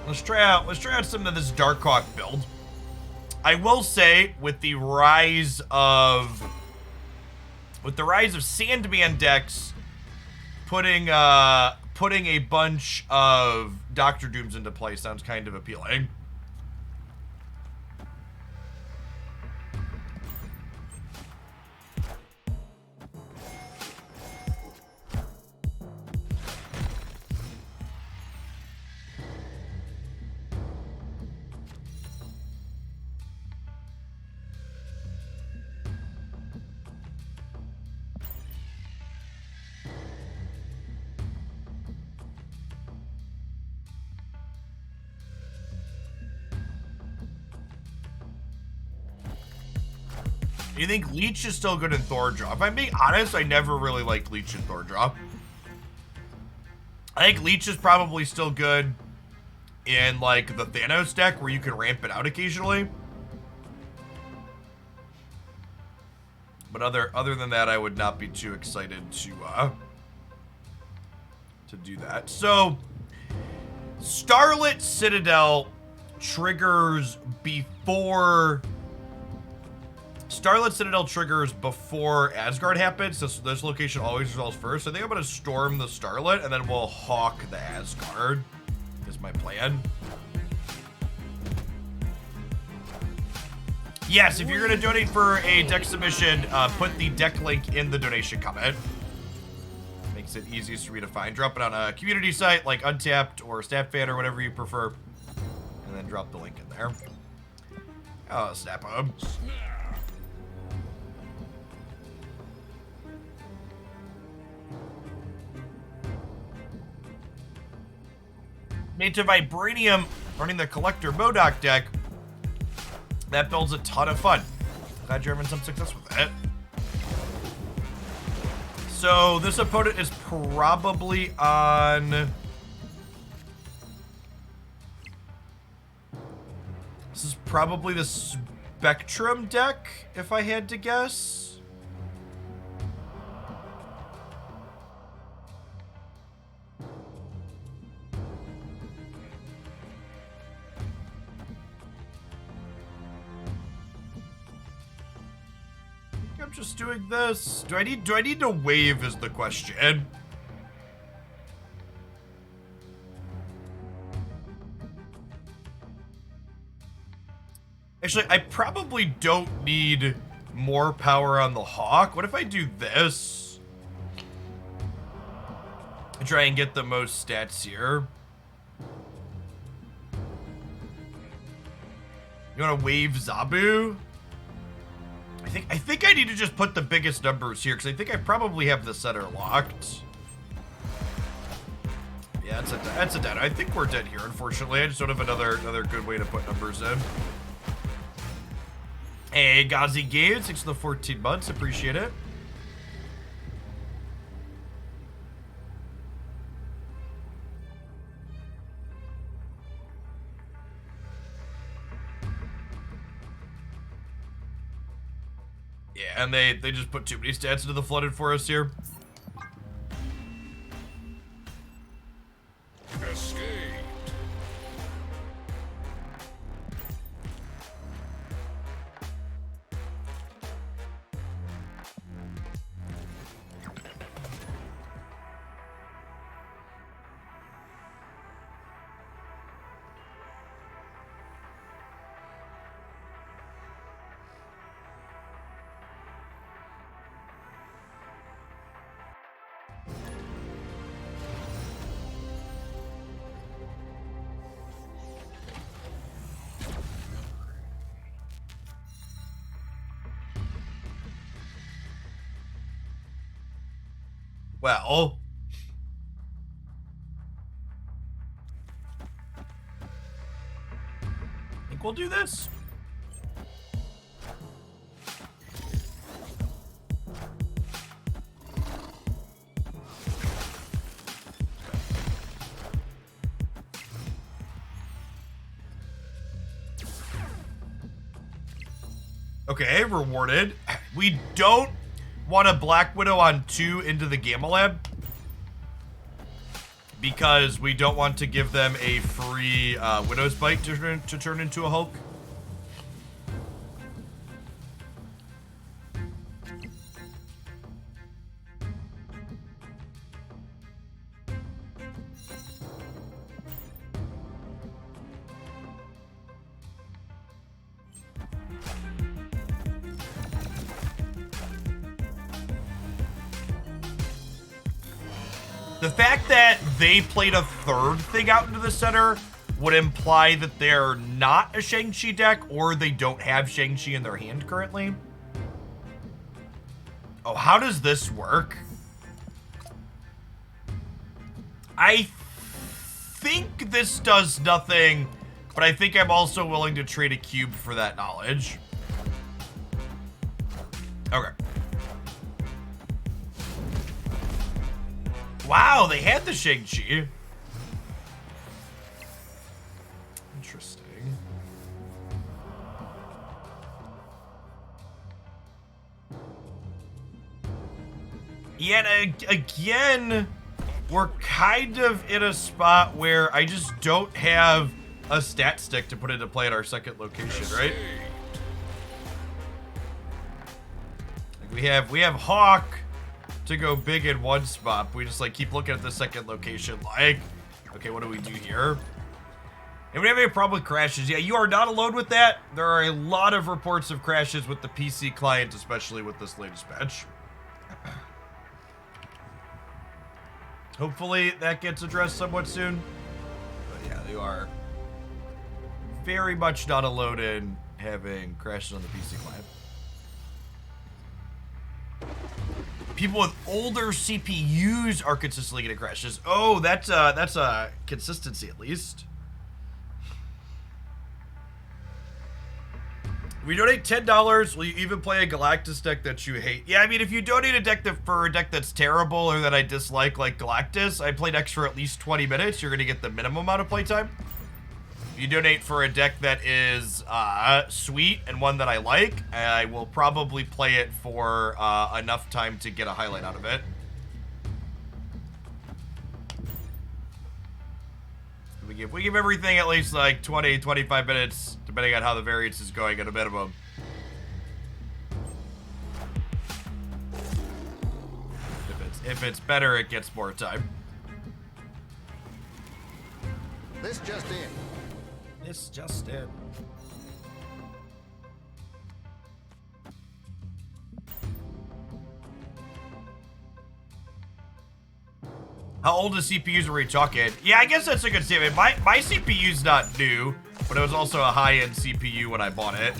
Let's try out some of this Darkhawk build. I will say, with the rise of Sandman decks, putting a bunch of Doctor Dooms into play sounds kind of appealing. You think Leech is still good in Thordraw? If I'm being honest, I never really liked Leech in Thordraw. I think Leech is probably still good in, like, the Thanos deck, where you can ramp it out occasionally. But other than that, I would not be too excited to do that. So, Starlit Citadel triggers before... Starlit Citadel triggers before Asgard happens, so this location always resolves first. I think I'm going to storm the Starlit, and then we'll hawk the Asgard, is my plan. Yes, if you're going to donate for a deck submission, put the deck link in the donation comment. Makes it easiest for me to find. Drop it on a community site like Untapped or SnapFan or whatever you prefer, and then drop the link in there. Oh, snap him. Made to Vibranium running the Collector Modok deck. That build's a ton of fun. Glad you're having some success with it. So this opponent is probably on... This is probably the Spectrum deck, if I had to guess. I'm just doing this. Do I need to wave is the question. Actually, I probably don't need more power on the Hawk. What if I do this? Try and get the most stats here. You want to wave Zabu? I think I need to just put the biggest numbers here, because I think I probably have the center locked. Yeah, that's a dead. I think we're dead here, unfortunately. I just don't have another good way to put numbers in. Hey, Ghazi Games, thanks for the 14 months. Appreciate it. Yeah, and they just put too many stats into the Flooded Forest here. Escape. Well, I think we'll do this. Okay, rewarded. We don't want a Black Widow on 2 into the Gamma Lab, because we don't want to give them a free Widow's Bite to turn into a Hulk. The fact that they played a third thing out into the center would imply that they're not a Shang-Chi deck, or they don't have Shang-Chi in their hand currently. Oh, how does this work? I think this does nothing, but I think I'm also willing to trade a cube for that knowledge. Okay. Wow, they had the Shang-Chi. Interesting. Yet again, we're kind of in a spot where I just don't have a stat stick to put into play at our second location, right? Like we have Hawk to go big in one spot. We just like keep looking at the second location like, okay, what do we do here? And we have any problem with crashes. Yeah, you are not alone with that. There are a lot of reports of crashes with the PC client, especially with this latest patch. Hopefully that gets addressed somewhat soon. But yeah, they are very much not alone in having crashes on the PC client. People with older CPUs are consistently getting crashes. Oh, that's a consistency at least. We donate $10. Will you even play a Galactus deck that you hate? Yeah, I mean, if you donate a deck for a deck that's terrible or that I dislike, like Galactus, I play decks for at least 20 minutes. You're gonna get the minimum amount of playtime. If you donate for a deck that is sweet and one that I like, I will probably play it for enough time to get a highlight out of it. We give everything at least like 20, 25 minutes, depending on how the variance is going at a minimum. If it's better, it gets more time. This just in. This just in. How old is CPUs are we talking? Yeah, I guess that's a good statement. My CPU's not new, but it was also a high-end CPU when I bought it.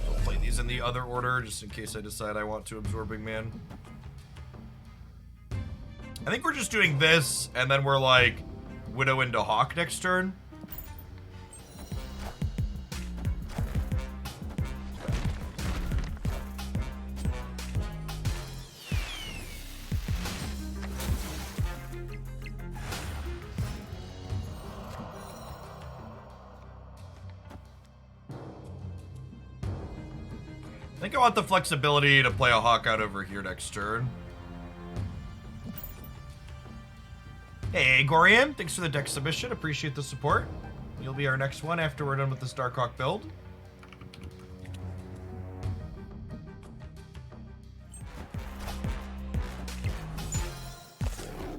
I'll play these in the other order, just in case I decide I want to Absorbing Man. I think we're just doing this, and then we're like Widow into Hawk next turn. I think I want the flexibility to play a Hawk out over here next turn. Hey, Gorian, thanks for the deck submission. Appreciate the support. You'll be our next one after we're done with this Darkhawk build.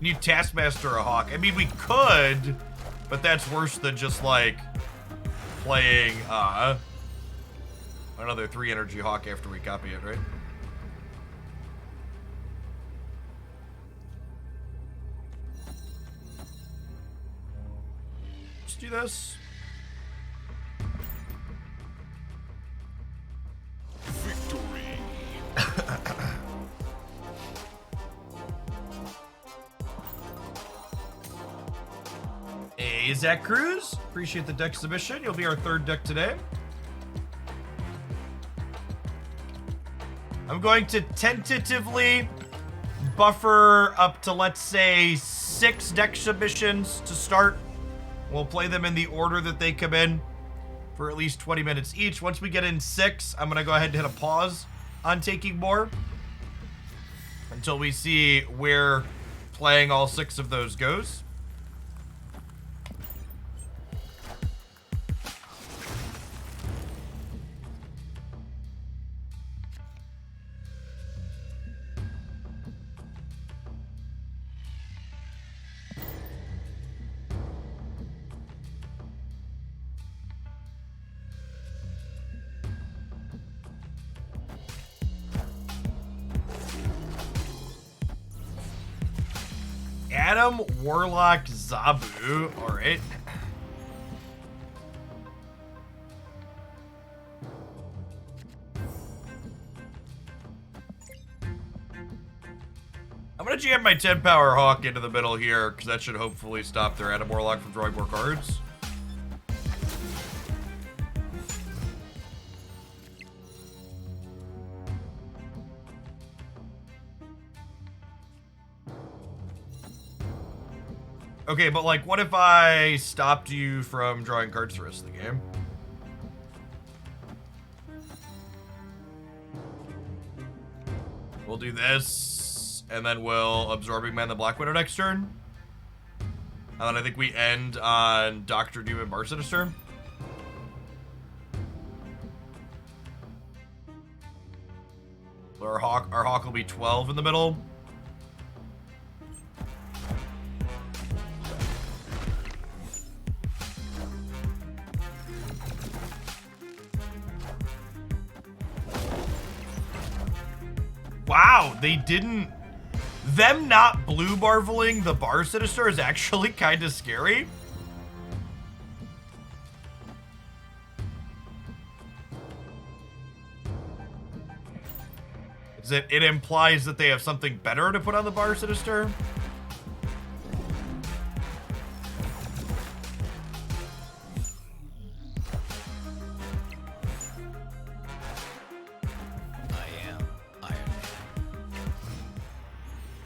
Need Taskmaster a Hawk. I mean, we could, but that's worse than just like playing another 3 energy Hawk after we copy it, right? Let's do this. Victory. Hey, Zach Cruz. Appreciate the deck submission. You'll be our 3rd deck today. I'm going to tentatively buffer up to, let's say, 6 deck submissions to start. We'll play them in the order that they come in for at least 20 minutes each. Once we get in 6, I'm going to go ahead and hit a pause. on taking more until we see where playing all 6 of those goes. Adam, Warlock, Zabu. Alright. I'm gonna jam my 10 power Hawk into the middle here, because that should hopefully stop their Adam Warlock from drawing more cards. Okay, but like, what if I stopped you from drawing cards the rest of the game? We'll do this, and then we'll Absorbing Man the Black Widow next turn. And then I think we end on Dr. Doom and Bar Sinister. Our Hawk will be 12 in the middle. Wow, they didn't... Them not blue marveling the Bar Sinister is actually kind of scary. It implies that they have something better to put on the Bar Sinister.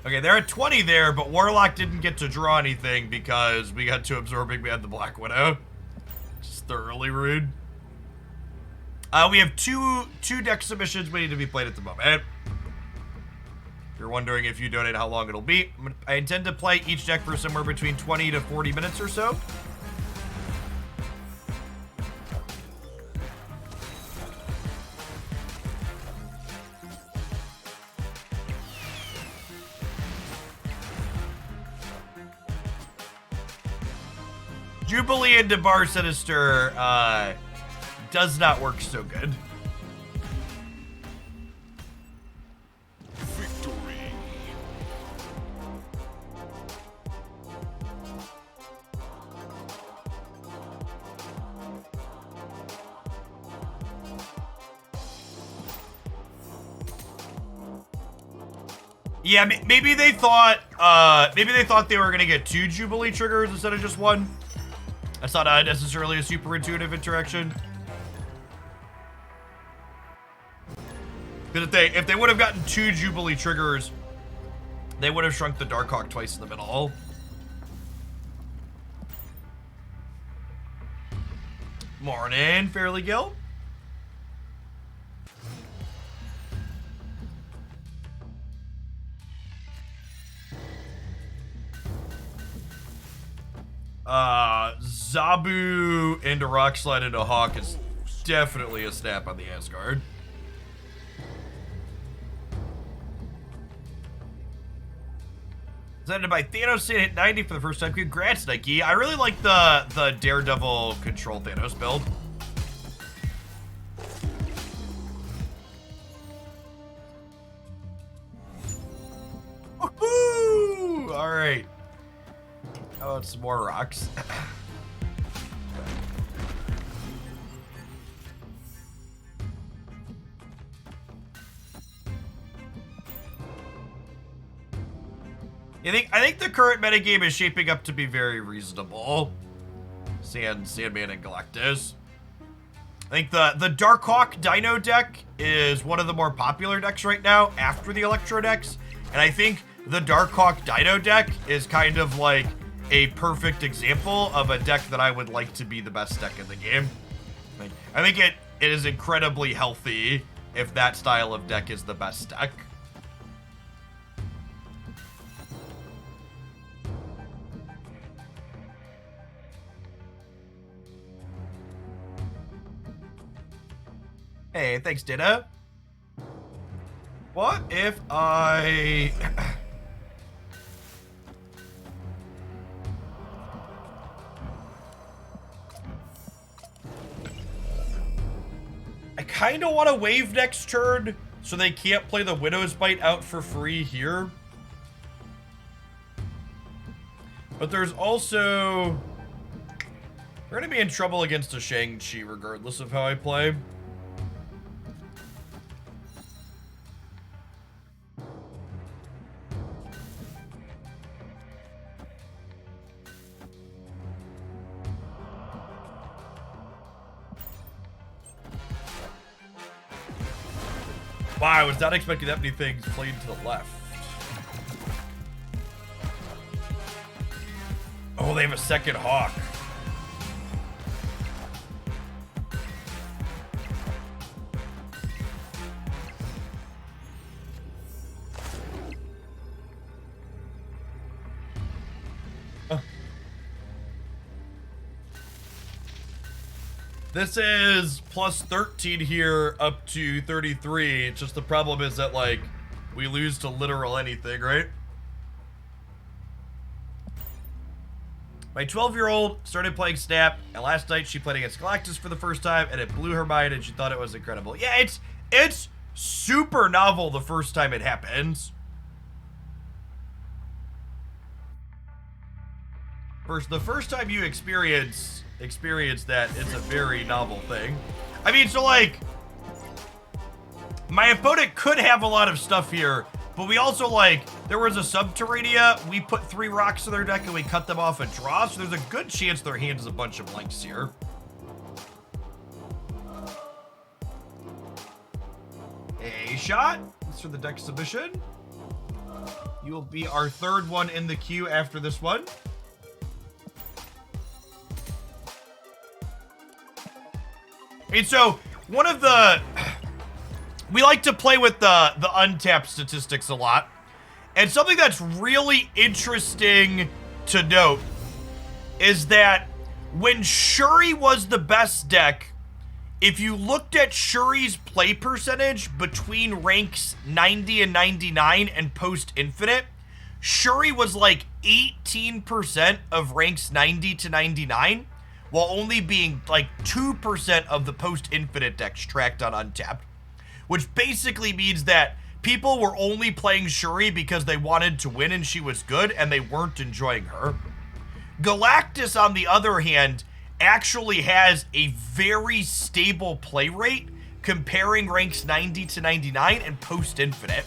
Okay, they're at 20 there, but Warlock didn't get to draw anything because we got to Absorbing Man the Black Widow. Just thoroughly rude. We have two deck submissions waiting to be played at the moment. If you're wondering if you donate how long it'll be, I intend to play each deck for somewhere between 20 to 40 minutes or so. Jubilee into Bar Sinister does not work so good. Victory. Yeah, maybe they thought they were gonna get 2 Jubilee triggers instead of just 1. That's not necessarily a super intuitive interaction. Because if they would have gotten 2 Jubilee triggers, they would have shrunk the Darkhawk twice in the middle. Morning, Fairly Gill. Zabu into Rockslide into Hawk is definitely a snap on the Asgard. Presented by Thanos hit 90 for the first time. Congrats, Nike. I really like the Daredevil control Thanos build. Woohoo! All right. How about some more rocks? I think the current metagame is shaping up to be very reasonable. Sandman and Galactus. I think the Darkhawk Dino deck is one of the more popular decks right now after the Electro decks. And I think the Darkhawk Dino deck is kind of like a perfect example of a deck that I would like to be the best deck in the game. I think it is incredibly healthy if that style of deck is the best deck. Hey, thanks, Data. What if I... I kind of want to wave next turn so they can't play the Widow's Bite out for free here. But there's also... We're going to be in trouble against a Shang-Chi regardless of how I play. Wow, I was not expecting that many things played to the left. Oh, they have a second Hawk. This is plus 13 here up to 33. It's just the problem is that, like, we lose to literal anything, right? My 12-year-old started playing Snap, and last night she played against Galactus for the first time, and it blew her mind, and she thought it was incredible. Yeah, it's super novel the first time it happens. The first time you experience that, it's a very novel thing. I mean, so like, my opponent could have a lot of stuff here, but we also, like, there was a Subterranea, we put 3 rocks in their deck and we cut them off a draw, so there's a good chance their hand is a bunch of links here. A shot. Thanks for the deck submission. You will be our 3rd one in the queue after this one. And so, one of the... We like to play with the untapped statistics a lot. And something that's really interesting to note is that when Shuri was the best deck, if you looked at Shuri's play percentage between ranks 90 and 99 and post-infinite, Shuri was like 18% of ranks 90 to 99. While only being like 2% of the post-infinite decks tracked on Untapped. Which basically means that people were only playing Shuri because they wanted to win and she was good and they weren't enjoying her. Galactus, on the other hand, actually has a very stable play rate comparing ranks 90 to 99 and post-infinite.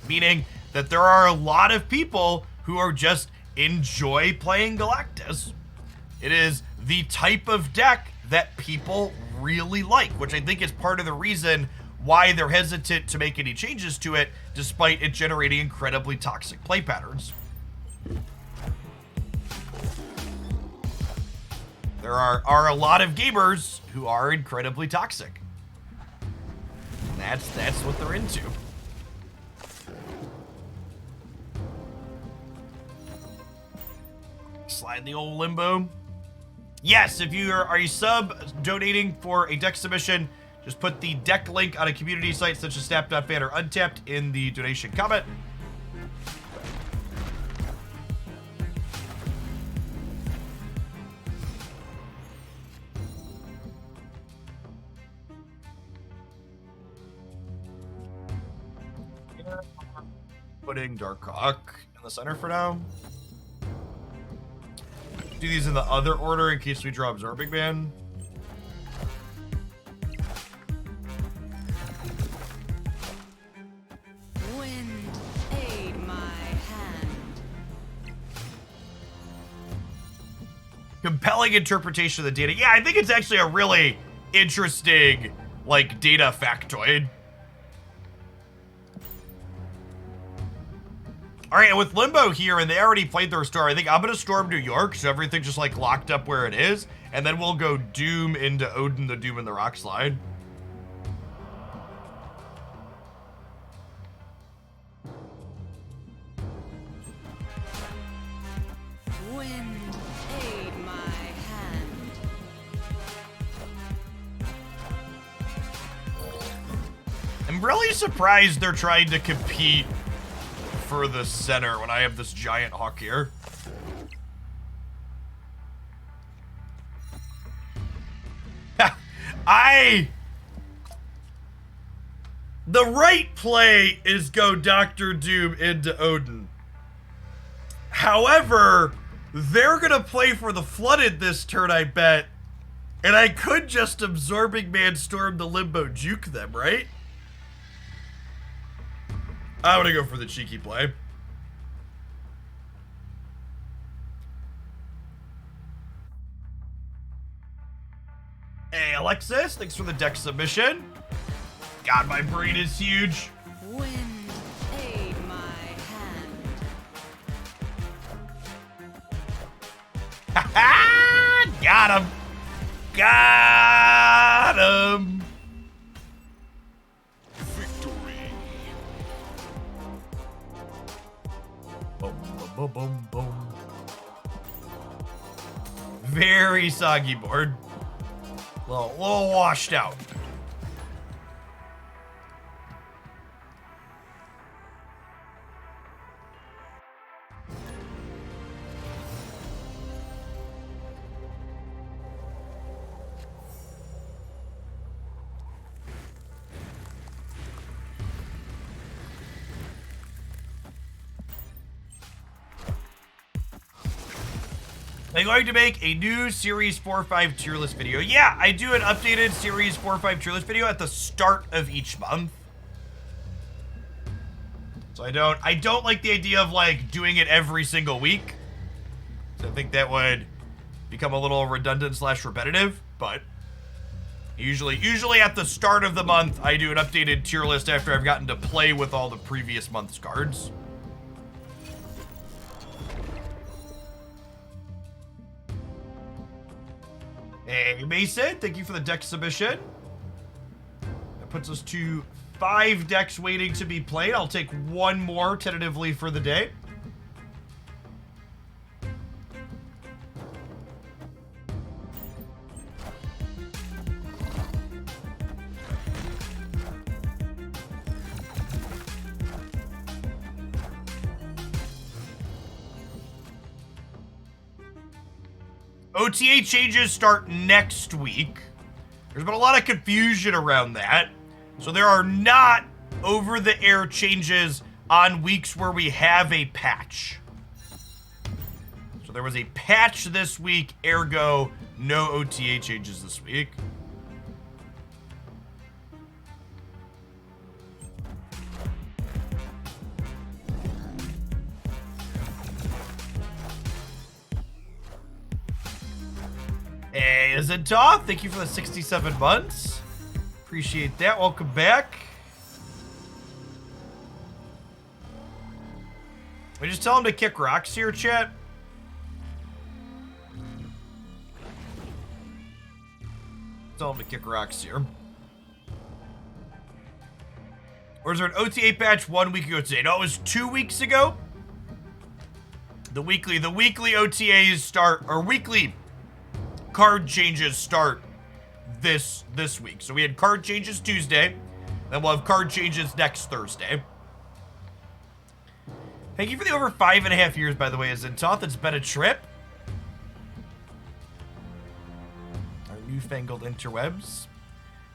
Meaning that there are a lot of people who are just enjoy playing Galactus. It is the type of deck that people really like, which I think is part of the reason why they're hesitant to make any changes to it, despite it generating incredibly toxic play patterns. There are a lot of gamers who are incredibly toxic. That's what they're into. Slide the old limbo. Yes, if you are you sub donating for a deck submission, just put the deck link on a community site such as snap.fan or Untapped in the donation comment. Putting Darkhawk in the center for now. Do these in the other order in case we draw Absorbing Man. Wind, aid my hand. Compelling interpretation of the data. Yeah, I think it's actually a really interesting, like, data factoid. All right, and with Limbo here, and they already played their Star, I think I'm going to Storm New York, so everything's just, like, locked up where it is, and then we'll go Doom into Odin the Doom and the Rock Slide. Wind, aid my hand. I'm really surprised they're trying to compete for the center when I have this giant hawk here. The right play is go Dr. Doom into Odin. However, they're gonna play for the Flooded this turn, I bet. And I could just Absorbing Man Storm the Limbo juke them, right? I'm gonna go for the cheeky play. Hey, Alexis, thanks for the deck submission. God, my brain is huge. Wind, aid my hand. Ha-ha! Got him. Got him. Victory. Boom, boom, boom, boom. Very soggy board. Little washed out. I'm going to make a new Series 4-5 tier list video. Yeah, I do an updated Series 4-5 tier list video at the start of each month. So I don't like the idea of like doing it every single week. So I think that would become a little redundant / repetitive, but usually at the start of the month, I do an updated tier list after I've gotten to play with all the previous month's cards. Hey, Mason, thank you for the deck submission. That puts us to 5 decks waiting to be played. I'll take one more tentatively for the day. OTA changes start next week. There's been a lot of confusion around that. So there are not over-the-air changes on weeks where we have a patch. So there was a patch this week, ergo no OTA changes this week. Hey, Zentoth, thank you for the 67 months. Appreciate that. Welcome back. We just tell him to kick rocks here, chat. Tell him to kick rocks here. Or is there an OTA patch 1 week ago today? No, it was 2 weeks ago. The weekly OTAs start, or weekly card changes start this week. So we had card changes Tuesday, then we'll have card changes next Thursday. Thank you for the over 5.5 years, by the way, Zentoth. It's been a trip. Our newfangled interwebs.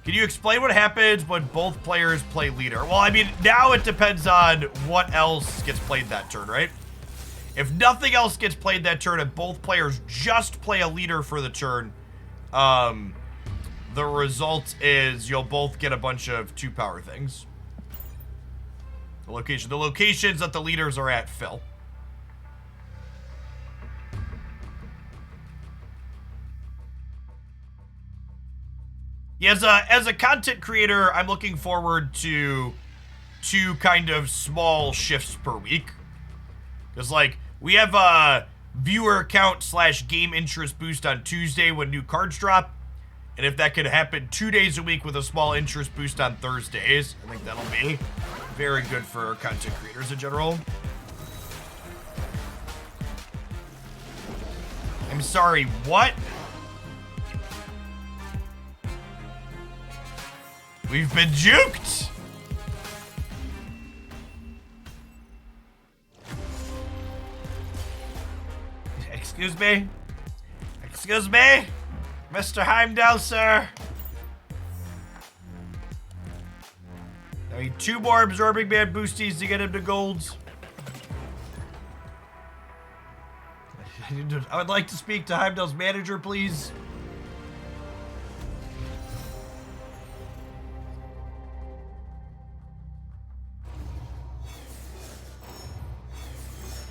Can you explain what happens when both players play leader? Well, I mean, now it depends on what else gets played that turn, right? If nothing else gets played that turn and both players just play a leader for the turn, the result is you'll both get a bunch of 2-power things. The locations that the leaders are at fill. Yeah, as a content creator, I'm looking forward to 2 kind of small shifts per week. Because, like, we have a viewer count / game interest boost on Tuesday when new cards drop. And if that could happen 2 days a week with a small interest boost on Thursdays, I think that'll be very good for content creators in general. I'm sorry, what? We've been juked! Excuse me? Excuse me? Mr. Heimdall, sir? I need 2 more absorbing man boosties to get him to golds. I would like to speak to Heimdall's manager, please.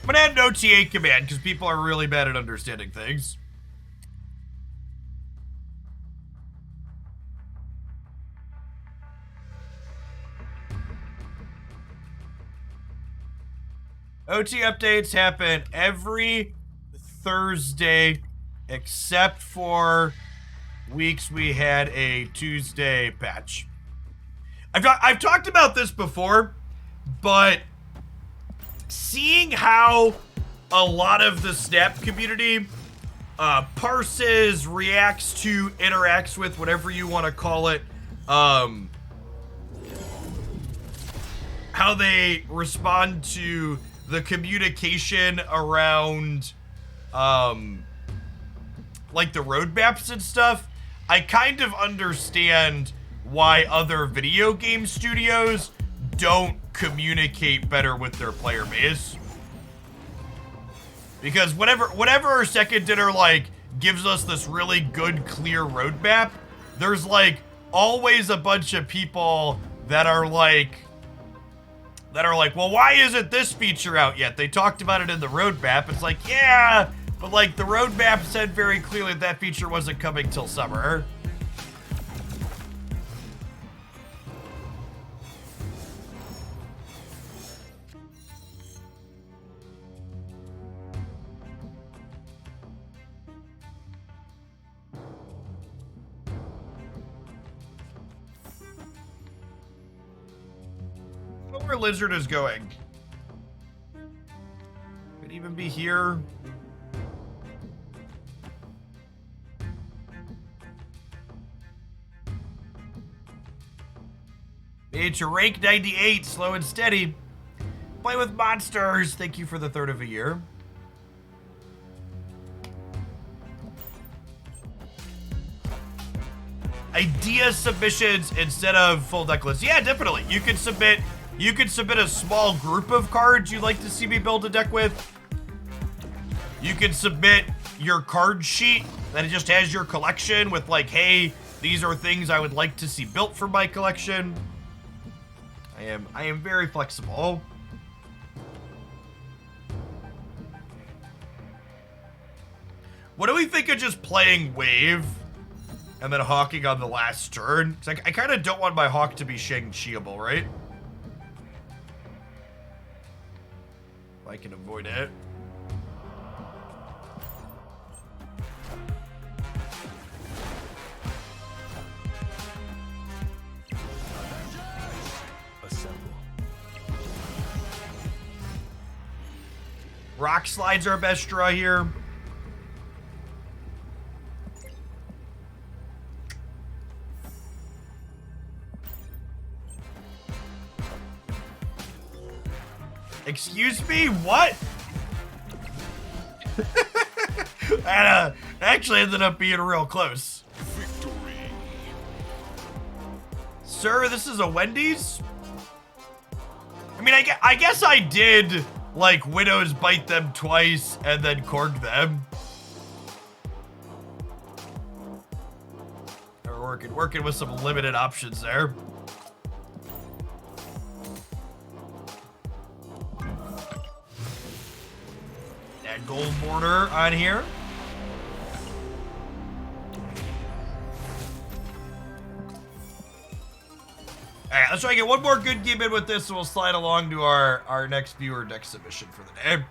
I'm gonna add an OTA command because people are really bad at understanding things. OT updates happen every Thursday except for weeks we had a Tuesday patch. I've talked about this before, but seeing how a lot of the Snap community parses, reacts to, interacts with, whatever you want to call it, how they respond to the communication around like the roadmaps and stuff, I kind of understand why other video game studios don't communicate better with their player base. Because whatever second dinner like gives us this really good, clear roadmap, there's like always a bunch of people that are like, well, why isn't this feature out yet? They talked about it in the roadmap. It's like, yeah, but like the roadmap said very clearly that feature wasn't coming till summer. Where Lizard is going. Could even be here. Made it to rank 98, slow and steady. Play with monsters. Thank you for the 3rd of a year. Idea submissions instead of full deck lists. Yeah, definitely. You can submit a small group of cards you'd like to see me build a deck with. You can submit your card sheet that it just has your collection with like, hey, these are things I would like to see built for my collection. I am very flexible. What do we think of just playing Wave and then hawking on the last turn? 'Cause I kind of don't want my hawk to be Shang-Chiable, right? If I can avoid it. Rock Slide's our best draw here. Excuse me, what? That actually ended up being real close. Victory. Sir, this is a Wendy's? I mean, I guess I did, like, Widows bite them twice and then cork them. We're working with some limited options there. That gold border on here. Alright, let's try to get one more good game in with this, and we'll slide along to our next viewer deck submission for the day.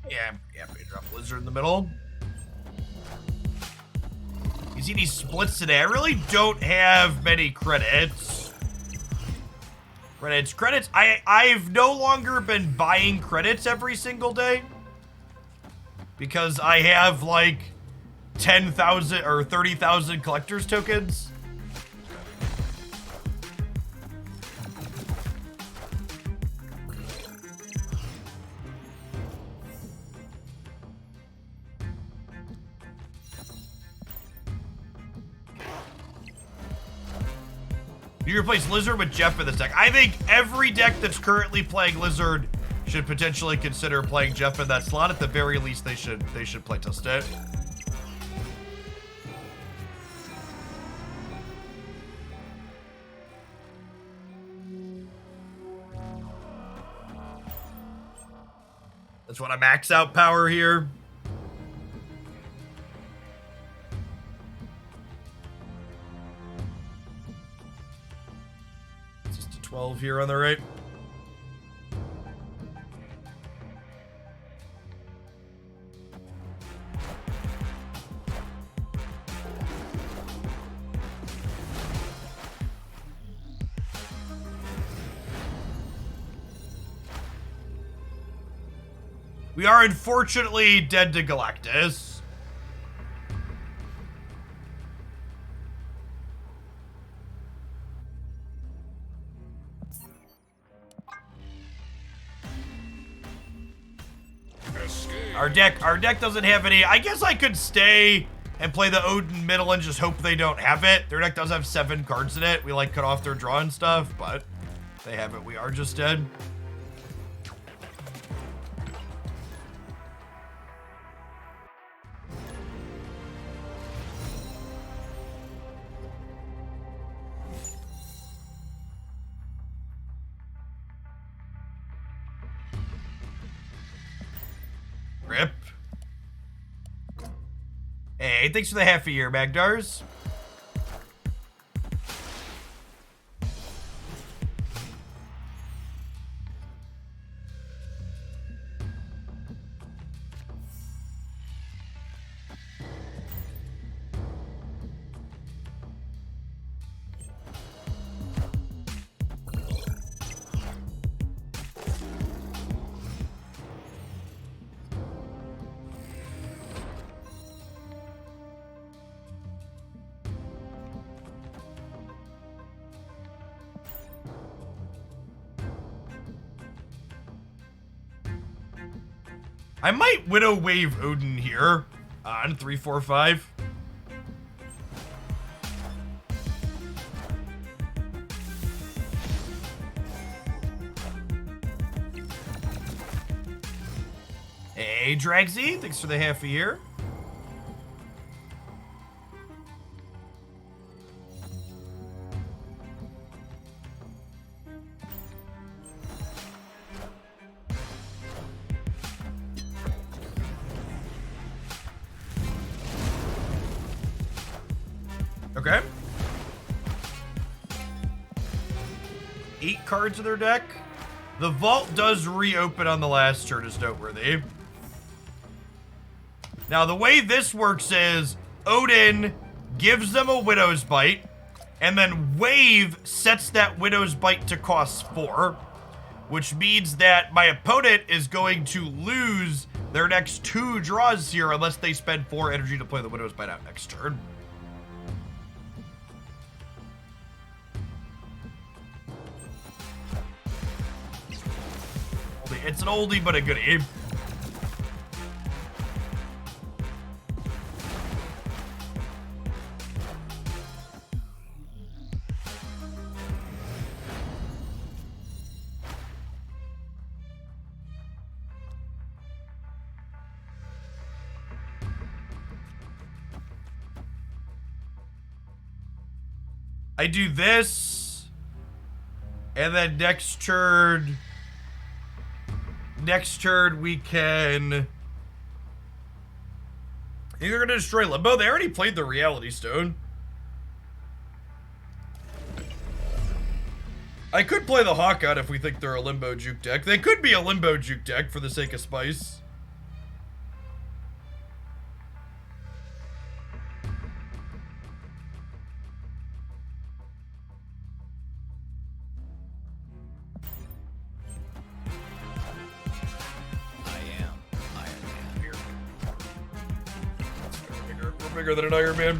Yeah, we drop Lizard in the middle. You see these splits today? I really don't have many credits. Credits. I've no longer been buying credits every single day. Because I have like 10,000 or 30,000 collector's tokens. You replace Lizard with Jeff in this deck. I think every deck that's currently playing Lizard should potentially consider playing Jeff in that slot. At the very least, they should playtest it. That's what I max out power here. Just a 12 here on the right. We are unfortunately dead to Galactus. Our deck doesn't have any. I guess I could stay and play the Odin middle and just hope they don't have it. Their deck does have 7 cards in it. We like cut off their draw and stuff, but they have it. We are just dead. Rip. Hey, thanks for the half a year, Magdars. I might Widow Wave Odin here on 3, 4, 5. Hey, Dragsy, thanks for the half a year. Okay. 8 cards in their deck. The vault does reopen on the last turn is noteworthy. Now, the way this works is Odin gives them a Widow's Bite, and then Wave sets that Widow's Bite to cost 4, which means that my opponent is going to lose their next 2 draws here unless they spend 4 energy to play the Widow's Bite out next turn. It's an oldie, but a goodie. I do this, and then next turn we can either gonna destroy Limbo. They already played the Reality Stone. I could play the Hawk out if we think they're a Limbo juke deck. They could be a Limbo juke deck for the sake of spice. bigger than an Iron Man.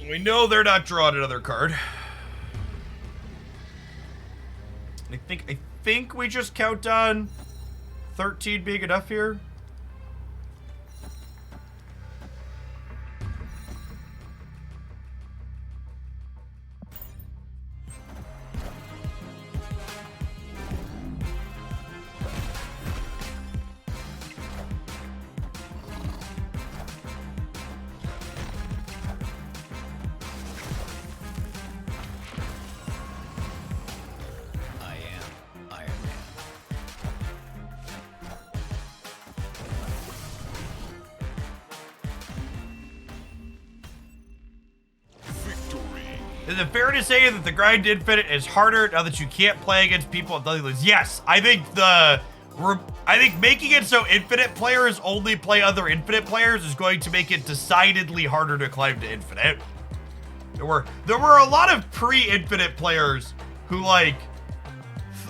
We know they're not drawing another card. I think we just count on 13 being enough here. Is it fair to say that the grind to infinite is harder now that you can't play against people at Dudley's? Yes, I think making it so infinite players only play other infinite players is going to make it decidedly harder to climb to infinite. There were a lot of pre-infinite players who like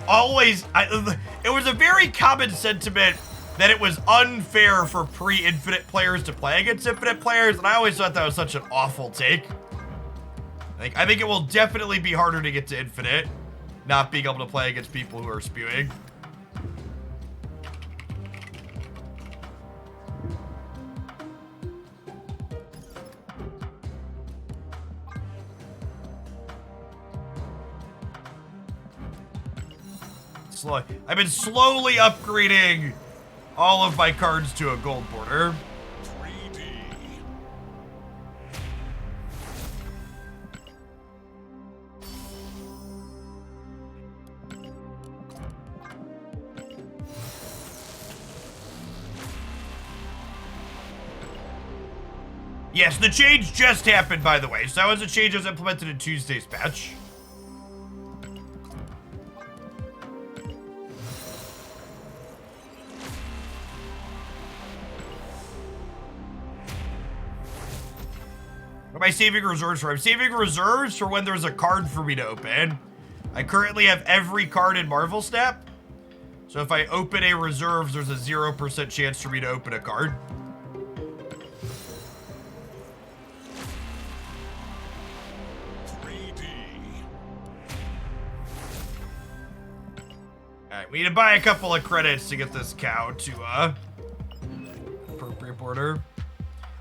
always. It was a very common sentiment that it was unfair for pre-infinite players to play against infinite players, and I always thought that was such an awful take. I think it will definitely be harder to get to infinite, not being able to play against people who are spewing. I've been slowly upgrading all of my cards to a gold border. Yes, the change just happened, by the way. So that was a change that was implemented in Tuesday's patch. What am I saving reserves for? I'm saving reserves for when there's a card for me to open. I currently have every card in Marvel Snap. So if I open a reserves, there's a 0% chance for me to open a card. We need to buy a couple of credits to get this cow to appropriate border.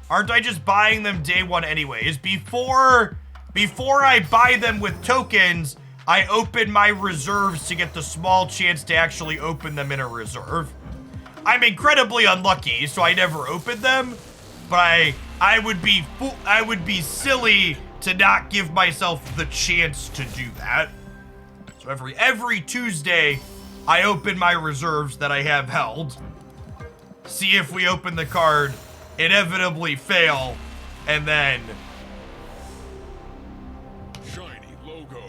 Aren't I just buying them day one anyways? Before I buy them with tokens, I open my reserves to get the small chance to actually open them in a reserve. I'm incredibly unlucky, so I never open them, but I would be silly to not give myself the chance to do that. So every Tuesday, I open my reserves that I have held, see if we open the card, inevitably fail, and then... Shiny logo.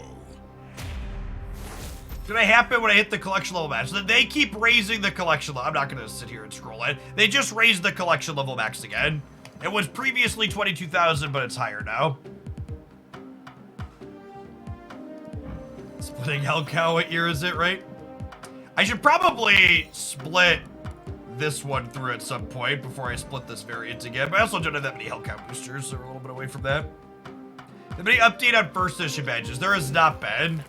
It's gonna happen when I hit the collection level match. So they keep raising the collection level. I'm not gonna sit here and scroll it. They just raised the collection level max again. It was previously 22,000, but it's higher now. Splitting Hellcow, what year is it, right? I should probably split this one through at some point before I split this variant again, but I also don't have that many Hellcow boosters, so we're a little bit away from that. Anybody update on first edition badges? There has not been.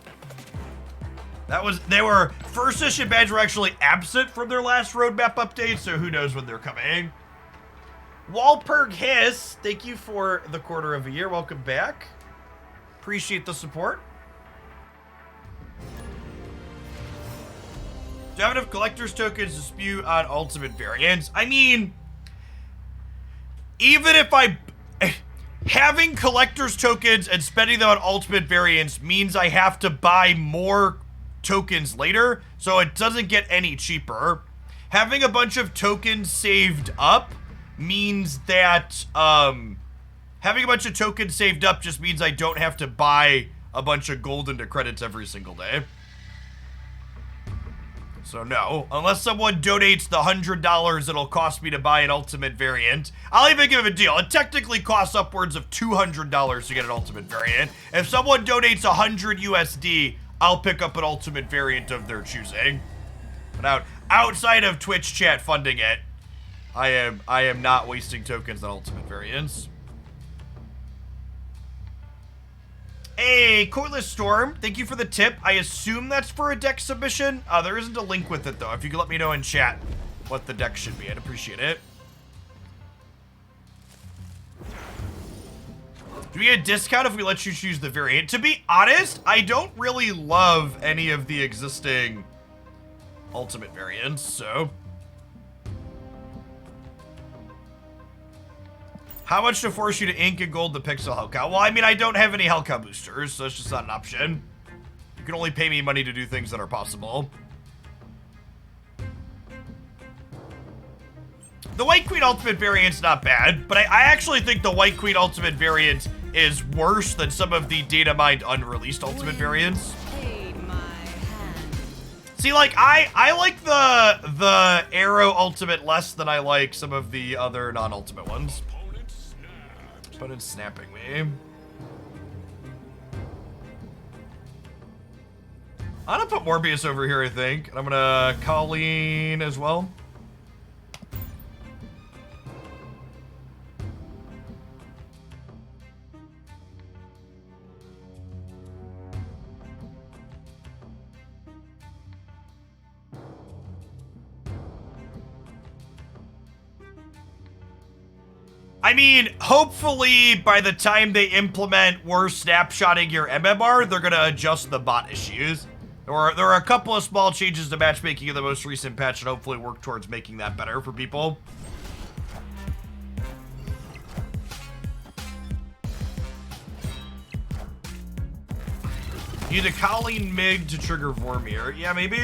First edition badges were actually absent from their last roadmap update, so who knows when they're coming. Walpurg Hiss, thank you for the quarter of a year. Welcome back. Appreciate the support. Do you have enough collector's tokens to spew on ultimate variants? I mean, even if having collector's tokens and spending them on ultimate variants means I have to buy more tokens later, so it doesn't get any cheaper. Having a bunch of tokens saved up means that, having a bunch of tokens saved up just means I don't have to buy a bunch of gold into credits every single day. So no, unless someone donates the $100 it'll cost me to buy an ultimate variant, I'll even give a deal. It technically costs upwards of $200 to get an ultimate variant. If someone donates 100 USD, I'll pick up an ultimate variant of their choosing. But outside of Twitch chat funding it, I am not wasting tokens on ultimate variants. Hey, Coilous Storm, thank you for the tip. I assume that's for a deck submission. There isn't a link with it, though. If you could let me know in chat what the deck should be, I'd appreciate it. Do we get a discount if we let you choose the variant? To be honest, I don't really love any of the existing ultimate variants, so... How much to force you to ink and gold the Pixel Hellcow? Well, I mean, I don't have any Hellcow boosters, so it's just not an option. You can only pay me money to do things that are possible. The White Queen Ultimate variant's not bad, but I actually think the White Queen Ultimate variant is worse than some of the data mined unreleased Ultimate variants. See, like, I like the Arrow Ultimate less than I like some of the other non-Ultimate ones. Opponent's snapping me. I'm gonna put Morbius over here, I think. And I'm gonna Colleen as well. I mean, hopefully by the time they implement worse snapshotting your MMR, they're gonna adjust the bot issues. There are a couple of small changes to matchmaking in the most recent patch and hopefully work towards making that better for people. Need a Colleen Mig to trigger Vormir. Yeah, maybe.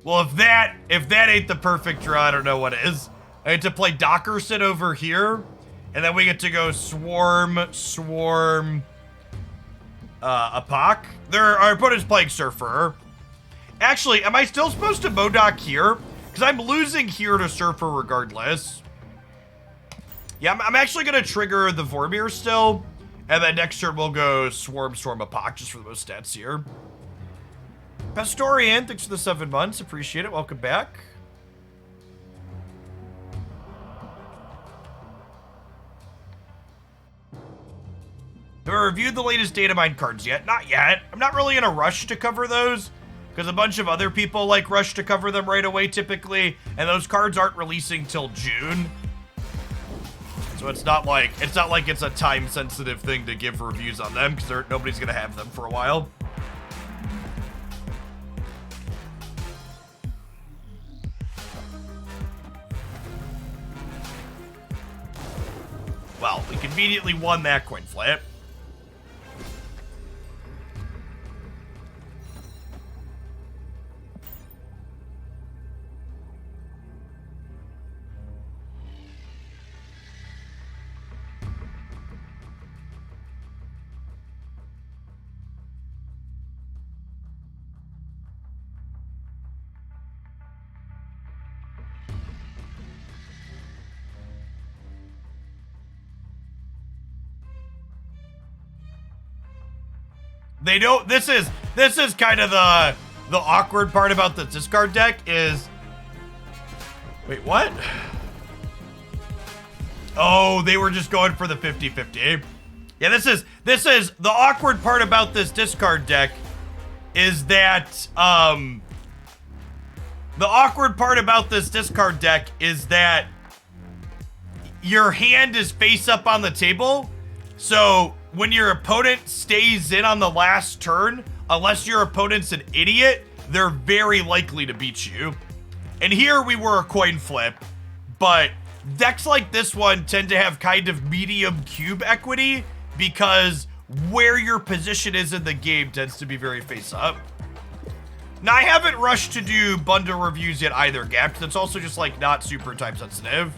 Well, if that ain't the perfect draw, I don't know what is. I get to play Dockerson over here, and then we get to go Swarm, Apoc. Our opponent's playing Surfer. Actually, am I still supposed to Modoc here? Because I'm losing here to Surfer regardless. Yeah, I'm actually going to trigger the Vormir still, and then next turn we'll go Swarm, Apoc, just for the most stats here. Pastorian, thanks for the 7 months. Appreciate it. Welcome back. Have I reviewed the latest data mine cards yet? Not yet. I'm not really in a rush to cover those, because a bunch of other people like rush to cover them right away typically, and those cards aren't releasing till June. So it's not like it's a time-sensitive thing to give reviews on them, because nobody's gonna have them for a while. Well, we conveniently won that coin flip. They don't, this is kind of the awkward part about the discard deck is, wait, what? Oh, they were just going for the 50-50. Yeah, this is the awkward part about this discard deck is that, the awkward part about this discard deck is that your hand is face up on the table, so when your opponent stays in on the last turn, unless your opponent's an idiot, they're very likely to beat you. And here we were a coin flip, but decks like this one tend to have kind of medium cube equity because where your position is in the game tends to be very face up. Now, I haven't rushed to do bundle reviews yet either, Gap, because it's also just like not super time sensitive.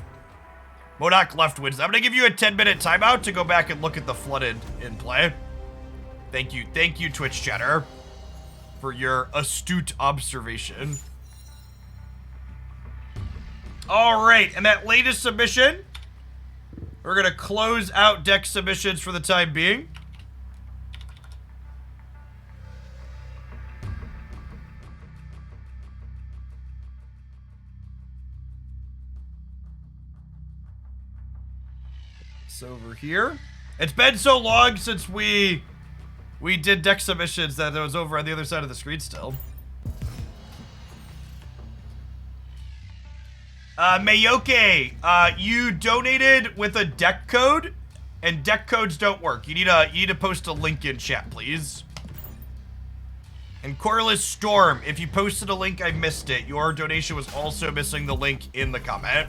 Modoc left wins. I'm gonna give you a 10-minute timeout to go back and look at the flooded in play. Thank you, Twitch chatter, for your astute observation. All right, and that latest submission, we're gonna close out deck submissions for the time being. this over here. It's been so long since we did deck submissions that it was over on the other side of the screen still. Mayoke, you donated with a deck code, and deck codes don't work. You need to post a link in chat, please. And Corliss Storm, if you posted a link, I missed it. Your donation was also missing the link in the comment.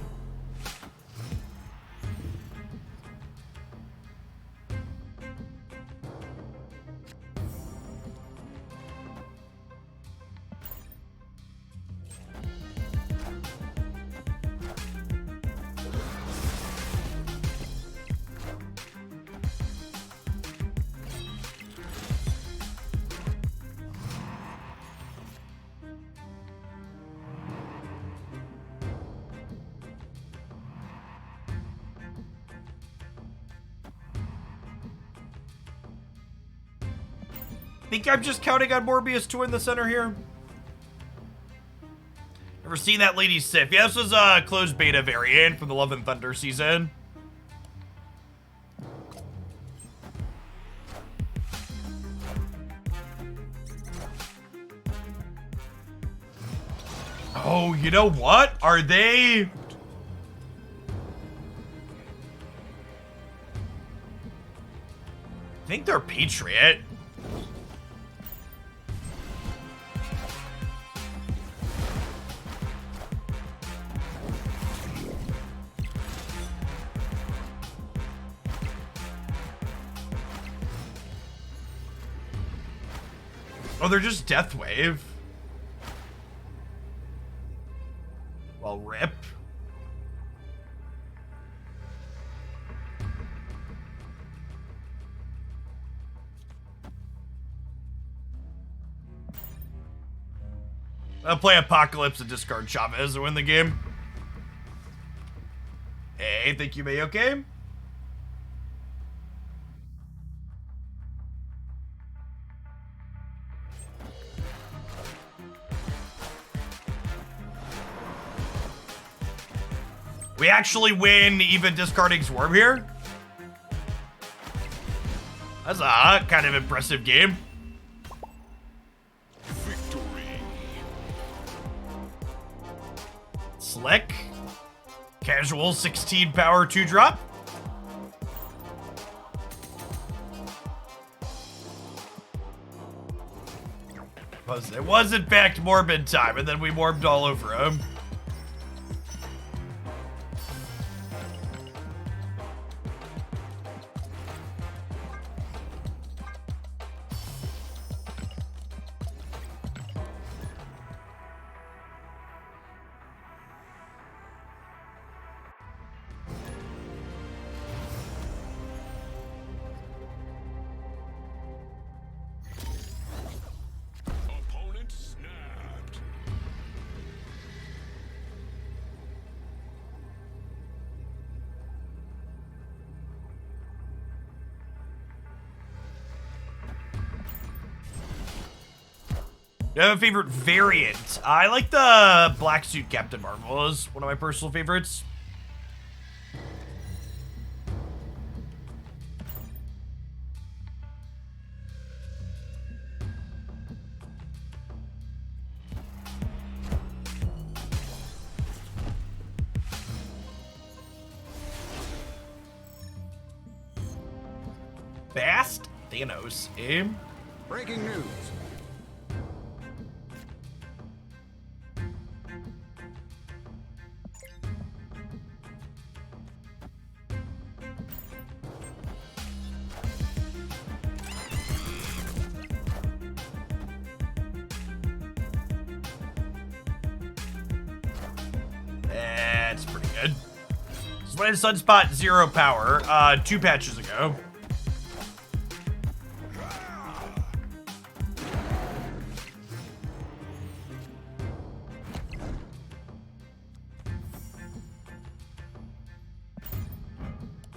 Think I'm just counting on Morbius to win the center here? Ever seen that Lady Sif? Yeah, this was a closed beta variant from the Love and Thunder season. Oh, you know what? Are they... I think they're Patriot. Oh, they're just Death Wave. Well, rip. I'll play Apocalypse and discard Chavez to win the game. Hey, think you may okay? We actually win even discarding Swarm here? That's a kind of impressive game. Victory. Slick. Casual 16 power 2-drop. It was in fact Morbid time, and then we morbed all over him. Opponent snapped. Do you have a favorite variant? I like the Black Suit Captain Marvel is one of my personal favorites. Fast Thanos, eh? Breaking news. That's pretty good. This is when Sunspot 0 power, 2 patches ago.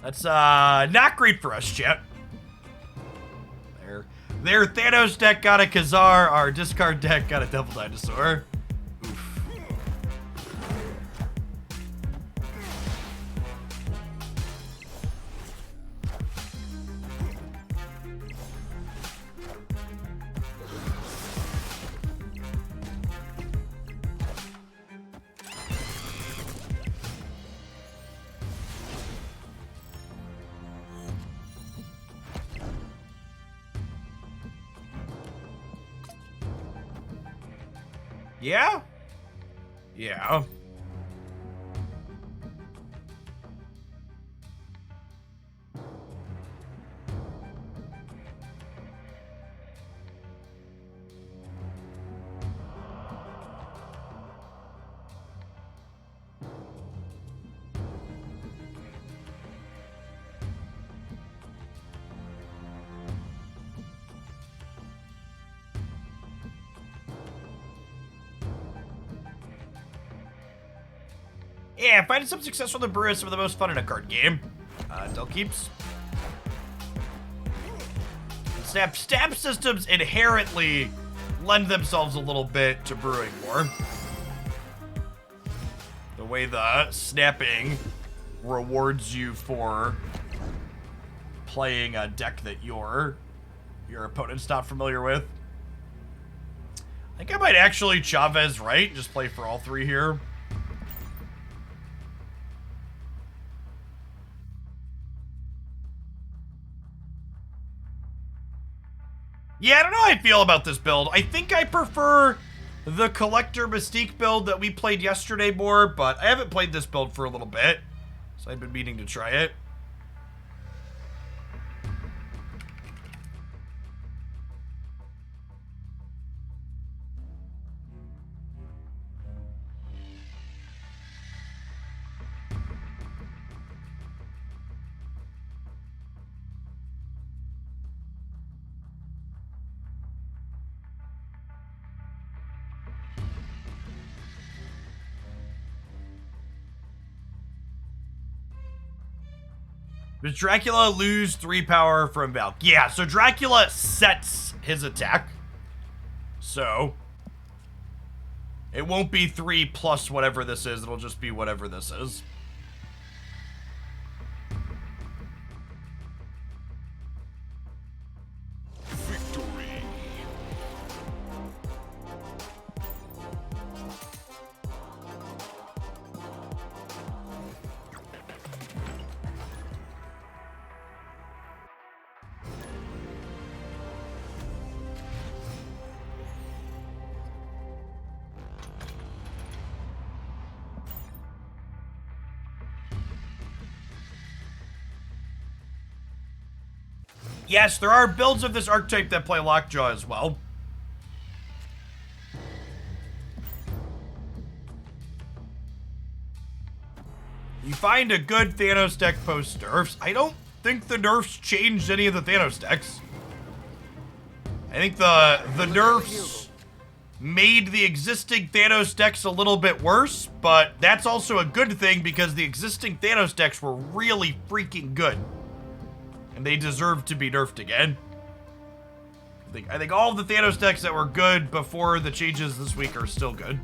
That's not great for us, chat. Their Thanos deck got a Khazar, our discard deck got a Devil Dinosaur. Oof. Yeah? Yeah. Yeah, finding some success from the brewer is some of the most fun in a card game. Del keeps. Stab systems inherently lend themselves a little bit to brewing more. The way the snapping rewards you for playing a deck that your opponent's not familiar with. I think I might actually Chavez right and just play for all three here. Yeah, I don't know how I feel about this build. I think I prefer the Collector Mystique build that we played yesterday more, but I haven't played this build for a little bit, so I've been meaning to try it. Does Dracula lose 3 power from Valk? Yeah, so Dracula sets his attack. So it won't be 3 plus whatever this is. It'll just be whatever this is. Victory. Yes, there are builds of this archetype that play Lockjaw as well. You find a good Thanos deck post nerfs. I don't think the nerfs changed any of the Thanos decks. I think the nerfs made the existing Thanos decks a little bit worse, but that's also a good thing because the existing Thanos decks were really freaking good. And they deserve to be nerfed again. I think all of the Thanos decks that were good before the changes this week are still good.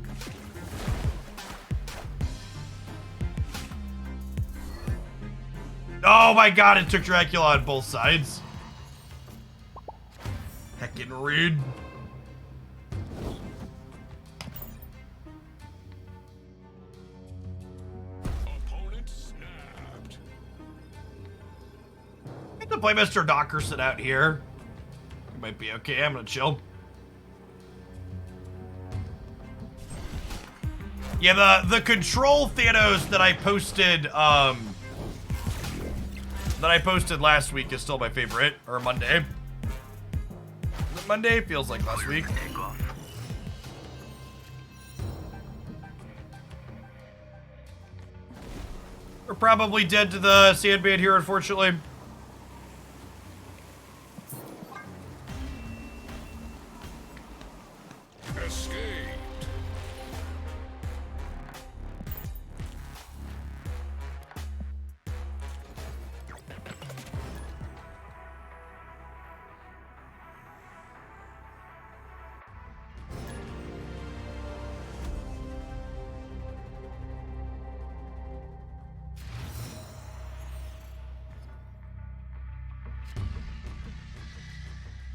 Oh my god, it took Dracula on both sides. Heckin' rude. Opponent snapped. I can play Mr. Dockerson out here. It might be okay. I'm gonna chill. Yeah, the control Thanos that I posted last week is still my favorite. Or Monday. Is it Monday? Feels like last week. We're probably dead to the Sandman here, unfortunately. Escaped.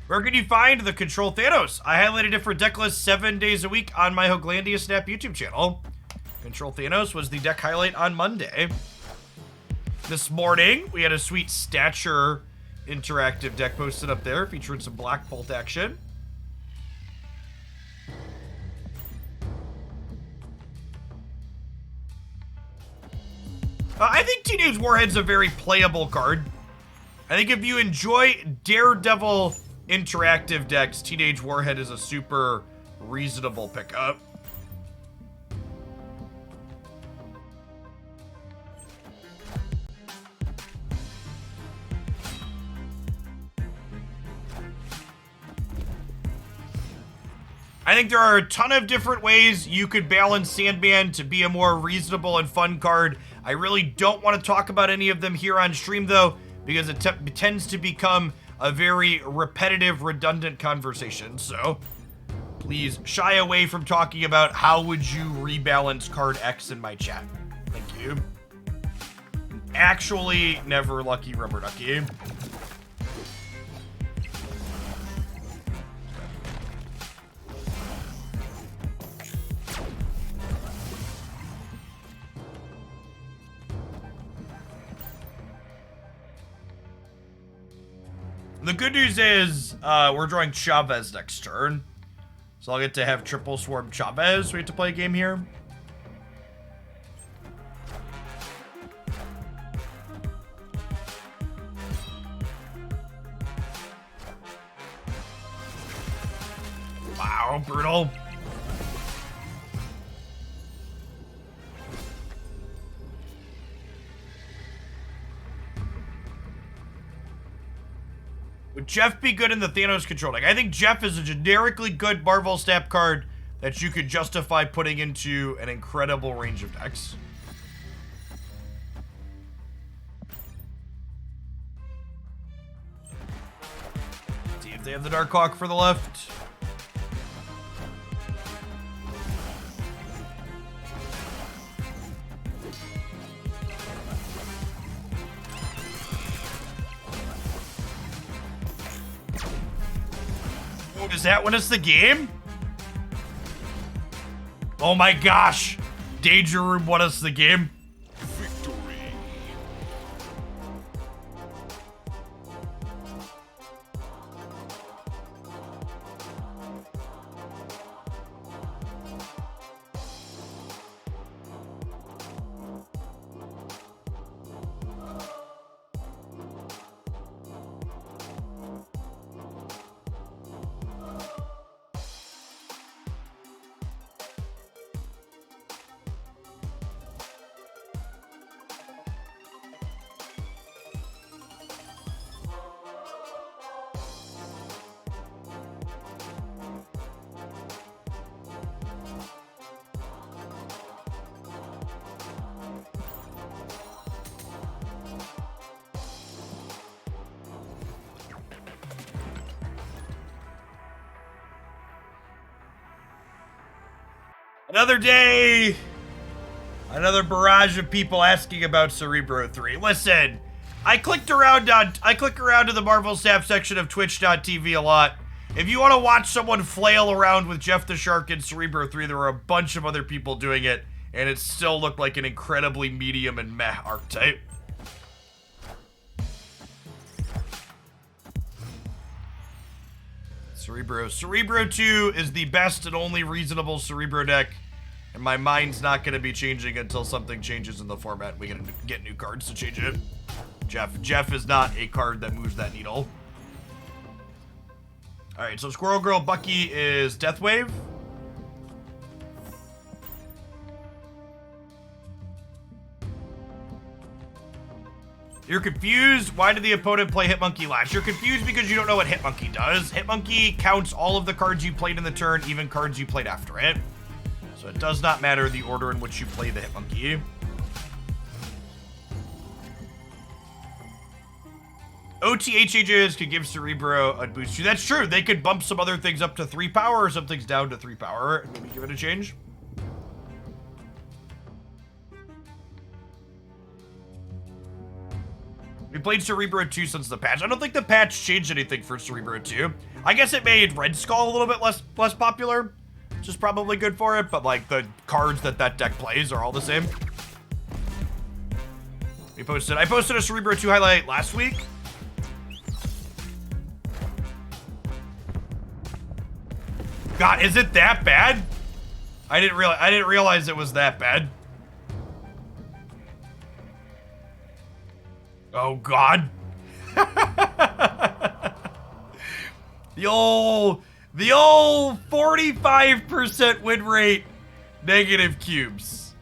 Where can you find the Control Thanos? I highlighted it for deck list 7 days a week on my Hoglandia Snap YouTube channel. Control Thanos was the deck highlight on Monday. This morning, we had a sweet Stature interactive deck posted up there featuring some Black Bolt action. I think Teenage Warhead's a very playable card. I think if you enjoy Daredevil interactive decks, Teenage Warhead is a super reasonable pickup. I think there are a ton of different ways you could balance Sandman to be a more reasonable and fun card. I really don't want to talk about any of them here on stream, though, because it tends to become a very repetitive, redundant conversation. So please shy away from talking about how would you rebalance card X in my chat. Thank you. Actually, never lucky rubber ducky. The good news is, we're drawing Chavez next turn. So I'll get to have triple swarm Chavez. We have to play a game here. Wow, brutal. Would Jeff be good in the Thanos control deck? I think Jeff is a generically good Marvel Snap card that you could justify putting into an incredible range of decks. See if they have the Darkhawk for the left. Does that win us the game? Oh my gosh. Danger Room won us the game. Victory. Another day, another barrage of people asking about Cerebro 3. Listen, I click around to the Marvel Snap section of Twitch.tv a lot. If you want to watch someone flail around with Jeff the Shark in Cerebro 3, there were a bunch of other people doing it, and it still looked like an incredibly medium and meh archetype. Cerebro 2 is the best and only reasonable Cerebro deck, and my mind's not going to be changing until something changes in the format. We gotta get new cards to change it. Jeff is not a card that moves that needle. Alright, so Squirrel Girl Bucky is Death Wave. You're confused? Why did the opponent play Hitmonkey last? You're confused because you don't know what Hitmonkey does. Hitmonkey counts all of the cards you played in the turn, even cards you played after it. So it does not matter the order in which you play the Hitmonkey. OTHHs could give Cerebro a boost too. That's true. They could bump some other things up to 3 power or some things down to 3 power and maybe give it a change. We played Cerebro 2 since the patch. I don't think the patch changed anything for Cerebro 2. I guess it made Red Skull a little bit less popular, which is probably good for it, but like the cards that deck plays are all the same. I posted a Cerebro 2 highlight last week. God, is it that bad? I didn't realize it was that bad. Oh, God. The old 45% win rate, negative cubes.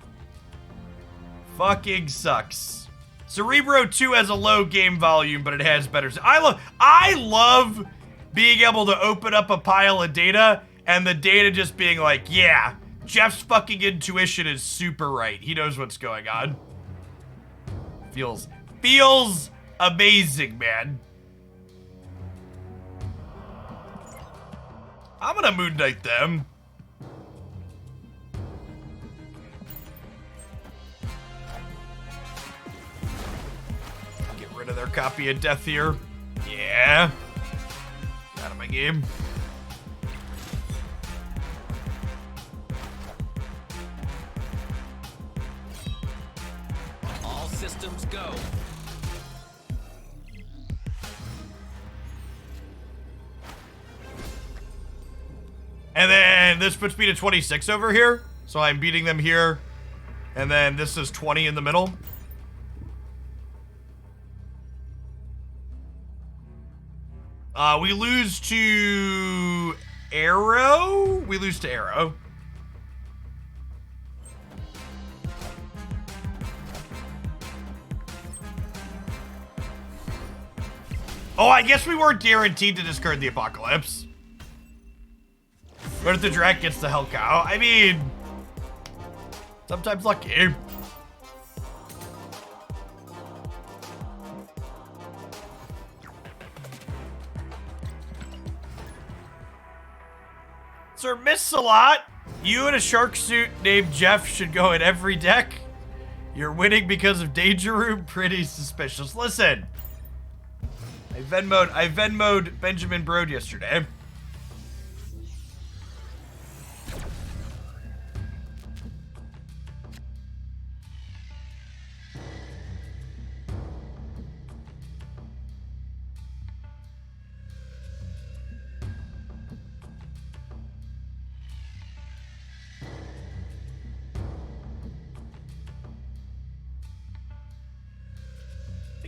Fucking sucks. Cerebro 2 has a low game volume, but it has better. I love being able to open up a pile of data and the data just being like, yeah, Jeff's fucking intuition is super right. He knows what's going on. Feels amazing, man. I'm gonna Moon Knight them. Get rid of their copy of death here. Yeah. Out of my game. All systems go. And then this puts me to 26 over here. So I'm beating them here. And then this is 20 in the middle. We lose to Arrow. We lose to Arrow. Oh, I guess we weren't guaranteed to discard the Apocalypse. What if the Drac gets the Hell Cow? I mean, sometimes lucky. Sir Miss-a-Lot, you in a shark suit named Jeff should go in every deck. You're winning because of Danger Room. Pretty suspicious. Listen, I Venmo'd Benjamin Brode yesterday.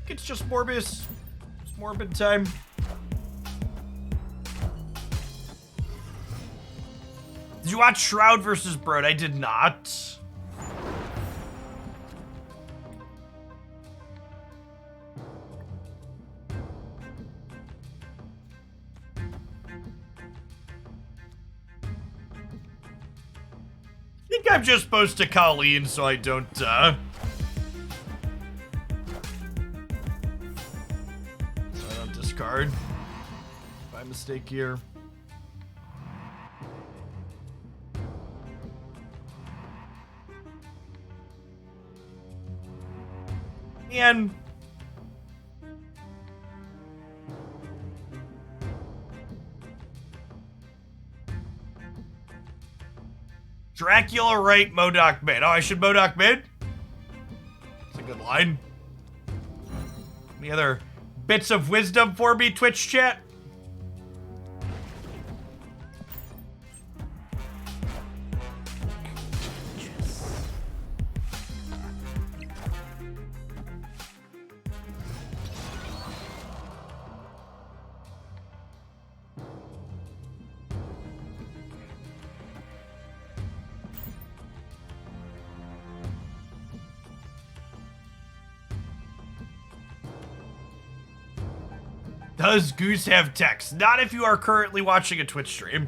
It's just Morbius. It's Morbid time. Did you watch Shroud versus Brode? I did not. I think I'm just supposed to Colleen so I don't, discard. By mistake here. And Dracula right, MODOK mid. Oh, I should MODOK mid? That's a good line. Any other bits of wisdom for me, Twitch chat? Does Goose have text? Not if you are currently watching a Twitch stream.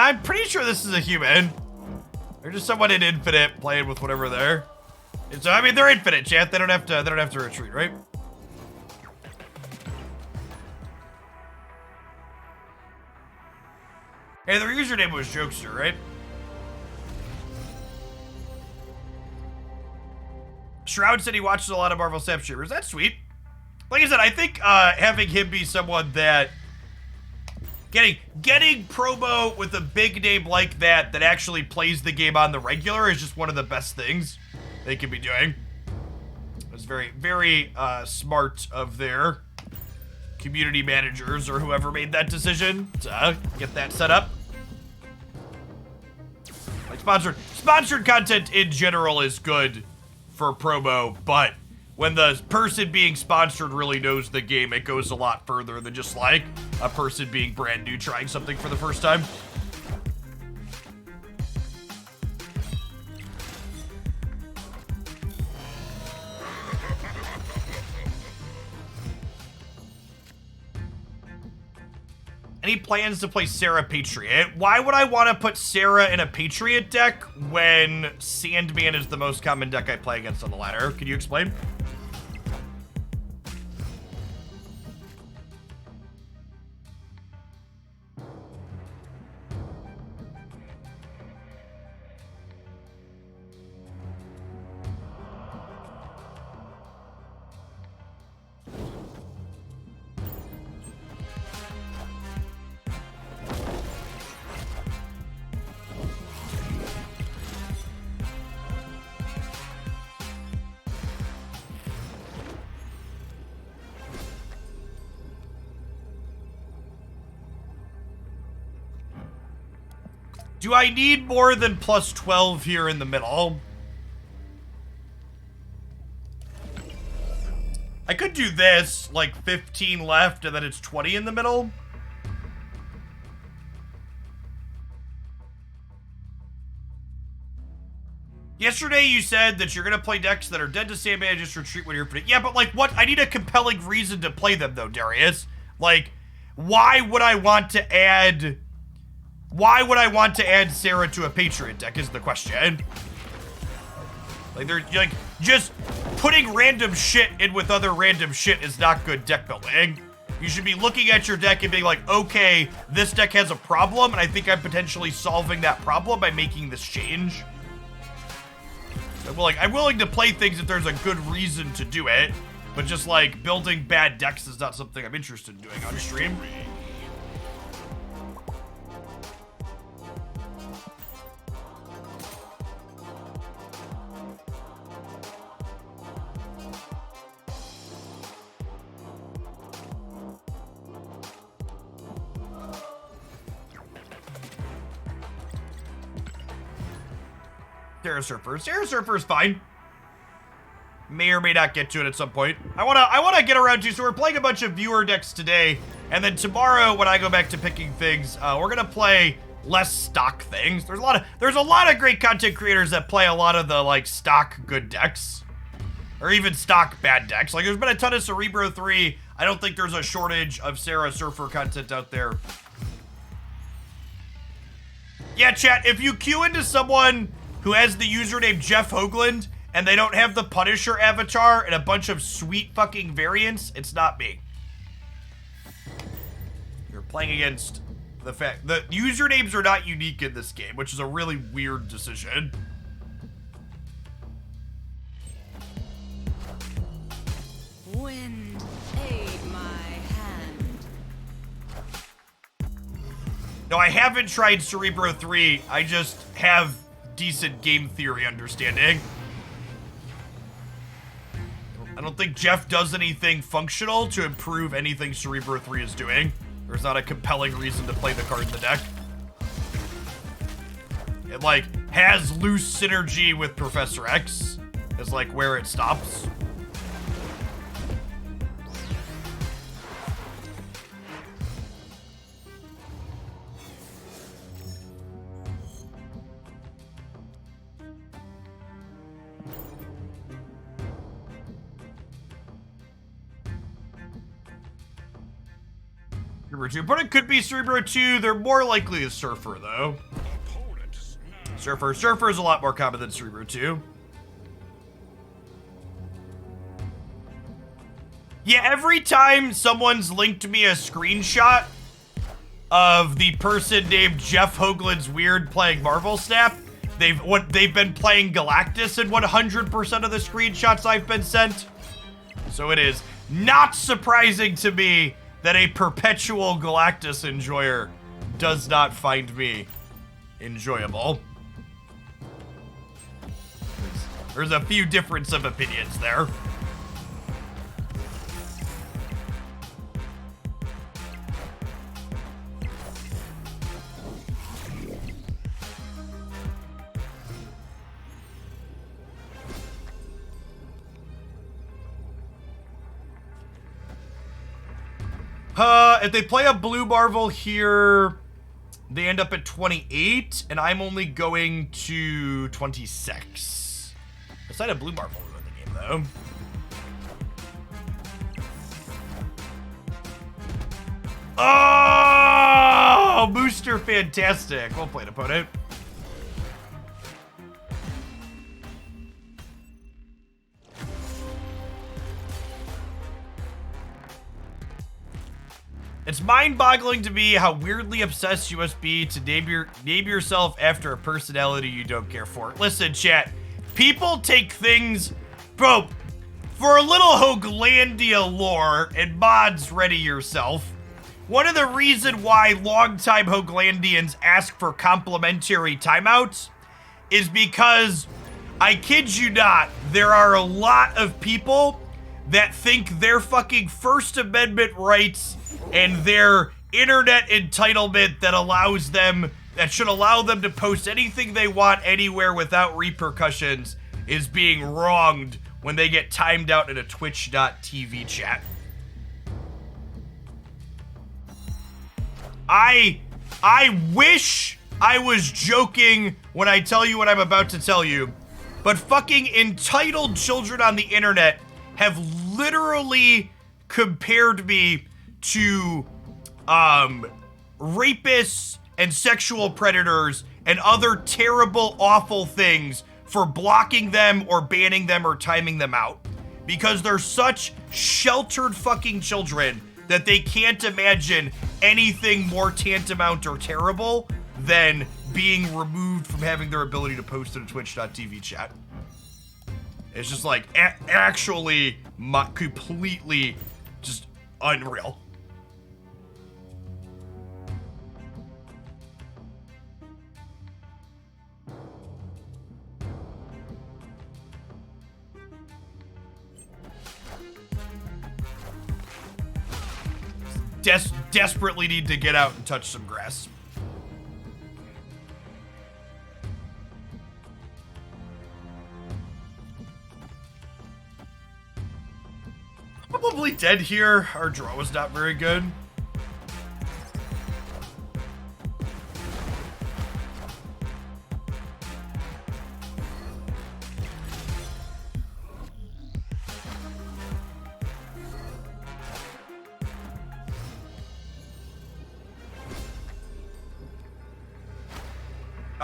I'm pretty sure this is a human. They're just someone in infinite playing with whatever they're. So I mean, they're infinite, chat. They don't have to retreat, right? Hey, their username was Jokester, right? Shroud said he watches a lot of Marvel Snap streamers. That's sweet. Like I said, I think having him be someone that getting promo with a big name like that actually plays the game on the regular is just one of the best things they could be doing. It's very, very smart of their community managers or whoever made that decision to get that set up. Like sponsored content in general is good for promo, but when the person being sponsored really knows the game, it goes a lot further than just like a person being brand new trying something for the first time. Any plans to play Sarah Patriot? Why would I want to put Sarah in a Patriot deck when Sandman is the most common deck I play against on the ladder? Can you explain? Do I need more than plus 12 here in the middle? I could do this, like 15 left, and then it's 20 in the middle. Yesterday you said that you're gonna play decks that are dead to Sandman and just retreat when you're infinite. Yeah, but like what? I need a compelling reason to play them though, Darius. Like, why would I want to add... Why would I want to add Sarah to a Patriot deck is the question. Like, they're like, just putting random shit in with other random shit is not good deck building. You should be looking at your deck and being like, okay, this deck has a problem, and I think I'm potentially solving that problem by making this change. I'm willing to play things if there's a good reason to do it, but just like building bad decks is not something I'm interested in doing on stream. Terra Surfer's fine. May or may not get to it at some point. I wanna get around to, so we're playing a bunch of viewer decks today, and then tomorrow when I go back to picking things, we're gonna play less stock things. There's a lot of great content creators that play a lot of the like stock good decks. Or even stock bad decks. Like there's been a ton of Cerebro 3. I don't think there's a shortage of Sarah Surfer content out there. Yeah, chat, if you queue into someone who has the username Jeff Hoagland, and they don't have the Punisher avatar and a bunch of sweet fucking variants, it's not me. You're playing against the fact that usernames are not unique in this game, which is a really weird decision. Wind, aid my hand. No, I haven't tried Cerebro 3. I just have decent game theory understanding. I don't think Jeff does anything functional to improve anything Cerebro 3 is doing. There's not a compelling reason to play the card in the deck. It like has loose synergy with Professor X is like where it stops. Cerebro 2, but it could be Cerebro 2. They're more likely a Surfer, though. Surfer. Surfer is a lot more common than Cerebro too. Yeah, every time someone's linked me a screenshot of the person named Jeff Hoagland's Weird playing Marvel Snap, they've been playing Galactus in 100% of the screenshots I've been sent. So it is not surprising to me that a perpetual Galactus enjoyer does not find me enjoyable. There's a few difference of opinions there. If they play a blue Marvel here, they end up at 28, and I'm only going to 26. I said a blue Marvel in the game, though. Oh! Booster, fantastic. Well played, opponent. It's mind-boggling to me how weirdly obsessed you must be to name yourself after a personality you don't care for. Listen, chat. People take things... Bro, for a little Hoaglandia lore, and mods, ready yourself. One of the reasons why longtime Hoaglandians ask for complimentary timeouts is because, I kid you not, there are a lot of people that think their fucking First Amendment rights and their internet entitlement that should allow them to post anything they want anywhere without repercussions is being wronged when they get timed out in a twitch.tv chat. I wish I was joking when I tell you what I'm about to tell you, but fucking entitled children on the internet have literally compared me to rapists and sexual predators and other terrible, awful things for blocking them or banning them or timing them out. Because they're such sheltered fucking children that they can't imagine anything more tantamount or terrible than being removed from having their ability to post in a twitch.tv chat. It's just like, actually, completely just unreal. Desperately need to get out and touch some grass. Probably dead here. Our draw was not very good.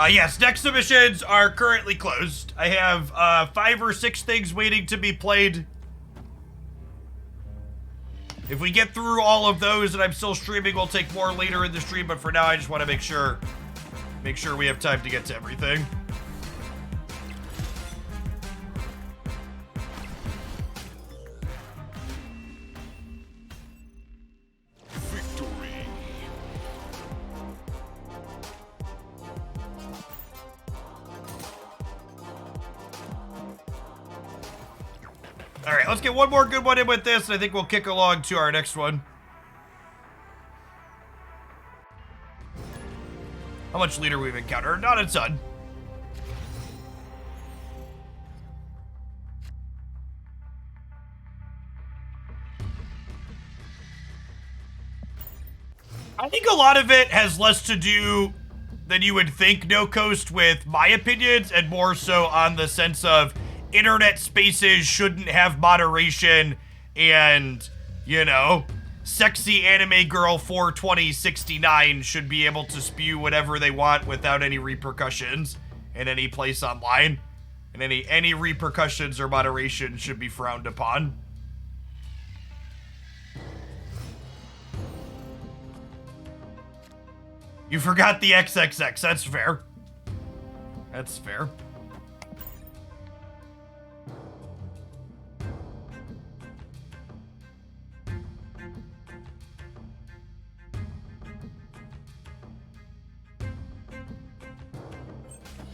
Yes, next submissions are currently closed. I have 5 or 6 things waiting to be played. If we get through all of those and I'm still streaming, we'll take more later in the stream, but for now I just want to make sure we have time to get to everything. Alright, let's get one more good one in with this, and I think we'll kick along to our next one. How much leader we've encountered? Not a ton. I think a lot of it has less to do than you would think, No Coast, with my opinions, and more so on the sense of internet spaces shouldn't have moderation, and, you know, sexy anime girl 42069 should be able to spew whatever they want without any repercussions. in any place online, and any repercussions or moderation should be frowned upon. You forgot the XXX. That's fair. That's fair.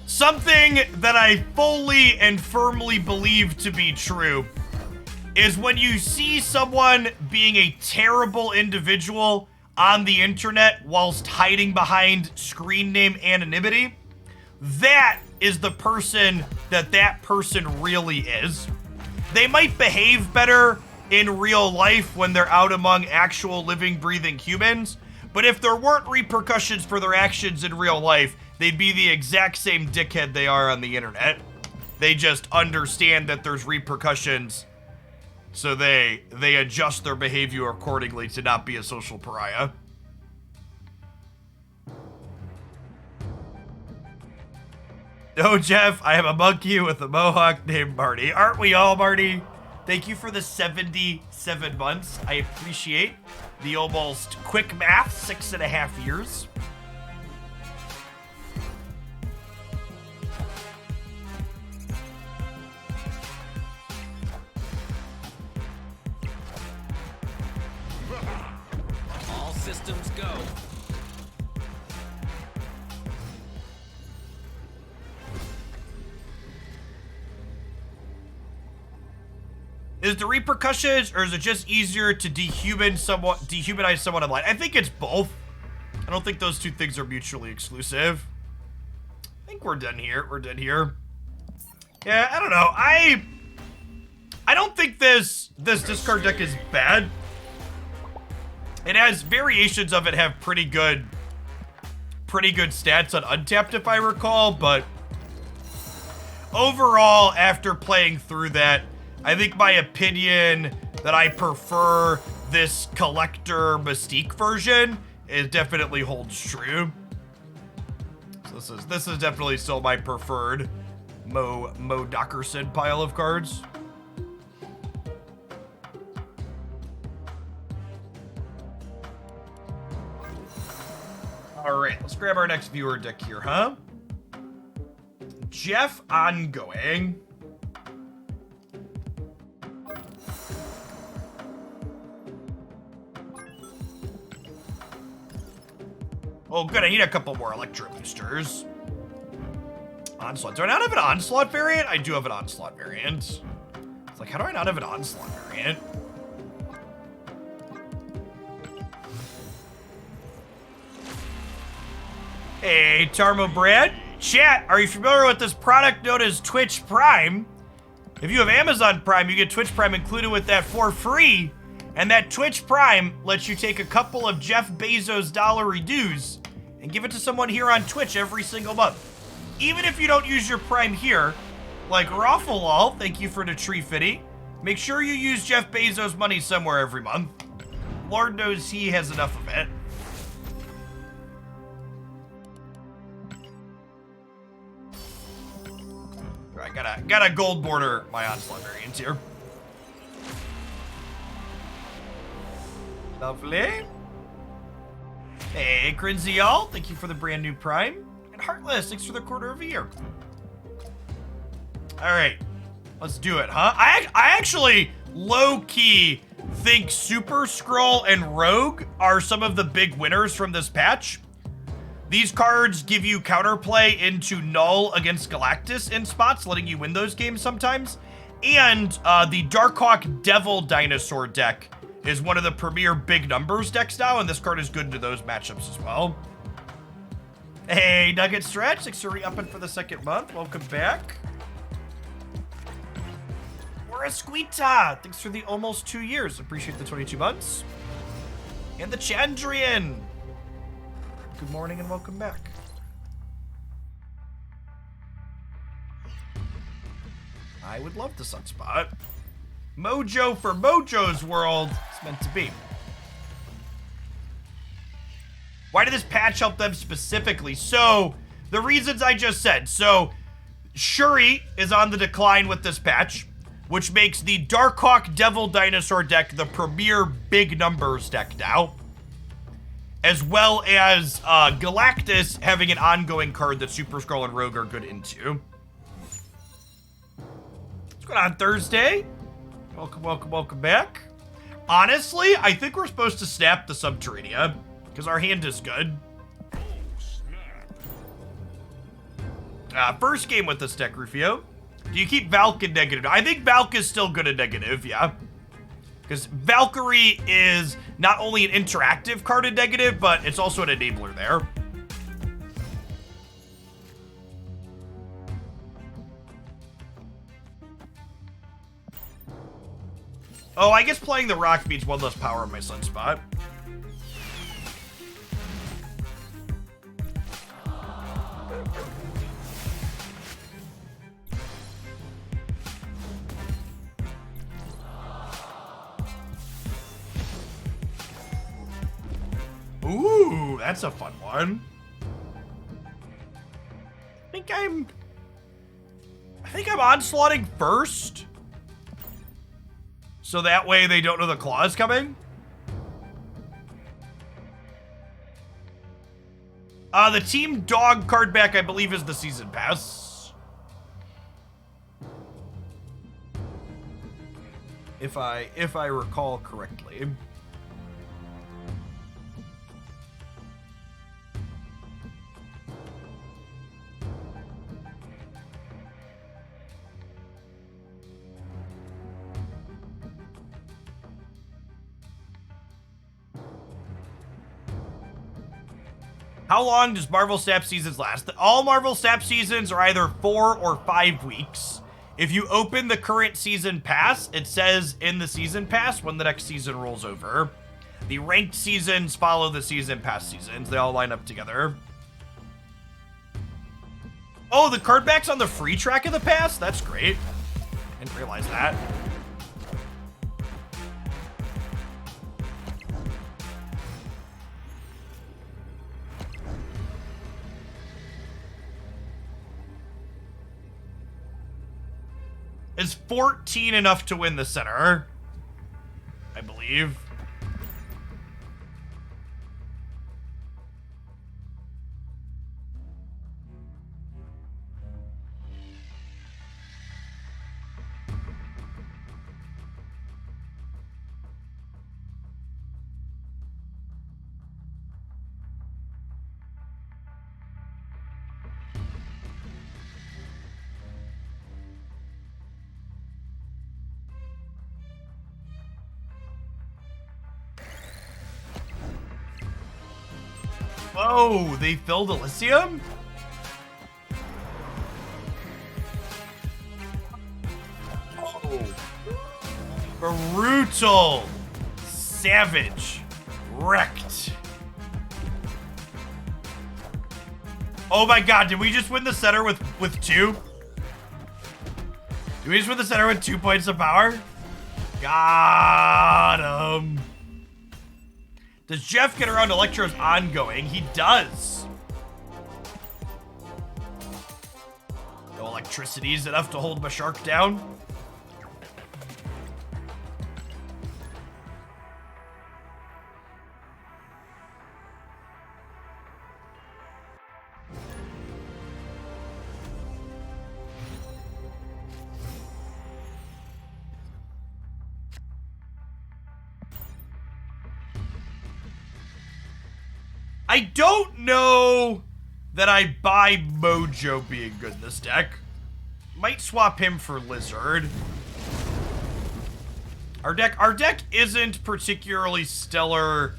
Something that I fully and firmly believe to be true is when you see someone being a terrible individual on the internet whilst hiding behind screen name anonymity, that is the person that person really is. They might behave better in real life when they're out among actual living, breathing humans, but if there weren't repercussions for their actions in real life, they'd be the exact same dickhead they are on the internet. They just understand that there's repercussions, so they adjust their behavior accordingly to not be a social pariah. No, Jeff, I have a monkey with a mohawk named Marty. Aren't we all, Marty? Thank you for the 77 months. I appreciate the almost quick math, 6.5 years. All systems go. Is the repercussions, or is it just easier to dehumanize someone online? I think it's both. I don't think those two things are mutually exclusive. I think we're done here. We're done here. Yeah, I don't know. I don't think this discard deck is bad. It has variations of it have pretty good stats on Untapped, if I recall, but overall, after playing through that, I think my opinion that I prefer this collector Mystique version definitely holds true. So this is definitely still my preferred Mo Dockerson pile of cards. All right, let's grab our next viewer deck here, huh? Jeff Ongoing. Oh, good. I need a couple more Electro Boosters. Onslaught. Do I not have an Onslaught variant? I do have an Onslaught variant. It's like, how do I not have an Onslaught variant? Hey, Tarmo Brad. Chat, are you familiar with this product known as Twitch Prime? If you have Amazon Prime, you get Twitch Prime included with that for free. And that Twitch Prime lets you take a couple of Jeff Bezos' dollary dues and give it to someone here on Twitch every single month. Even if you don't use your Prime here, like Raffalal, thank you for the tree fitty. Make sure you use Jeff Bezos' money somewhere every month. Lord knows he has enough of it. I gotta gold border my Onslaught variants here. Lovely. Hey, Grinzial, thank you for the brand new Prime. And Heartless, thanks for the quarter of a year. All right, let's do it, huh? I actually low-key think Super Scroll and Rogue are some of the big winners from this patch. These cards give you counterplay into Null against Galactus in spots, letting you win those games sometimes. And the Darkhawk Devil Dinosaur deck is one of the premier big numbers decks now, and this card is good into those matchups as well. Hey, Nugget Stretch, thanks for re-upping for the second month. Welcome back. We're a Squeeta, thanks for the almost 2 years. Appreciate the 22 months. And the Chandrian. Good morning and welcome back. I would love the Sunspot. Mojo for Mojo's world. It's meant to be. Why did this patch help them specifically? So, The reasons I just said. So, Shuri is on the decline with this patch, which makes the Darkhawk Devil Dinosaur deck the premier big numbers deck now. As well as Galactus having an ongoing card that Super Skrull and Rogue are good into. What's going on Thursday? Welcome, welcome, welcome back. Honestly, I think we're supposed to snap the Subterranea, because our hand is good. First game with this deck, Rufio. Do you keep Valk in negative? I think Valk is still good at negative, yeah. Because Valkyrie is not only an interactive card in negative, but it's also an enabler there. Oh, I guess playing the rock means one less power on my sunspot. Ooh, that's a fun one. I think I'm onslaughting first. So that way they don't know the claw is coming. The Team Dog card back, I believe, is the Season Pass. If I recall correctly. How long does Marvel Snap seasons last? All Marvel Snap seasons are either 4 or 5 weeks. If you open the current season pass, it says in the season pass when the next season rolls over. The ranked seasons follow the season pass seasons. They all line up together. Oh, the card back's on the free track of the pass? That's great. Didn't realize that. Is 14 enough to win the center? I believe. Oh, they filled Elysium? Oh. Brutal. Savage. Wrecked. Oh my god, did we just win the center with 2? Did we just win the center with 2 points of power? Got him. Does Jeff get around Electro's ongoing? He does. No electricity is enough to hold my shark down. I don't know that I buy Mojo being good in this deck. Might swap him for Lizard. Our deck isn't particularly stellar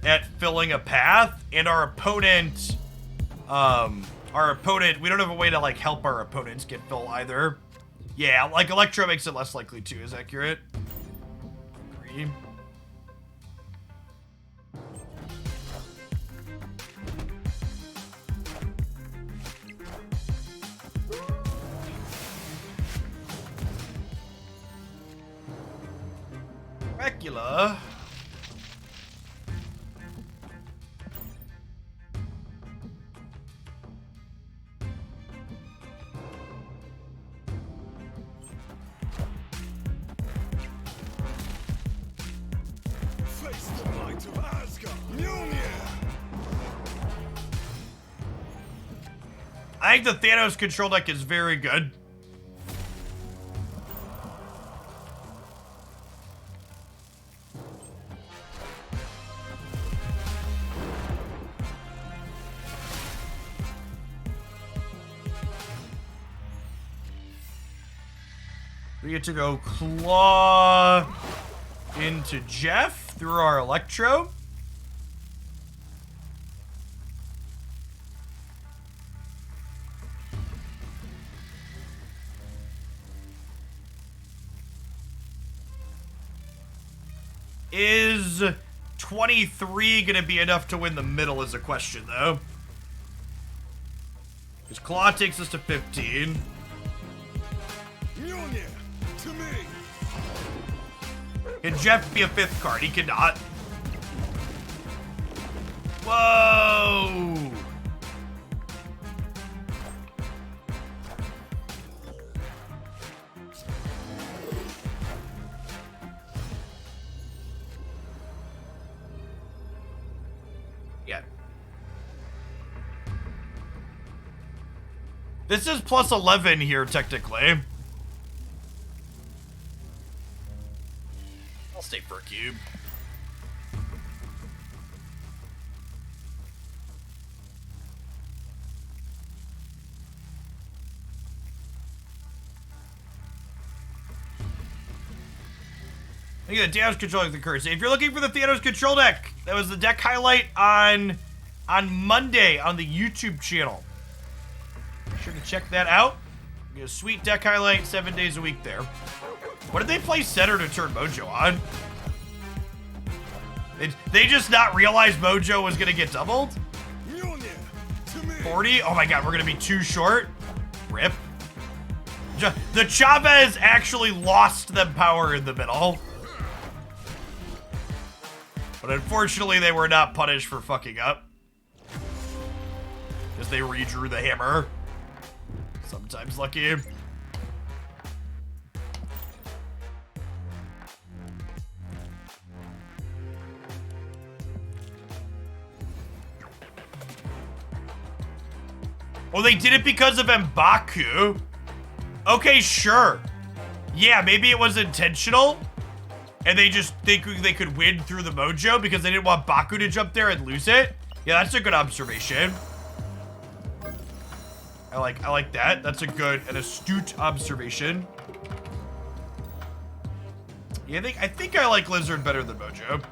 at filling a path, and our opponent, we don't have a way to like help our opponents get fill either. Yeah, like Electro makes it less likely too, is accurate. Agree. Dracula. I think the Thanos control deck is very good. We get to go claw into Jeff through our Electro. Is 23 gonna be enough to win the middle is a question, though. Because Claw takes us to 15. To me. Can Jeff be a 5th card? He cannot. Whoa! Yeah. This is plus 11 here, technically. I'll stay for a cube. Look at the Thanos controlling the curse. If you're looking for the Thanos control deck, that was the deck highlight on Monday on the YouTube channel. Be sure to check that out. We get a sweet deck highlight 7 days a week there. What did they play center to turn Mojo on? They just not realize Mojo was gonna get doubled? 40? Oh my god, we're gonna be too short. Rip. The Chavez actually lost them power in the middle. But unfortunately, they were not punished for fucking up. Because they redrew the hammer. Sometimes lucky. Oh, they did it because of M'Baku? Okay, sure. Yeah, maybe it was intentional. And they just think they could win through the Mojo because they didn't want Baku to jump there and lose it. Yeah, that's a good observation. I like that. That's a good and astute observation. Yeah, I think I like Lizard better than Mojo.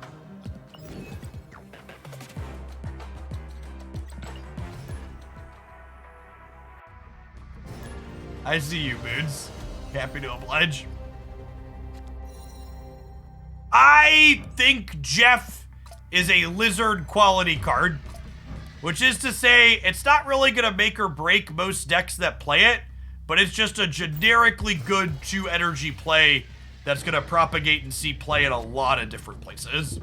I see you, Moods. Happy to oblige. I think Jeff is a Lizard quality card, which is to say it's not really going to make or break most decks that play it, but it's just a generically good 2 energy play that's going to propagate and see play in a lot of different places.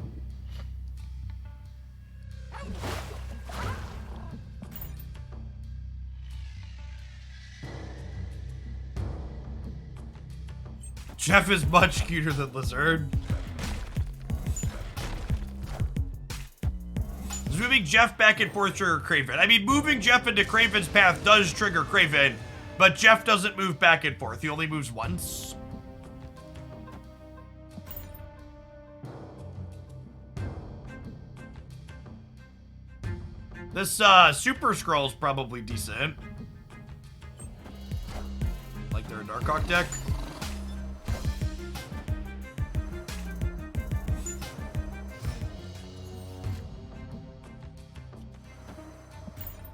Jeff is much cuter than Lizard. Is moving Jeff back and forth trigger Kraven? I mean, moving Jeff into Kraven's path does trigger Kraven, but Jeff doesn't move back and forth. He only moves once. This Super Scroll's probably decent. Like their Darkhawk deck.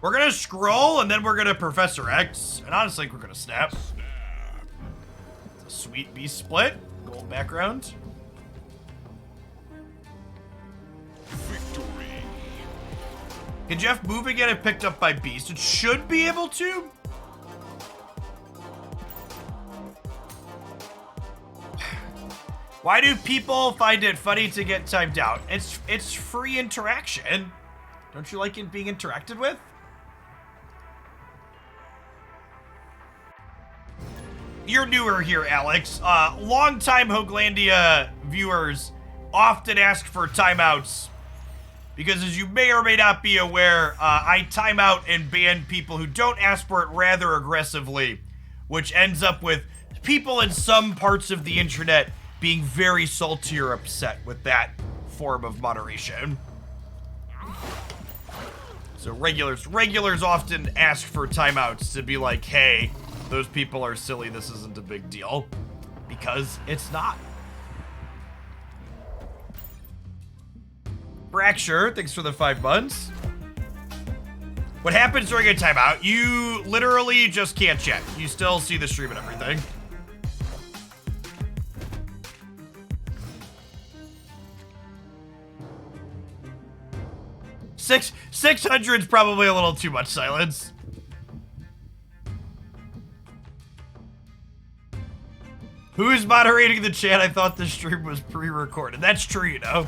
We're gonna scroll and then we're gonna Professor X. And honestly, we're gonna snap. It's a sweet beast split. Gold background. Victory. Can Jeff move again if picked up by beast? It should be able to. Why do people find it funny to get timed out? It's free interaction. Don't you like it being interacted with? You're newer here, Alex. Long-time Hoaglandia viewers often ask for timeouts Because as you may or may not be aware, I time out and ban people who don't ask for it rather aggressively, which ends up with people in some parts of the internet being very salty or upset with that form of moderation. So regulars often ask for timeouts to be like, hey, those people are silly, this isn't a big deal. Because it's not. Fracture, thanks for the 5 months. What happens during a timeout? You literally just can't chat. You still see the stream and everything. Six 600's probably a little too much silence. Who's moderating the chat? I thought the stream was pre-recorded. That's true, you know.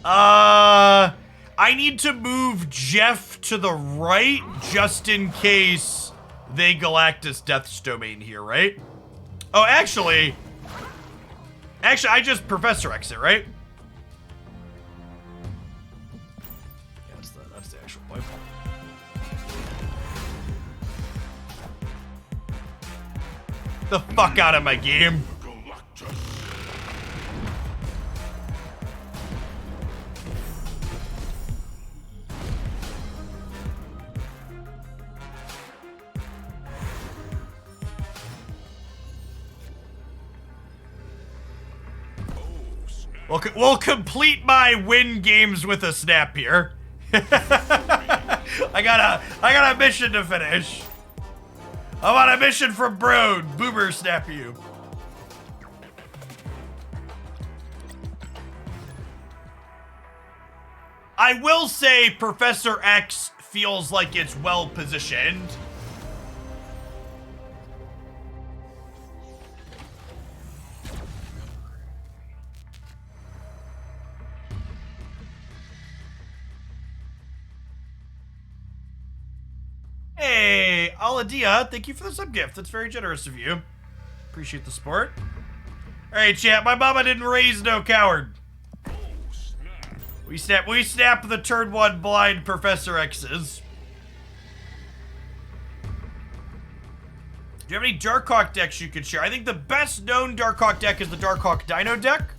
I need to move Jeff to the right just in case they Galactus Death's domain here, right? Oh, actually, I just Professor X it, right? Yeah, that's the actual point. The fuck out of my game. We'll complete my win games with a snap here. I got a mission to finish. I'm on a mission from Broad. Boomer snap you. I will say Professor X feels like it's well positioned. Hey, Aladia, thank you for the sub gift. That's very generous of you. Appreciate the support. All right, chat. My mama didn't raise no coward. We snap the turn 1 blind Professor X's. Do you have any Darkhawk decks you could share? I think the best known Darkhawk deck is the Darkhawk Dino deck.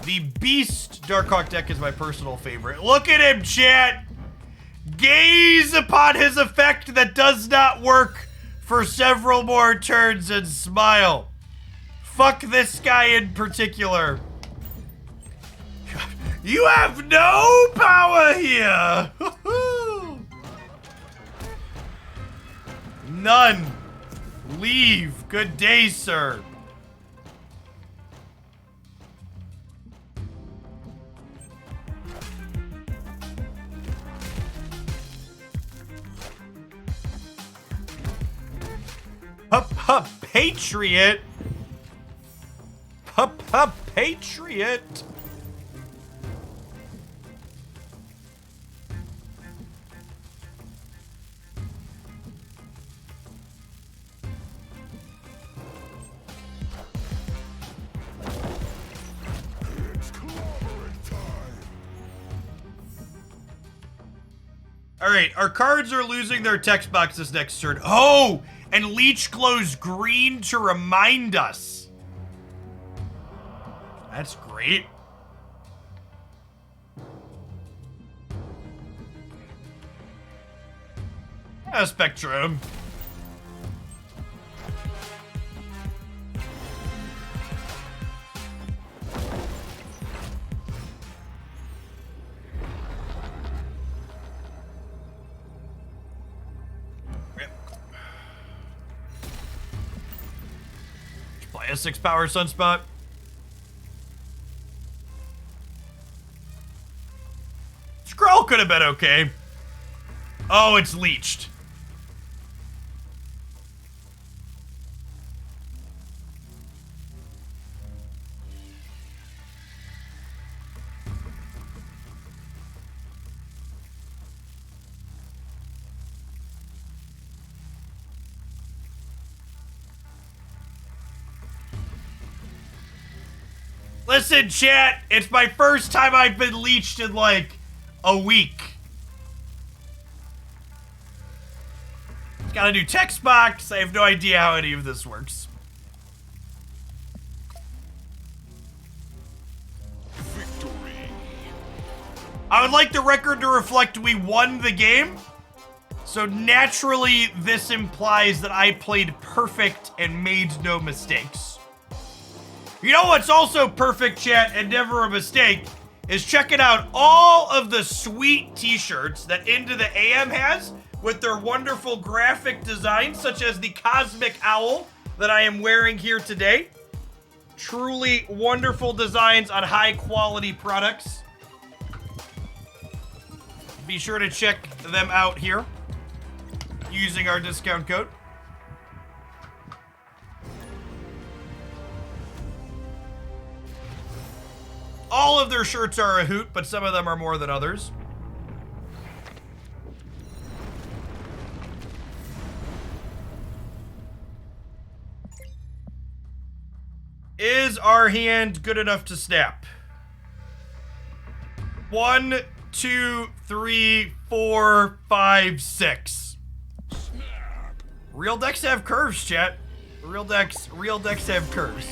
The Beast Darkhawk deck is my personal favorite. Look at him, chat. Gaze upon his effect that does not work for several more turns and smile. Fuck this guy in particular. You have no power here. None. Leave. Good day, sir. Patriot. Patriot. Alright, our cards are losing their text boxes next turn. Oh! And Leech glows green to remind us. That's great. Yeah, Spectrum. A 6 power Sunspot. Scroll could have been okay. Oh, it's leeched. Listen, chat, it's my first time I've been leeched in like a week. Got a new text box. I have no idea how any of this works. Victory. I would like the record to reflect we won the game. So naturally, this implies that I played perfect and made no mistakes. You know what's also perfect, chat, and never a mistake, is checking out all of the sweet t-shirts that Into the AM has with their wonderful graphic designs, such as the Cosmic Owl that I am wearing here today. Truly wonderful designs on high quality products. Be sure to check them out here using our discount code. All of their shirts are a hoot, but some of them are more than others. Is our hand good enough to snap? 1, 2, 3, 4, 5, 6. Snap. Real decks have curves, chat. Real decks have curves.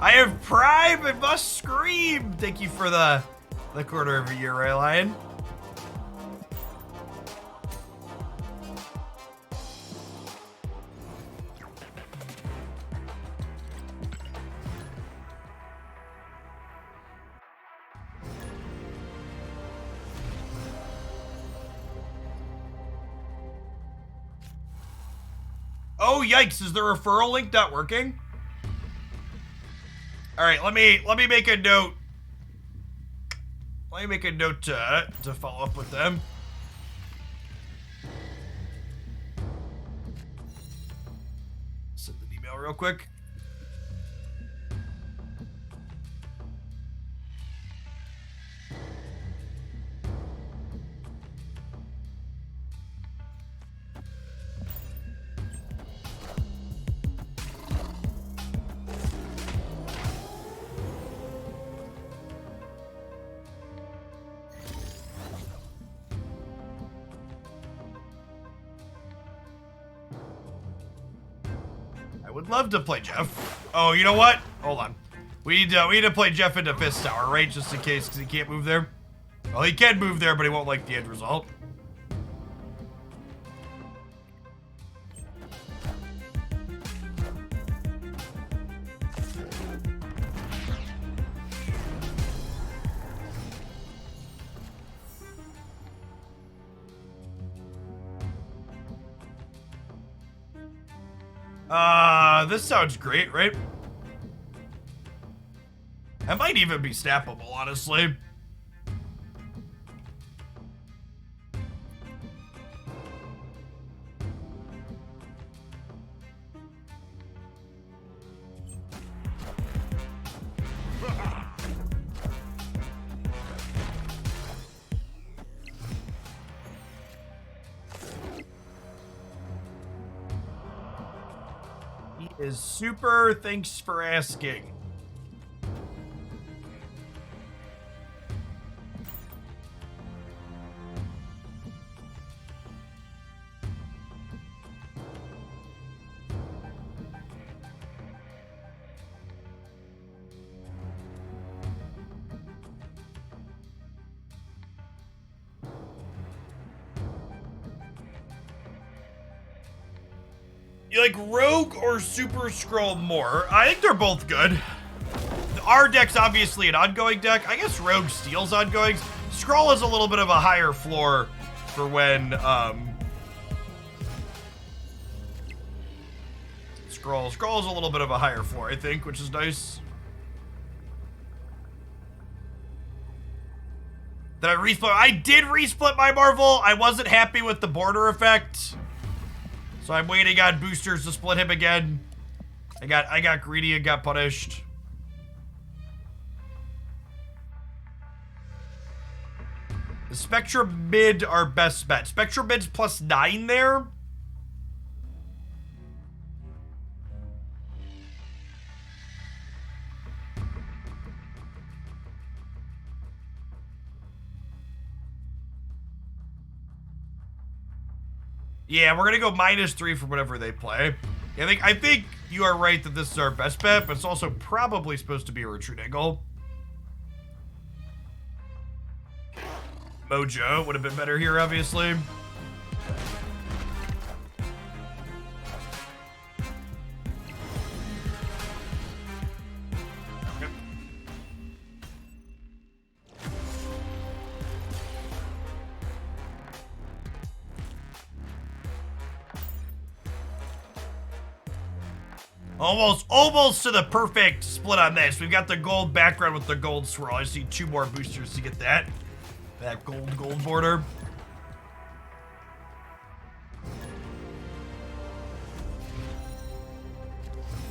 I have prime and must scream. Thank you for the quarter of a year, Ray Lion. Oh yikes! Is the referral link not working? All right, let me make a note. Let me make a note to follow up with them. Send an email real quick. I would love to play Jeff. Oh, you know what? Hold on. We need to play Jeff into Fist Tower, right? Just in case, because he can't move there. Well, he can move there, but he won't like the end result. This sounds great, right? That might even be snappable, honestly. Is super, thanks for asking. You like Rogue or Super Scroll more? I think they're both good. Our deck's obviously an ongoing deck. I guess Rogue steals ongoings. Scroll is a little bit of a higher floor for when, Scroll's a little bit of a higher floor, I think, which is nice. Did I resplit? I did resplit my Marvel. I wasn't happy with the border effect. So I'm waiting on boosters to split him again. I got greedy and got punished. The Spectrum mid are best bet. Spectrum mid's +9 there. Yeah, we're gonna go -3 for whatever they play. I think you are right that this is our best bet, but it's also probably supposed to be a retreat angle. Mojo would have been better here, obviously. Almost to the perfect split on this. We've got the gold background with the gold swirl. I just need 2 more boosters to get that gold border.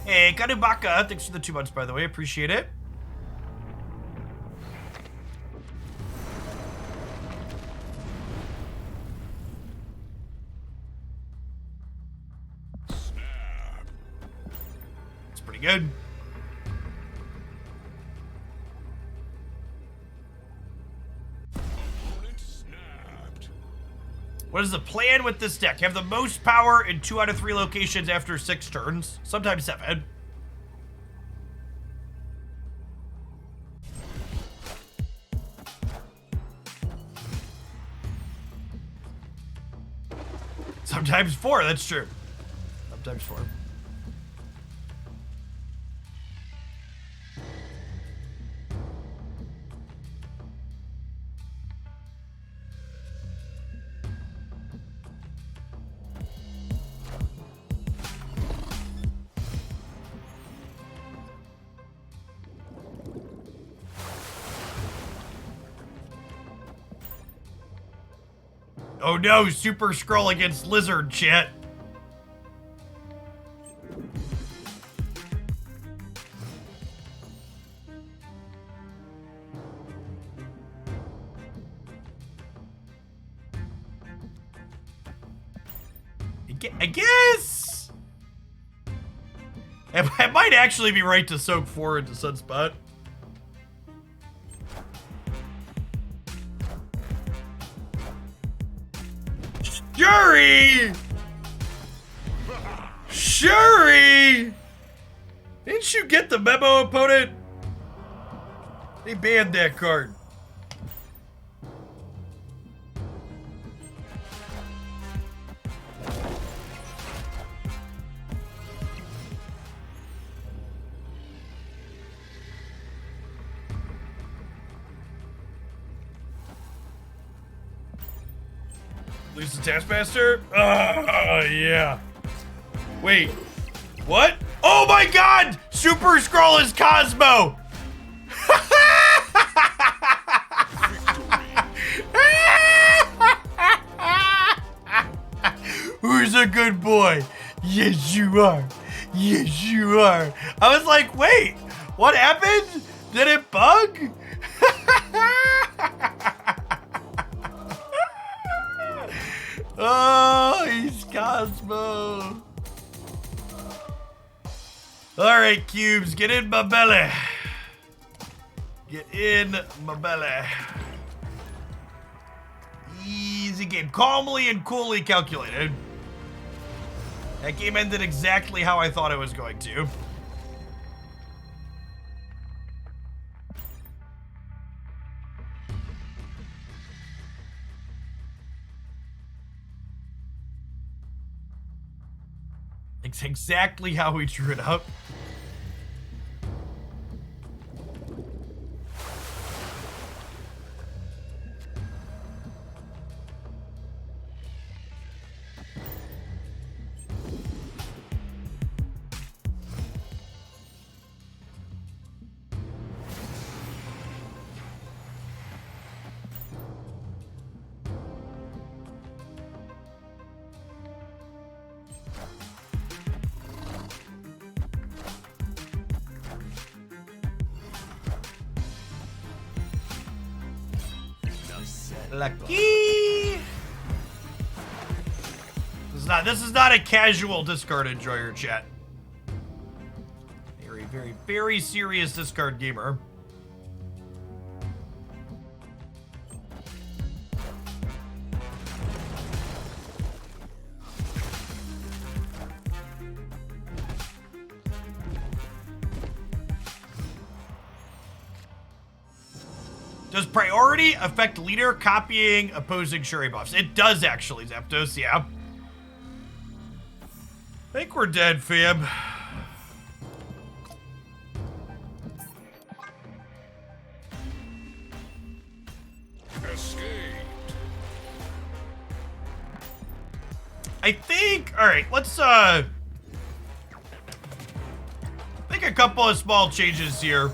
Hey, Kanubaka, thanks for the 2 months, by the way. Appreciate it. Good. What is the plan with this deck? Have the most power in 2 out of 3 locations after 6 turns, sometimes 7. Sometimes 4, that's true. Sometimes 4. Oh no, Super Scroll against Lizard, chat. I guess I might actually be right to soak 4 into Sunspot. Shuri! Shuri! Didn't you get the memo, opponent? They banned that card. Lose the Taskmaster? Yeah. Wait. What? Oh my god! Super Scroll is Cosmo! Who's a good boy? Yes, you are. Yes, you are. I was like, wait, what happened? Did it bug? Oh, he's Cosmo. All right, cubes, get in my belly. Get in my belly. Easy game. Calmly and coolly calculated. That game ended exactly how I thought it was going to. It's exactly how we drew it up. Lucky. This is not a casual discard enjoyer, chat. Very, very, very serious discard gamer. Does priority affect leader copying opposing Shuri buffs? It does actually, Zapdos, yeah. I think we're dead, fam. Escaped. I think, all right, let's, I think a couple of small changes here.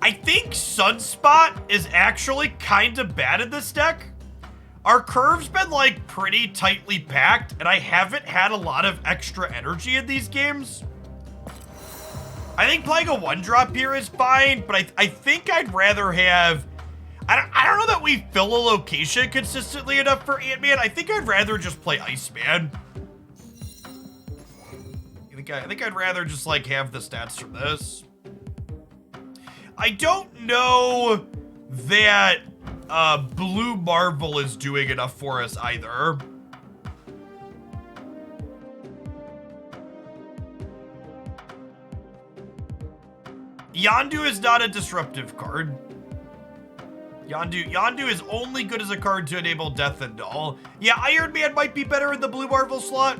I think Sunspot is actually kind of bad in this deck. Our curve's been like pretty tightly packed, and I haven't had a lot of extra energy in these games. I think playing a 1-drop here is fine, but I think I'd rather have... I don't know that we fill a location consistently enough for Ant-Man. I think I'd rather just play Iceman. I think I'd rather just like have the stats from this. I don't know that Blue Marvel is doing enough for us either. Yondu is not a disruptive card. Yondu is only good as a card to enable Death and Null. Yeah, Iron Man might be better in the Blue Marvel slot.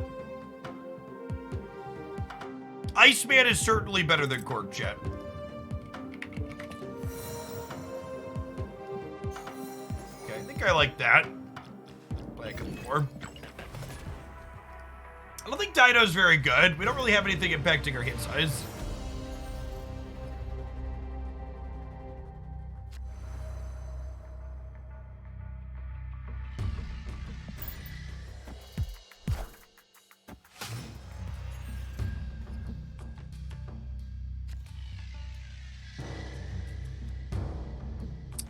Iceman is certainly better than Cork Jet. Okay, I think I like that. Play a couple more. I don't think Dino's very good. We don't really have anything impacting our hit size.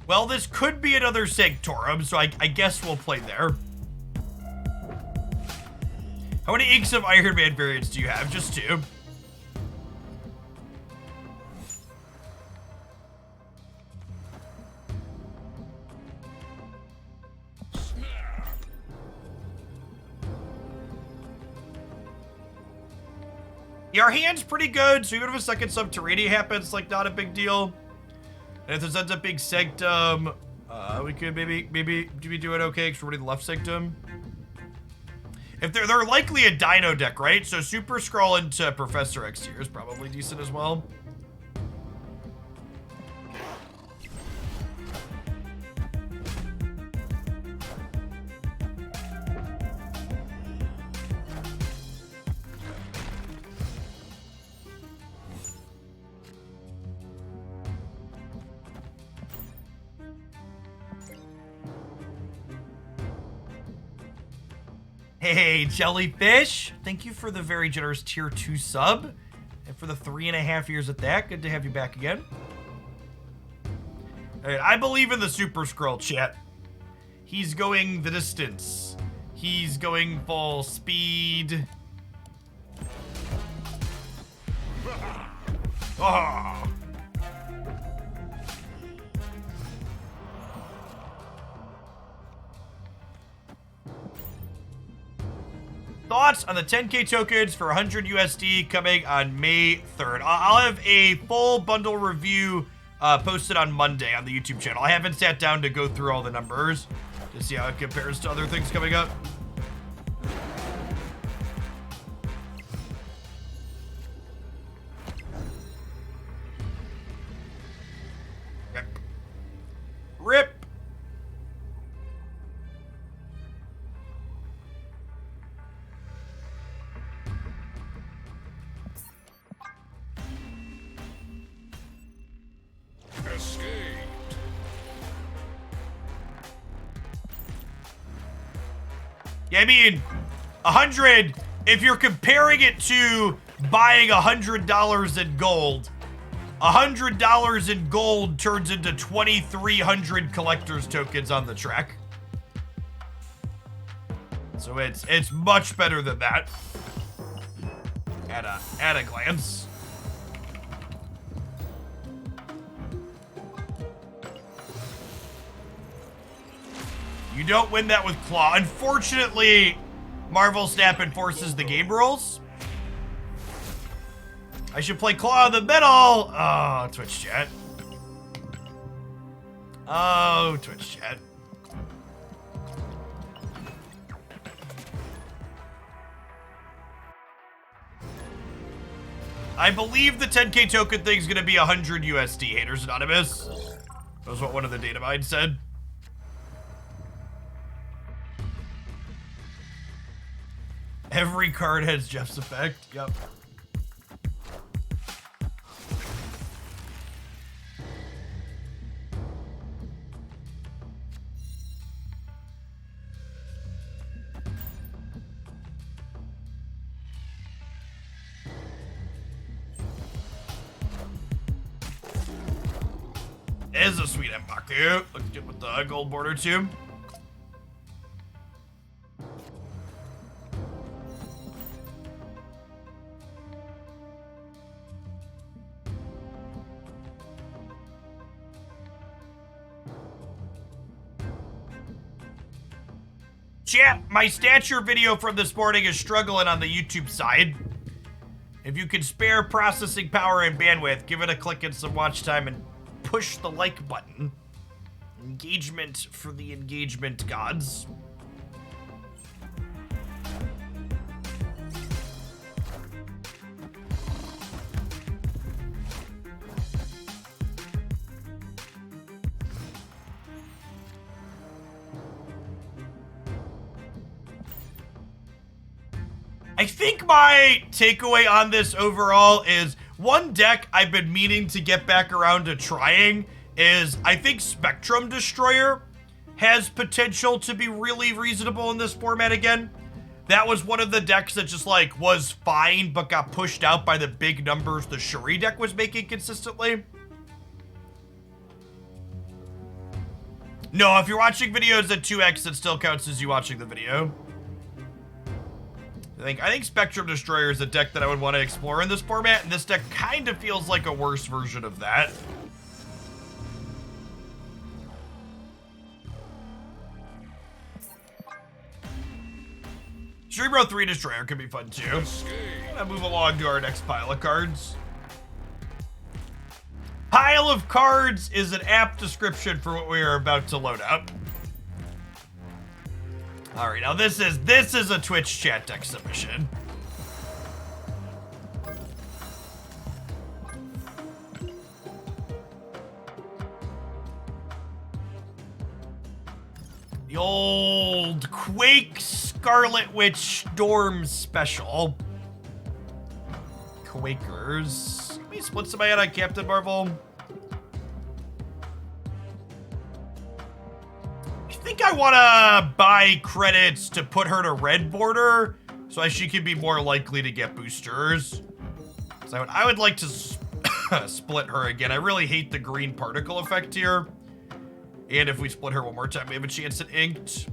Well, this could be another Sanctorum, so I guess we'll play there. How many inks of Iron Man variants do you have? Just 2. Snap. Yeah, our hand's pretty good, so even if a second Subterranean happens, like, not a big deal. And if this ends up being Sanctum, we could maybe be doing okay because we're running the left Sanctum. If they're likely a Dino deck, right? So Super Scroll into Professor X here is probably decent as well. Hey, Jellyfish. Thank you for the very generous tier 2 sub. And for the 3.5 years at that. Good to have you back again. All right, I believe in the Super Scroll, chat. He's going the distance. He's going full speed. Oh. Thoughts on the 10k tokens for 100 USD coming on May 3rd. I'll have a full bundle review posted on Monday on the YouTube channel. I haven't sat down to go through all the numbers to see how it compares to other things coming up. Rip. Rip. Escaped. Yeah, I mean, 100, if you're comparing it to buying $100 in gold, $100 in gold turns into 2,300 collector's tokens on the track. So it's much better than that at a glance. You don't win that with Claw. Unfortunately, Marvel Snap enforces the game rules. I should play Claw of the Middle. Oh, Twitch chat. Oh, Twitch chat. I believe the 10k token thing's gonna be 100 USD, Haters Anonymous. That was what one of the data mines said. Every card has Jeff's effect. Yep. Is a sweet Mbaku. Looks good with the gold border too. Chat, my stature video from this morning is struggling on the YouTube side. If you can spare processing power and bandwidth, give it a click and some watch time and push the like button. Engagement for the engagement gods. I think my takeaway on this overall is one deck I've been meaning to get back around to trying is I think Spectrum Destroyer has potential to be really reasonable in this format again. That was one of the decks that just like was fine but got pushed out by the big numbers the Shuri deck was making consistently. No, if you're watching videos at 2x, it still counts as you watching the video. I think Spectrum Destroyer is a deck that I would want to explore in this format, and this deck kind of feels like a worse version of that. Cerebro 3 Destroyer could be fun too. Gonna move along to our next pile of cards. Pile of cards is an apt description for what we are about to load up. All right, now this is a Twitch chat deck submission. The old Quake Scarlet Witch Storm special. Quakers. Can we split somebody out on Captain Marvel? I think I want to buy credits to put her to red border so she can be more likely to get boosters. So I would like to split her again. I really hate the green particle effect here. And if we split her one more time, we have a chance at inked.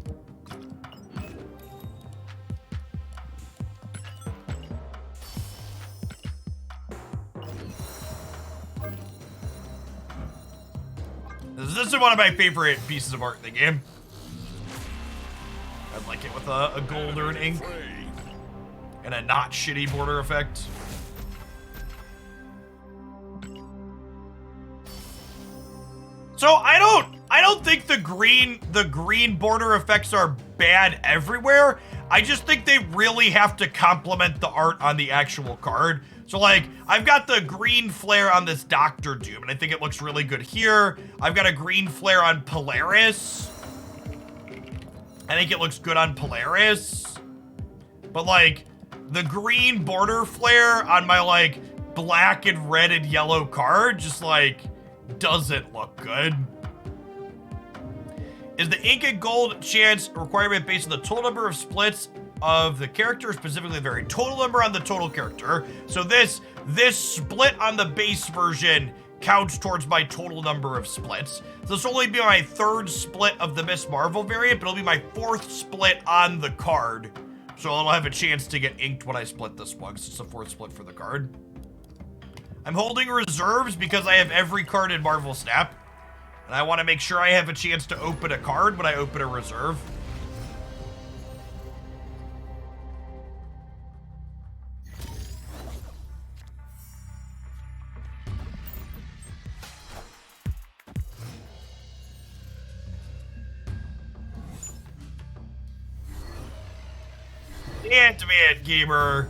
This is one of my favorite pieces of art in the game. I'd like it with a gold or an ink and a not shitty border effect. So I don't think the green border effects are bad everywhere. I just think they really have to complement the art on the actual card. So like, I've got the green flare on this Dr. Doom, and I think it looks really good here. I've got a green flare on Polaris. I think it looks good on Polaris. But like, the green border flare on my like black and red and yellow card just like doesn't look good. Is the ink and gold chance requirement based on the total number of splits of the character, specifically the very total number on the total character? So this split on the base version counts towards my total number of splits. So this will only be my third split of the Miss Marvel variant, but it'll be my fourth split on the card. So it'll have a chance to get inked when I split this one, because it's a fourth split for the card. I'm holding reserves because I have every card in Marvel Snap. And I want to make sure I have a chance to open a card when I open a reserve. Ant-Man Gamer.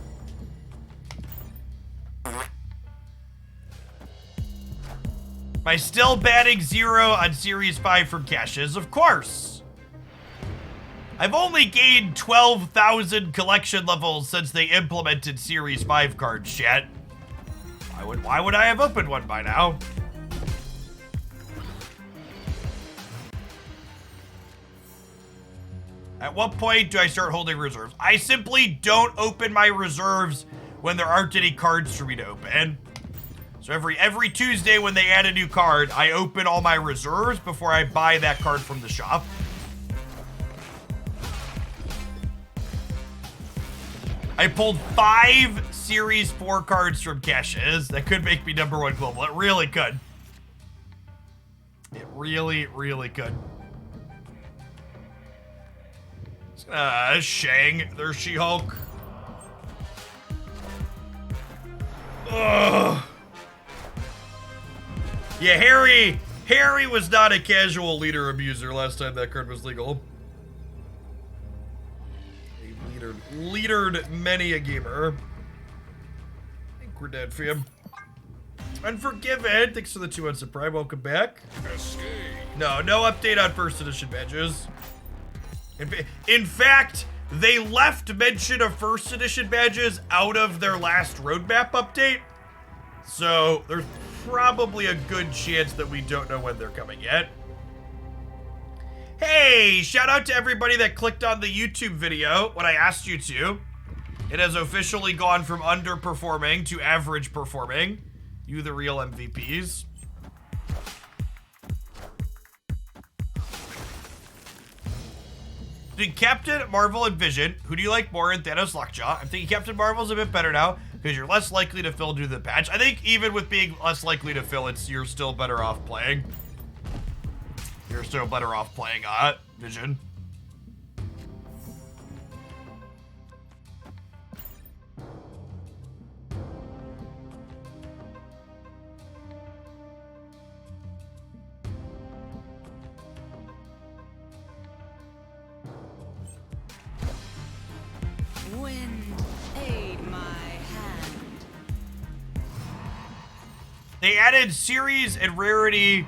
Am I still batting 0 on Series 5 from caches? Of course. I've only gained 12,000 collection levels since they implemented Series 5 cards, chat. Why would I have opened one by now? At what point do I start holding reserves? I simply don't open my reserves when there aren't any cards for me to open. So every Tuesday when they add a new card, I open all my reserves before I buy that card from the shop. I pulled 5 Series 4 cards from caches. That could make me #1 global. It really could. It really, really could. Shang. There's She-Hulk. Ugh. Yeah, Harry was not a casual leader abuser last time that card was legal. He leadered many a gamer. I think we're dead, fam. Unforgiven, thanks for the 2 months of Prime, welcome back. Escape. No update on first edition badges. In fact, they left mention of first edition badges out of their last roadmap update. So there's probably a good chance that we don't know when they're coming yet. Hey, shout out to everybody that clicked on the YouTube video when I asked you to. It has officially gone from underperforming to average performing. You the real MVPs. Between Captain Marvel and Vision, who do you like more in Thanos Lockjaw? I'm thinking Captain Marvel's a bit better now because you're less likely to fill due to the patch. I think even with being less likely to fill, you're still better off playing. You're still better off playing Vision. Wind, aid my hand. They added series and rarity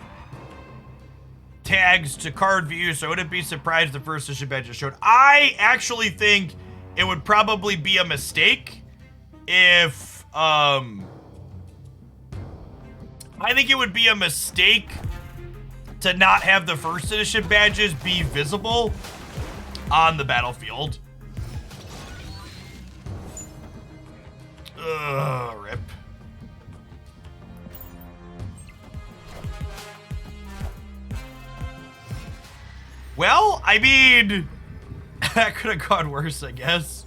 tags to card view, so I wouldn't be surprised the first edition badges showed. I actually think it would probably be a mistake if, I think it would be a mistake to not have the first edition badges be visible on the battlefield. Rip. Well, I mean, that could have gone worse, I guess.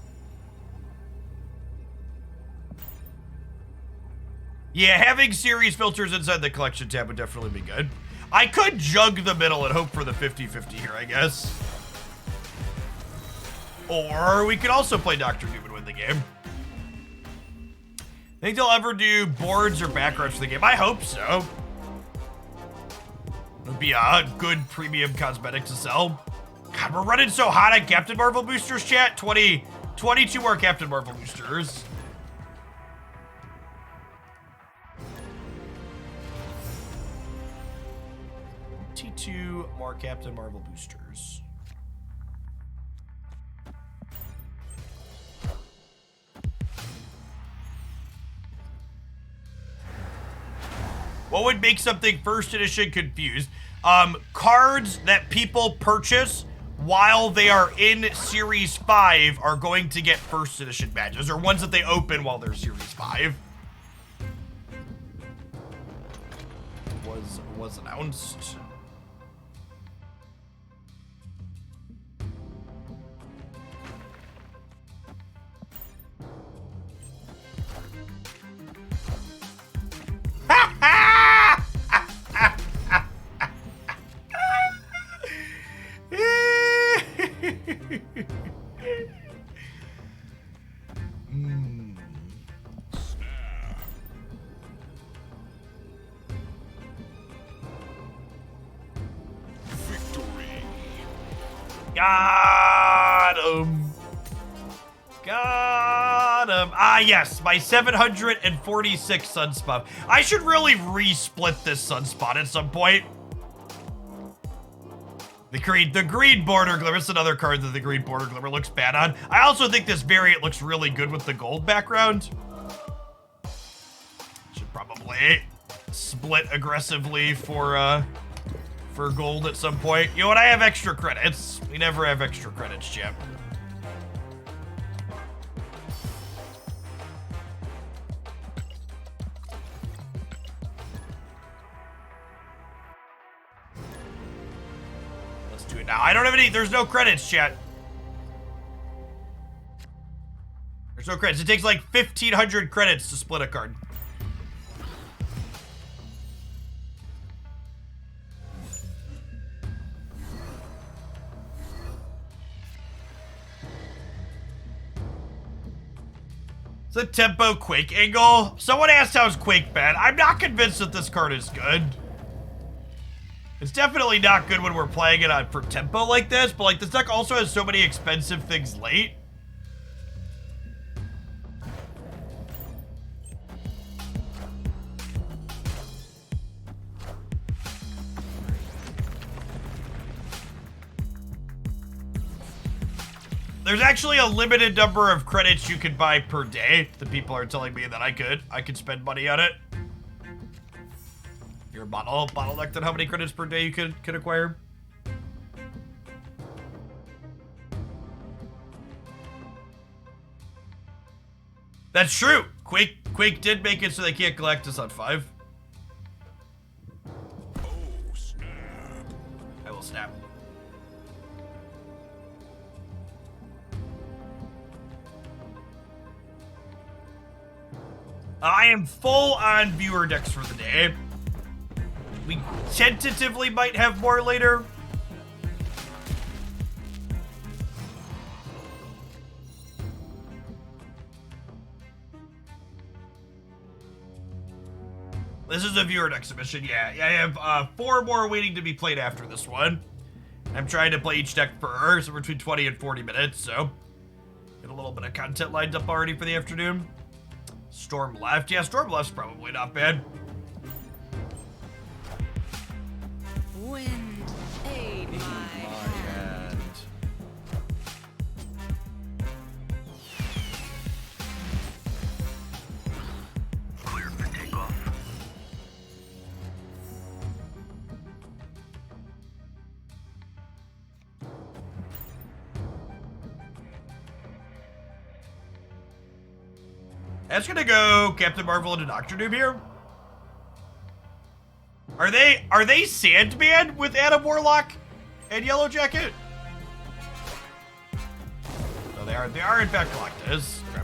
Yeah, having series filters inside the collection tab would definitely be good. I could jug the middle and hope for the 50-50 here, I guess. Or we could also play Dr. Doom and win the game. Think they'll ever do boards or backgrounds for the game? I hope so. It would be a good premium cosmetic to sell. God, we're running so hot on Captain Marvel boosters, chat. 22 more Captain Marvel boosters. T2 more Captain Marvel boosters. What would make something first edition confused? Cards that people purchase while they are in Series 5 are going to get first edition badges, or ones that they open while they're Series 5. Was announced. Got him. Got Ah, yes, my 746 sunspot. I should really resplit this sunspot at some point. The green border glimmer. It's another card that the green border glimmer looks bad on. I also think this variant looks really good with the gold background. Should probably split aggressively for gold at some point. You know what? I have extra credits. We never have extra credits, champ. Do it now. I don't have any. There's no credits, chat. There's no credits. It takes like 1,500 credits to split a card. It's a tempo Quake angle. Someone asked how's Quake bad. I'm not convinced that this card is good. It's definitely not good when we're playing it on for tempo like this, but like this deck also has so many expensive things late. There's actually a limited number of credits you can buy per day. The people are telling me that I could spend money on it. Your bottlenecked on how many credits per day you could acquire. That's true. Quake did make it so they can't collect us on 5. Oh, snap. I will snap. I am full on viewer decks for the day. We tentatively might have more later. This is a viewer exhibition, yeah. I have 4 more waiting to be played after this one. I'm trying to play each deck for somewhere between 20 and 40 minutes, so get a little bit of content lined up already for the afternoon. Storm left, yeah, Storm left's probably not bad. Wind, aid my hand. Clear for takeoff. That's gonna go Captain Marvel and Dr. Doom here. Are they Sandman with Adam Warlock and Yellow Jacket? No, they are in fact Galactus. Okay.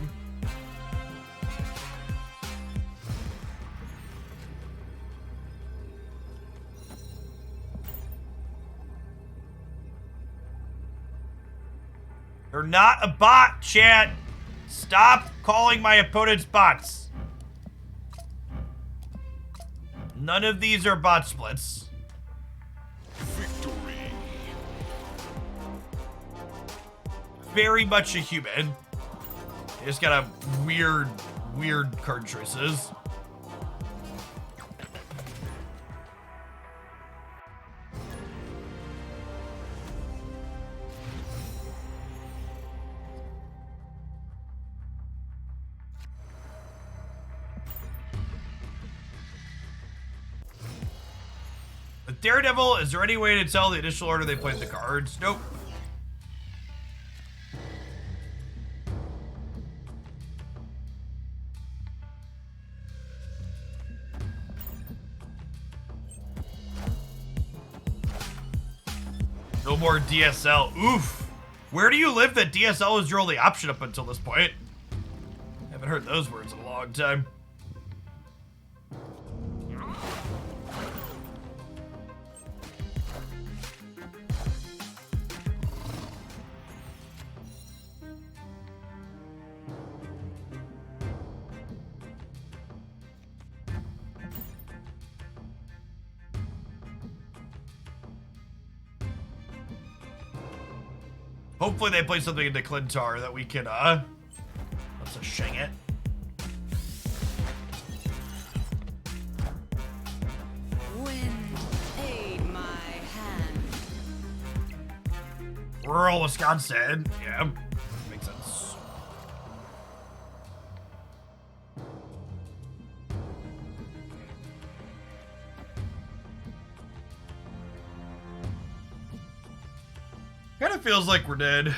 They're not a bot, chat. Stop calling my opponents bots. None of these are bot splits. Victory. Very much a human. They just got a weird card choices. With Daredevil, is there any way to tell the initial order they played the cards? Nope. No more DSL. Oof. Where do you live that DSL is your only option up until this point? Haven't heard those words in a long time. Hopefully they play something into Clintar that we can, let's just shang it. rural Wisconsin. Yeah, makes sense. Kind of feels like we're dead.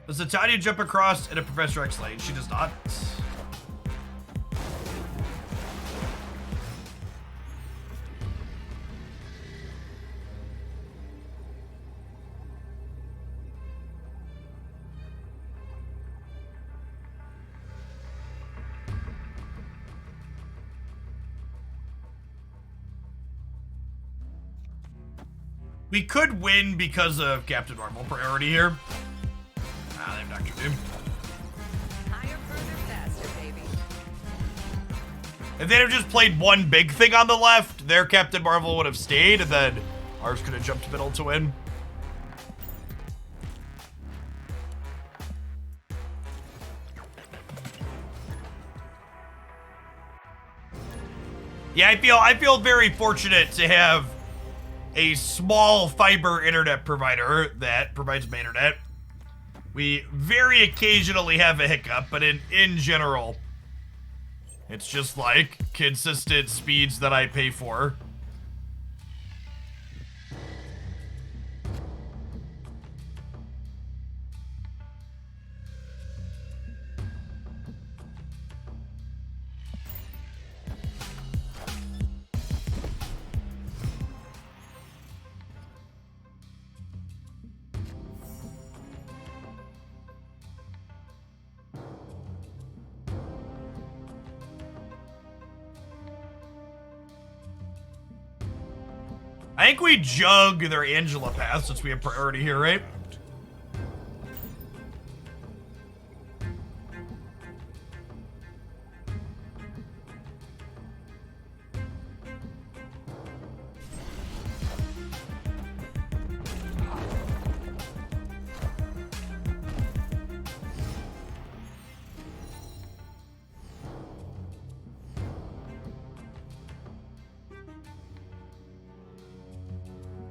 Does Titania jump across in a Professor X lane? She does not. We could win because of Captain Marvel priority here. Ah, they have Dr. Doom. Higher, further, faster, baby. If they'd have just played one big thing on the left, their Captain Marvel would have stayed, and then ours could have jumped middle to win. Yeah, I feel very fortunate to have a small fiber internet provider that provides my internet. We very occasionally have a hiccup, but in general, it's just like consistent speeds that I pay for. I think we jug their Angela path since we have priority here, right?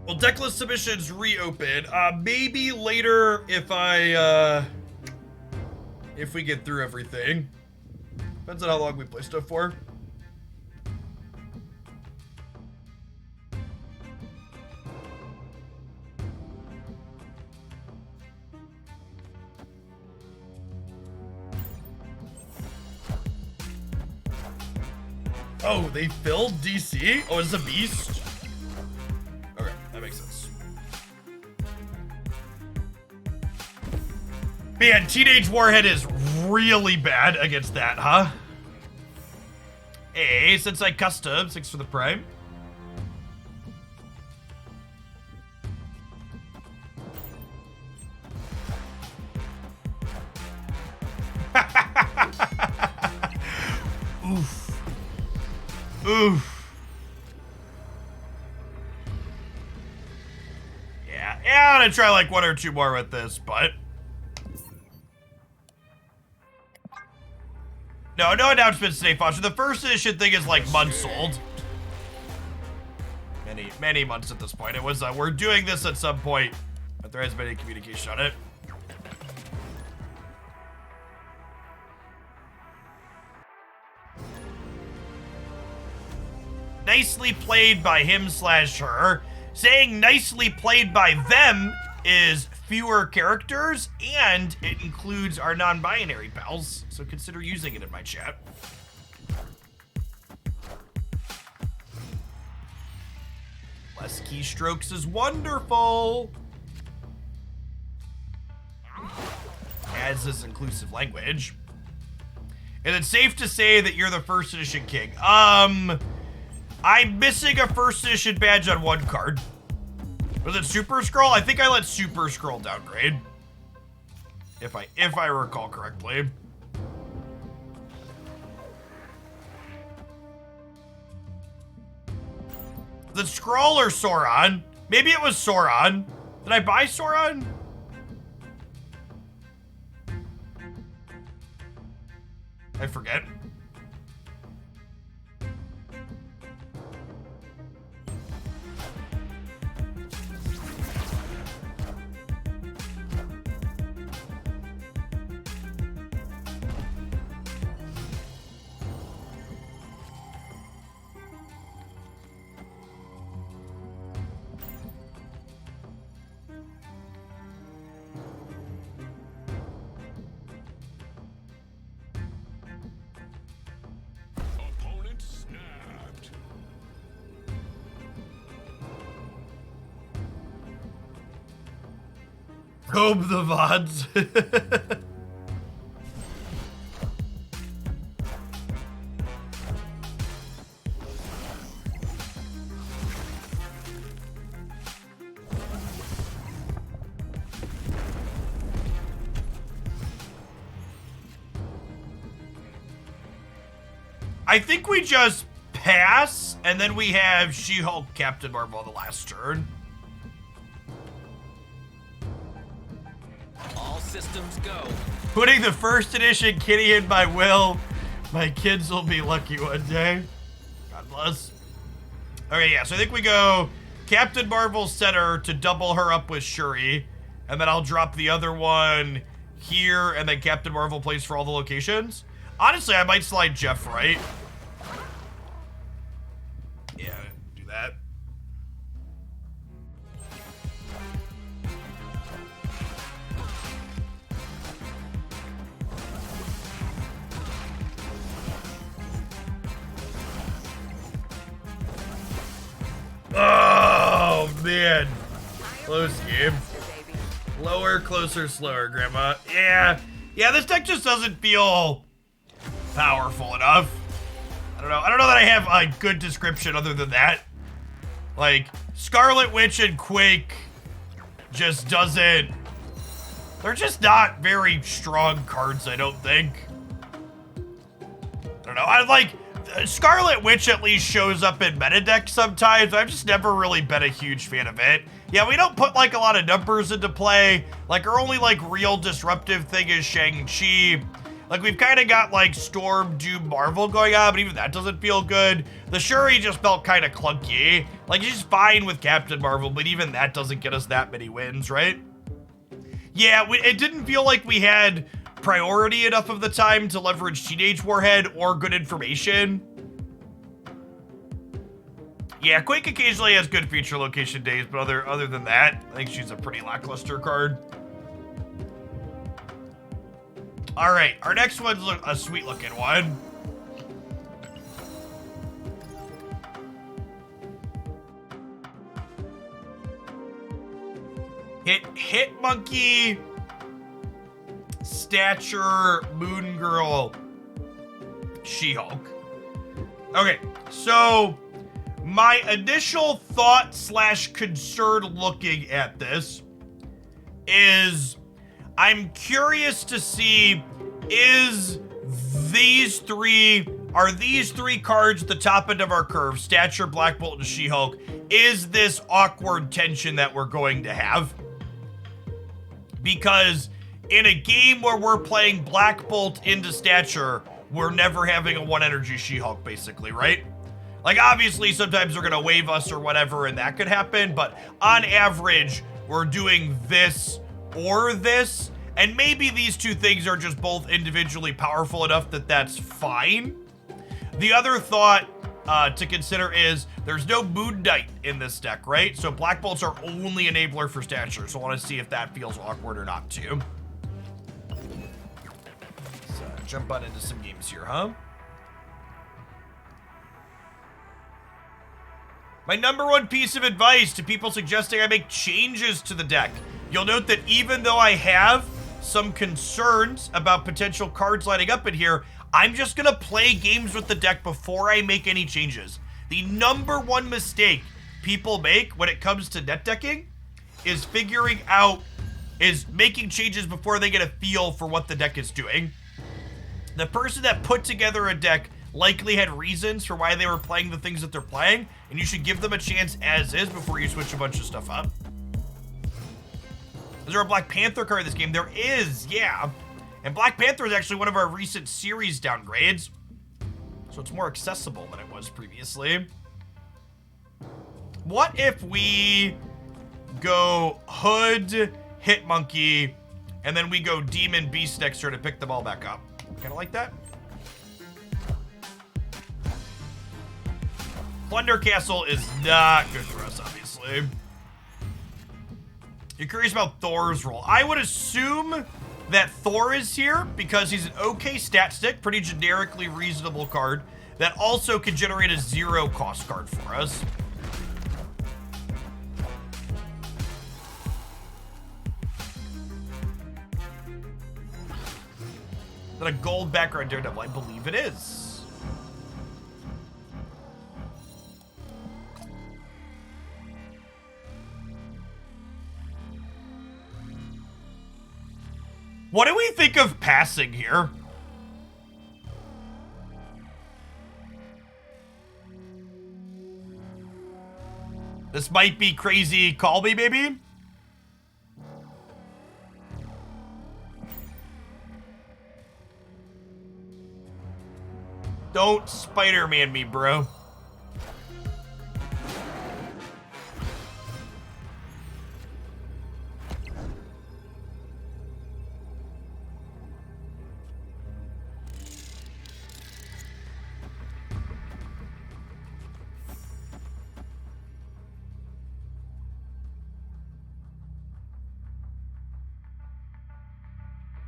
Well, decklist submissions reopen. Maybe later if if we get through everything. Depends on how long we play stuff for. Oh, they filled DC? Oh, it's a beast? Okay, that makes sense. Man, Teenage Warhead is really bad against that, huh? Hey, since I custom, 6 for the prime. Oof. Oof. Yeah, I'm gonna try like 1 or 2 more with this, but... No announcements today, Foster. The first edition thing is like months old. Many months at this point. It was, we're doing this at some point, but there hasn't been any communication on it. Nicely played by him/her. Saying nicely played by them is fewer characters, and it includes our non-binary pals, so consider using it in my chat. Less keystrokes is wonderful. As is inclusive language. Is it safe to say that you're the first edition king? I'm missing a first edition badge on 1 card. Was it Super Scroll? I think I let Super Scroll downgrade. If I recall correctly. The Scroll or Sauron? Maybe it was Sauron. Did I buy Sauron? I forget. Probe the VODs. I think we just pass, and then we have She-Hulk, Captain Marvel on the last turn. All systems go. Putting the first edition kitty in my will. My kids will be lucky one day. God bless. Okay, yeah, so I think we go Captain Marvel center to double her up with Shuri, and then I'll drop the other one here, and then Captain Marvel plays for all the locations. Honestly, I might slide Jeff right. Yeah, do that. Oh, man. Close game. Lower, closer, slower, Grandma. Yeah, this deck just doesn't feel powerful enough. I don't know that I have a good description other than that. Like, Scarlet Witch and Quake just doesn't... They're just not very strong cards, I don't think. I don't know. I like... Scarlet Witch at least shows up in meta decks sometimes. I've just never really been a huge fan of it. Yeah, we don't put, like, a lot of numbers into play. Like, our only, like, real disruptive thing is Shang-Chi. Like, we've kind of got, like, Storm, Doom, Marvel going on, but even that doesn't feel good. The Shuri just felt kind of clunky. Like, she's fine with Captain Marvel, but even that doesn't get us that many wins, right? Yeah, it didn't feel like we had priority enough of the time to leverage Teenage Warhead or good information. Yeah, Quake occasionally has good feature location days, but other than that, I think she's a pretty lackluster card. All right, our next one's a sweet-looking one. Hit Monkey, Stature, Moon Girl, She-Hulk. Okay, so my initial thought / concern looking at this is I'm curious to see are these three cards at the top end of our curve, Stature, Black Bolt, and She-Hulk, is this awkward tension that we're going to have? Because in a game where we're playing Black Bolt into Stature, we're never having a 1 energy She-Hulk, basically, right? Like, obviously, sometimes they're going to wave us or whatever, and that could happen, but on average, we're doing this or this, and maybe these two things are just both individually powerful enough that that's fine. The other thought to consider is there's no Moon Knight in this deck, right? So Black Bolt's our only enabler for Stature, so I want to see if that feels awkward or not, too. Let's jump on into some games here, huh? My number one piece of advice to people suggesting I make changes to the deck. You'll note that even though I have some concerns about potential cards lining up in here, I'm just going to play games with the deck before I make any changes. The number one mistake people make when it comes to net decking is making changes before they get a feel for what the deck is doing. The person that put together a deck likely had reasons for why they were playing the things that they're playing, and you should give them a chance as is before you switch a bunch of stuff up. Is there a Black Panther card in this game? There is, yeah. And Black Panther is actually one of our recent series downgrades, so it's more accessible than it was previously. What if we go Hood, Hit Monkey, and then we go Demon Beast next turn to pick them all back up? Kind of like that. Plunder Castle is not good for us, obviously. You're curious about Thor's role. I would assume that Thor is here because he's an okay stat stick, pretty generically reasonable card that also can generate a 0 cost card for us. that a gold background Daredevil? I believe it is. What do we think of passing here? This might be crazy. Call me, baby. Don't Spider-Man me, bro.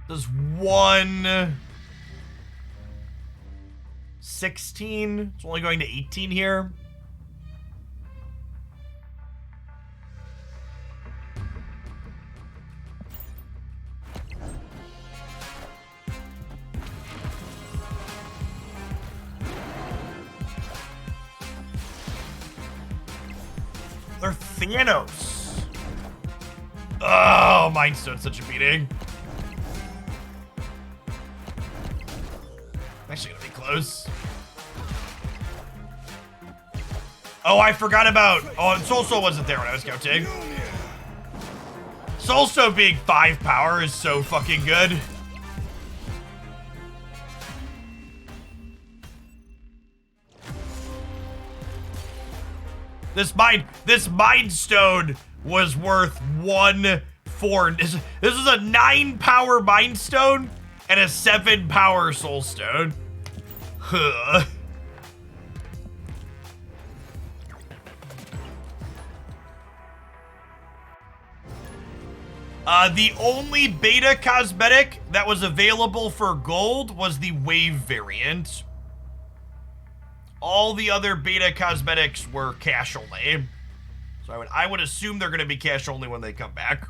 Does 116? It's only going to 18 here. They're Thanos. Oh, Mind Stone's such a beating. Actually gonna be close. Oh, I forgot about. Oh, and Soulstone wasn't there when I was counting. Soulstone being 5 power is so fucking good. This Mind Stone was worth 1/4. This is a 9 power Mind Stone and a 7 power Soul Stone. Huh. The only beta cosmetic that was available for gold was the wave variant. All the other beta cosmetics were cash only. So I would assume they're going to be cash only when they come back.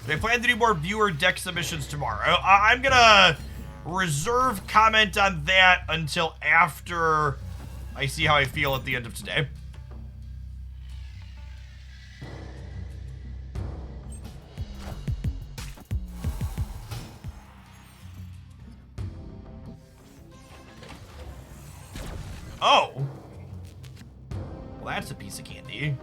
They plan to do more viewer deck submissions tomorrow. I'm going to reserve comment on that until after I see how I feel at the end of today. Oh. Well, that's a piece of candy.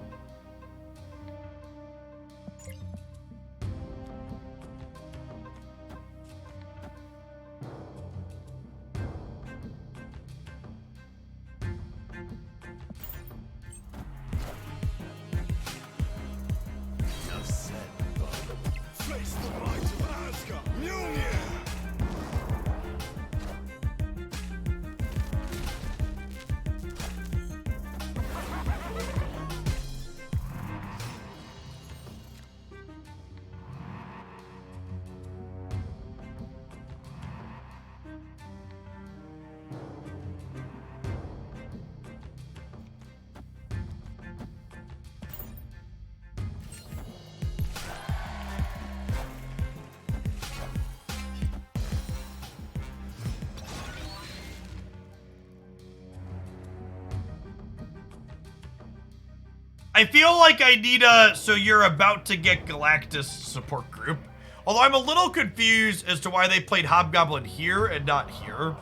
I feel like I need a so you're about to get Galactus support group. Although I'm a little confused as to why they played Hobgoblin here and not here.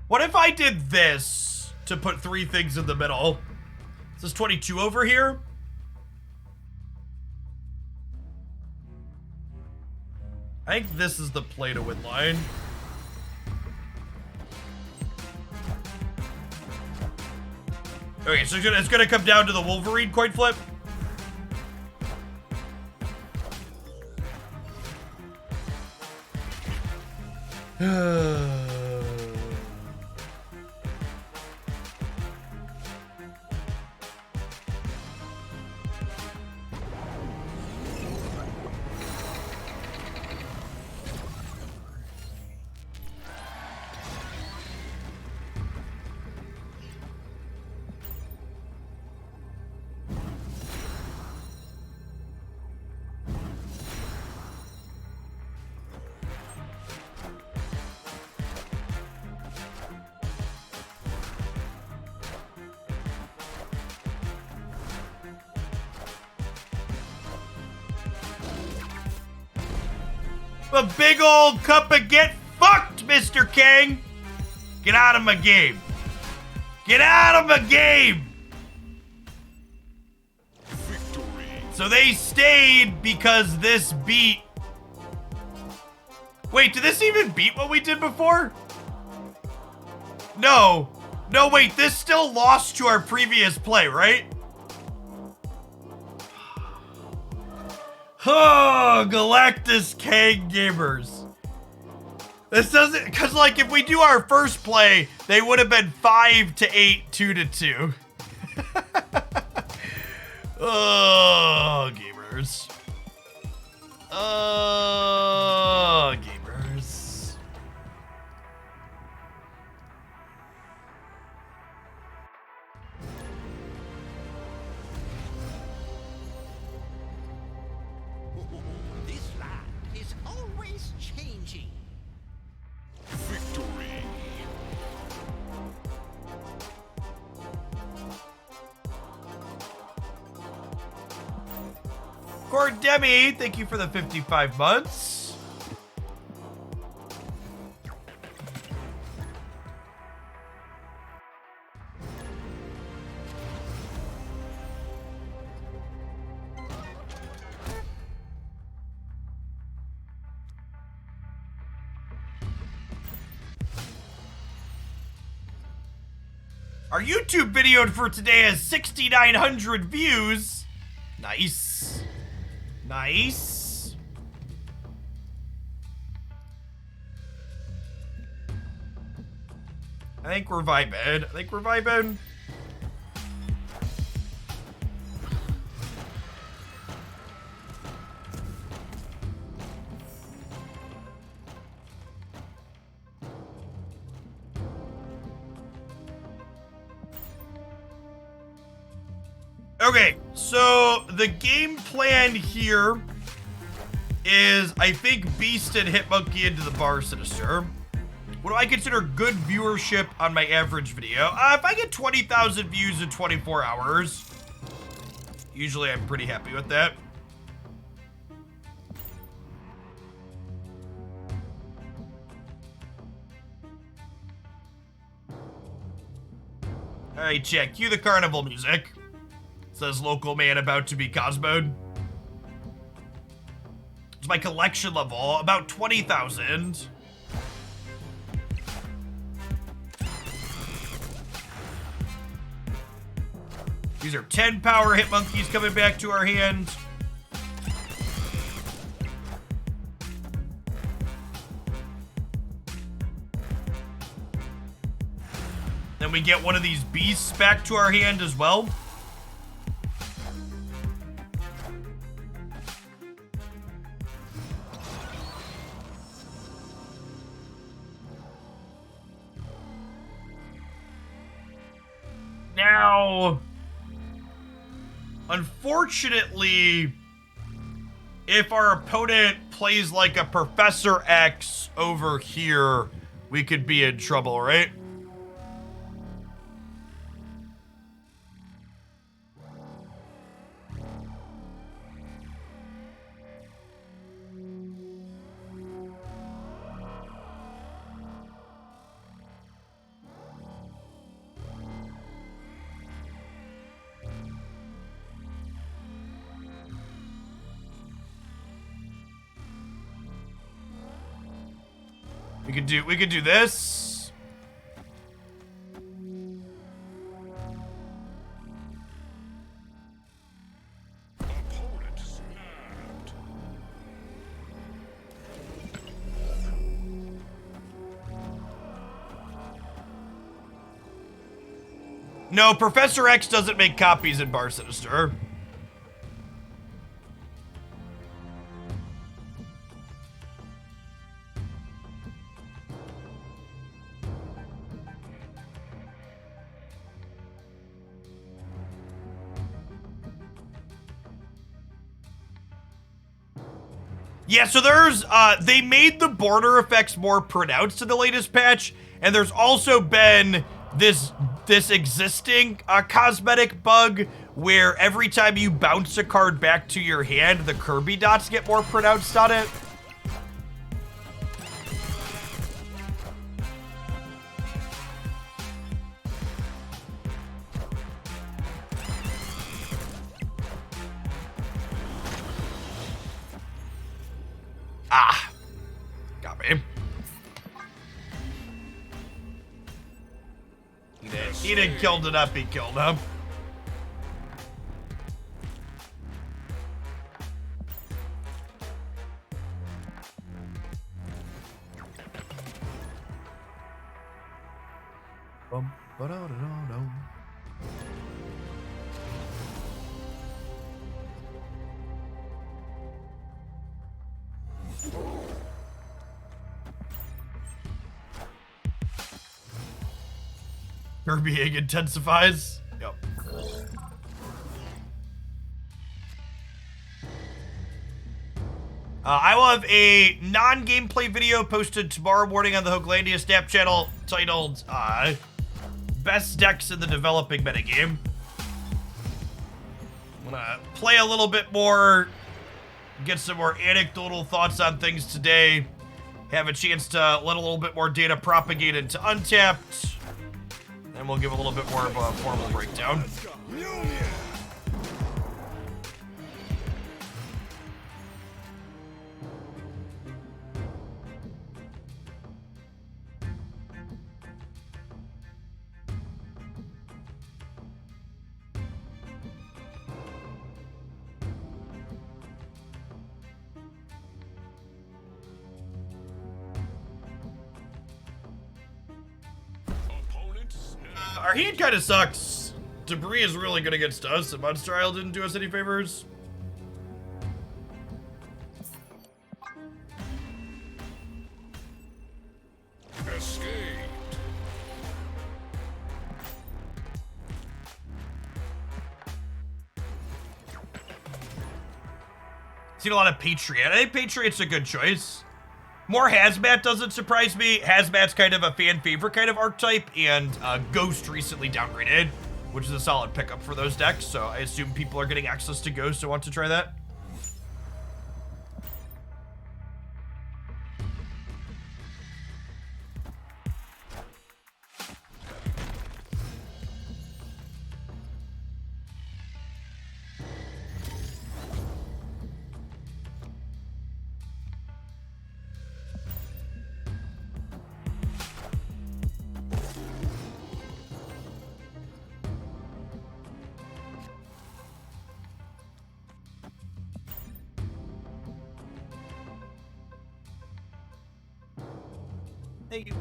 What if I did this to put 3 things in the middle? Is this 22 over here? I think this is the play to win line. Okay, so it's gonna come down to the Wolverine coin flip. A big old cup of get fucked, Mr. King. Get out of my game. Get out of my game. Victory. So they stayed because this beat. Wait, did this even beat what we did before? No. No, wait, this still lost to our previous play, right? Oh, Galactus Kang gamers. This doesn't, because like if we do our first play, they would have been 5-8, 2-2. Oh, gamers. Oh, gamers. This land is always changing. Victory. Cordemi, thank you for the 55 months. Our YouTube video for today has 6,900 views. Nice. Nice. I think we're vibing. Okay, so the game plan here is, I think, Beast and Hitmonkey into the Bar Sinister. What do I consider good viewership on my average video? If I get 20,000 views in 24 hours, usually I'm pretty happy with that. Alright, chat, cue the carnival music. Says local man about to be cosmoed. It's my collection level, about 20,000. These are 10 power Hitmonkeys coming back to our hand. Then we get one of these beasts back to our hand as well. Now, unfortunately, if our opponent plays like a Professor X over here, we could be in trouble, right? We could do this. Opponent snapped. No, Professor X doesn't make copies in Bar Sinister. Yeah, so there's, they made the border effects more pronounced in the latest patch, and there's also been this existing cosmetic bug where every time you bounce a card back to your hand, the Kirby dots get more pronounced on it. Ah, got me. He didn't kill it up, he killed him. Kirby egg intensifies. Yep. I will have a non-gameplay video posted tomorrow morning on the Hooglandia Snap channel titled Best Decks in the Developing Metagame. I'm gonna play a little bit more, get some more anecdotal thoughts on things today, have a chance to let a little bit more data propagate into Untapped, and we'll give a little bit more of a formal breakdown. Our heat kind of sucks. Debris is really good against us, and Monster Isle didn't do us any favors. Escape. Seen a lot of Patriot. I think Patriot's a good choice. More Hazmat doesn't surprise me. Hazmat's kind of a fan favorite kind of archetype, and Ghost recently downgraded, which is a solid pickup for those decks, so I assume people are getting access to Ghost and want to try that. Thank you.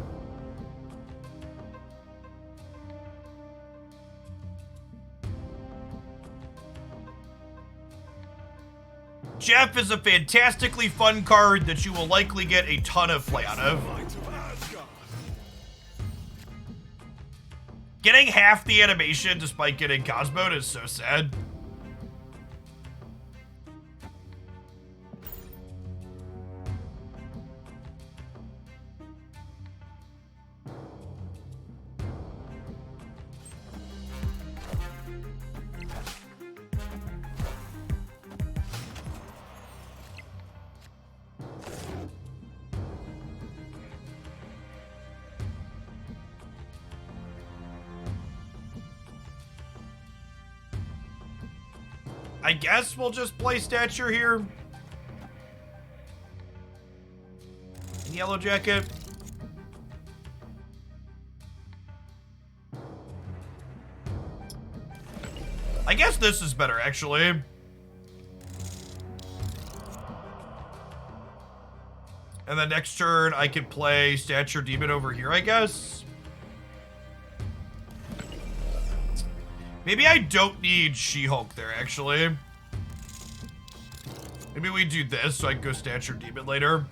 Jeff is a fantastically fun card that you will likely get a ton of play out of. Getting half the animation despite getting Cosmoed is so sad. I guess we'll just play Stature here. In Yellow Jacket. I guess this is better, actually. And then next turn, I can play Stature Demon over here, I guess. Maybe I don't need She-Hulk there, actually. Maybe we do this so I can go Stature Demon later.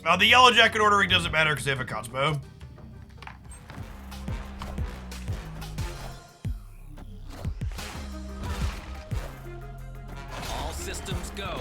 The Yellow Jacket ordering doesn't matter because they have a Cosmo. All systems go.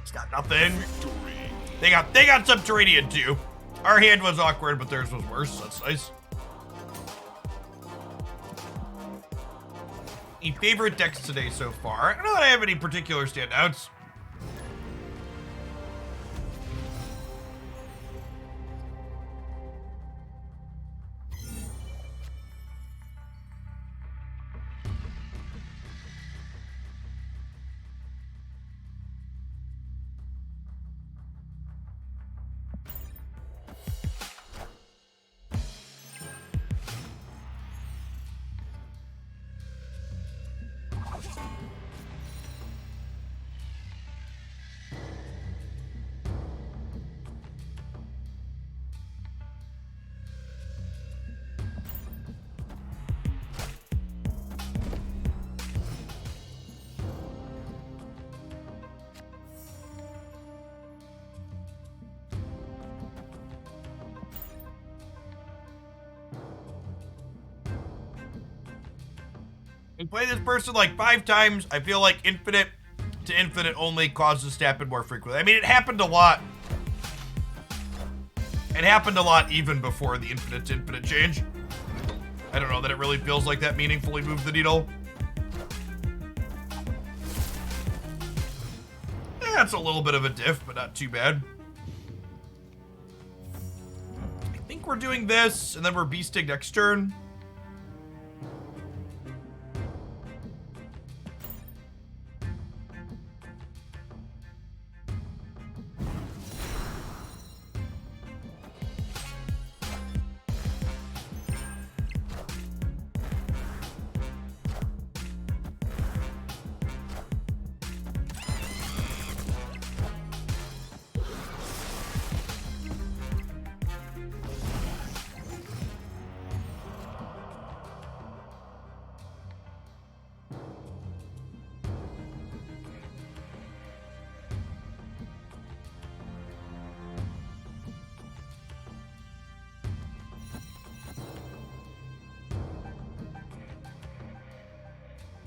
It's got nothing. Victory. They got Subterranean too. Our hand was awkward, but theirs was worse. That's nice. Any favorite decks today so far? I don't know that I have any particular standouts. We play this person like 5 times. I feel like infinite to infinite only causes stabbing more frequently. I mean, it happened a lot. It happened a lot even before the infinite to infinite change. I don't know that it really feels like that meaningfully moved the needle. Yeah, it's a little bit of a diff, but not too bad. I think we're doing this, and then we're beasting next turn.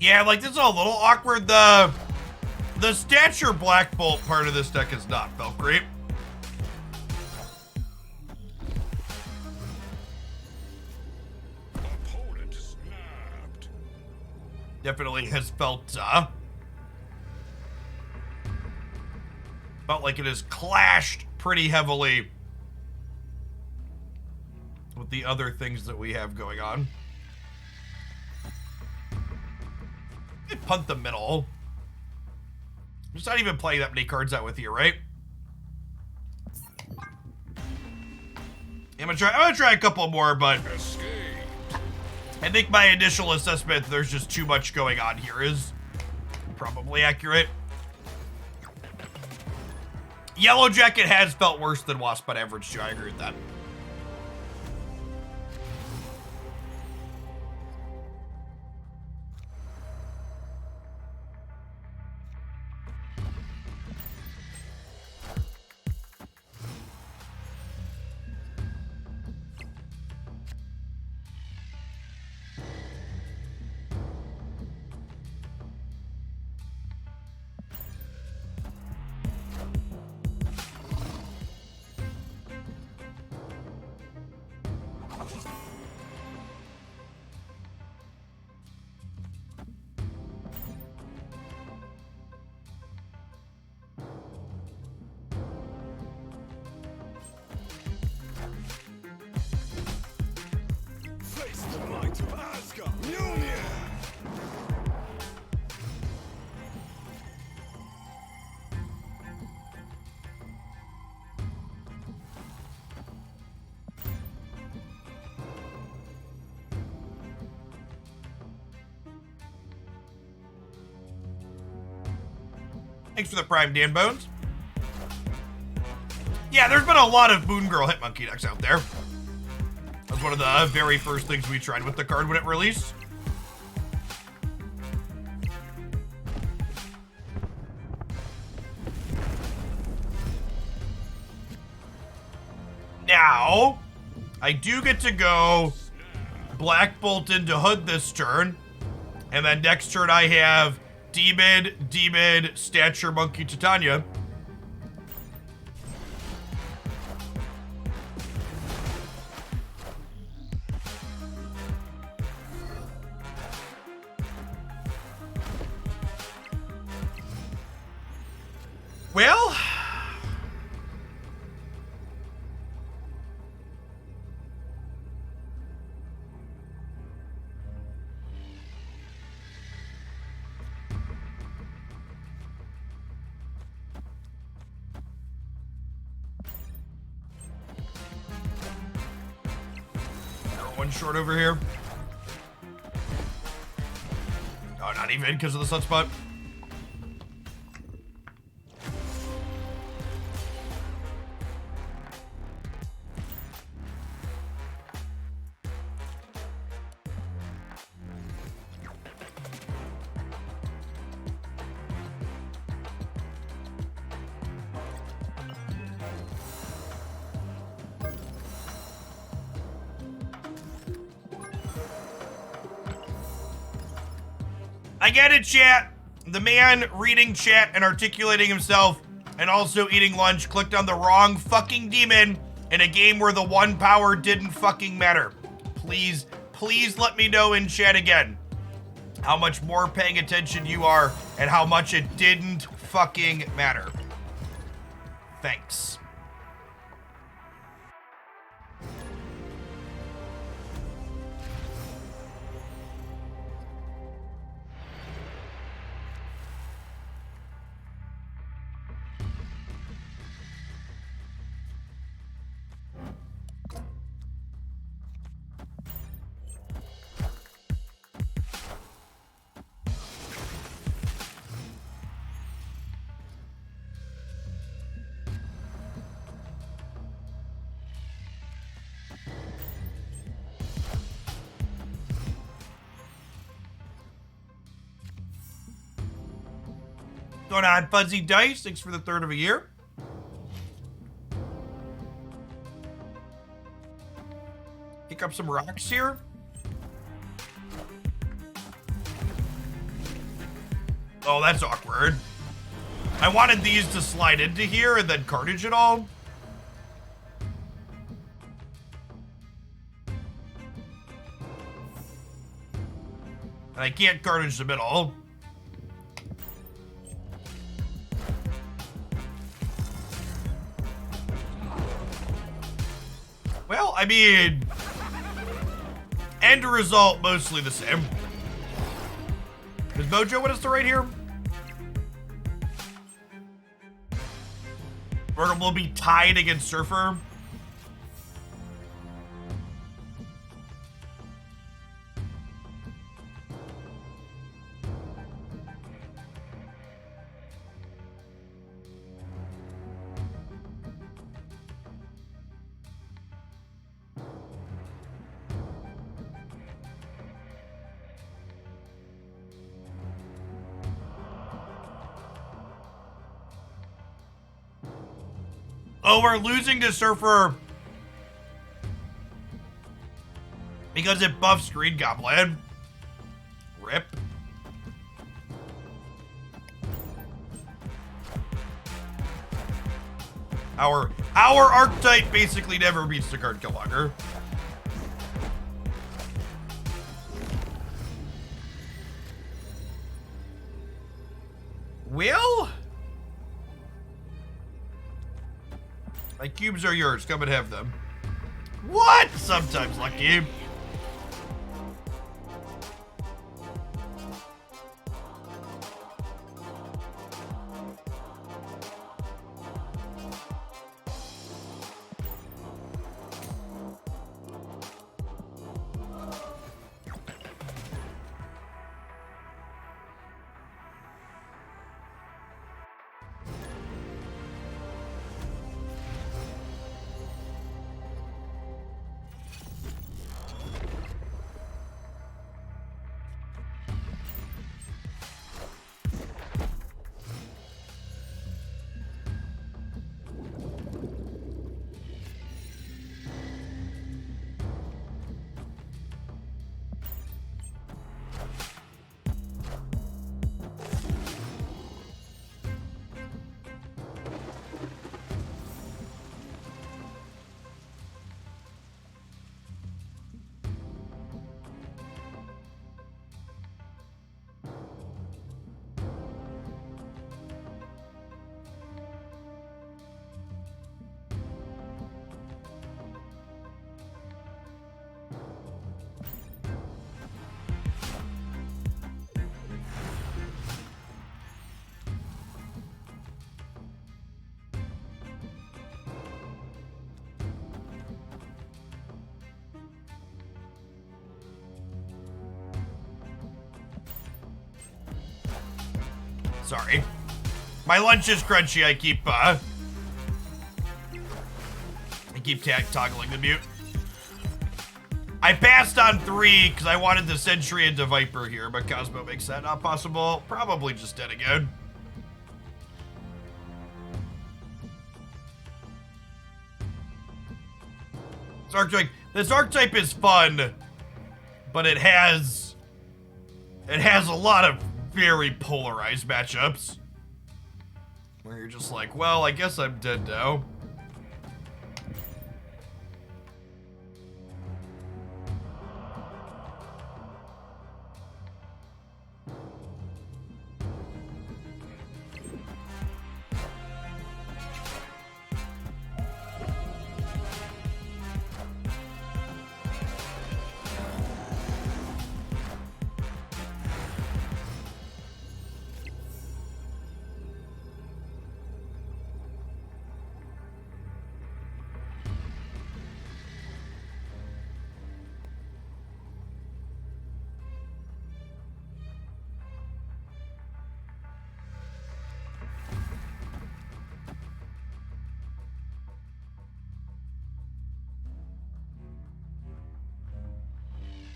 Yeah, like, this is a little awkward. The Stature Black Bolt part of this deck has not felt great. Opponent snapped. Definitely has felt like it has clashed pretty heavily with the other things that we have going on. Punt the middle. I'm just not even playing that many cards out with you, right? I'm gonna try a couple more, but Escape. I think my initial assessment there's just too much going on here is probably accurate. Yellow Jacket has felt worse than Wasp on average too. I agree with that. Thanks for the Prime, Dan Bones. Yeah, there's been a lot of Moon Girl Hitmonkey decks out there. That's one of the very first things we tried with the card when it released. Now, I do get to go Black Bolt into Hood this turn, and then next turn I have D-Mid, Stature, Monkey, Titania. Well, one short over here. Oh, not even because of the sunspot. I get it, chat. The man reading chat and articulating himself and also eating lunch clicked on the wrong fucking demon in a game where the one power didn't fucking matter. Please, please let me know in chat again how much more paying attention you are and how much it didn't fucking matter. Thanks. Going on, Fuzzy Dice. Thanks for the third of a year. Pick up some rocks here. Oh, that's awkward. I wanted these to slide into here and then cartage it all. And I can't cartage the middle. Well, I mean, end result mostly the same. Does Mojo want us to right here? We'll be tied against Surfer. Oh, we're losing to Surfer because it buffs Green Goblin. Rip. Our archetype basically never beats the card Killmonger. Will? My cubes are yours. Come and have them. What? Sometimes, Lucky. Sorry. My lunch is crunchy. I keep toggling the mute. I passed on 3 because I wanted the Sentry into Viper here, but Cosmo makes that not possible. Probably just dead again. This archetype is fun, but it has a lot of very polarized matchups where you're just like, well, I guess I'm dead now.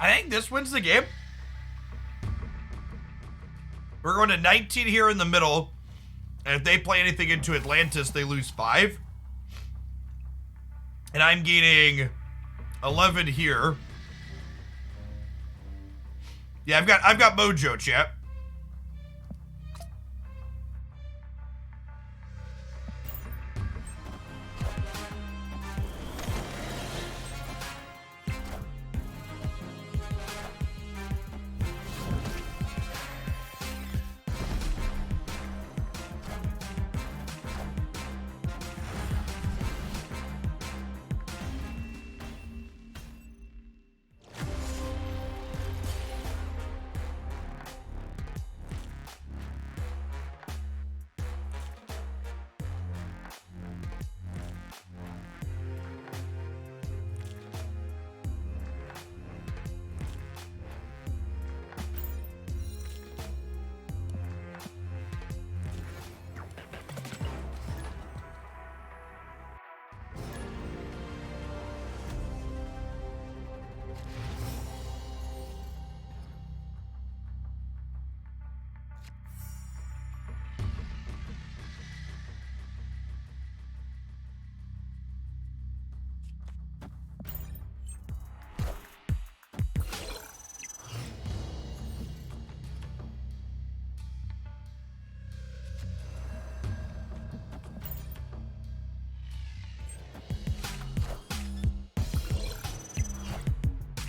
I think this wins the game. We're going to 19 here in the middle. And if they play anything into Atlantis, they lose 5. And I'm gaining 11 here. Yeah, I've got mojo, chat.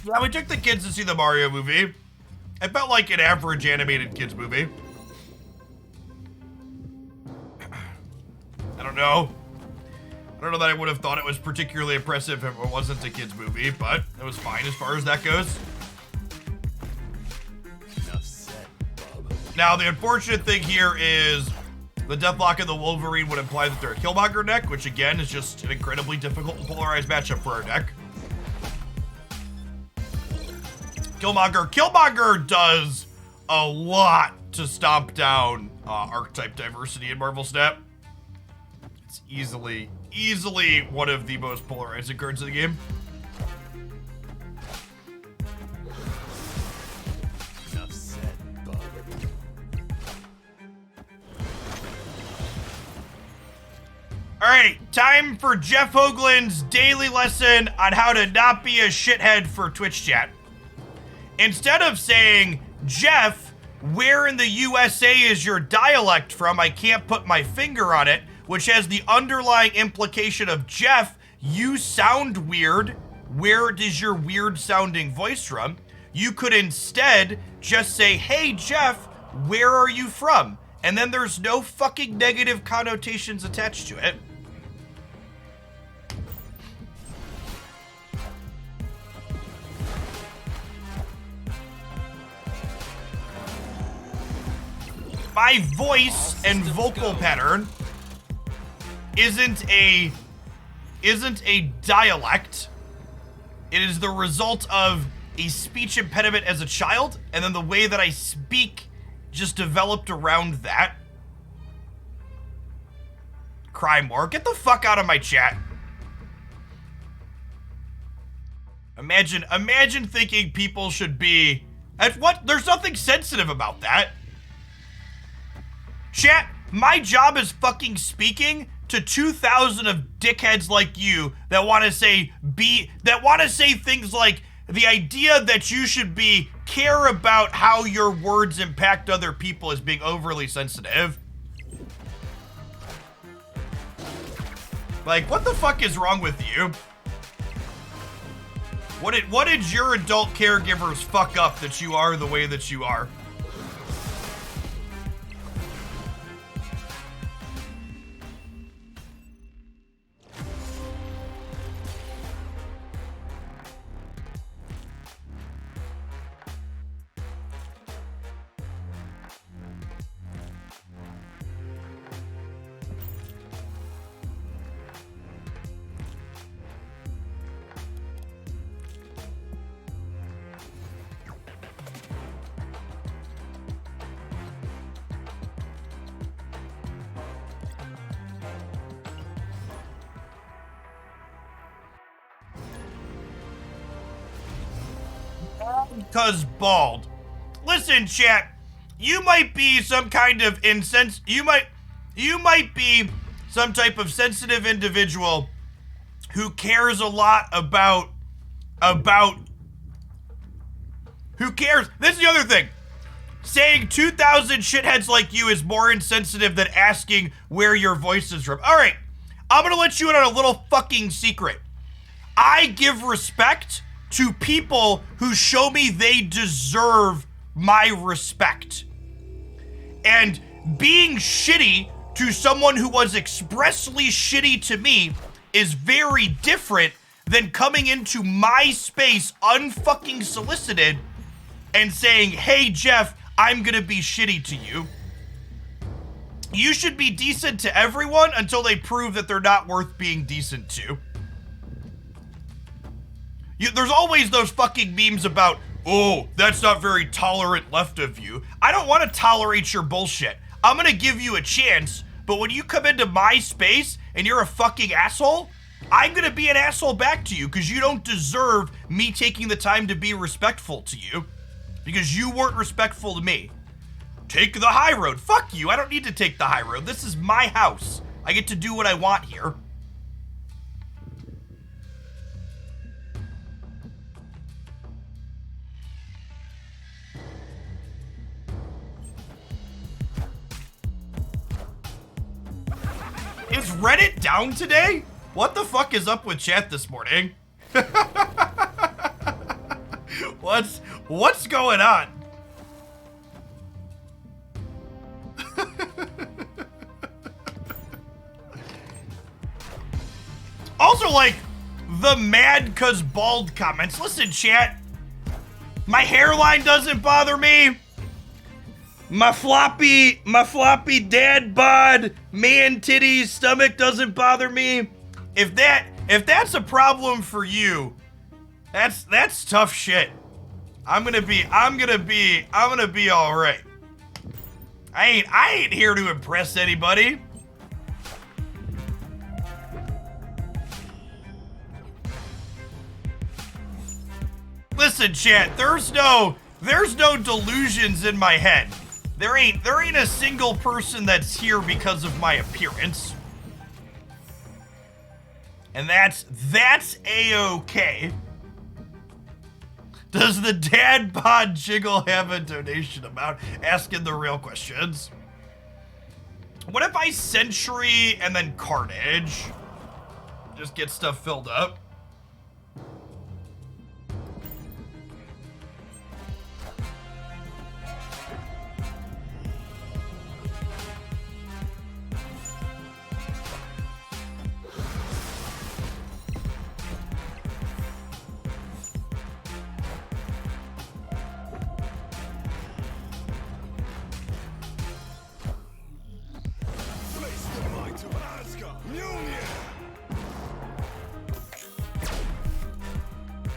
Yeah, we took the kids to see the Mario movie. It felt like an average animated kids movie. I don't know. I don't know that I would have thought it was particularly impressive if it wasn't a kids movie, but it was fine as far as that goes. Enough said, Bob. Now, the unfortunate thing here is the Deathlock and the Wolverine would imply that they're a Killmonger deck, which again is just an incredibly difficult and polarized matchup for our deck. Killmonger does a lot to stomp down archetype diversity in Marvel Snap. It's easily one of the most polarizing cards of the game. Enough said, Bob. Alright, time for Jeff Hoagland's daily lesson on how to not be a shithead for Twitch chat. Instead of saying, Jeff, where in the USA is your dialect from? I can't put my finger on it, which has the underlying implication of, Jeff, you sound weird. Where is your weird sounding voice from? You could instead just say, hey, Jeff, where are you from? And then there's no fucking negative connotations attached to it. My voice and vocal pattern isn't a dialect. It is the result of a speech impediment as a child, and then the way that I speak just developed around that. cry more. Get the fuck out of my chat. Imagine thinking people should be at what? There's nothing sensitive about that. Chat, my job is fucking speaking to 2,000 of dickheads like you that want to say things like the idea that you should care about how your words impact other people as being overly sensitive. Like, what the fuck is wrong with you? What did your adult caregivers fuck up that you are the way that you are? Cause bald. Listen, chat. You might be some kind of you might be some type of sensitive individual who cares a lot about who cares. This is the other thing. Saying 2,000 shitheads like you is more insensitive than asking where your voice is from. All right, I'm gonna let you in on a little fucking secret. I give respect to people who show me they deserve my respect. And being shitty to someone who was expressly shitty to me is very different than coming into my space unfucking solicited and saying, hey Jeff, I'm gonna be shitty to you. You should be decent to everyone until they prove that they're not worth being decent to. There's always those fucking memes about, oh, that's not very tolerant left of you. I don't want to tolerate your bullshit. I'm gonna give you a chance, but when you come into my space and you're a fucking asshole, I'm gonna be an asshole back to you because you don't deserve me taking the time to be respectful to you because you weren't respectful to me. Take the high road. Fuck you. I don't need to take the high road. This is my house. I get to do what I want here. Is Reddit down today? What the fuck is up with chat this morning? What's going on? Also, like, the mad cause bald comments. Listen, chat. My hairline doesn't bother me. My floppy dad bod, man titties, stomach doesn't bother me. If that's a problem for you, that's tough shit. I'm gonna be all right. I ain't here to impress anybody. Listen, chat, there's no delusions in my head. There ain't a single person that's here because of my appearance. And that's A-okay. Does the dad bod jiggle have a donation amount? Asking the real questions. What if I Century and then Carnage? Just get stuff filled up.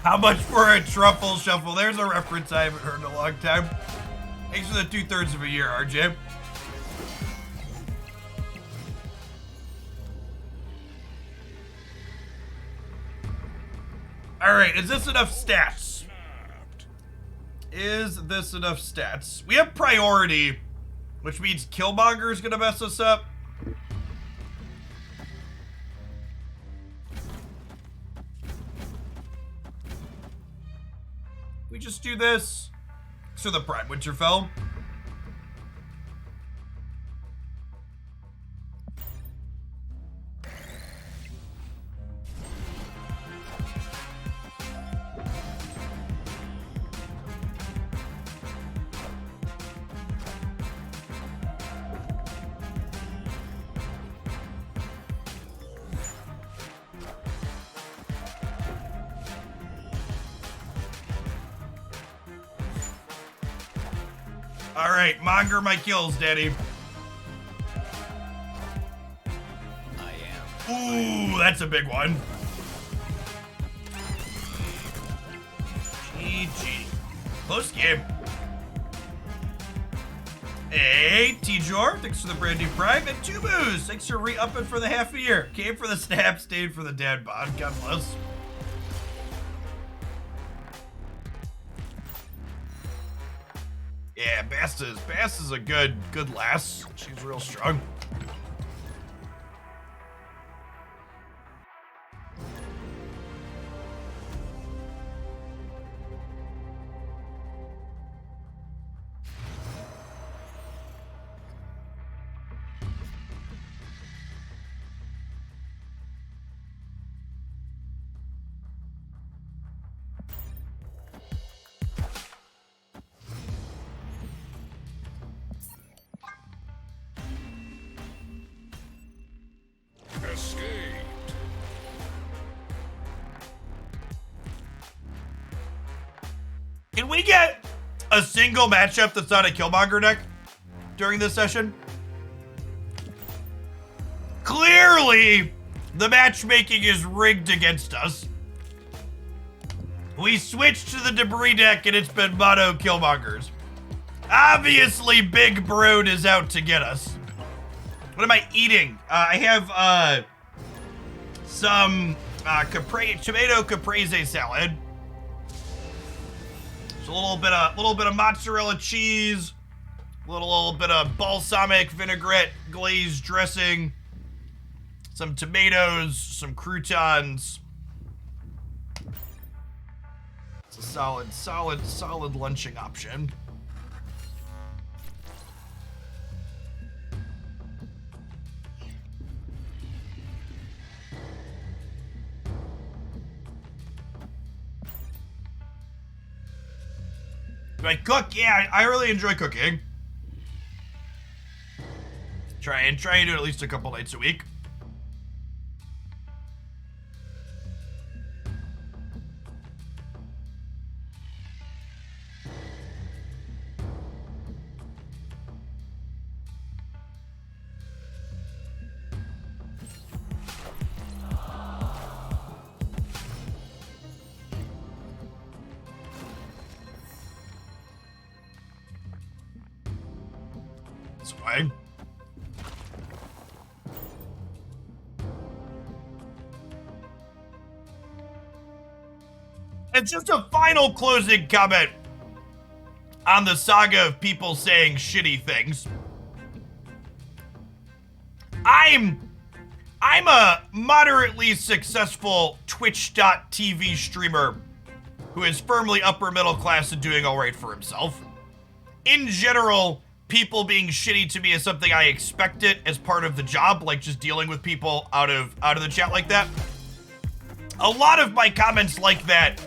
How much for a truffle shuffle? There's a reference I haven't heard in a long time. Thanks for the 2/3 of a year, RJ. All right, is this enough stats? Is this enough stats? We have priority, which means Killmonger is gonna mess us up. We just do this. So the Prime Winterfell. All right, monger my kills, Daddy. I am. Ooh, that's a big one. GG. Close game. Hey, T-Jor, thanks for the brand new Prime. And Tubus, thanks for re-upping for the half a year. Came for the snap, stayed for the dad bod. God bless. Yeah, Bass is a good lass. She's real strong. Can we get a single matchup that's not a Killmonger deck during this session? Clearly, the matchmaking is rigged against us. We switched to the debris deck and it's been mono Killmongers. Obviously, Big Brood is out to get us. What am I eating? I have some tomato caprese salad. A little bit of mozzarella cheese, little bit of balsamic vinaigrette glazed dressing, some tomatoes, some croutons. It's a solid lunching option. Do I cook? Yeah, I really enjoy cooking. Try and do it at least a couple nights a week. Swag. And just a final closing comment on the saga of people saying shitty things. I'm a moderately successful Twitch.tv streamer who is firmly upper middle class and doing all right for himself. In general, people being shitty to me is something I expected as part of the job, like just dealing with people out of the chat like that. A lot of my comments like that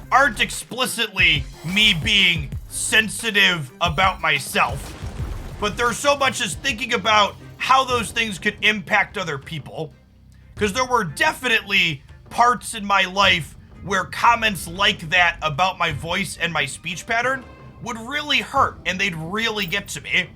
aren't explicitly me being sensitive about myself, but there's so much as thinking about how those things could impact other people. Because there were definitely parts in my life where comments like that about my voice and my speech pattern would really hurt and they'd really get to me.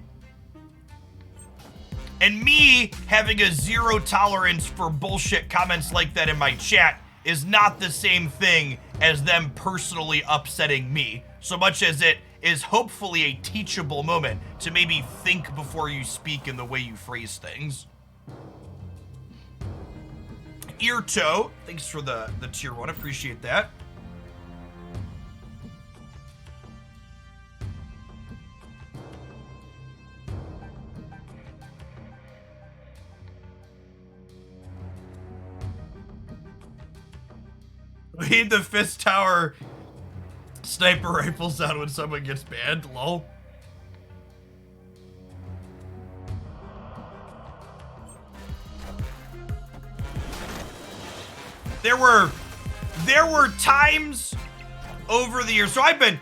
And me having a zero tolerance for bullshit comments like that in my chat is not the same thing as them personally upsetting me, so much as it is hopefully a teachable moment to maybe think before you speak in the way you phrase things. Earto, thanks for the tier 1, appreciate that. mean the fist tower sniper rifles out when someone gets banned? Lol. There were times over the years. So I've been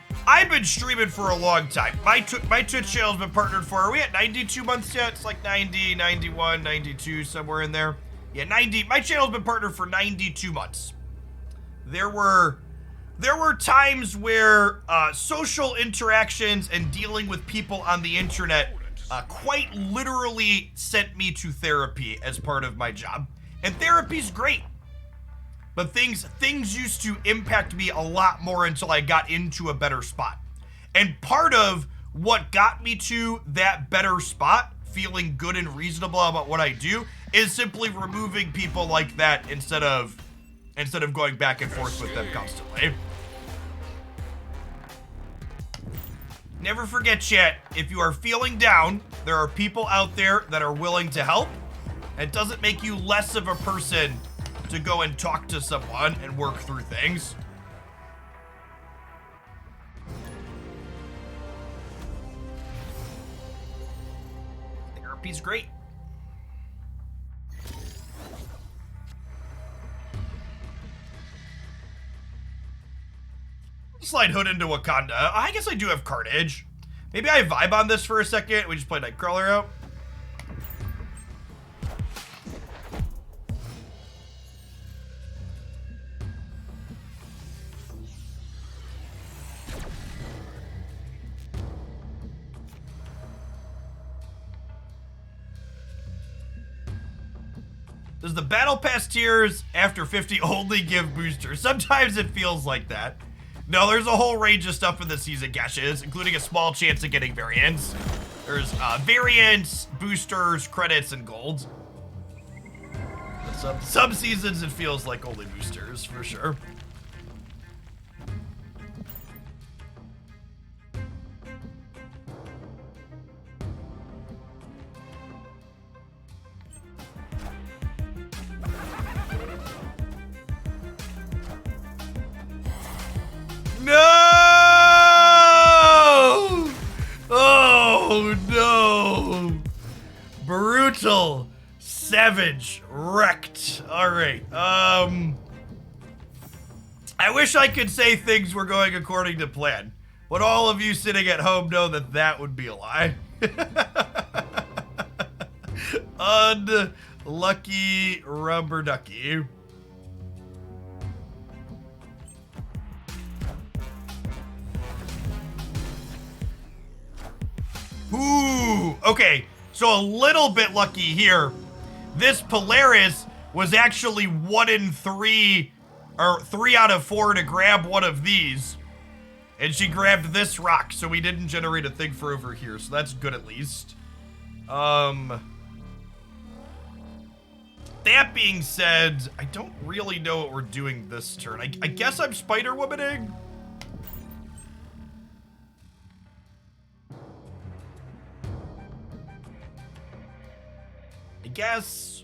streaming for a long time. My Twitch channel's been partnered for, are we at 92 months yet? It's like 90, 91, 92, somewhere in there. Yeah, 90. My channel's been partnered for 92 months. There were times where social interactions and dealing with people on the internet quite literally sent me to therapy as part of my job. And therapy's great. But things used to impact me a lot more until I got into a better spot. And part of what got me to that better spot, feeling good and reasonable about what I do, is simply removing people like that instead of going back and forth with them constantly. Never forget, chat, if you are feeling down, there are people out there that are willing to help. It doesn't make you less of a person to go and talk to someone and work through things. Therapy's great. Slide Hood into Wakanda. I guess I do have Carnage. Maybe I vibe on this for a second. We just play Nightcrawler out. Does the Battle Pass tiers after 50 only give boosters? Sometimes it feels like that. No, there's a whole range of stuff in the season caches, including a small chance of getting variants. There's variants, boosters, credits, and golds. But some seasons it feels like only boosters, for sure. No! Oh no! Brutal, savage, wrecked. All right. I wish I could say things were going according to plan, but all of you sitting at home know that that would be a lie. Unlucky rubber ducky. Ooh, okay, so a little bit lucky here. This Polaris was actually 1 in 3, or 3 out of 4 to grab one of these. And she grabbed this rock, so we didn't generate a thing for over here, so that's good at least. That being said, I don't really know what we're doing this turn. I guess I'm Spider-Womaning? Guess.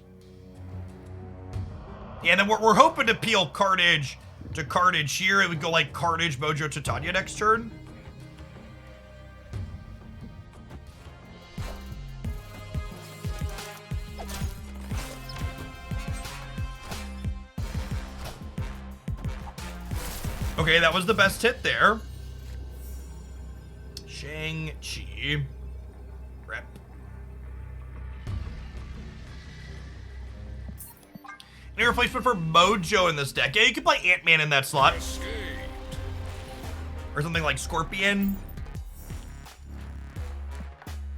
Yeah, and then we're hoping to peel Carnage to Carnage here. It would go like Carnage, Mojo, Titania next turn. Okay, that was the best hit there. Shang-Chi. Rep. Any replacement for Mojo in this deck? Yeah, you could play Ant-Man in that slot. Or something like Scorpion.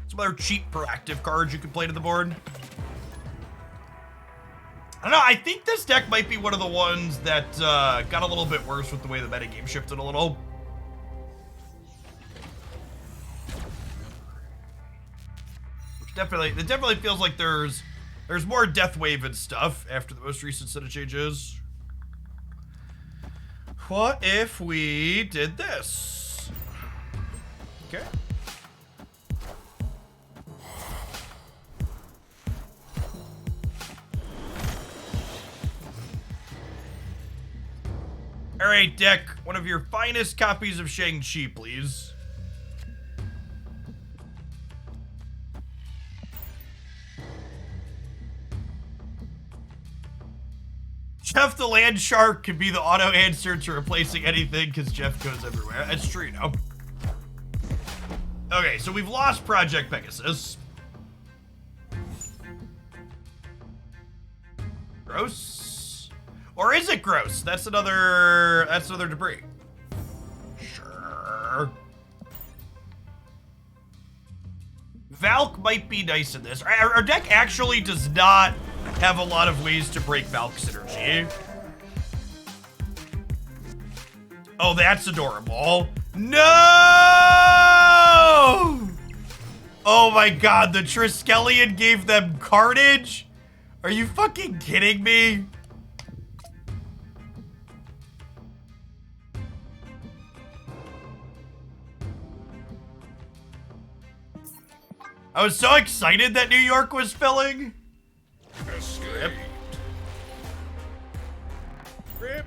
Some other cheap proactive cards you could play to the board. I don't know, I think this deck might be one of the ones that got a little bit worse with the way the metagame shifted a little. Which definitely feels like there's more Death Wave and stuff after the most recent set of changes. What if we did this? Okay. All right, deck one of your finest copies of Shang-Chi, please. Jeff the Land Shark could be the auto answer to replacing anything because Jeff goes everywhere. That's true, you know. Okay, so we've lost Project Pegasus. Gross? Or is it gross? That's another debris. Sure. Valk might be nice in this. Our deck actually does not have a lot of ways to break Valk synergy. Oh, that's adorable. No! Oh my god, the Triskelion gave them Carnage? Are you fucking kidding me? I was so excited that New York was filling. Rip. Rip.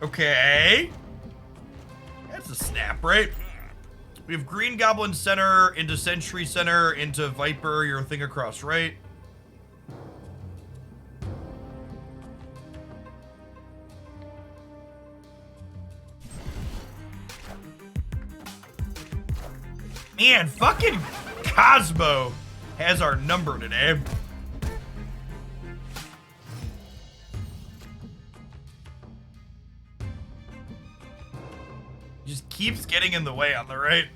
Okay. That's a snap, right? We have Green Goblin Center into Sentry Center into Viper, your thing across, right? Man, fucking Cosmo has our number today. Just keeps getting in the way on the right.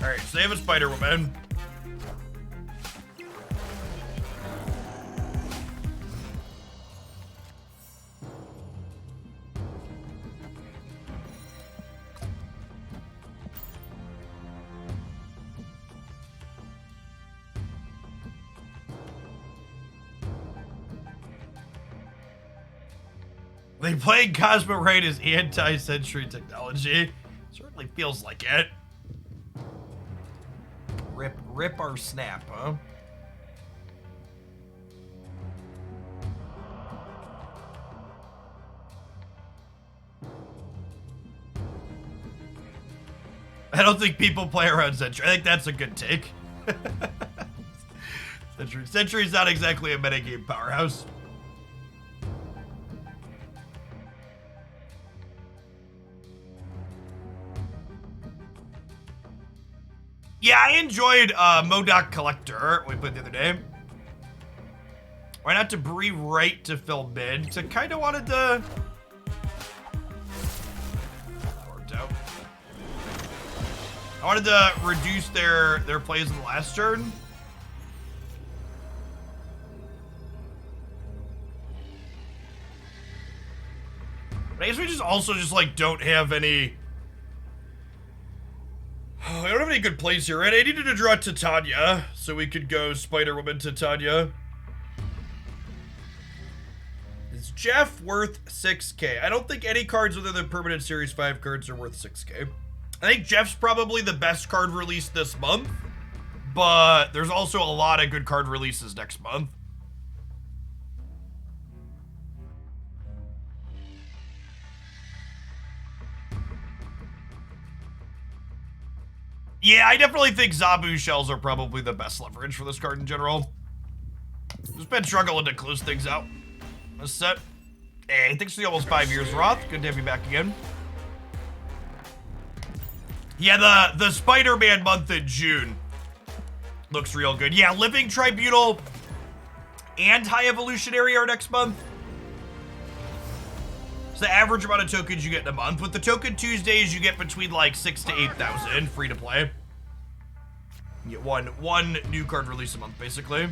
All right, so they have a Spider-Woman. They playing Cosmo Raid as anti-sentry technology. Certainly feels like it. Rip our snap, huh? I don't think people play around Sentry. I think that's a good take. Sentry's not exactly a metagame powerhouse. Yeah, I enjoyed MODOK Collector we played the other day. Why not Debris right to fill mid? Because I kind of wanted to... Worked out. I wanted to reduce their plays in the last turn. But I guess we just also just like don't have any... I don't have any good plays here, right? I needed to draw Titania, so we could go Spider-Woman Titania. Is Jeff worth 6k? I don't think any cards other than permanent Series 5 cards are worth 6k. I think Jeff's probably the best card released this month, but there's also a lot of good card releases next month. Yeah, I definitely think Zabu shells are probably the best leverage for this card in general. Just been struggling to close things out. This set. Hey, thanks for the almost 5 years, Roth. Good to have you back again. Yeah, the Spider-Man month in June looks real good. Yeah, Living Tribunal and High Evolutionary are next month. the average amount of tokens you get in a month. With the Token Tuesdays, you get between like 6,000 to 8,000 free to play. You get one new card release a month, basically.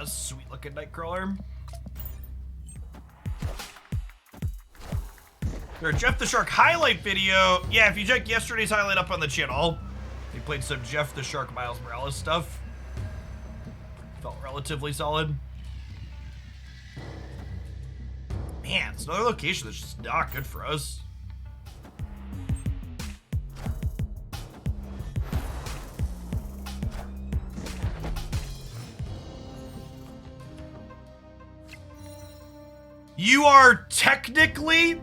Sweet looking Nightcrawler. There, Jeff the Shark highlight video. Yeah, if you check yesterday's highlight up on the channel, we played some Jeff the Shark Miles Morales stuff. Felt relatively solid. Man, it's another location that's just not good for us. You are technically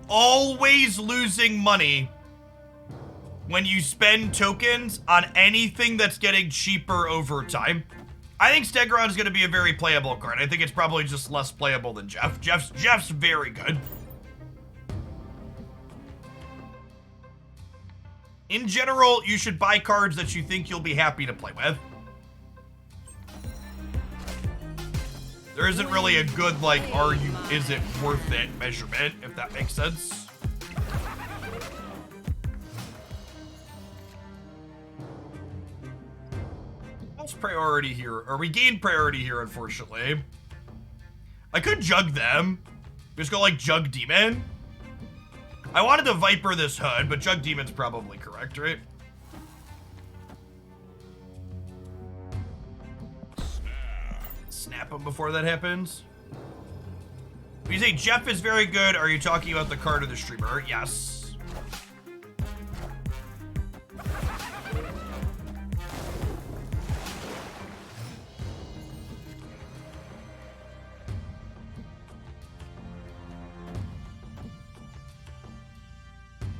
always losing money when you spend tokens on anything that's getting cheaper over time. I think Stegron is going to be a very playable card. I think it's probably just less playable than Jeff. Jeff's very good. In general, you should buy cards that you think you'll be happy to play with. There isn't really a good, like, is it worth it measurement, if that makes sense. What's priority here? Or we gain priority here, unfortunately. I could jug them. Just go, like, Jug Demon. I wanted to Viper this Hood, but Jug Demon's probably correct, right? Snap him before that happens. When you say Jeff is very good, are you talking about the card or the streamer? Yes.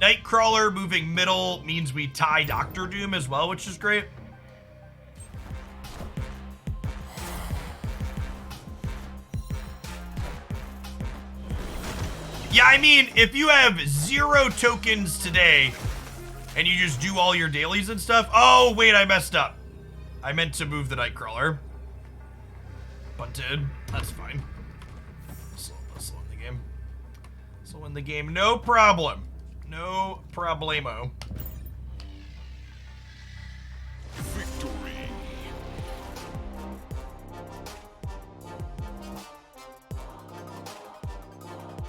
Nightcrawler moving middle means we tie Doctor Doom as well, which is great. Yeah, I mean, if you have 0 tokens today and you just do all your dailies and stuff. Oh, wait, I messed up. I meant to move the Nightcrawler. Bunted. That's fine. Slow in the game. Slow in the game. No problem. No problemo. Victory.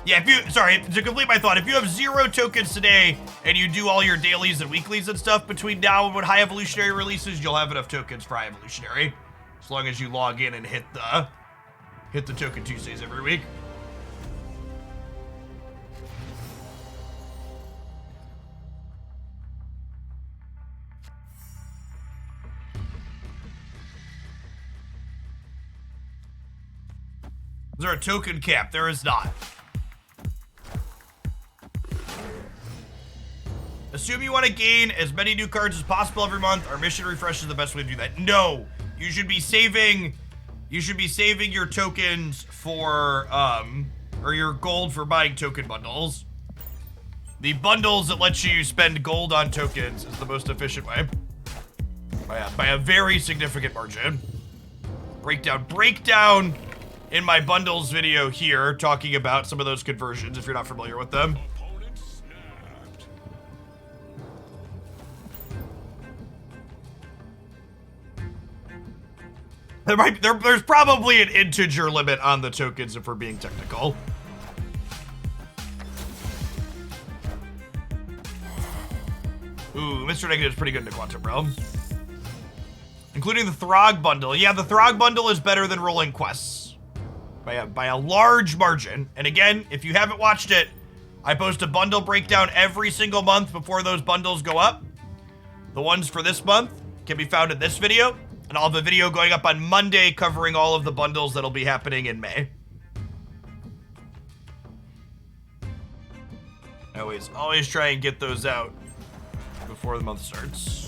Yeah, sorry, to complete my thought, if you have 0 tokens today and you do all your dailies and weeklies and stuff between now and when High Evolutionary releases, you'll have enough tokens for High Evolutionary. As long as you log in and hit the Token Tuesdays every week. Is there a token cap? There is not. Assume you want to gain as many new cards as possible every month. Our mission refresh is the best way to do that. No, you should be saving your tokens for or your gold for buying token bundles. The bundles that let you spend gold on tokens is the most efficient way. By a very significant margin. Breakdown in my bundles video here, talking about some of those conversions if you're not familiar with them. Opponent snapped. There's probably an integer limit on the tokens if we're being technical. Ooh, Mr. Negative is pretty good in the Quantum Realm. Including the Throg bundle. Yeah, the Throg bundle is better than Rolling Quests. By a large margin. And again, if you haven't watched it, I post a bundle breakdown every single month before those bundles go up. The ones for this month can be found in this video. And I'll have a video going up on Monday covering all of the bundles that'll be happening in May. Always try and get those out before the month starts.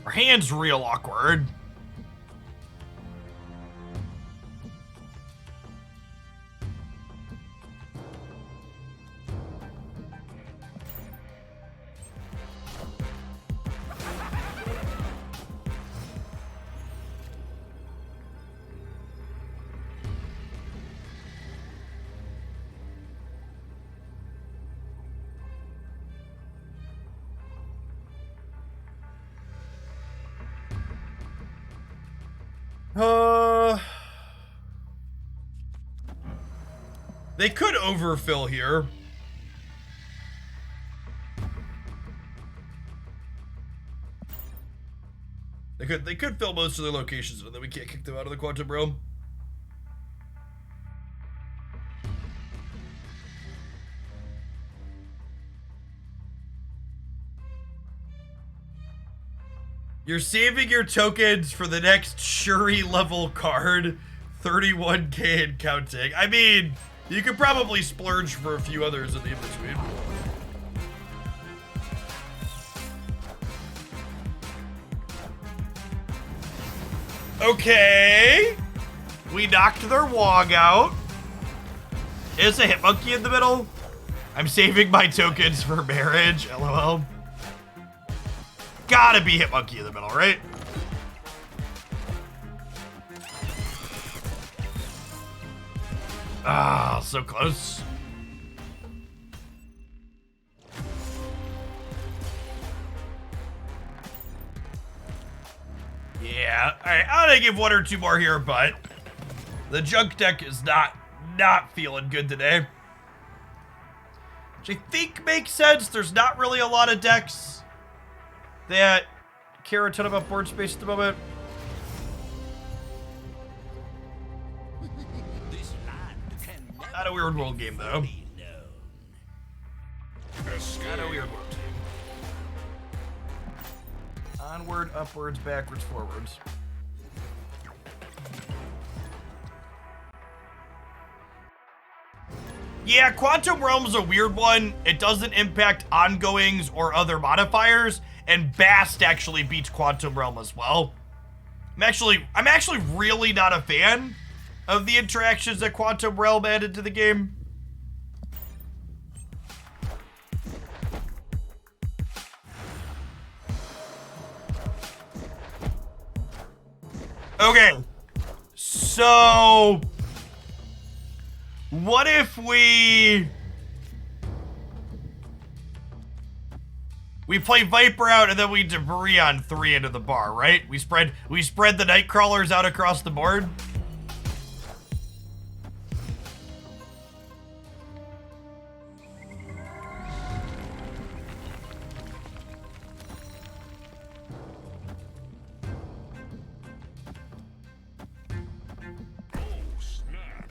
Our hand's real awkward. They could overfill here. They could fill most of their locations, but then we can't kick them out of the quantum realm. You're saving your tokens for the next Shuri level card, 31k and counting. I mean, you could probably splurge for a few others in the in-between. Okay. We knocked their Wong out. Is a hit monkey in the middle? I'm saving my tokens for marriage, lol. Gotta be hit monkey in the middle, right? Ah, so close. Yeah, alright, I'm gonna give one or two more here, but the junk deck is not feeling good today. Which I think makes sense. There's not really a lot of decks that care a ton about board space at the moment. This land can never Not a weird world game, though. be known. Not a weird world game. Onward, upwards, backwards, forwards. Yeah, Quantum Realm's a weird one. It doesn't impact ongoings or other modifiers, and Bast actually beats Quantum Realm as well. I'm actually really not a fan of the interactions that Quantum Realm added to the game. Okay, so what if we play Viper out and then we debris on 3 into the bar, right? We spread the Nightcrawlers out across the board. Oh, snap.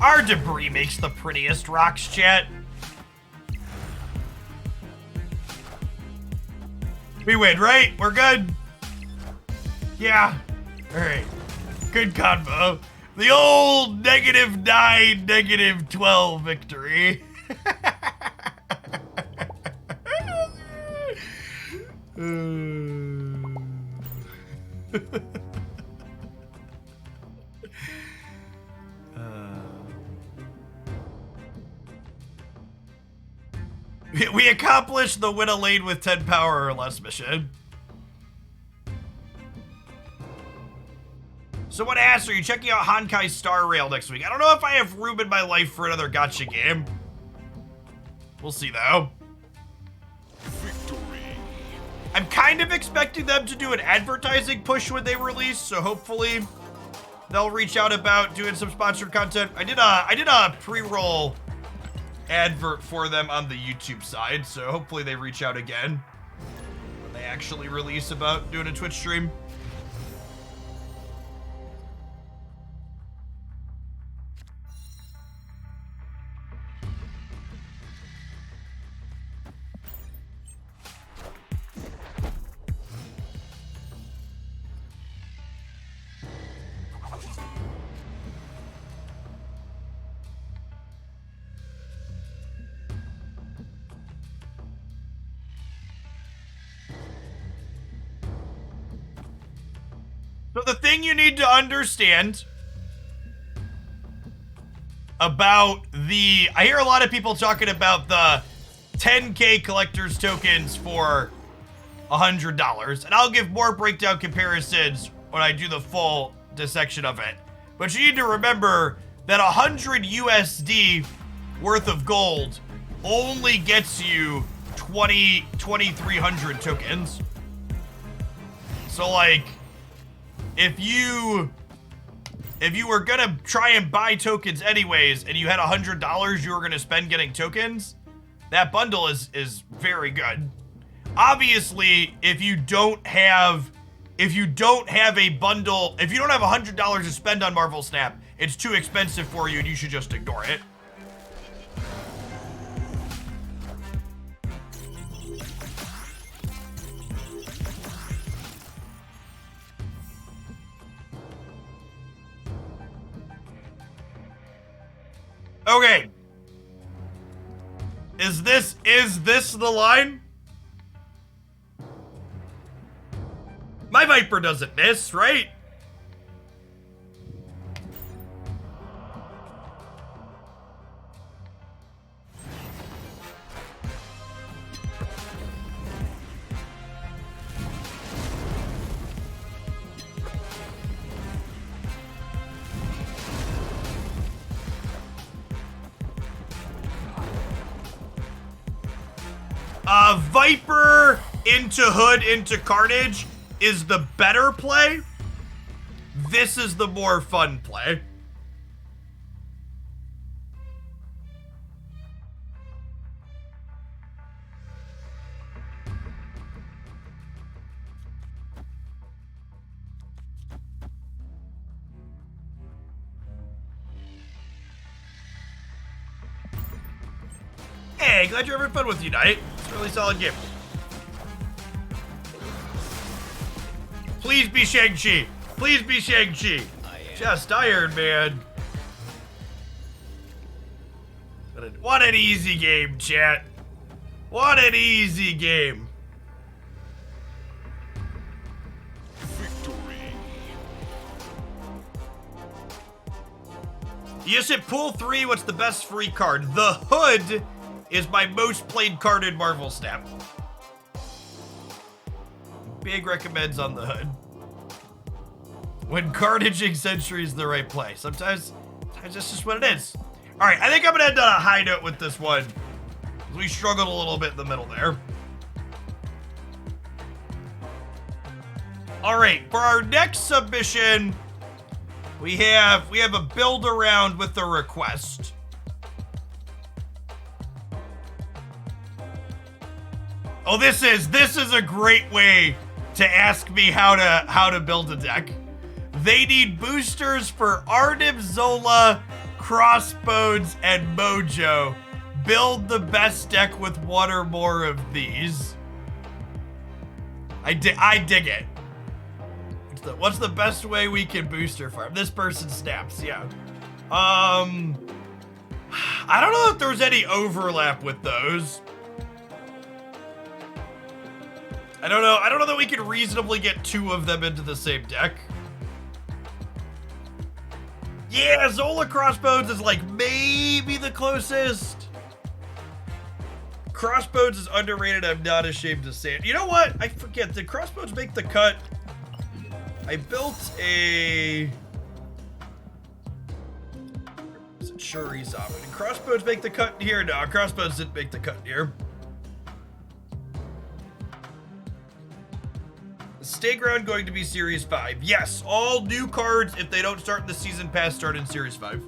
Our debris makes the prettiest rocks, chat. We win, right? We're good? Yeah. Alright. Good convo. The old -9, -12 victory. We accomplished the win a lane with 10 power or less mission. So what ass are you checking out Hankai's Star Rail next week? I don't know if I have room in my life for another gacha game. We'll see though. Victory. I'm kind of expecting them to do an advertising push when they release, so hopefully they'll reach out about doing some sponsored content. I did a pre-roll advert for them on the YouTube side, so hopefully they reach out again when they actually release about doing a Twitch stream. So the thing you need to understand about I hear a lot of people talking about the 10K collector's tokens for $100, and I'll give more breakdown comparisons when I do the full dissection of it. But you need to remember that 100 USD worth of gold only gets you 2,300 tokens. So like, if you were gonna try and buy tokens anyways, and you had $100 you were gonna spend getting tokens, that bundle is very good. Obviously, if you don't have a bundle, if you don't have $100 to spend on Marvel Snap, it's too expensive for you and you should just ignore it. Okay. Is this the line? My Viper doesn't miss, right? Viper into Hood into Carnage is the better play. This is the more fun play. Hey, glad you're having fun with you, Knight. It's a really solid game. Please be Shang-Chi. Please be Shang-Chi. Just Iron Man. What an easy game, chat. What an easy game. Victory. You said pool 3, what's the best free card? The Hood is my most played card in Marvel Snap. Big recommends on the Hood. When Carnaging Sentry is the right play. Sometimes that's just what it is. All right, I think I'm gonna end on a high note with this one. We struggled a little bit in the middle there. All right, for our next submission, we have a build around with a request. Oh, this is a great way to ask me how to build a deck. They need boosters for Arnim, Zola, Crossbones, and Mojo. Build the best deck with one or more of these. I dig it. What's the best way we can booster farm? This person snaps, yeah. I don't know if there's any overlap with those. I don't know that we can reasonably get two of them into the same deck. Yeah, Zola Crossbones is like maybe the closest. Crossbones is underrated, I'm not ashamed to say it. You know what? I forget, did Crossbones make the cut? I built a... Is it Shurizawa? Did Crossbones make the cut here? No, Crossbones didn't make the cut here. Stay ground going to be Series 5. Yes, all new cards, if they don't start in the Season Pass, start in Series 5.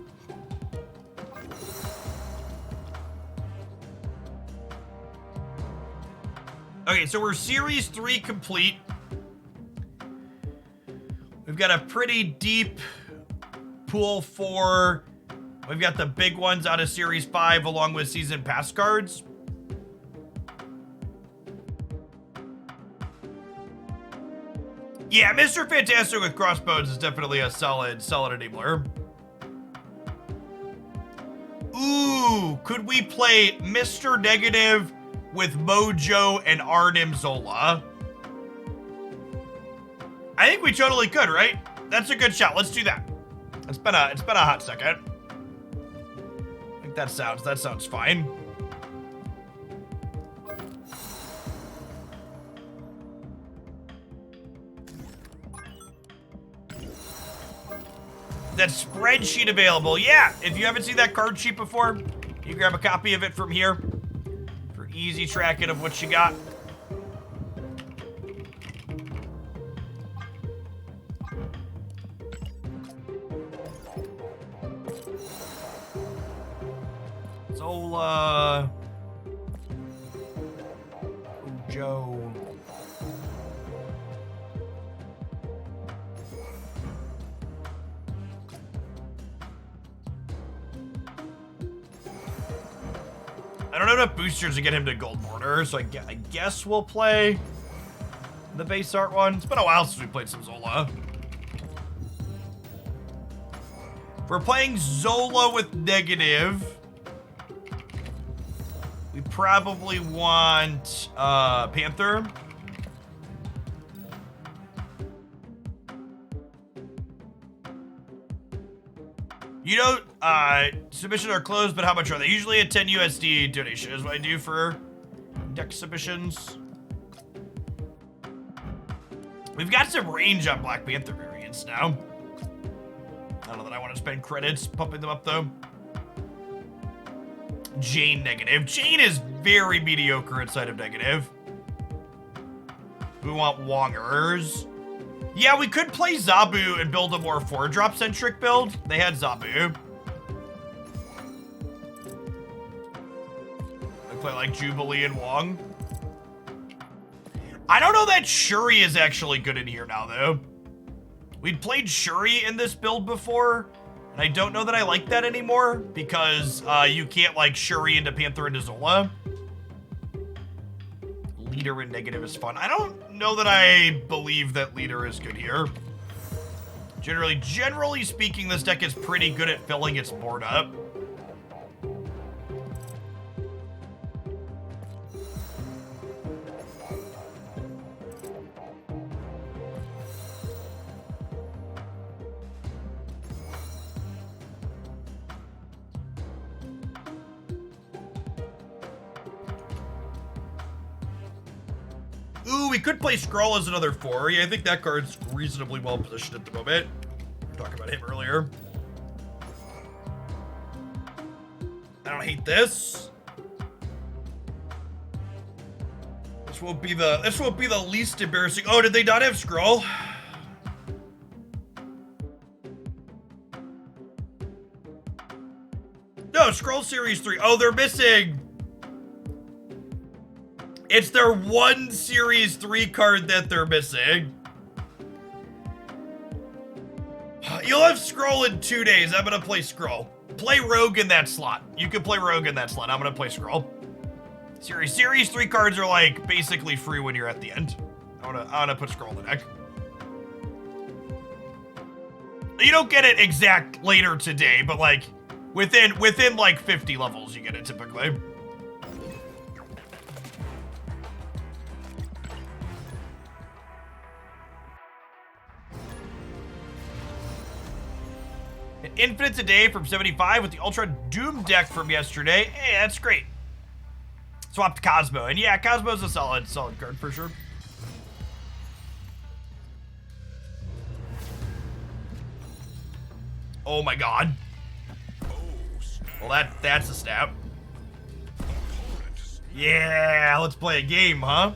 Okay, so we're Series 3 complete. We've got a pretty deep pool 4. We've got the big ones out of Series 5 along with Season Pass cards. Yeah, Mr. Fantastic with Crossbones is definitely a solid enabler. Ooh, could we play Mr. Negative with Mojo and Arnim Zola? I think we totally could, right? That's a good shot. Let's do that. It's been a hot second. think that sounds fine. That spreadsheet available. Yeah, if you haven't seen that card sheet before, you grab a copy of it from here for easy tracking of what you got. Zola. Joe. I don't have enough boosters to get him to gold border, so I guess we'll play the base art one. It's been a while since we played some Zola. If we're playing Zola with negative, we probably want Panther. You know, submissions are closed, but how much are they? Usually a 10 USD donation is what I do for deck submissions. We've got some range on Black Panther variants now. I don't know that I want to spend credits pumping them up, though. Jane negative. Jane is very mediocre inside of negative. We want Wongers. Yeah, we could play Zabu and build a more 4-drop centric build. They had Zabu. I play like Jubilee and Wong. I don't know that Shuri is actually good in here now, though. We'd played Shuri in this build before, and I don't know that I like that anymore because you can't like Shuri into Panther into Zola. Leader in negative is fun. I don't know that I believe that leader is good here. Generally speaking, this deck is pretty good at filling its board up. Ooh, we could play Skrull as another 4. Yeah, I think that card's reasonably well positioned at the moment. We were talking about him earlier. I don't hate this. This won't be the least embarrassing. Oh, did they not have Skrull? No, Skrull Series 3. Oh, they're missing. It's their one Series 3 card that they're missing. You'll have Skrull in 2 days. I'm gonna play Skrull. Play Rogue in that slot. You can play Rogue in that slot. I'm gonna play Skrull. Series 3 cards are like basically free when you're at the end. I wanna put Skrull in the deck. You don't get it exact later today, but like within like 50 levels you get it typically. Infinite today from 75 with the Ultra Doom deck from yesterday. Hey, that's great. Swapped Cosmo. And yeah, Cosmo's a solid card for sure. Oh my god. Well, that's a snap. Yeah, let's play a game, huh?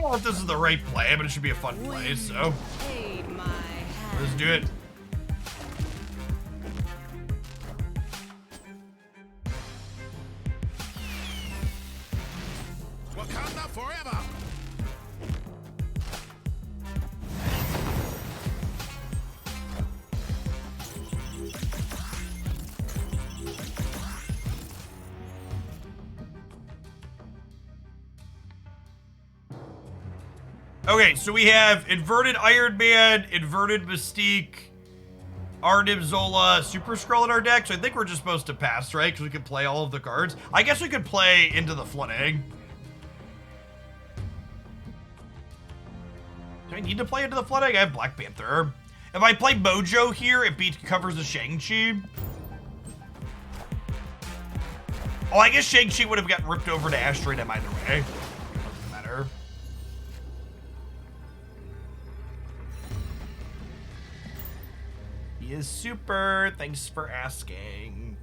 know if this is the right play, but it should be a fun play, so Aid my hand. let's do it. Wakanda forever. Okay, so we have inverted Iron Man, inverted Mystique, Arnim, Zola, Super Skrull in our deck, so I think we're just supposed to pass, right? Because we can play all of the cards. I guess we could play into the flooding. Do I need to play into the flooding? I have Black Panther. If I play Mojo here, it covers the Shang-Chi. Oh, I guess Shang-Chi would have gotten ripped over to Asteroid M either way. Doesn't matter. He is super. Thanks for asking.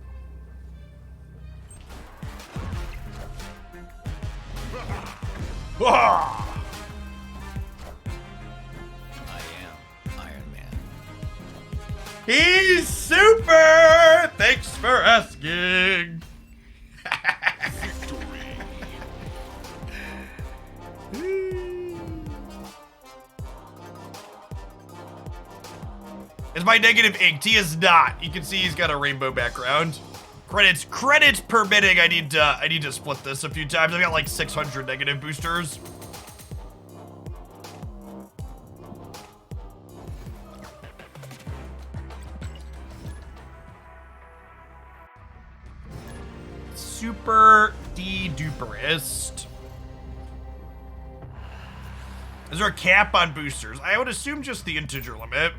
Ah! I am Iron Man. He's super. Thanks for asking. Is my negative inked? He is not. You can see he's got a rainbow background. Credits permitting. I need to split this a few times. I've got like 600 negative boosters. Super de-duperist. Is there a cap on boosters? I would assume just the integer limit.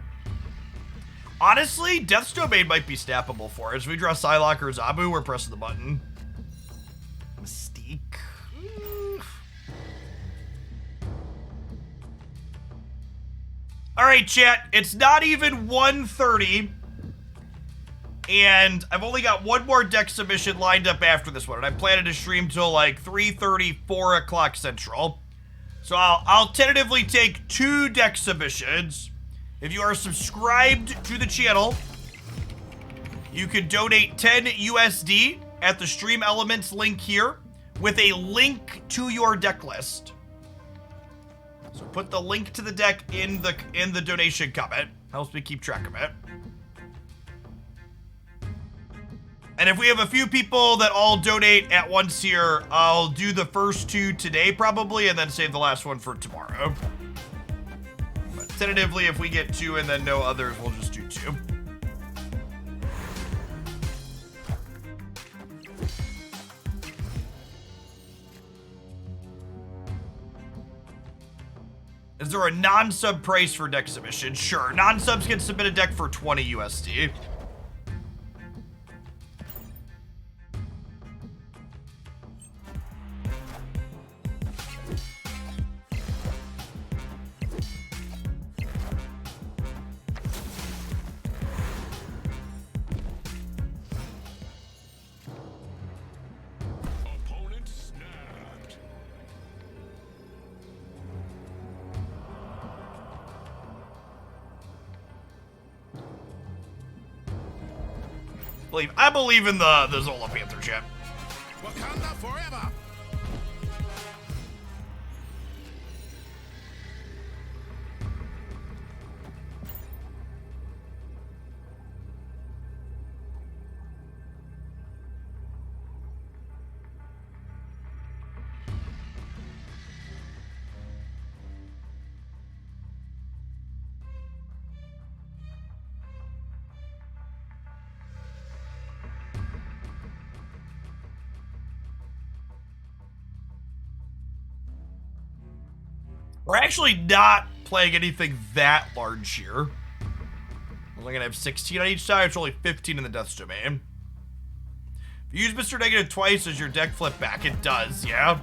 Honestly, Death's Domain might be snappable for us. If we draw Psylocke or Zabu, we're pressing the button. Mystique. All right, chat. It's not even 1:30. And I've only got one more deck submission lined up after this one. And I'm planning to stream till like 3:30, 4 o'clock Central. So I'll tentatively take 2 deck submissions. If you are subscribed to the channel, you can donate 10 USD at the Stream Elements link here with a link to your deck list. So put the link to the deck in the donation comment. Helps me keep track of it. And if we have a few people that all donate at once here, I'll do the first 2 today probably and then save the last one for tomorrow. But tentatively, if we get 2 and then no others, we'll just do 2. Is there a non-sub price for deck submission? Sure. Non-subs can submit a deck for 20 USD. Opponent snapped. I believe in the Zola Panther chat. Wakanda forever. We're actually not playing anything that large here. We're only gonna have 16 on each side. It's only 15 in the Death's Domain. If you use Mr. Negative twice, does your deck flip back? It does, yeah.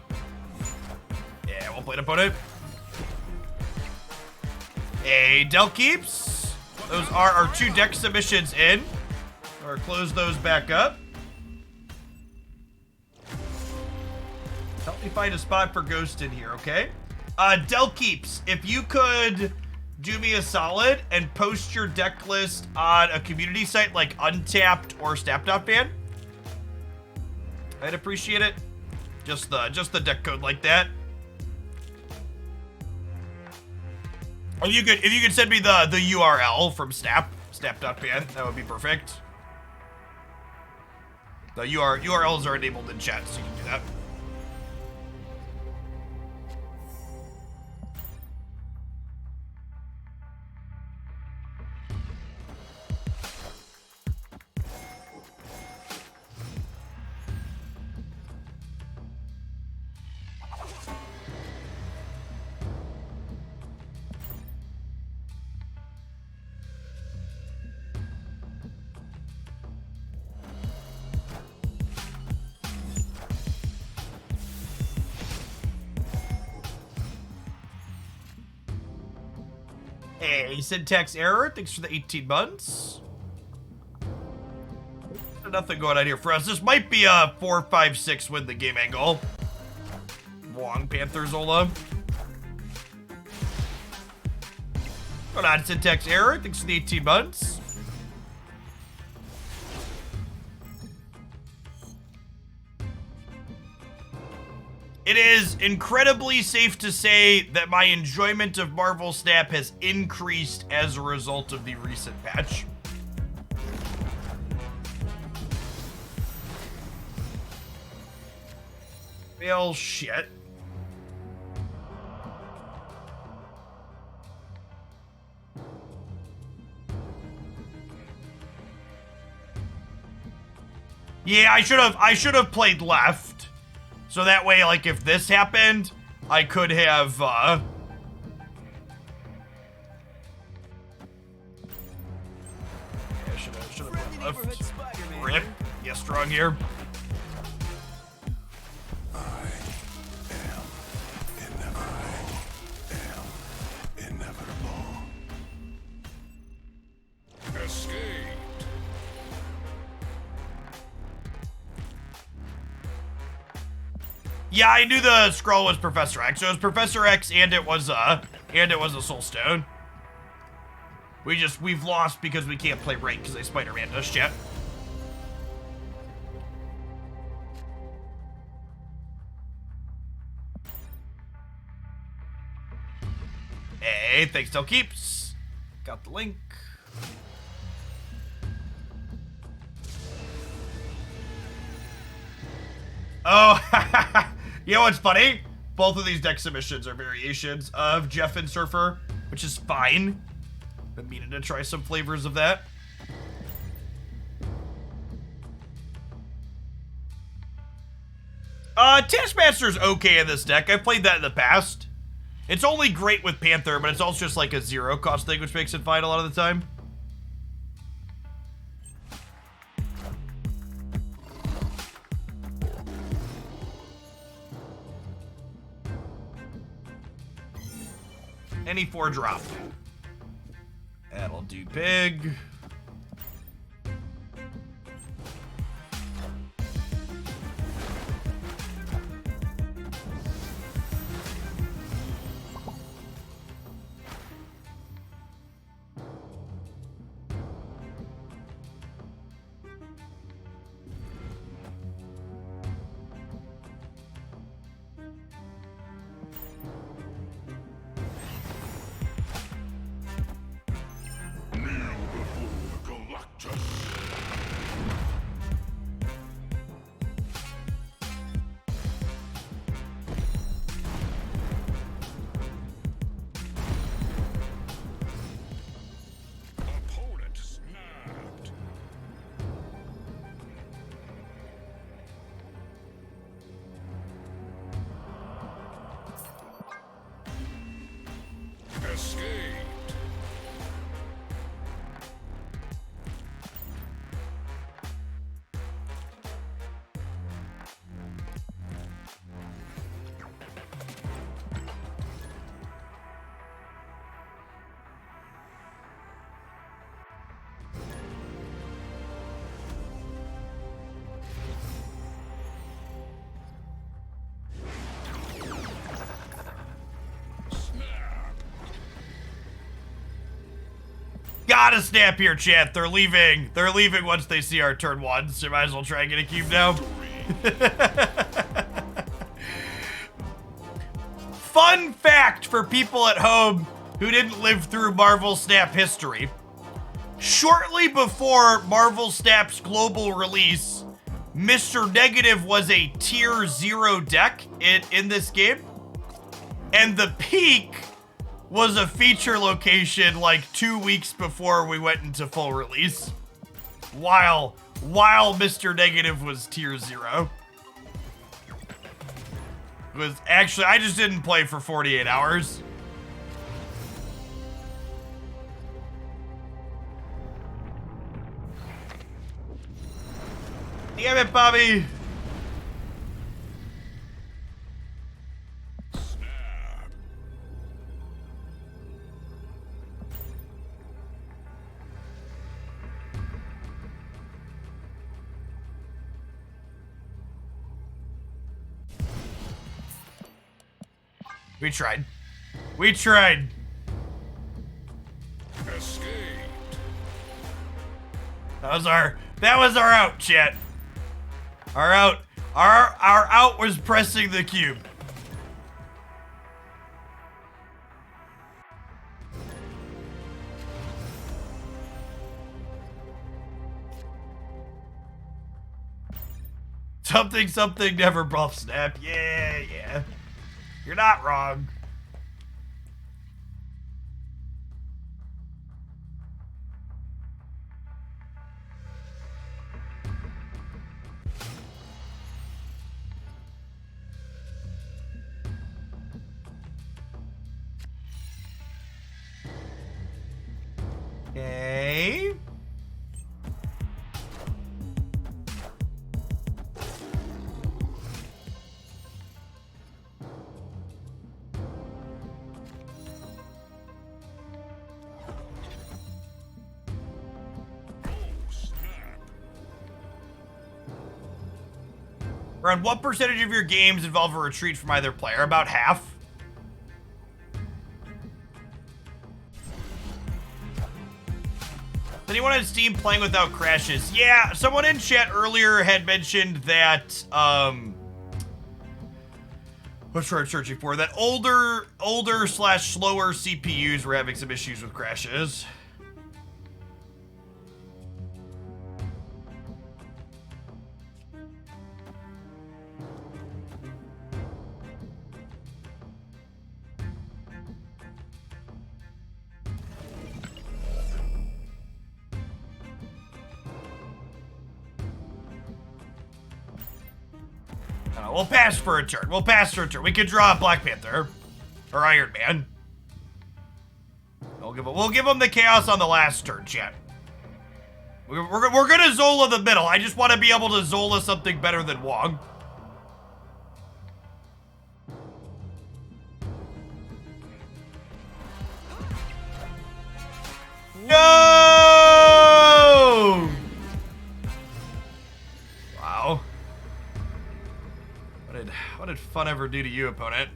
Yeah, we'll play an opponent. A Del Keeps. Those are our 2 deck submissions in. Or close those back up. Help me find a spot for Ghost in here, okay? Del Keeps, if you could do me a solid and post your deck list on a community site like Untapped or Snap.fan, I'd appreciate it. Just the deck code like that. Or if you could send me the URL from Snap.fan, that would be perfect. The URLs are enabled in chat, so you can do that. Hey, syntax error. Thanks for the 18 months. Nothing going on here for us. This might be a 4-5-6 win the game angle. Long Panther Zola. Hold on, syntax error. Thanks for the 18 months. It is incredibly safe to say that my enjoyment of Marvel Snap has increased as a result of the recent patch. Well, shit. Yeah, I should have played left. So that way, like, if this happened, I could have, yeah, should have played left. Rip. Yeah, strong here. Yeah, I knew the scroll was Professor X. So it was Professor X and it was a Soul Stone. We've lost because we can't play right because they Spider-Man us, chat. Hey, thanks, Del Keeps. Got the link. Oh, you know what's funny? Both of these deck submissions are variations of Jeff and Surfer, which is fine. Been meaning to try some flavors of that. Taskmaster's okay in this deck. I've played that in the past. It's only great with Panther, but it's also just like a 0 cost thing, which makes it fine a lot of the time. Any 4-drop. That'll do big. Gotta snap here, chat. They're leaving. They're leaving once they see our turn 1, so might as well try and get a cube now. Fun fact for people at home who didn't live through Marvel Snap history. Shortly before Marvel Snap's global release, Mr. Negative was a tier 0 deck in this game. And the peak was a feature location like 2 weeks before we went into full release. While Mr. Negative was tier 0. It was actually, I just didn't play for 48 hours. Damn it, Bobby. We tried. We tried. Escaped. That was our out, chat. Our out was pressing the cube. Something never buff snap. Yeah. You're not wrong. Okay. Around what percentage of your games involve a retreat from either player? About half. Anyone on Steam playing without crashes? Yeah, someone in chat earlier had mentioned that, what's what I'm searching for? That older / slower CPUs were having some issues with crashes. We'll pass for a turn. We could draw a Black Panther or Iron Man. We'll give him the chaos on the last turn, chat. We're gonna Zola the middle. I just want to be able to Zola something better than Wong. No! Wow. What did fun ever do to you, opponent?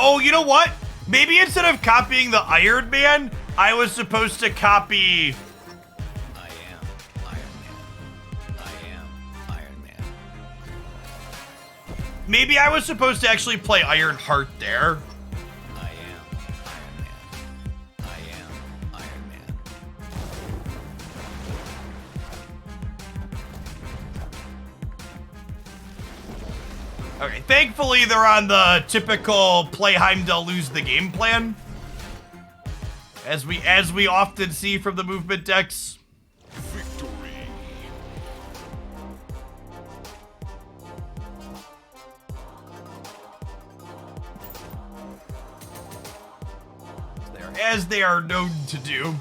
Oh, you know what? Maybe instead of copying the Iron Man, I was supposed to copy... I am Iron Man. I am Iron Man. Maybe I was supposed to actually play Iron Heart there. I am Iron Man. I am Iron Man. Okay, thankfully they're on the typical play Heimdall lose the game plan. As we often see from the movement decks. Victory. there, as they are known to do.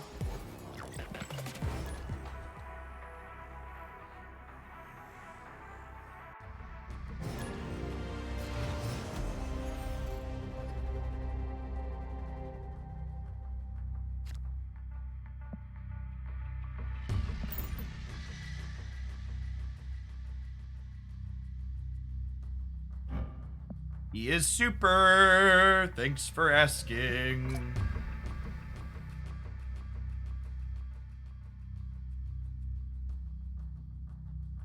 He is super. Thanks for asking.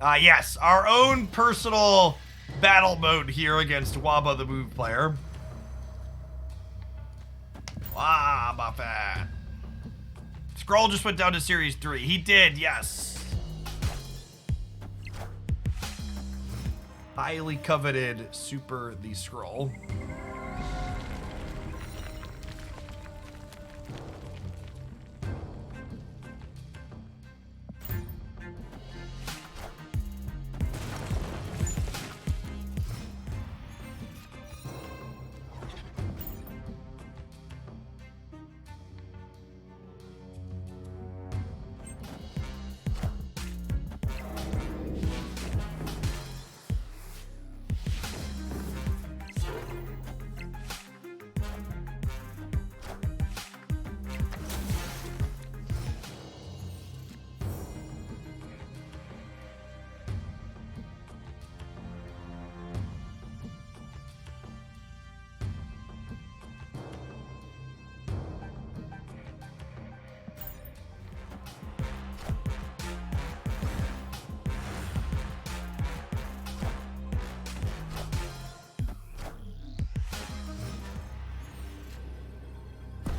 Yes, our own personal battle mode here against Waba the Move player. Waba Fat. Scroll just went down to Series 3. He did, yes. Highly coveted Super the Scroll.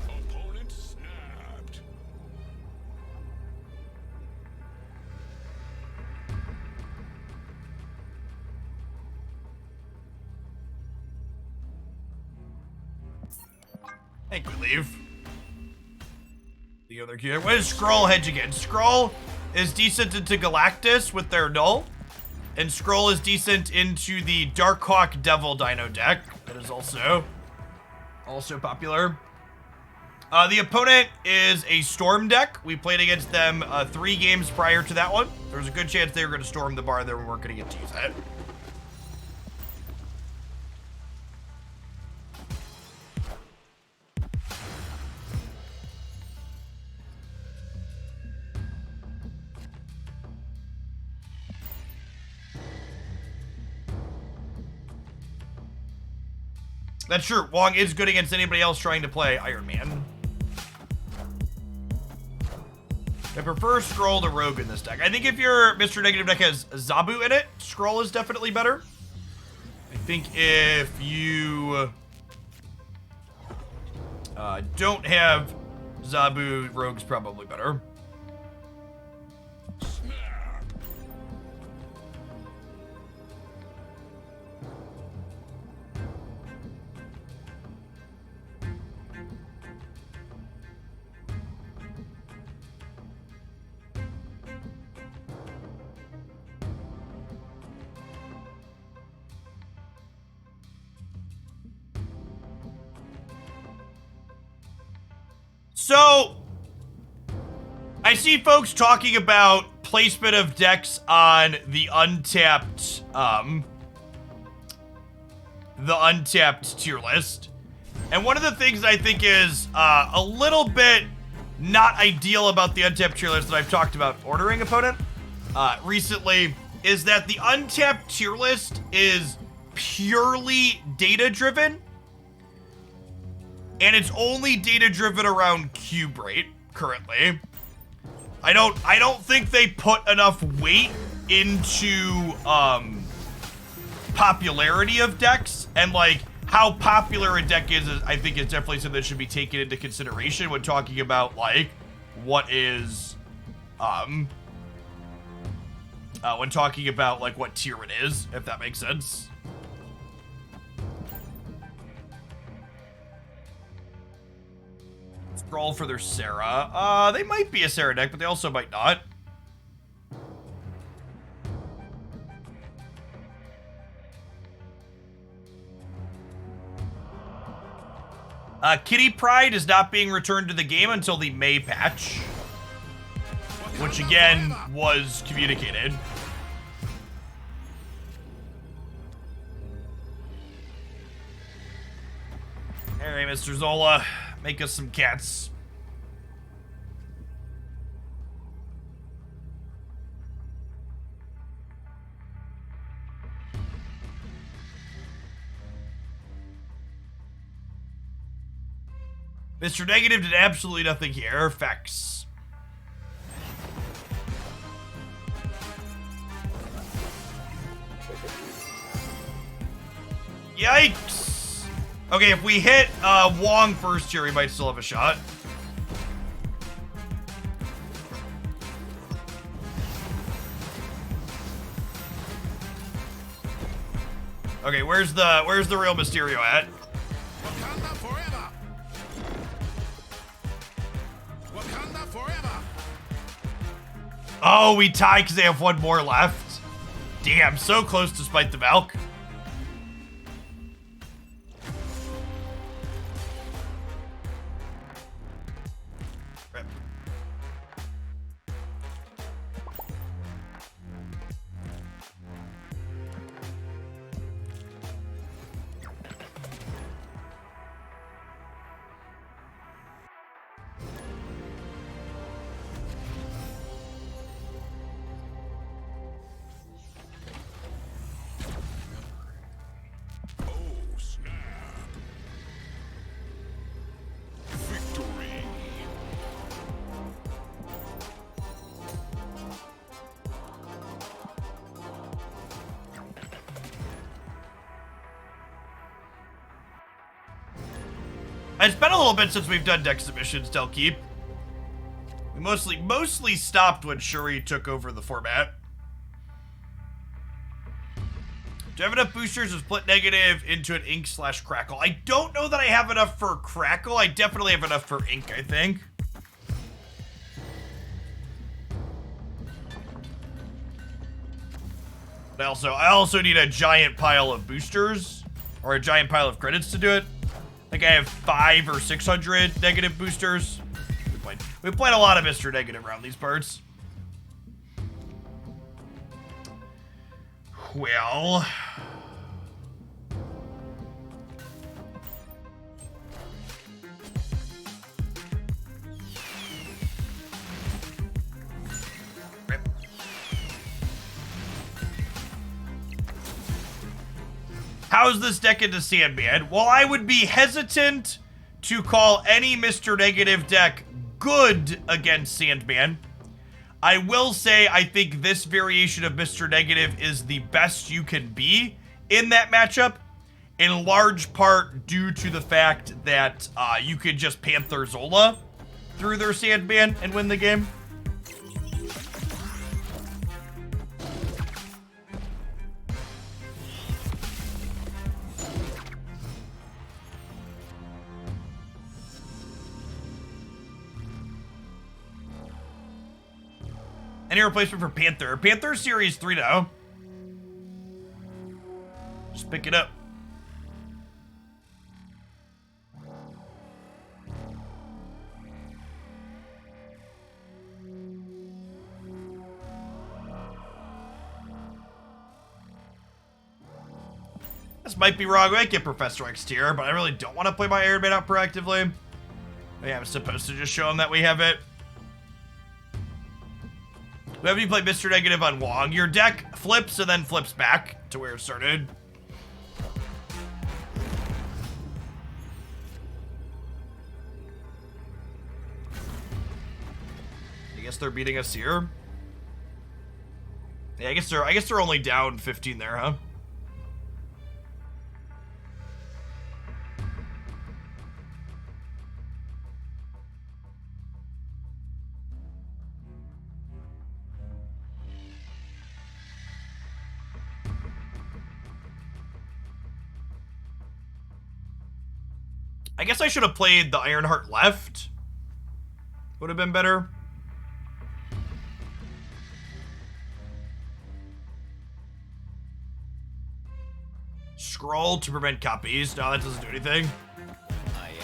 Opponent snapped. I think we leave. The other key. What is Skrull hedge again? Skrull is decent into Galactus with their null. And Skrull is decent into the Darkhawk Devil Dino deck. That is also popular. The opponent is a Storm deck. We played against them 3 games prior to that one. There was a good chance they were going to storm the bar there. We weren't going to get to use it. That's true. Wong is good against anybody else trying to play Iron Man. I prefer Skrull to Rogue in this deck. I think if your Mr. Negative deck has Zabu in it, Skrull is definitely better. I think if you don't have Zabu, Rogue's probably better. So, I see folks talking about placement of decks on the untapped tier list. And one of the things I think is a little bit not ideal about the untapped tier list that I've talked about ordering opponent recently is that the untapped tier list is purely data driven. And it's only data driven around cube rate currently. I don't think they put enough weight into popularity of decks, and like how popular a deck is I think is definitely something that should be taken into consideration when talking about like what is when talking about like what tier it is, if that makes sense. Scroll for their Sarah. They might be a Sarah deck, but they also might not. Kitty Pride is not being returned to the game until the May patch, which again was communicated. Alright, Mr. Zola, make us some cats. Mr. Negative did absolutely nothing here. Facts. Yikes! Okay, if we hit Wong first here, we might still have a shot. Okay, where's the real Mysterio at? Wakanda forever. Wakanda forever. Oh, we tie because they have one more left. Damn, so close to Spite the Valk. Rip. Oh, snap. Victory. It's been a little bit since we've done deck submissions, Delkeep. We mostly stopped when Shuri took over the format. Do you have enough boosters to split negative into an ink/crackle? I don't know that I have enough for crackle. I definitely have enough for ink, I think. But I also need a giant pile of boosters, or a giant pile of credits to do it. I think I have 500 or 600 negative boosters. We played a lot of Mr. Negative around these parts. Well, rip. How's this deck into Sandman? Well, I would be hesitant to call any Mr. Negative deck good against Sandman. I will say I think this variation of Mr. Negative is the best you can be in that matchup, in large part due to the fact that you could just Panther Zola through their Sandman and win the game. Any replacement for Panther? Panther Series 3 now. Just pick it up. This might be wrong. I might get Professor X tier, but I really don't want to play my Iron Man out proactively. But yeah, I'm supposed to just show him that we have it. Whenever you play Mr. Negative on Wong, your deck flips and then flips back to where it started. I guess they're beating us here. Yeah, I guess they're only down 15 there, huh? I guess I should have played the Ironheart left. Would have been better. Scroll to prevent copies. No, that doesn't do anything. I am.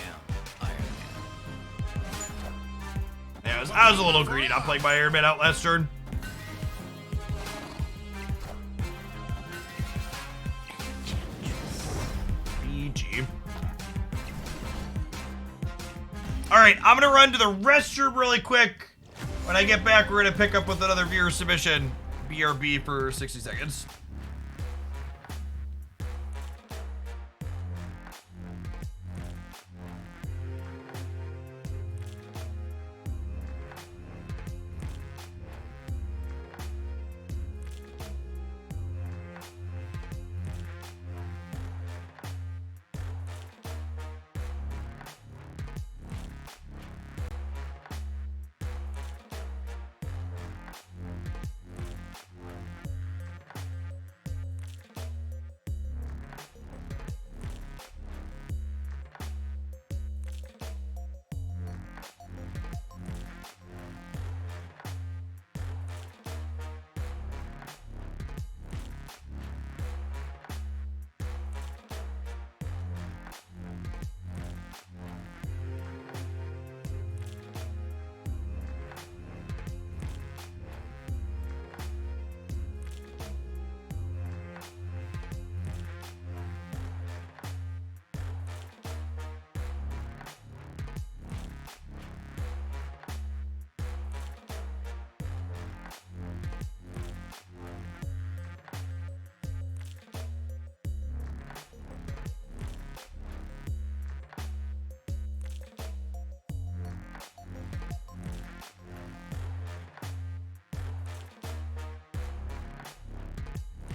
I was a little greedy not playing my Iron Man out last turn. BG. Alright, I'm gonna run to the restroom really quick. When I get back, we're gonna pick up with another viewer submission. BRB for 60 seconds.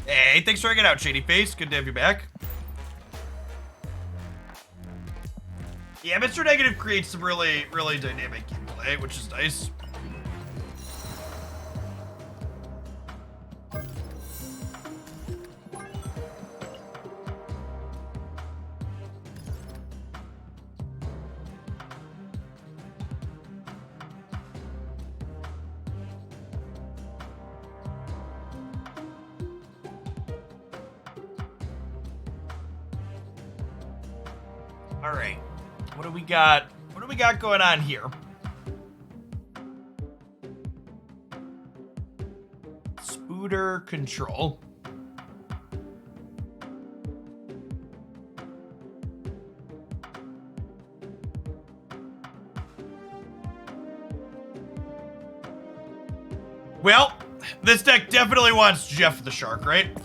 Hey, thanks for hanging out, Shady Face. Good to have you back. Yeah, Mr. Negative creates some really, really dynamic gameplay, which is nice. All right, what do we got? What do we got going on here? Spooter control. Well, this deck definitely wants Jeff the Shark, right?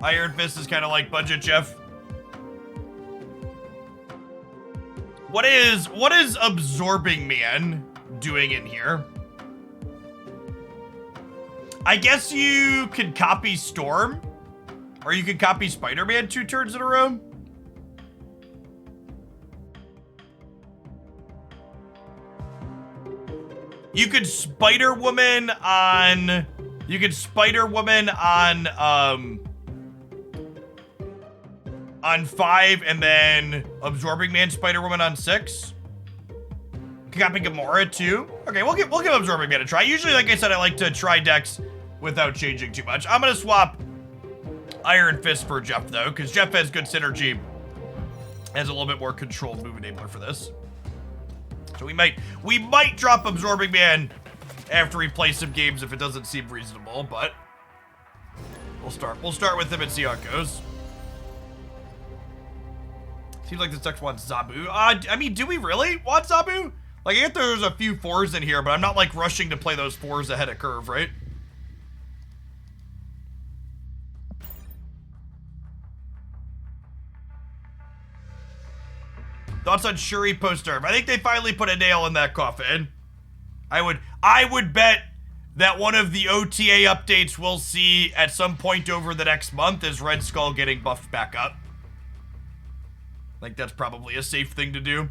Iron Fist is kind of like budget Jeff. What is Absorbing Man doing in here? I guess you could copy Storm, or you could copy Spider-Man 2 turns in a row. You could Spider-Woman on 5, and then Absorbing Man Spider-Woman on 6. Copy Gamora too. Okay, we'll give Absorbing Man a try. Usually, like I said, I like to try decks without changing too much. I'm gonna swap Iron Fist for Jeff though, because Jeff has good synergy, has a little bit more controlled move enabler for this. So we might drop Absorbing Man after we play some games if it doesn't seem reasonable, but we'll start with him and see how it goes. Seems like this deck wants Zabu. I mean, do we really want Zabu? Like, I get there's a few 4s in here, but I'm not, like, rushing to play those 4s ahead of curve, right? Thoughts on Shuri post-term? I think they finally put a nail in that coffin. I would bet that one of the OTA updates we'll see at some point over the next month is Red Skull getting buffed back up. Like, that's probably a safe thing to do.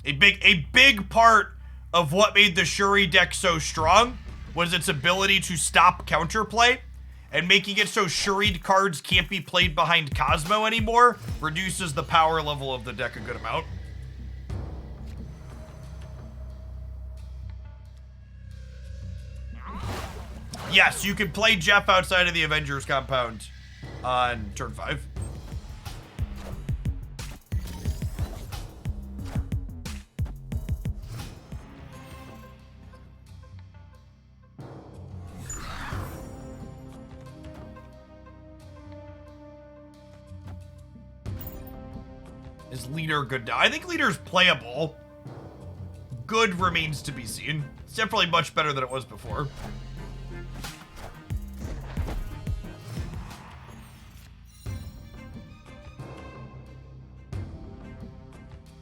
A big part of what made the Shuri deck so strong was its ability to stop counterplay, and making it so Shuri cards can't be played behind Cosmo anymore reduces the power level of the deck a good amount. Yes, you can play Jeff outside of the Avengers compound on turn 5. Is leader good now? I think leader's playable. Good remains to be seen. It's definitely much better than it was before.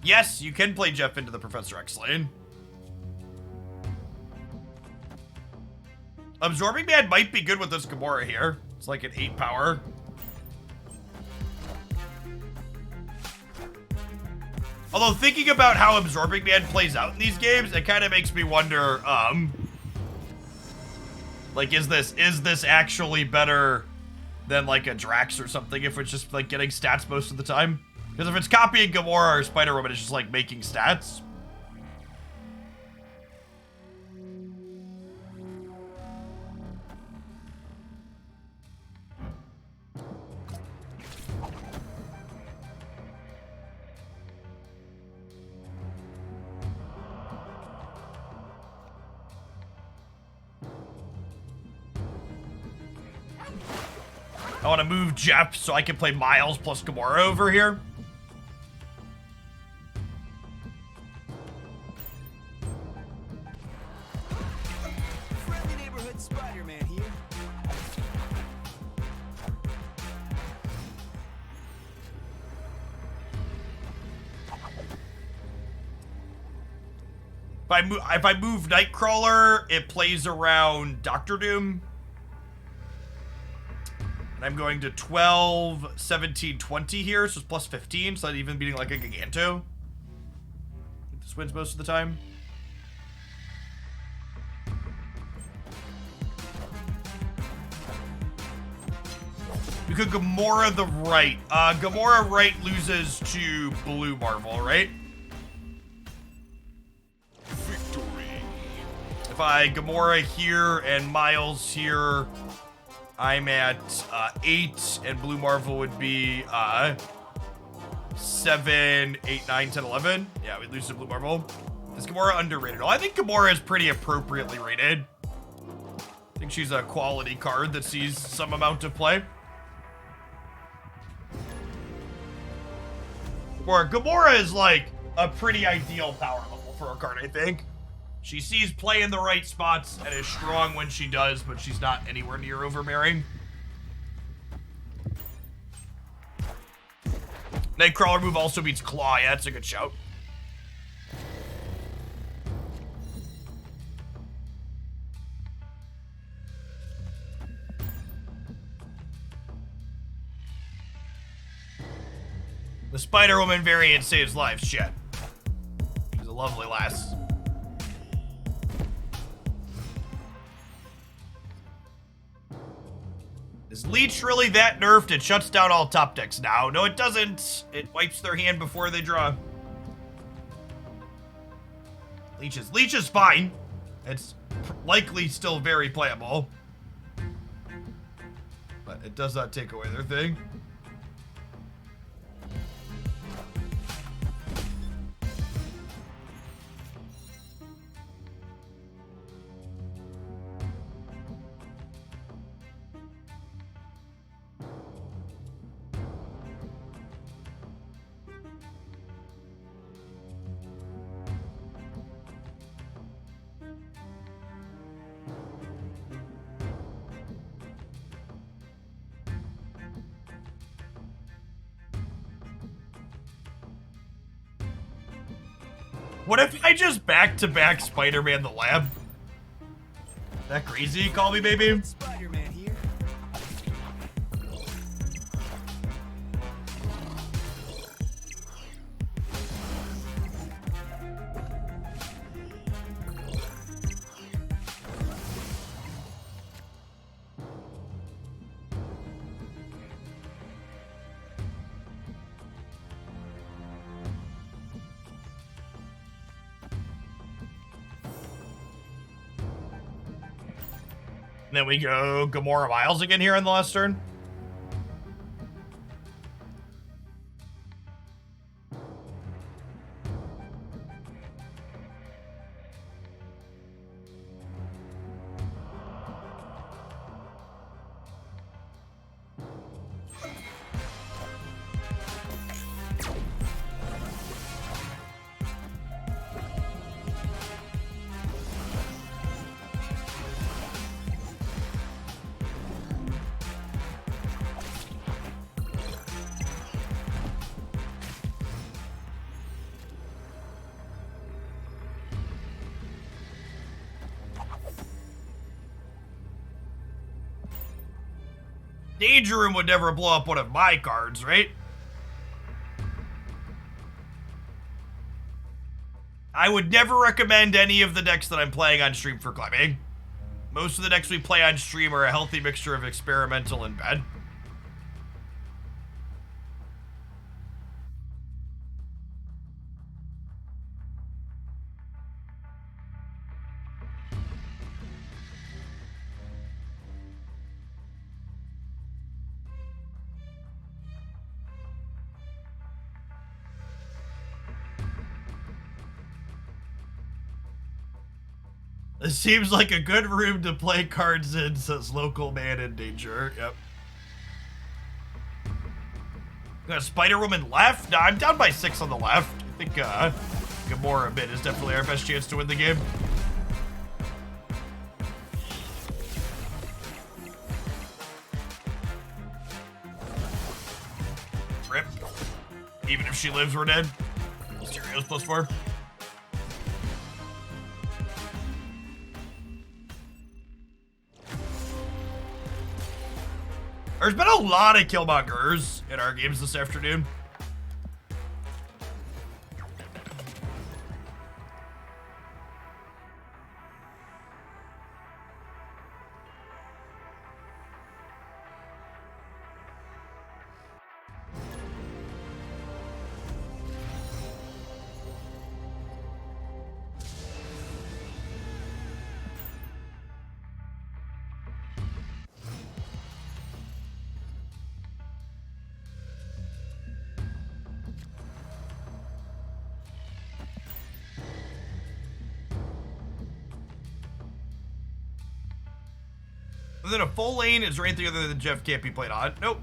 Yes, you can play Jeff into the Professor X lane. Absorbing Man might be good with this Gamora here. It's like an 8 power. Although thinking about how Absorbing Man plays out in these games, it kind of makes me wonder, like, is this actually better than like a Drax or something if it's just like getting stats most of the time? Because if it's copying Gamora or Spider-Woman, it's just like making stats. I want to move Jeff so I can play Miles plus Gamora over here. Friendly neighborhood Spider-Man here. If I move Nightcrawler, it plays around Doctor Doom. And I'm going to 12, 17, 20 here, so it's plus 15, so not even beating like a Giganto. I think this wins most of the time. We could Gamora the right. Gamora right loses to Blue Marvel, right? If I Gamora here and Miles here, I'm at 8, and Blue Marvel would be 7, 8, 9, 10, 11. Yeah, we lose to Blue Marvel. Is Gamora underrated? Oh, I think Gamora is pretty appropriately rated. I think she's a quality card that sees some amount of play. Or Gamora is like a pretty ideal power level for a card, I think. She sees play in the right spots and is strong when she does, but she's not anywhere near overbearing. Nightcrawler move also beats Claw. Yeah, that's a good shout. The Spider-Woman variant saves lives, shit. She's a lovely lass. Is Leech really that nerfed? It shuts down all top decks now. No, it doesn't. It wipes their hand before they draw. Leech is fine. It's likely still very playable. But it does not take away their thing. What if I just back-to-back Spider-Man the Lab? That crazy? Call me, baby. Spider-Man here. And then we go Gamora Miles again here on the last turn. Danger Room would never blow up one of my cards, right? I would never recommend any of the decks that I'm playing on stream for climbing. Most of the decks we play on stream are a healthy mixture of experimental and bad. This seems like a good room to play cards in, says local man in danger. Yep. Got a Spider Woman left? No, I'm down by 6 on the left. I think Gamora mid is definitely our best chance to win the game. Rip. Even if she lives, we're dead. Mysterio's +4. There's been a lot of Killmongers in our games this afternoon. Within a full lane, is there anything other than Jeff can't be played on? Nope.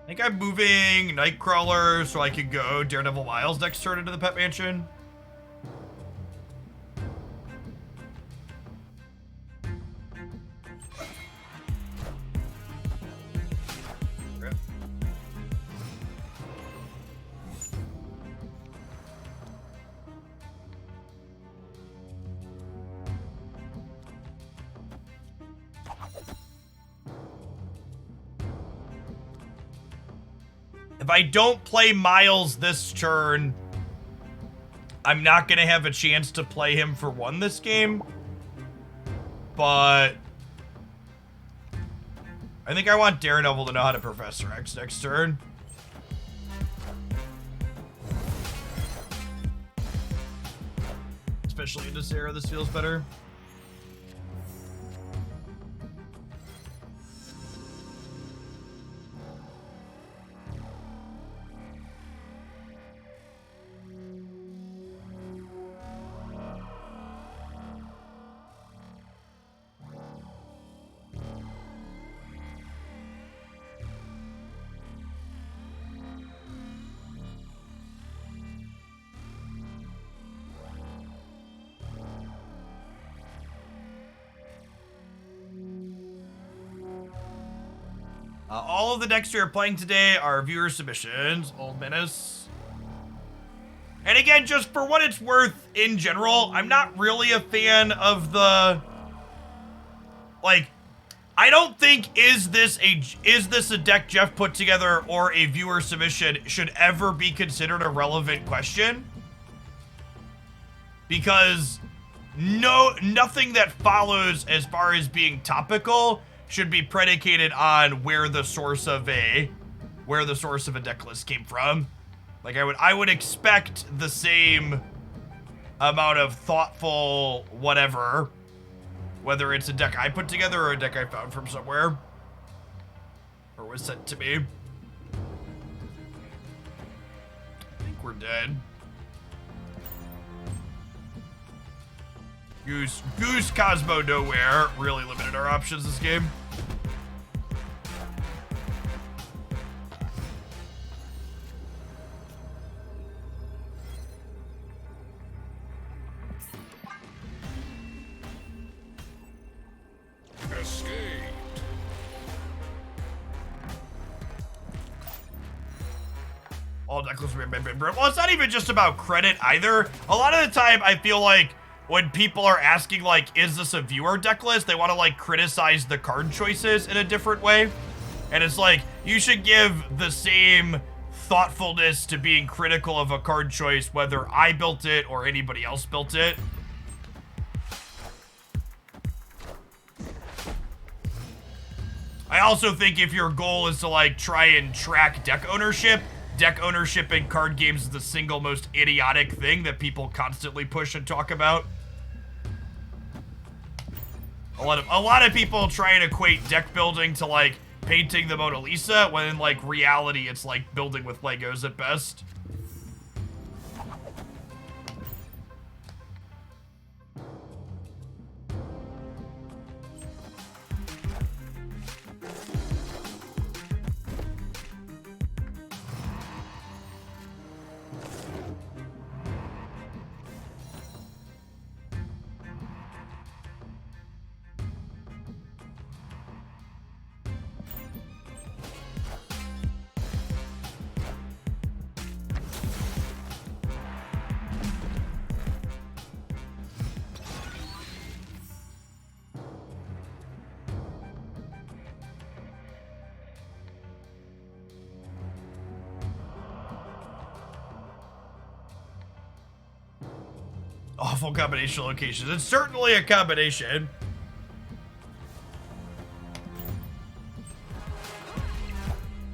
I think I'm moving Nightcrawler so I can go Daredevil Miles next turn into the Pet Mansion. If I don't play Miles this turn, I'm not going to have a chance to play him for 1 this game. But I think I want Daredevil to know how to Professor X next turn. Especially in this era, this feels better. All of the decks we are playing today are viewer submissions. Old Menace. And again, just for what it's worth, in general, I'm not really a fan of the... Like, I don't think is this a deck Jeff put together or a viewer submission should ever be considered a relevant question. Because nothing that follows as far as being topical should be predicated on where the source of a deck list came from. Like I would expect the same amount of thoughtful whatever, whether it's a deck I put together or a deck I found from somewhere or was sent to me. I think we're dead. Goose Cosmo Nowhere really limited our options this game. Escape. All deck lists have been well, it's not even just about credit either. A lot of the time, I feel like when people are asking, like, is this a viewer deck list, they want to, like, criticize the card choices in a different way. And it's like, you should give the same thoughtfulness to being critical of a card choice, whether I built it or anybody else built it. I also think if your goal is to, like, try and track deck ownership in card games is the single most idiotic thing that people constantly push and talk about. A lot of people try and equate deck building to, like, painting the Mona Lisa, when in, like, reality it's like building with Legos at best. Awful combination locations. It's certainly a combination.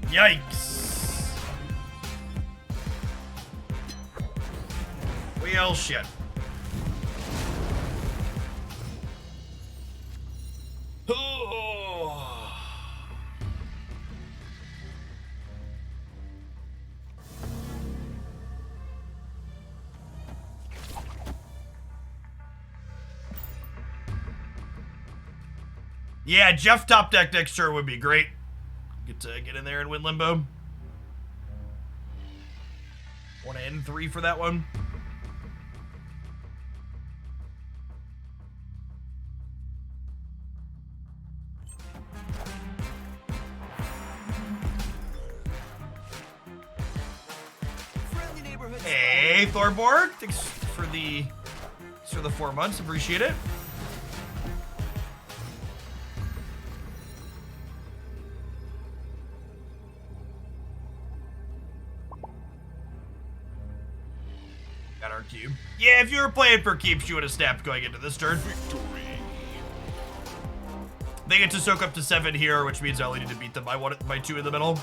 Yikes. Well, shit. Yeah, Jeff top deck next turn would be great. Get to get in there and win limbo. Want to end 3 for that one? Hey, Thorborg. Thanks for the 4 months. Appreciate it. Got our cube. Yeah, if you were playing for keeps, you would have snapped going into this turn. Victory. They get to soak up to 7 here, which means I only need to beat them by 2 in the middle.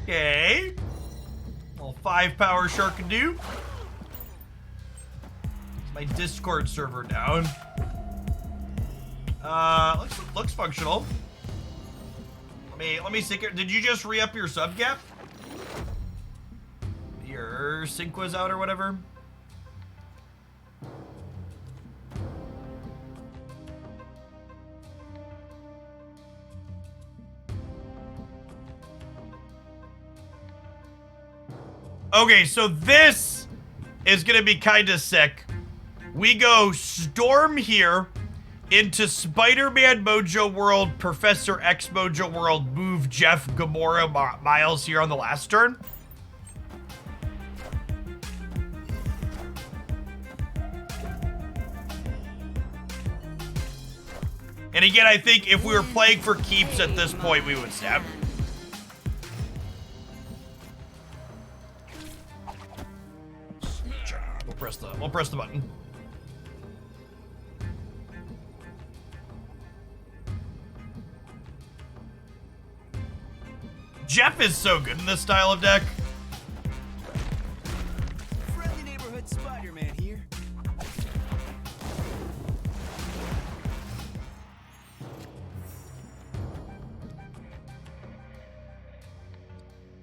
Okay. Little 5-power Sharkadoo. My Discord server down. Looks functional. Let me sync it. Did you just re-up your sub gap? Your sync was out or whatever? Okay, so this is gonna be kinda sick. We go Storm here into Spider-Man Mojo World, Professor X Mojo World, move Jeff, Gamora, Miles here on the last turn. And again, I think if we were playing for keeps at this point, we would snap. We'll press the button. Jeff is so good in this style of deck. Friendly neighborhood Spider-Man here.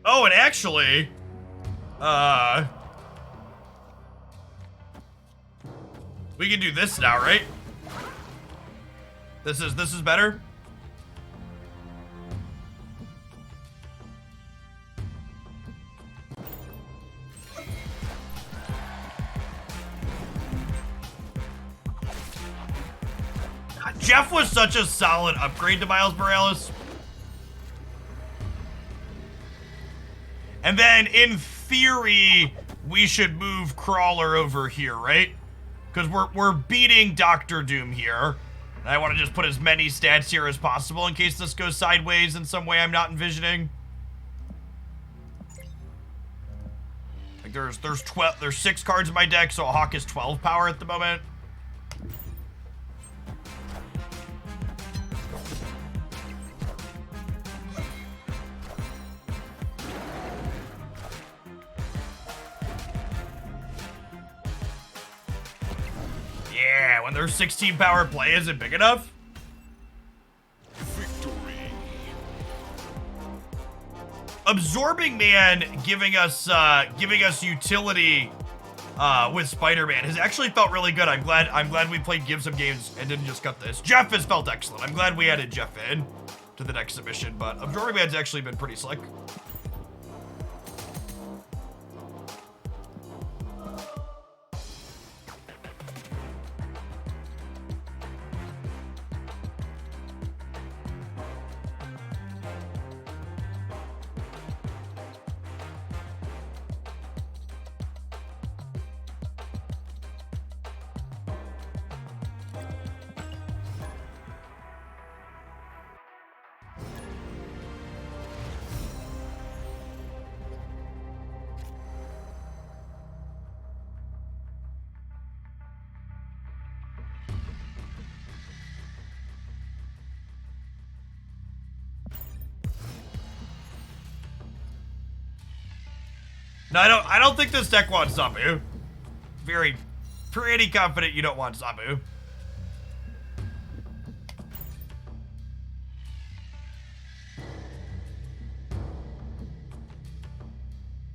Oh, Oh, and actually, we can do this now, right? This is better. Jeff was such a solid upgrade to Miles Morales. And then, in theory, we should move Crawler over here, right? Because we're beating Dr. Doom here. And I want to just put as many stats here as possible in case this goes sideways in some way I'm not envisioning. Like there's 6 cards in my deck, so a Hawk is 12 power at the moment. Yeah, when there's 16 power play, is it big enough? Victory. Absorbing Man giving us utility with Spider-Man has actually felt really good. I'm glad we played Give some games and didn't just cut this. Jeff has felt excellent. I'm glad we added Jeff in to the next submission, but Absorbing Man's actually been pretty slick. No, I don't think this deck wants Zabu. Pretty confident you don't want Zabu.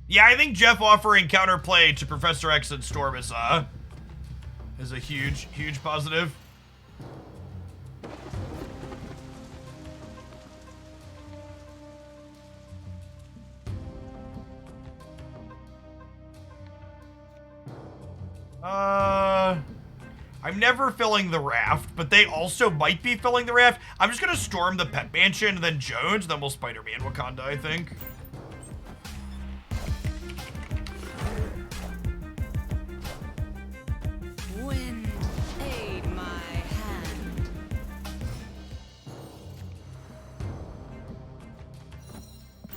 Yeah, I think Jeff offering counterplay to Professor X and Storm is a huge positive. I'm never filling the raft, but they also might be filling the raft. I'm just gonna storm the Pet Mansion, and then Jones, then we'll Spider-Man Wakanda, I think. Wind, aid my hand.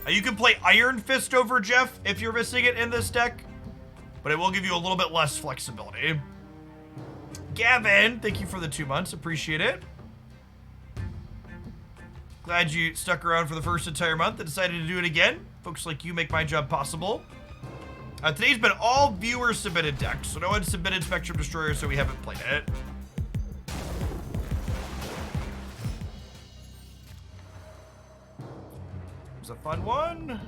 You can play Iron Fist over Jeff if you're missing it in this deck, but it will give you a little bit less flexibility. Gavin, thank you for the 2 months. Appreciate it. Glad you stuck around for the first entire month and decided to do it again. Folks like you make my job possible. Today's been all viewer submitted decks, so no one submitted Spectrum Destroyer, so we haven't played it. It was a fun one.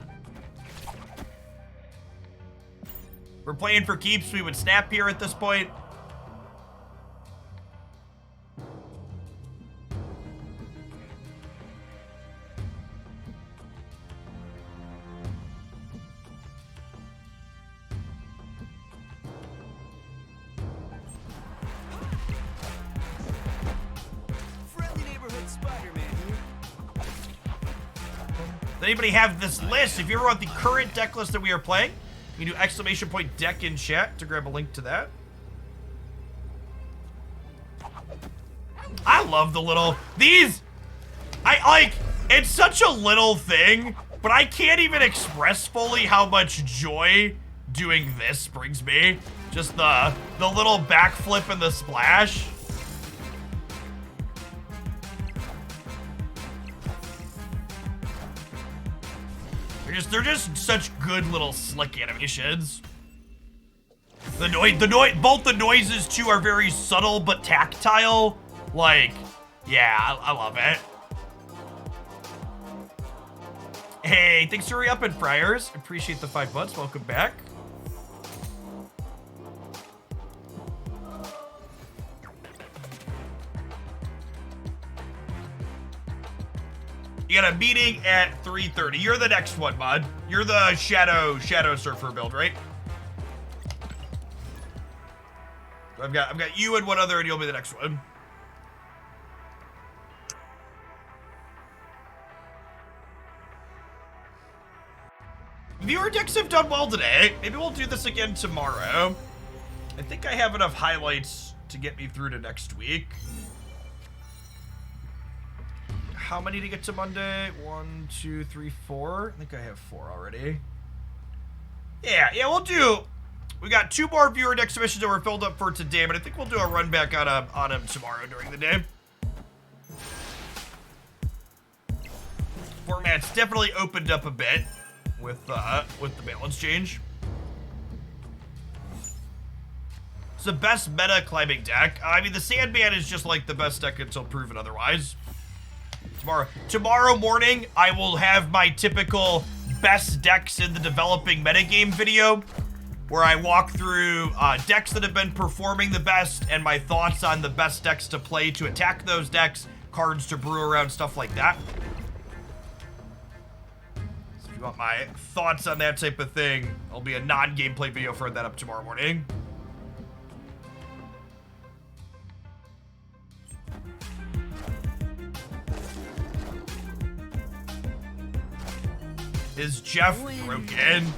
We're playing for keeps. We would snap here at this point. Does anybody have this list? If you ever want the current deck list that we are playing, you can do exclamation point deck in chat to grab a link to that. I love the little, it's such a little thing, but I can't even express fully how much joy doing this brings me. Just the little backflip and the splash. They're just such good little slick animations. Both the noises too are very subtle but tactile. Like, yeah, I love it. Hey, thanks for re-upping, Friars. Appreciate the 5 months. Welcome back. You got a meeting at 3:30. You're the next one, bud. You're the Shadow Surfer build, right? I've got you and one other, and you'll be the next one. Viewer decks have done well today. Maybe we'll do this again tomorrow. I think I have enough highlights to get me through to next week. How many to get to Monday? 1, 2, 3, 4. I think I have 4 already. Yeah, we'll do. We got 2 more viewer deck submissions that were filled up for today, but I think we'll do a run back on them tomorrow during the day. Format's definitely opened up a bit with the balance change. It's the best meta climbing deck. I mean, the Sandman is just like the best deck until proven otherwise. Tomorrow morning, I will have my typical best decks in the developing metagame video, where I walk through decks that have been performing the best and my thoughts on the best decks to play to attack those decks, cards to brew around, stuff like that. So if you want my thoughts on that type of thing, there'll be a non-gameplay video for that up tomorrow morning. Is Jeff broken?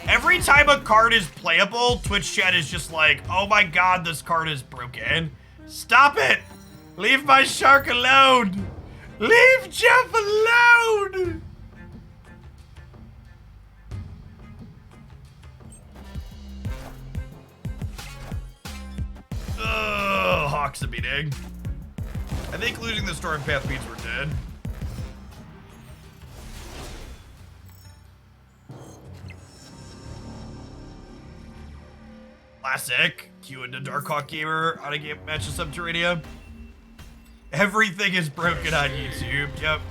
Every time a card is playable, Twitch chat is just like, oh my god, this card is broken. Stop it! Leave my shark alone! Leave Jeff alone! Ugh, Hawks a meeting. I think losing the Stormpath means we're dead. Classic. Q into Darkhawk Gamer on a game match of Subterranea. Everything is broken on YouTube. Yep.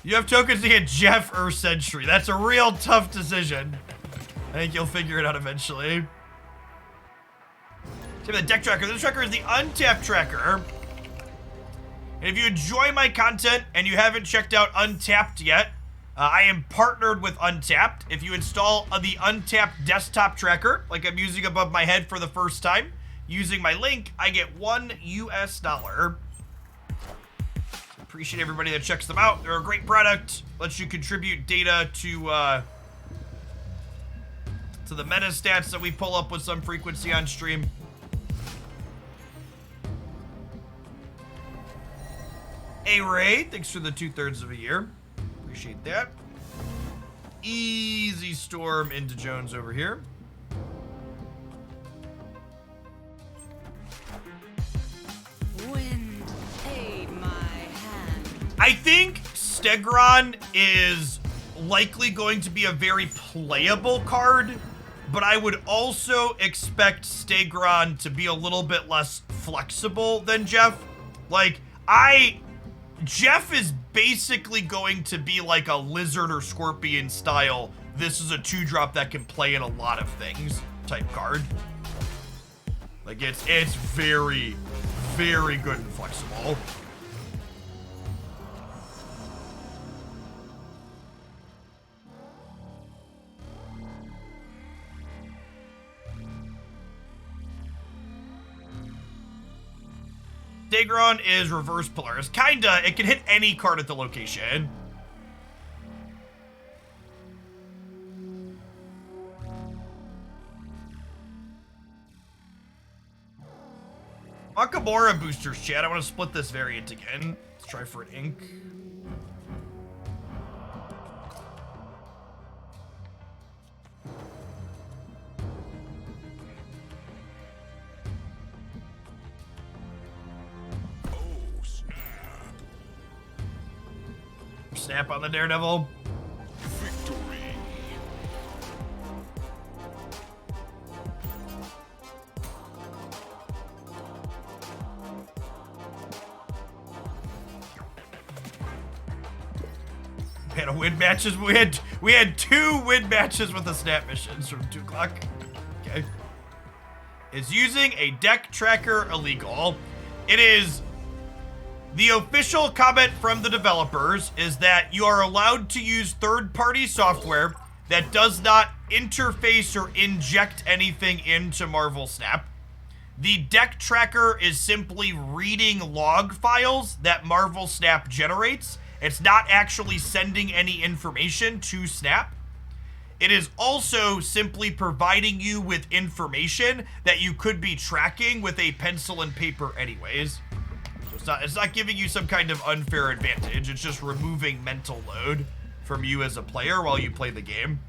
You have tokens to get Jeff or Sentry. That's a real tough decision. I think you'll figure it out eventually. Same with the deck tracker. This tracker is the untapped tracker. And if you enjoy my content and you haven't checked out Untapped yet, I am partnered with Untapped. If you install the Untapped desktop tracker, like I'm using above my head for the first time, using my link, I get $1 US. Appreciate everybody that checks them out. They're a great product. Lets you contribute data to the meta stats that we pull up with some frequency on stream. Hey Ray, thanks for the 2/3 of a year. Appreciate that. Easy storm into Jones over here. Wind, aid my hand. I think Stegron is likely going to be a very playable card, but I would also expect Stegron to be a little bit less flexible than Jeff. Like, Jeff is basically going to be like a lizard or scorpion style. This is a 2-drop that can play in a lot of things type card. Like it's very, very good and flexible. Dagron is reverse Polaris. Kinda, it can hit any card at the location. Makamora boosters, chat. I want to split this variant again. Let's try for an ink. Snap on the Daredevil. Victory. had a win matches. We had 2 win matches with the snap missions from 2 o'clock. Okay. Is using a deck tracker illegal? It is. The official comment from the developers is that you are allowed to use third-party software that does not interface or inject anything into Marvel Snap. The deck tracker is simply reading log files that Marvel Snap generates. It's not actually sending any information to Snap. It is also simply providing you with information that you could be tracking with a pencil and paper anyways. So it's not giving you some kind of unfair advantage. It's just removing mental load from you as a player while you play the game.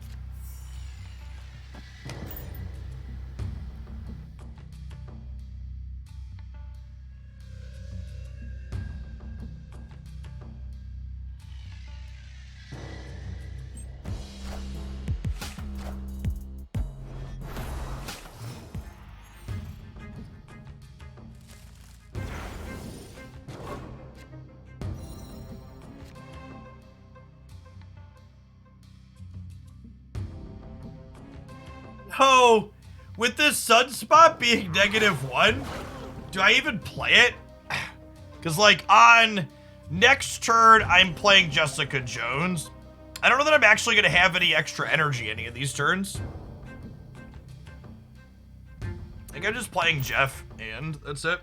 Oh, with this sunspot being -1, do I even play it? Because, like, on next turn, I'm playing Jessica Jones. I don't know that I'm actually going to have any extra energy any of these turns. I think I'm just playing Jeff, and that's it.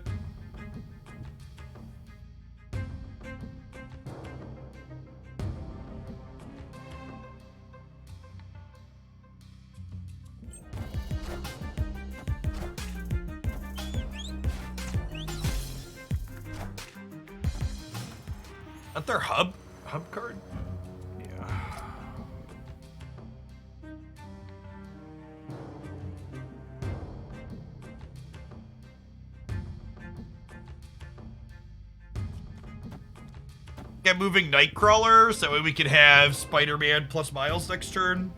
Not their hub card? Yeah. Get moving Nightcrawler, so that way we can have Spider-Man plus Miles next turn.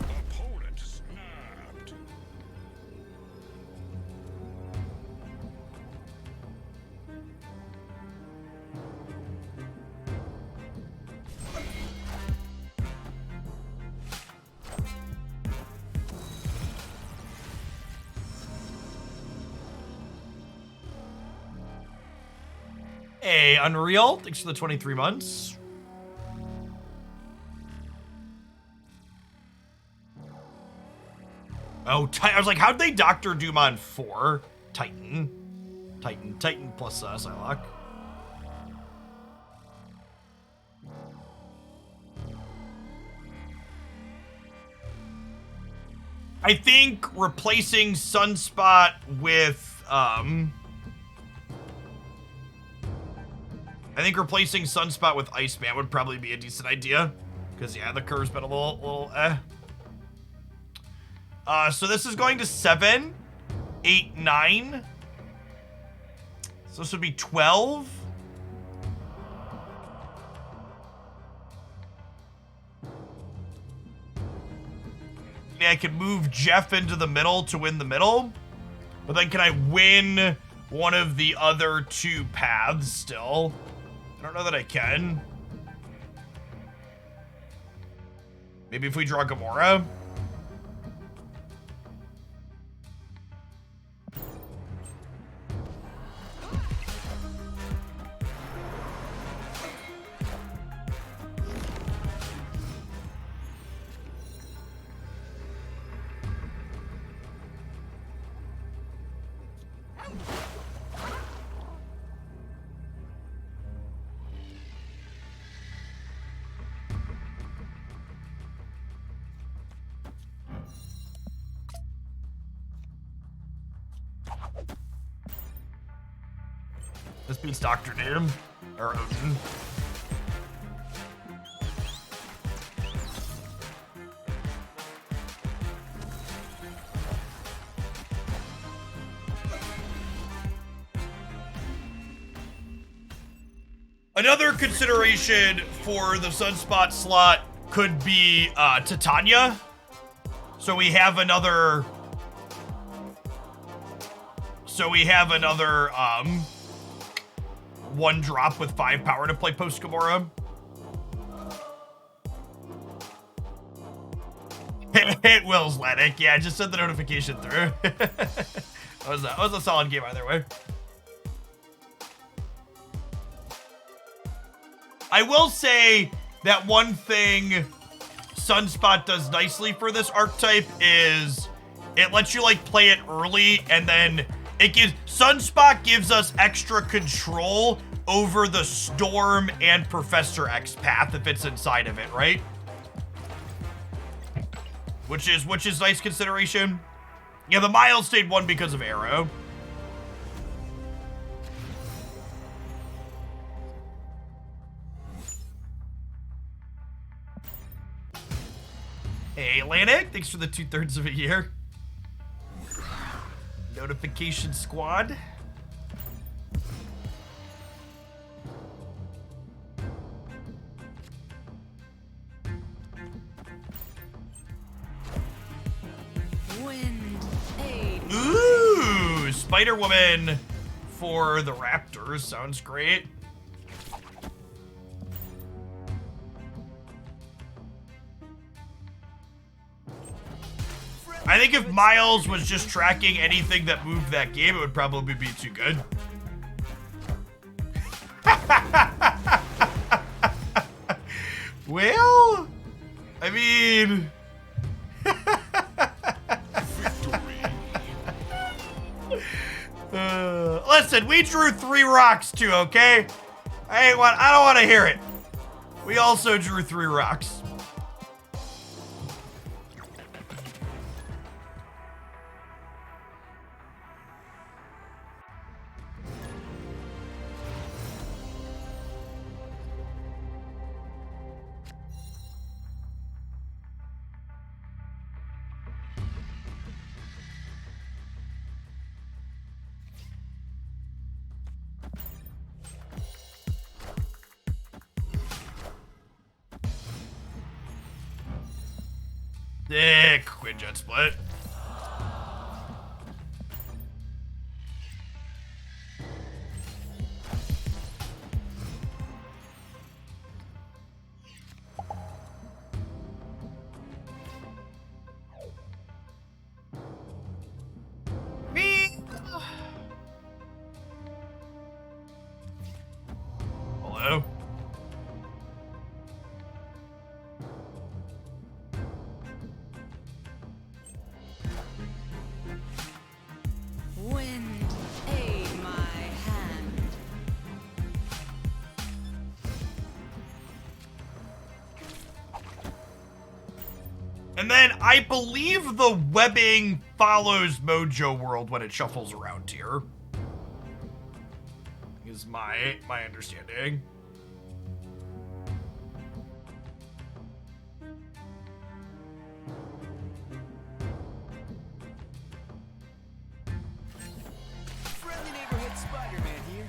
Opponent snapped. Hey, Unreal, thanks for the 23 months. Oh, I was like, how'd they Dr. Doom on 4? Titan plus Psylocke. I think replacing Sunspot with, Iceman would probably be a decent idea. Because, yeah, the curve's been a little eh. So this is going to 7, 8, 9. So this would be 12. Yeah, I could move Jeff into the middle to win the middle. But then can I win one of the other 2 paths still? I don't know that I can. Maybe if we draw Gamora? This beats Dr. Doom. Or Odin. Another consideration for the Sunspot slot could be Titania. So we have another So we have another 1 drop with 5 power to play post Gamora. Hit Will's Lennox. Yeah, just send the notification through. that was a solid game either way. I will say that one thing Sunspot does nicely for this archetype is it lets you like play it early, and then Sunspot gives us extra control over the Storm and Professor X path if it's inside of it, right? Which is nice consideration. Yeah, the Miles stayed 1 because of Arrow. Hey, Atlantic, thanks for the 2/3 of a year. Notification squad. Wind aid. Ooh, Spider-Woman for the Raptors. Sounds great. I think if Miles was just tracking anything that moved that game, it would probably be too good. Well, I mean... listen, we drew 3 rocks too, okay? I don't want to hear it. We also drew 3 rocks. Quinjet split. Me. Hello. Wind aid my hand. And then I believe the webbing follows Mojo World when it shuffles around here. Is my understanding. Friendly neighborhood Spider-Man here.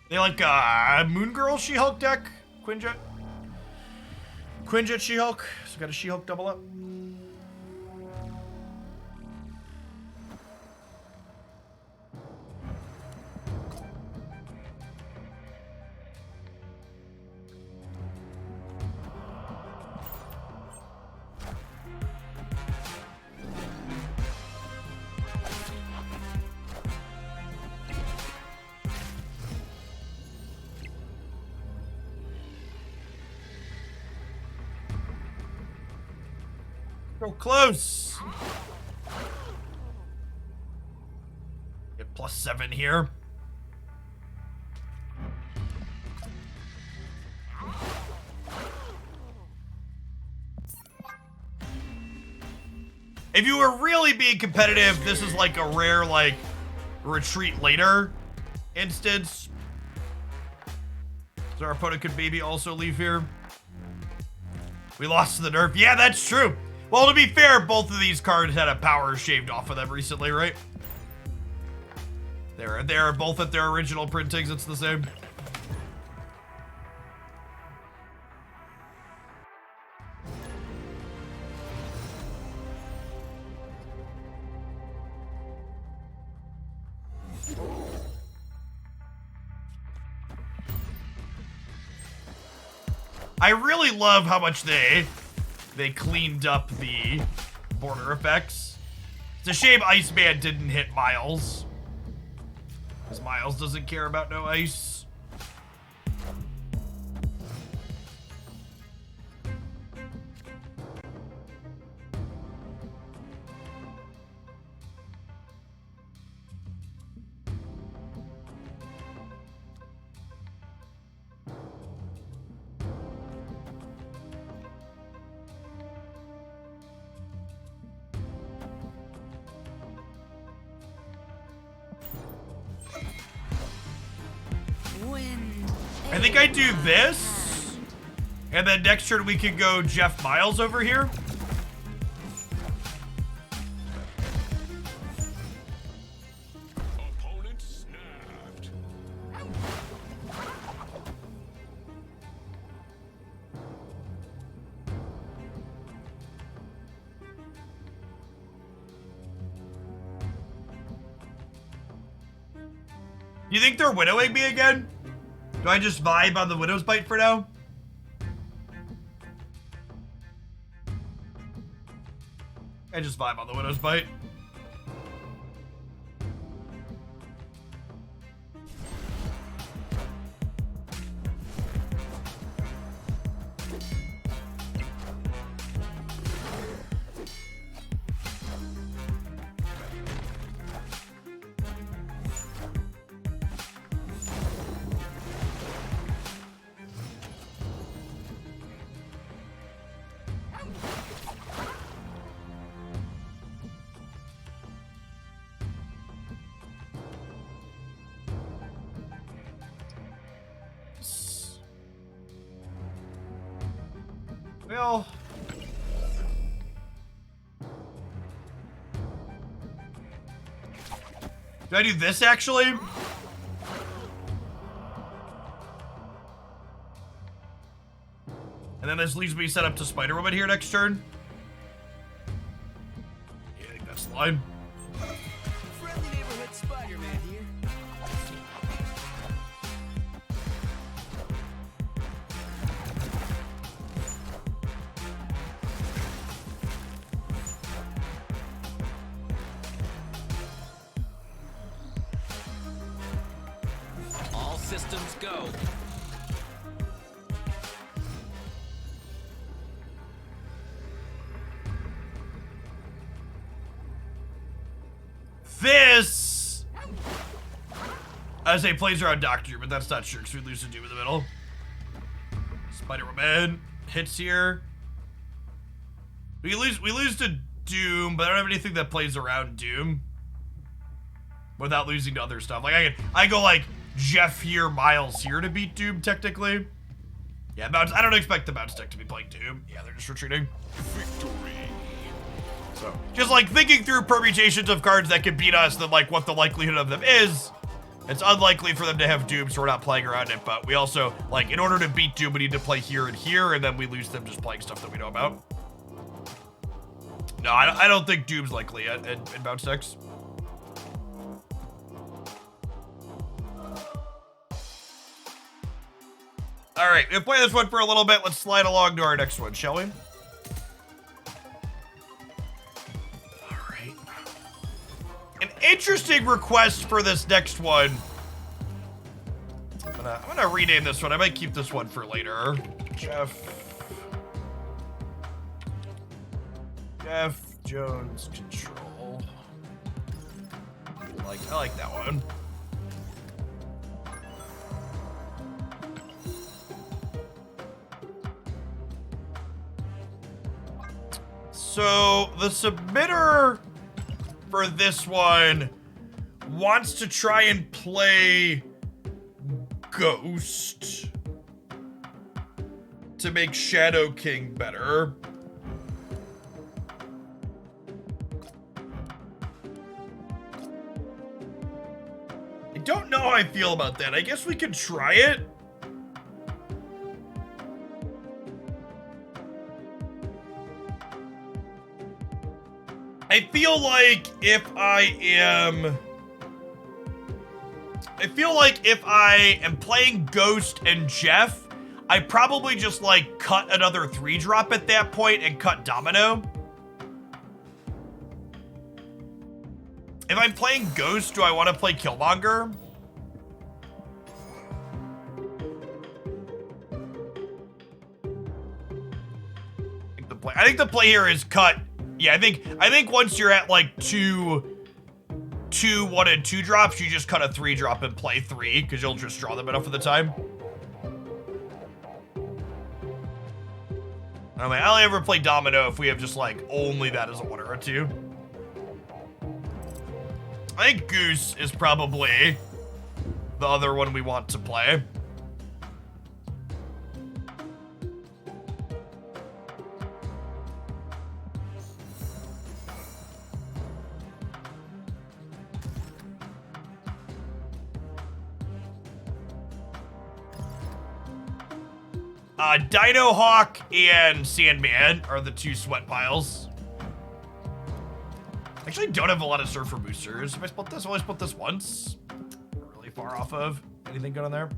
They like Moon Girl She-Hulk deck, Quinjet. Quinjet She-Hulk. So got a She-Hulk double up. So close. Get +7 here. If you were really being competitive, this is like a rare, like, retreat later instance. So our opponent could maybe also leave here. We lost to the nerf. Yeah, that's true. Well, to be fair, both of these cards had a power shaved off of them recently, right? They're both at their original printings. It's the same. I really love how much they cleaned up the border effects. It's a shame Iceman didn't hit Miles, because Miles doesn't care about no ice. Wind. I think I do this, and then next turn we can go Jeff Miles over here. Opponent snapped. You think they're winnowing me again? Do I just vibe on the Widow's Bite for now? I just vibe on the Widow's Bite. Well, do I do this actually? And then this leaves me set up to Spider-Woman here next turn. Yeah, I think that's the line. Friendly neighborhood Spider-Man here. All systems go. This, I say plays around Doctor, but that's not sure because we lose to Doom in the middle. Spider-Woman hits here. We lose to Doom, but I don't have anything that plays around Doom without losing to other stuff. Like I go like Jeff here, Miles here to beat Doom technically. Yeah, bounce. I don't expect the bounce deck to be playing Doom. Yeah, they're just retreating. Victory. So just like thinking through permutations of cards that could beat us, then like what the likelihood of them is. It's unlikely for them to have Doom, so we're not playing around it. But we also, like, in order to beat Doom, we need to play here, and then we lose them just playing stuff that we know about. No, I don't think Doom's likely in bounce decks. All right, we'll play this one for a little bit. Let's slide along to our next one, shall we? All right. An interesting request for this next one. I'm gonna rename this one. I might keep this one for later. Jeff Jones Control. I like that one. So the submitter for this one wants to try and play Ghost to make Shadow King better. I don't know how I feel about that. I guess we could try it. I feel like if I am playing Ghost and Jeff, I probably just like cut another 3-drop at that point and cut Domino. If I'm playing Ghost, do I want to play Killmonger? I think the play here is cut. Yeah, I think once you're at like two 1 and 2 drops, you just cut a 3-drop and play 3 because you'll just draw them enough of the time. I mean, I'll ever play Domino if we have just like only that as a 1 or a 2. I think Goose is probably the other one we want to play. Darkhawk and Sandman are the 2 sweat piles. Actually, don't have a lot of Surfer boosters. Have I split this? I've only split this once. Really far off of anything good on there.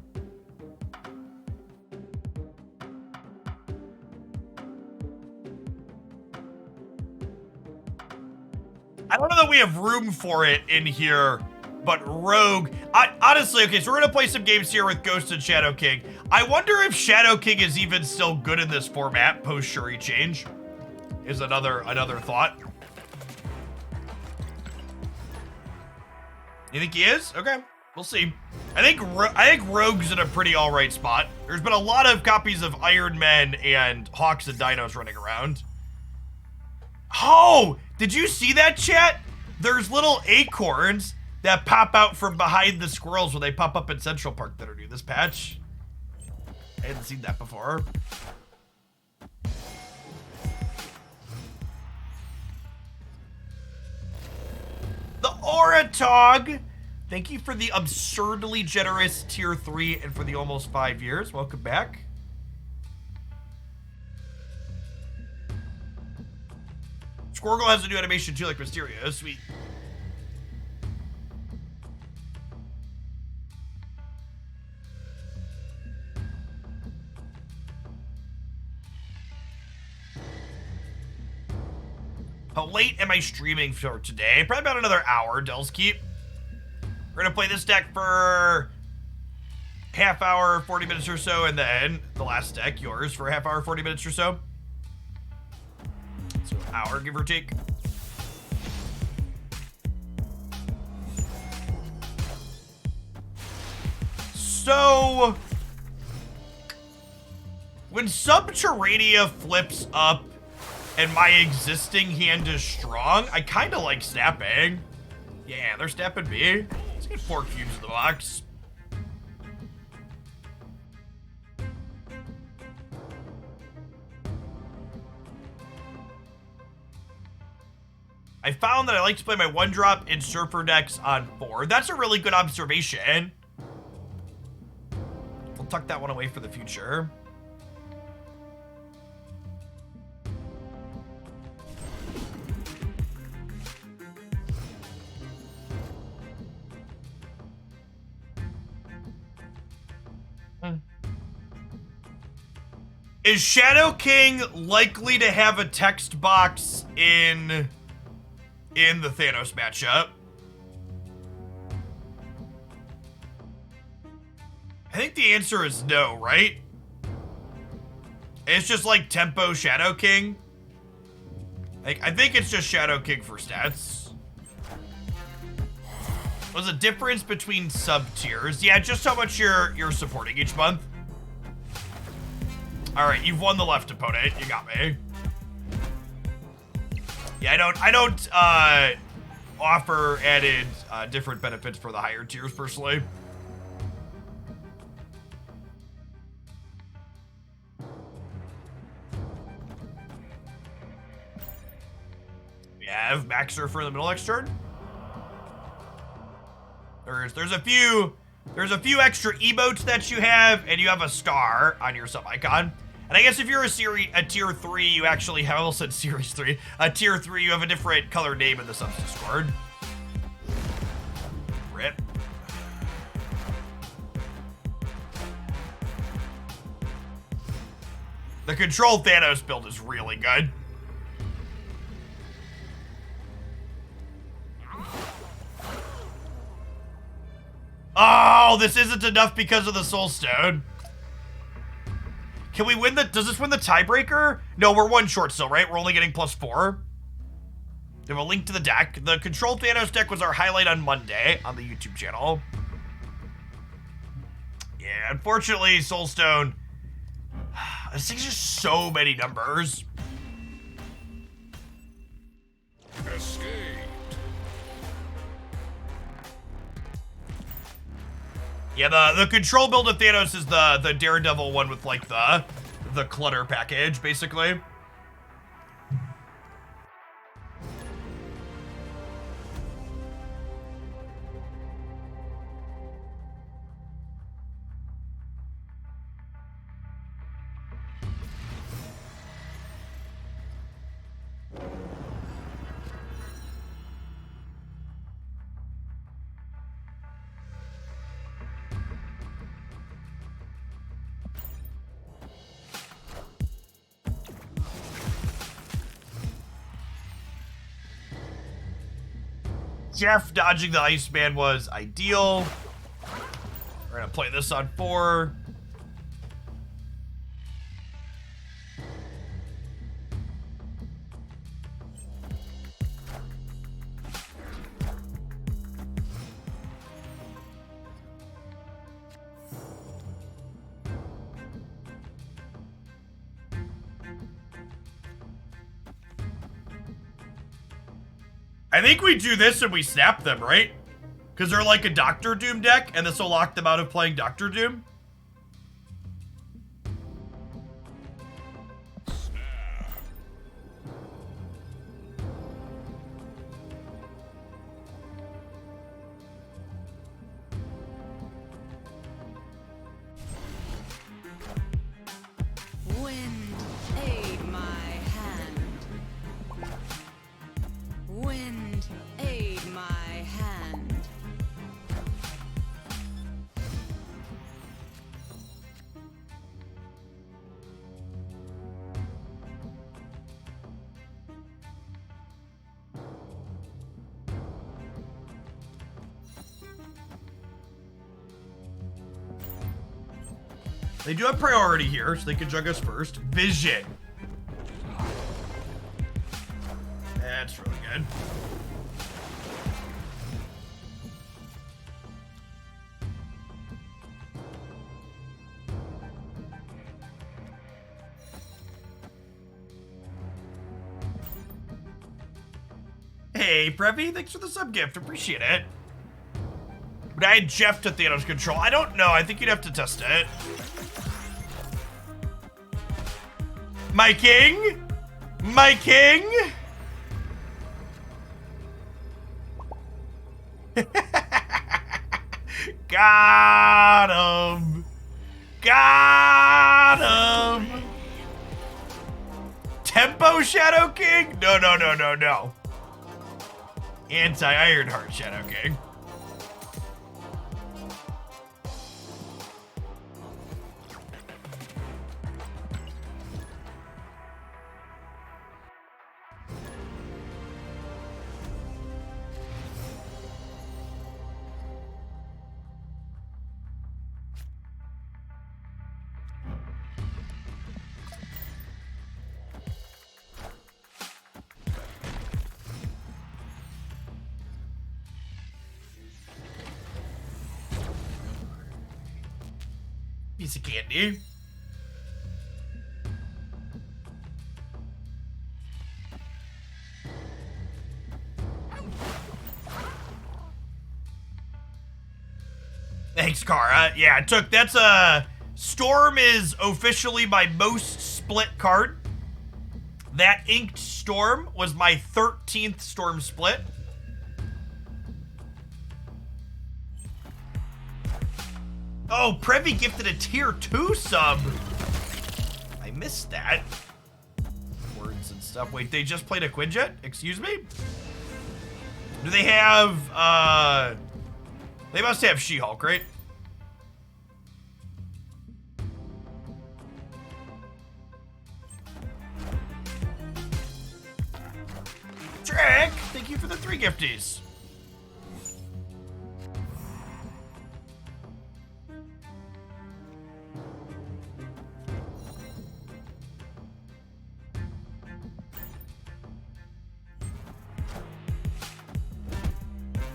I don't know that we have room for it in here, but Rogue. Honestly, okay, so we're gonna play some games here with Ghost and Shadow King. I wonder if Shadow King is even still good in this format post Shuri change. Is another thought. You think he is? Okay, we'll see. I think Rogue's in a pretty all right spot. There's been a lot of copies of Iron Men and Hawks and Dinos running around. Oh, did you see that, chat? There's little acorns that pop out from behind the squirrels when they pop up in Central Park that are new this patch. I hadn't seen that before. The Oratog. Thank you for the absurdly generous tier 3 and for the almost 5 years. Welcome back. Squirgle has a new animation too, like Mysterio. Sweet. How late am I streaming for today? Probably about another hour, Del's Keep. We're gonna play this deck for half hour, 40 minutes or so, and then the last deck, yours, for a half hour, 40 minutes or so. So an hour, give or take. So when Subterranea flips up and my existing hand is strong, I kind of like snapping. Yeah, they're snapping me. Let's get 4 cubes in the box. I found that I like to play my 1-drop in Surfer decks on 4. That's a really good observation. We'll tuck that one away for the future. Is Shadow King likely to have a text box in the Thanos matchup? I think the answer is no, right? It's just like tempo Shadow King. Like, I think it's just Shadow King for stats. There's a difference between sub-tiers. Yeah, just how much you're supporting each month. All right, you've won the left opponent. You got me. Yeah, I don't offer added different benefits for the higher tiers personally. We have Maxer for the middle next turn. There's a few extra emotes that you have, and you have a star on your sub icon. And I guess if you're a tier 3, you actually have, I almost said series 3, a tier 3, you have a different color name in the subs Discord. Rip. The Control Thanos build is really good. Oh, this isn't enough because of the Soul Stone. Can we win the... Does this win the tiebreaker? No, we're one short still, right? We're only getting +4. We have a link to the deck. The Control Thanos deck was our highlight on Monday on the YouTube channel. Yeah, unfortunately, Soulstone... This thing's just so many numbers. Escaped. Yeah, the control build of Thanos is the Daredevil one with like the clutter package, basically. Jeff dodging the Iceman was ideal. We're gonna play this on 4. I think we do this and we snap them, right? Because they're like a Doctor Doom deck, and this will lock them out of playing Doctor Doom. Wind, aid my hand. Wind, aid my hand. They do have priority here, so they can jug us first. Vision. That's really good. Hey, Preppy, thanks for the sub gift. Appreciate it. Would I add Jeff to Thanos control? I don't know. I think you'd have to test it. My king? My king? Got him. Got him. Tempo Shadow King? No, no, no, no, no. Anti-Ironheart Shadow King. Piece of candy. Thanks, Kara. Yeah, it took, that's Storm is officially my most split card. That Inked Storm was my 13th Storm split. Oh, Previ gifted a tier 2 sub. I missed that. Words and stuff. Wait, they just played a Quinjet? Excuse me? Do they have, they must have She-Hulk, right? Trick, thank you for the 3 gifties.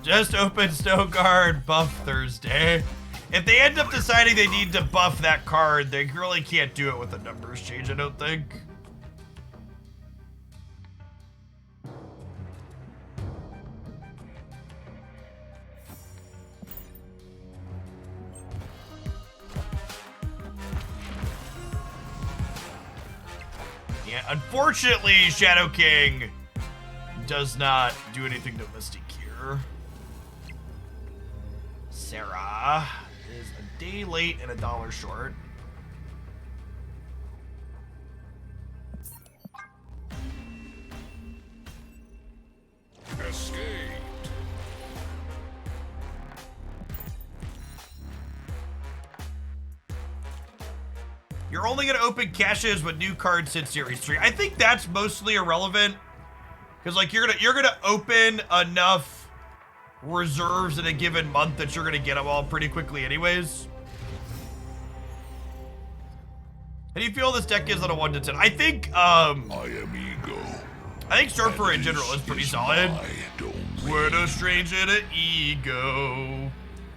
Just open Snow Guard, buff Thursday. If they end up deciding they need to buff that card, they really can't do it with the numbers change, I don't think. Yeah, unfortunately, Shadow King does not do anything to Mystic here. Sarah is a day late and $1 short. Escaped. You're only gonna open caches when new cards hit Series 3. I think that's mostly irrelevant. Because like you're gonna open enough reserves in a given month that you're gonna get them all pretty quickly anyways. How do you feel this deck is on a 1 to 10? I think I am ego. I think Surfer in general is pretty solid. My domain. We're no stranger to ego.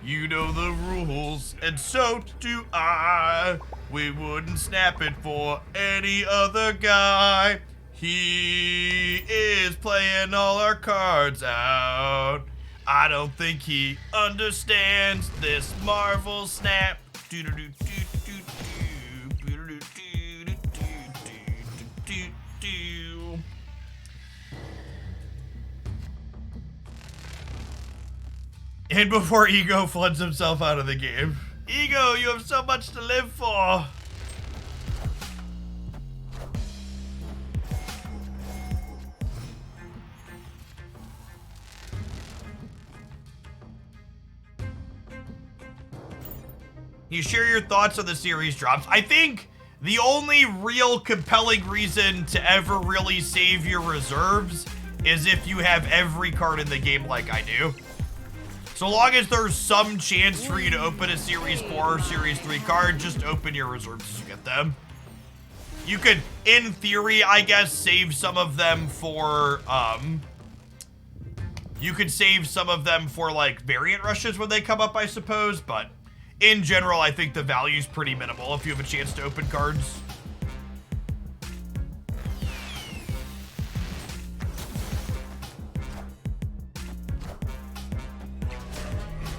You know the rules, and so do I. We wouldn't snap it for any other guy. He is playing all our cards out. I don't think he understands this Marvel snap. And before Ego floods himself out of the game. Ego, you have so much to live for. You share your thoughts on the series drops. I think the only real compelling reason to ever really save your reserves is if you have every card in the game like I do. So long as there's some chance for you to open a Series 4 or Series 3 card, just open your reserves as you get them. You could, in theory, I guess, save some of them for, you could save some of them for, like, variant rushes when they come up, I suppose, but in general, I think the value's pretty minimal if you have a chance to open cards.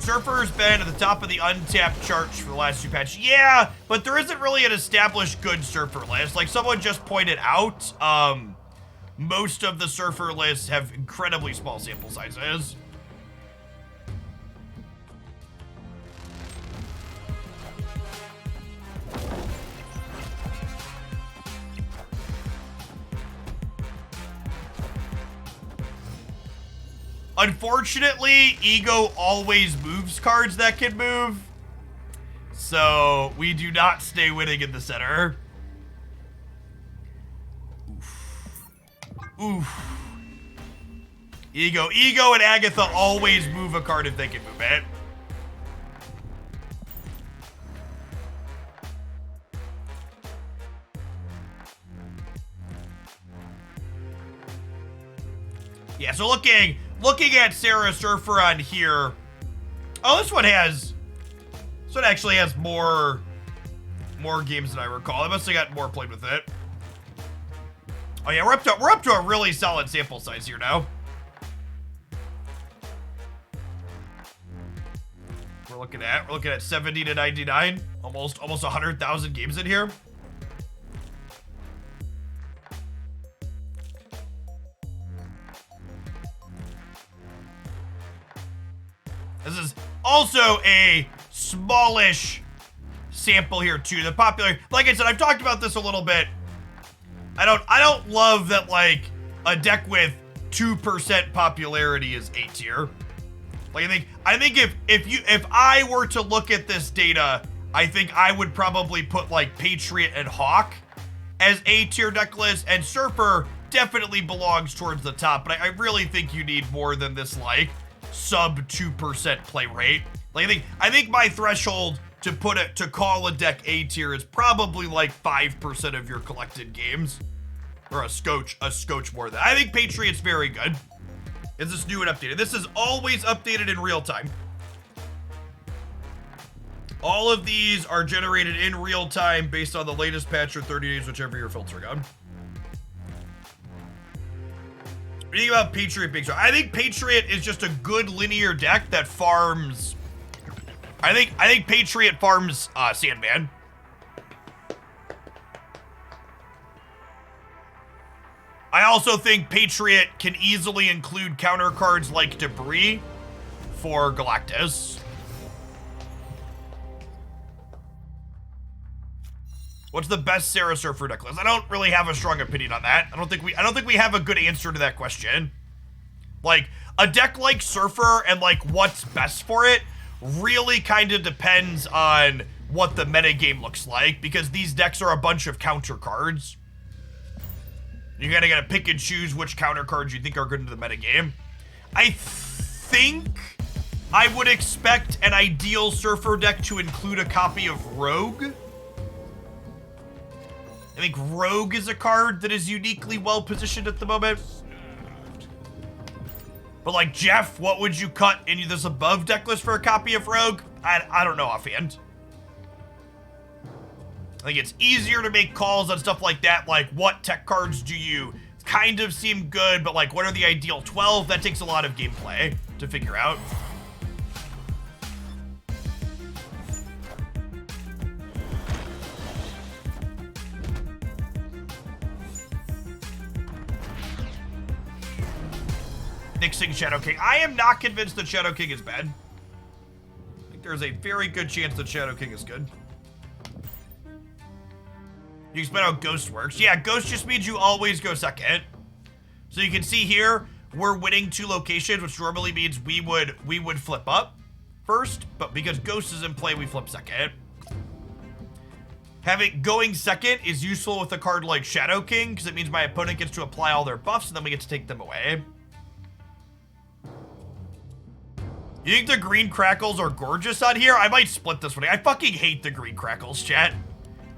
Surfer's been at the top of the untapped charts for the last 2 patches. Yeah, but there isn't really an established good Surfer list. Like someone just pointed out, most of the Surfer lists have incredibly small sample sizes. Unfortunately, Ego always moves cards that can move. So, we do not stay winning in the center. Oof. Oof. Ego and Agatha always move a card if they can move it. Yeah, so looking at Sarah Surfer on here. Oh, this one actually has more games than I recall. I must have got more played with it. Oh yeah, we're up to a really solid sample size here now. we're looking at? We're looking at 70 to 99, almost 100,000 games in here. This is also a smallish sample here too. The popular, like I said, I've talked about this a little bit. I don't love that like a deck with 2% popularity is A tier. Like I think if I were to look at this data, I think I would probably put like Patriot and Hawk as A tier deck list, and Surfer definitely belongs towards the top. But I really think you need more than this like sub 2% play rate. Like I think my threshold to call a deck A tier is probably like 5% of your collected games, or a scotch more than that. I think Patriot's very good. Is this new and updated? This is always updated in real time. All of these are generated in real time based on the latest patch or 30 days, whichever you're filtering on. What do you think about Patriot Big Show? I think Patriot is just a good linear deck that farms. I think Patriot farms Sandman. I also think Patriot can easily include counter cards like Debris for Galactus. What's the best Sarah Surfer deck list? I don't really have a strong opinion on that. I don't think we have a good answer to that question. Like a deck like Surfer and like what's best for it really kind of depends on what the metagame looks like, because these decks are a bunch of counter cards. You gotta pick and choose which counter cards you think are good into the metagame. I think I would expect an ideal Surfer deck to include a copy of Rogue. I think Rogue is a card that is uniquely well positioned at the moment. But like, Jeff, what would you cut in this above deck list for a copy of Rogue? I don't know offhand. I think it's easier to make calls on stuff like that, like what tech cards do you kind of seem good, but like what are the ideal 12? That takes a lot of gameplay to figure out. Nixing Shadow King. I am not convinced that Shadow King is bad. I think there's a very good chance that Shadow King is good. You explain how Ghost works. Yeah, Ghost just means you always go second. So you can see here, we're winning 2 locations, which normally means we would flip up first, but because Ghost is in play, we flip second. Going second is useful with a card like Shadow King, because it means my opponent gets to apply all their buffs, and then we get to take them away. You think the green crackles are gorgeous on here? I might split this one. I fucking hate the green crackles, chat.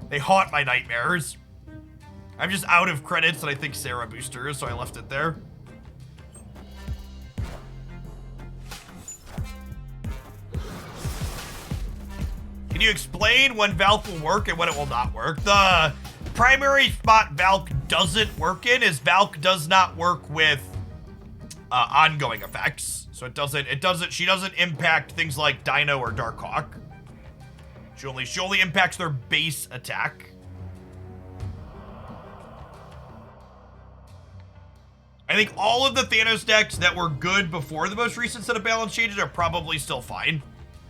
They haunt my nightmares. I'm just out of credits and I think Sarah boosters, so I left it there. Can you explain when Valk will work and when it will not work? The primary spot Valk doesn't work in is Valk does not work with ongoing effects. So she doesn't impact things like Dino or Darkhawk. She only impacts their base attack. I think all of the Thanos decks that were good before the most recent set of balance changes are probably still fine.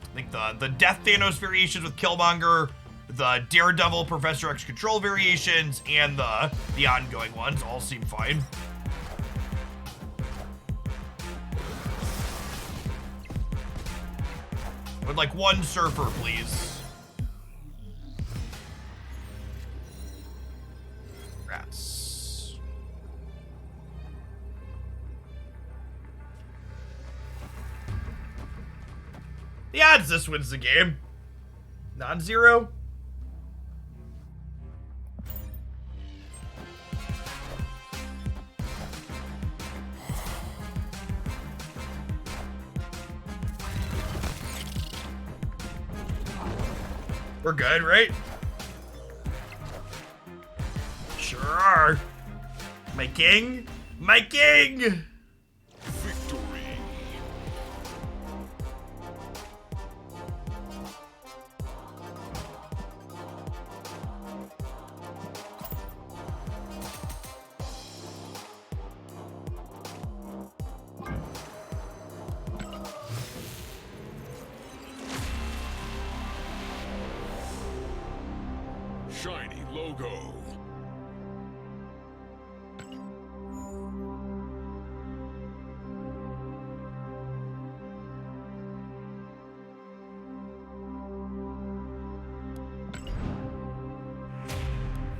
I think the Death Thanos variations with Killmonger, the Daredevil Professor X Control variations, and the ongoing ones all seem fine. Would like one Surfer, please. Rats. The odds this wins the game. Non-zero. We're good, right? Sure are. My king? My king! Victory. shiny logo.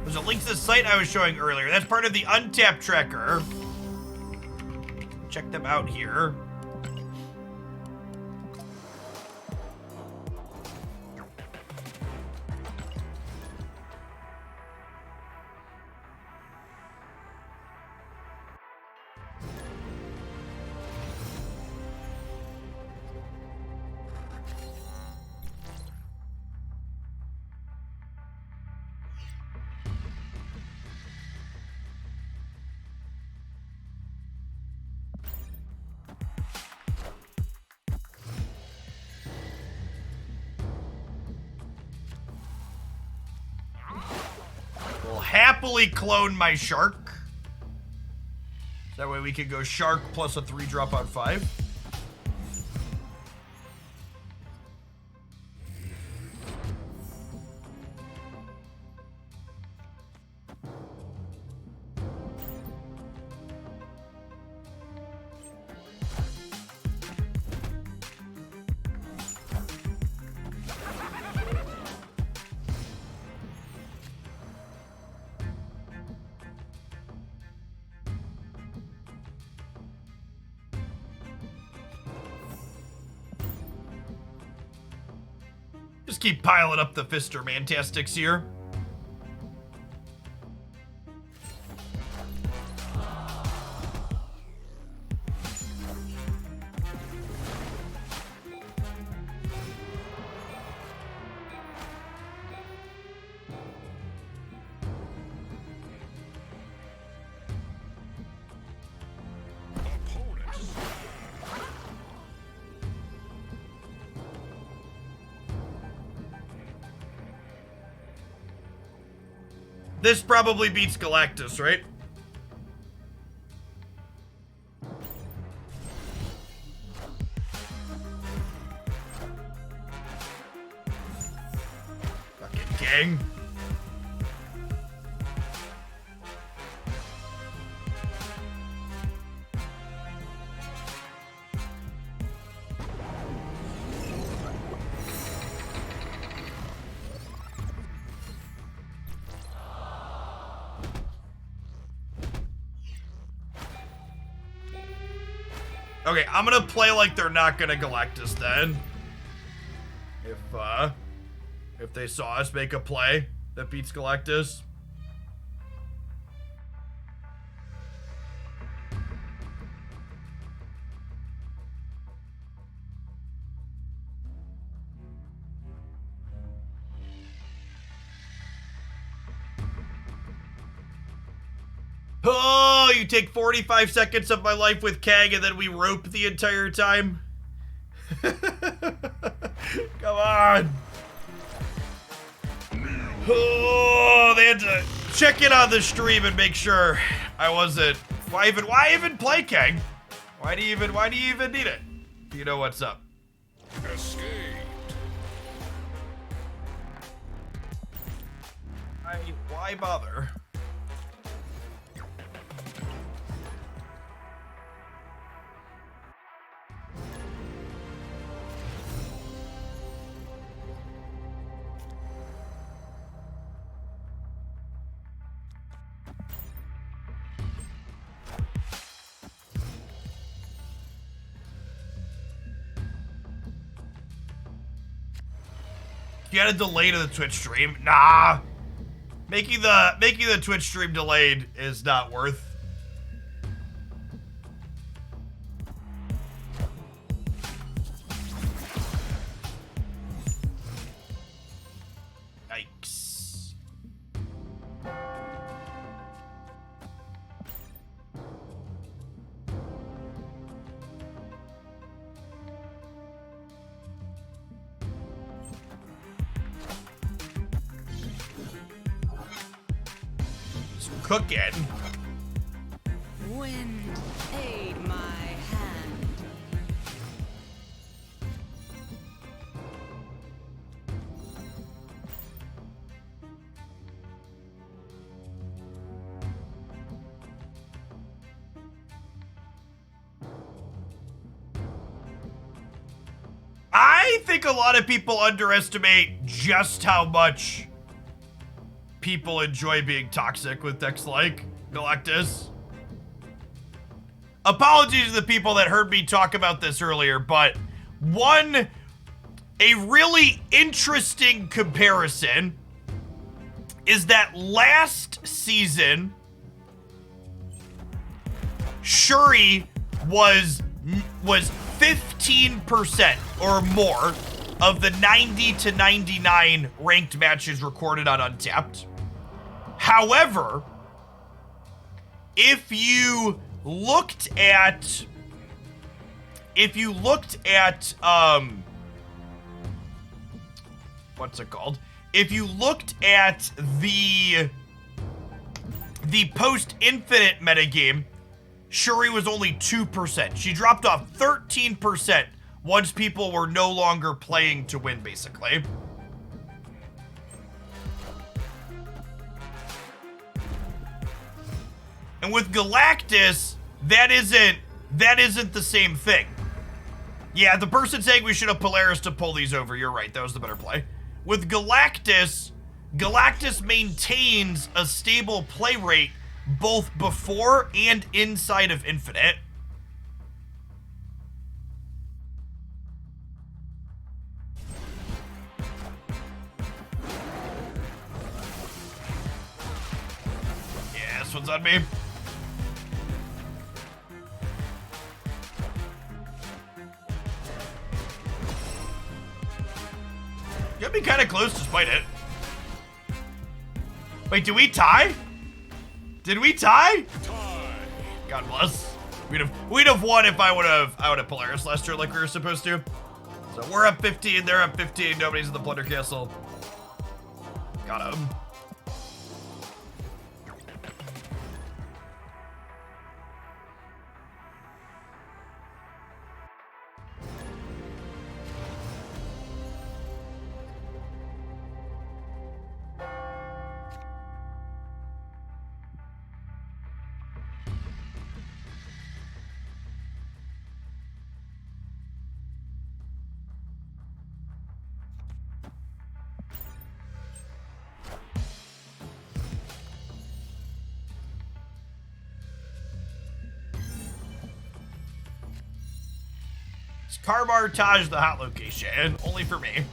There's a link to the site I was showing earlier. That's part of the Untapped tracker. Check them out here. Happily clone my shark. That way we can go shark plus a 3-drop on 5. Just keep piling up the Fister Mantastics here. This probably beats Galactus, right? Fucking gang. Okay, I'm gonna play like they're not gonna Galactus then. If they saw us make a play that beats Galactus. Oh, you take 45 seconds of my life with Kang and then we rope the entire time? Come on. Oh, they had to check in on the stream and make sure I wasn't. Why even play Kang? Why do you even need it? You know what's up. Escaped. Why bother? You got a delay to the Twitch stream? Nah. Making the Twitch stream delayed is not worth. Yikes. Cooking. Wind, aid my hand. I think a lot of people underestimate just how much people enjoy being toxic with decks like Galactus. Apologies to the people that heard me talk about this earlier, but a really interesting comparison is that last season, Shuri was 15% or more of the 90 to 99 ranked matches recorded on Untapped. However, if you looked at what's it called? If you looked at the post-infinite metagame, Shuri was only 2%. She dropped off 13% once people were no longer playing to win, basically. And with Galactus, that isn't the same thing. Yeah, the person saying we should have Polaris to pull these over, you're right, that was the better play. With Galactus, Galactus maintains a stable play rate both before and inside of Infinite. Yeah, this one's on me. You'll be kind of close despite it. Wait, did we tie? Did we tie? God bless. We'd have won if I would have Polaris last year like we were supposed to. So we're up 15, they're up 15, nobody's in the Plunder Castle. Got him. Carbartage the hot location, only for me.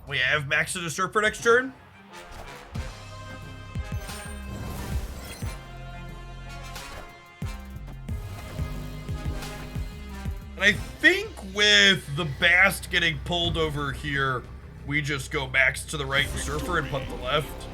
We have Max to Disturb for next turn. And I think with the Bast getting pulled over here, we just go Max to the right Surfer and punt the left.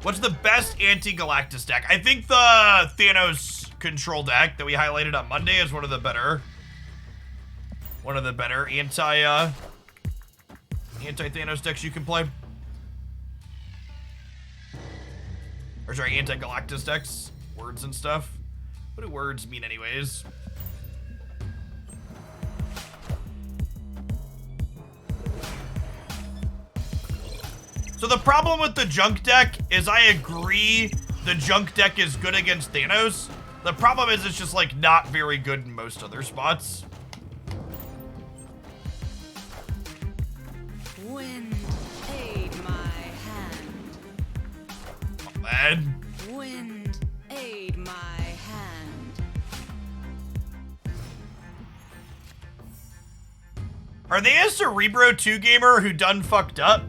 What's the best anti-Galactus deck? I think the Thanos control deck that we highlighted on Monday is one of the better anti-Thanos decks you can play. Or sorry, anti-Galactus decks. Words and stuff. What do words mean anyways? So the problem with the junk deck is I agree the junk deck is good against Thanos. The problem is it's just like not very good in most other spots. Wind, aid my hand. Oh, man. Wind, Aid my hand. Are they a Cerebro 2 gamer who done fucked up?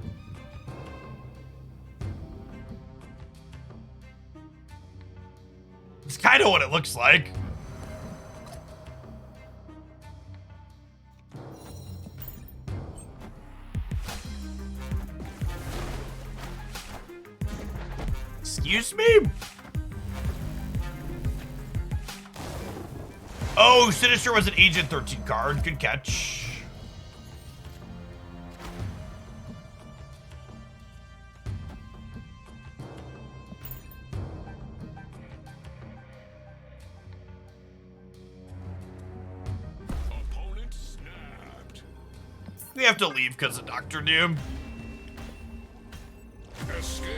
It's kind of what it looks like. Excuse me? Oh, Sinister was an Agent 13 card. Good catch. Opponent snapped. We have to leave because of Dr. Doom. Escaped.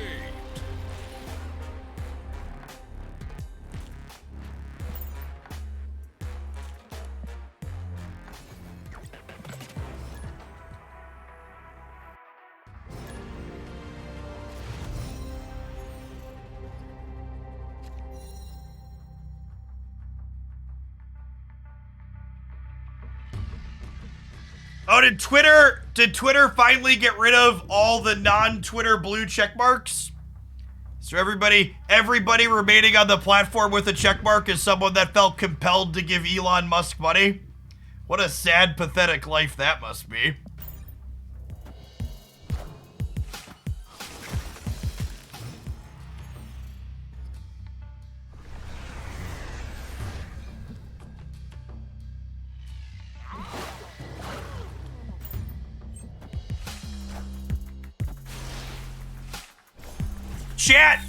Oh, did Twitter finally get rid of all the non-Twitter blue check marks? So everybody remaining on the platform with a check mark is someone that felt compelled to give Elon Musk money? What a sad, pathetic life that must be. Chat,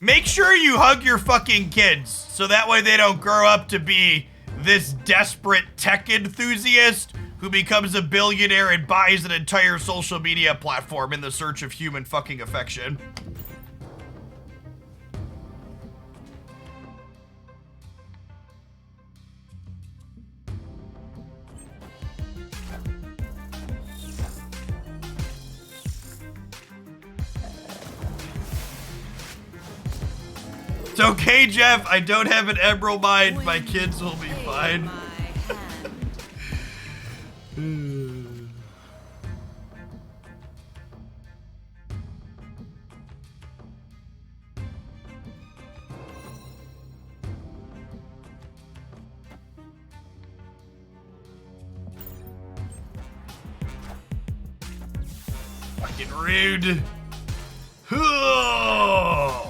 make sure you hug your fucking kids so that way they don't grow up to be this desperate tech enthusiast who becomes a billionaire and buys an entire social media platform in the search of human fucking affection. It's okay, Jeff. I don't have an emerald mine. My kids will be Aid fine. my hand. Fucking rude. Oh.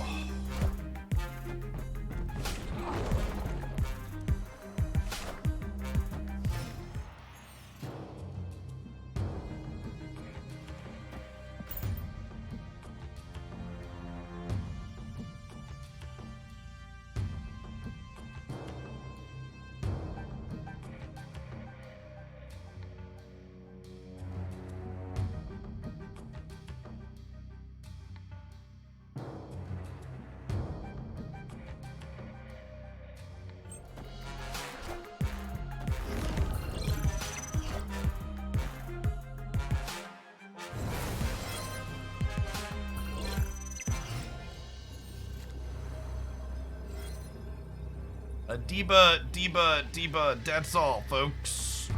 A Deba, that's all, folks.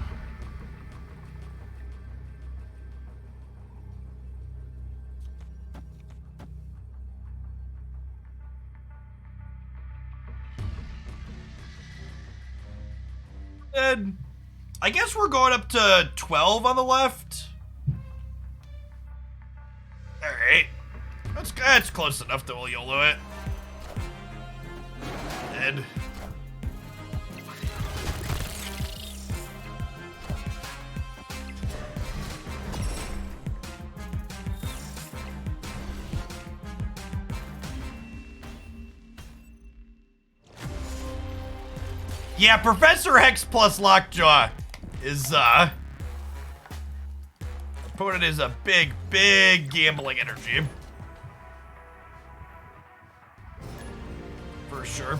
And I guess we're going up to 12 on the left. Alright. That's close enough that we'll YOLO it. Dead. Yeah, Professor X plus Lockjaw is, opponent is a big gambling energy. For sure.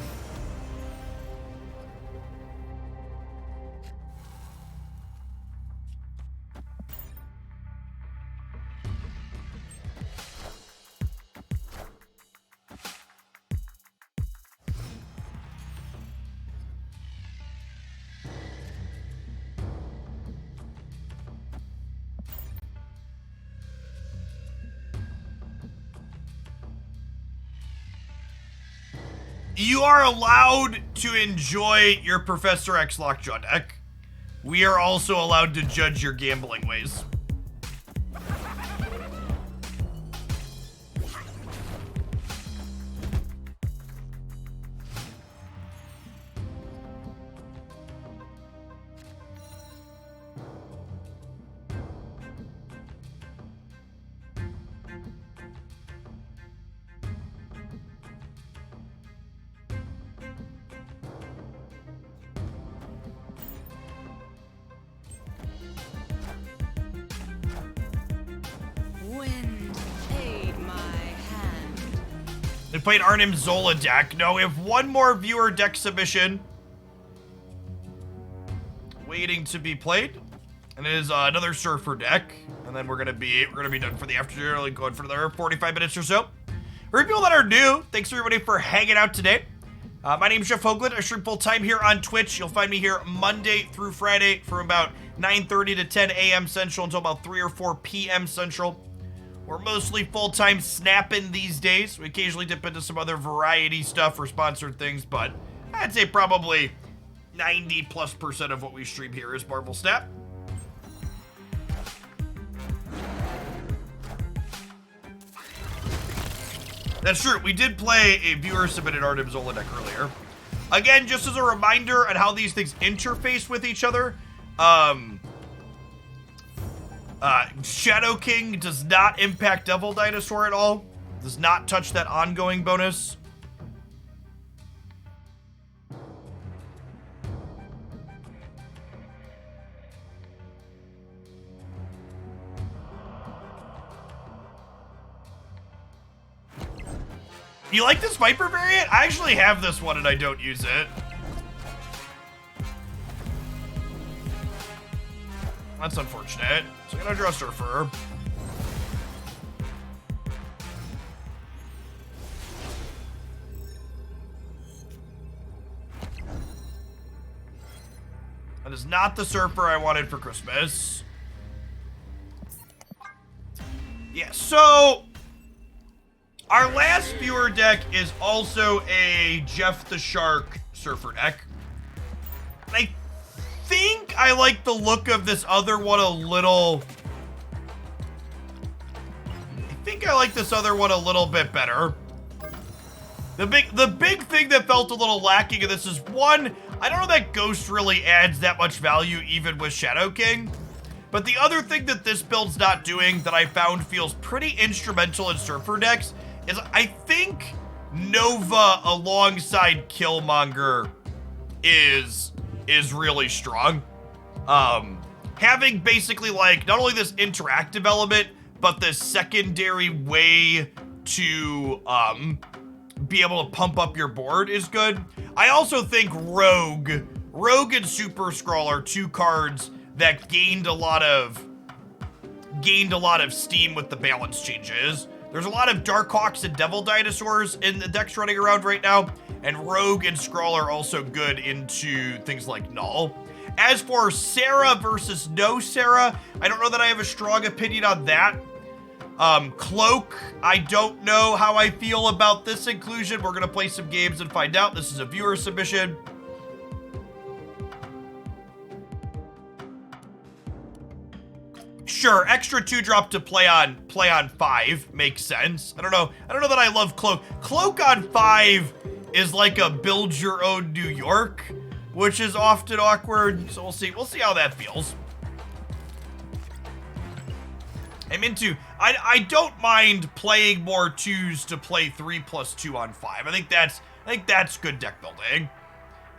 You are allowed to enjoy your Professor X Lockjaw deck. We are also allowed to judge your gambling ways. Wind, aid my hand. They played Arnim's Zola deck. No, we have one more viewer deck submission waiting to be played, and it is another Surfer deck, and then we're gonna be done for the afternoon, like going for another 45 minutes or so. For people that are new, thanks everybody for hanging out today. My name is Jeff Hoagland. I stream full time here on Twitch. You'll find me here Monday through Friday from about 9:30 to 10 a.m. Central until about 3 or 4 p.m. Central. We're mostly full-time snapping these days. We occasionally dip into some other variety stuff or sponsored things, but I'd say probably 90+% of what we stream here is Marvel Snap. That's true. We did play a viewer-submitted Arnim Zola deck earlier. Again, just as a reminder on how these things interface with each other, Shadow King does not impact Devil Dinosaur at all. Does not touch that ongoing bonus. You like this Viper variant? I actually have this one and I don't use it. That's unfortunate. So I'm gonna draw Surfer. That is not the Surfer I wanted for Christmas. Yeah, so our last viewer deck is also a Jeff the Shark Surfer deck. I think I like the look of this other one a little. I think I like this other one a little bit better. The big thing that felt a little lacking in this is one, I don't know that Ghost really adds that much value even with Shadow King. But the other thing that this build's not doing that I found feels pretty instrumental in Surfer decks is I think Nova alongside Killmonger is really strong. Having basically like not only this interactive element, but this secondary way to be able to pump up your board is good. I also think Rogue and Super Scroll are two cards that gained a lot of steam with the balance changes. There's a lot of Darkhawks and Devil Dinosaurs in the decks running around right now, and Rogue and Skrull are also good into things like Null. As for Sarah versus no Sarah, I don't know that I have a strong opinion on that. Cloak, I don't know how I feel about this inclusion. We're gonna play some games and find out. This is a viewer submission. Sure, extra 2-drop to play on 5 makes sense. I don't know that I love Cloak. Cloak on 5 is like a build your own New York, which is often awkward. So we'll see how that feels. I don't mind playing more 2s to play 3+2 on 5. I think that's good deck building.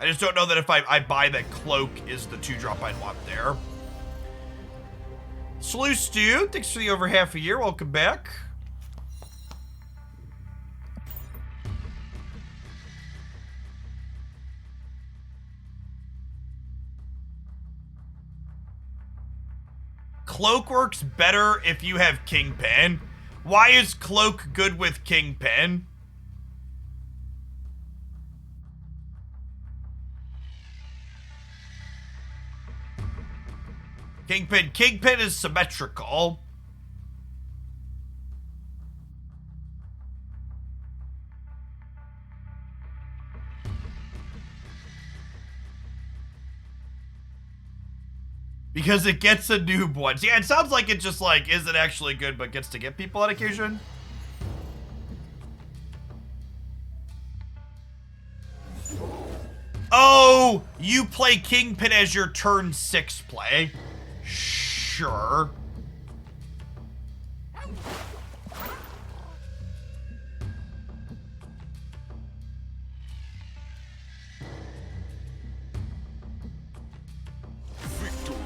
I just don't know that if I buy that Cloak is the 2-drop I'd want there. Slew Stew, thanks for the over half a year. Welcome back. Cloak works better if you have Kingpin. Why is Cloak good with Kingpin? Kingpin is symmetrical. Because it gets a noob once. Yeah, it sounds like it just, like, isn't actually good, but gets to get people on occasion. Oh, you play Kingpin as your turn 6 play. Sure. Victory.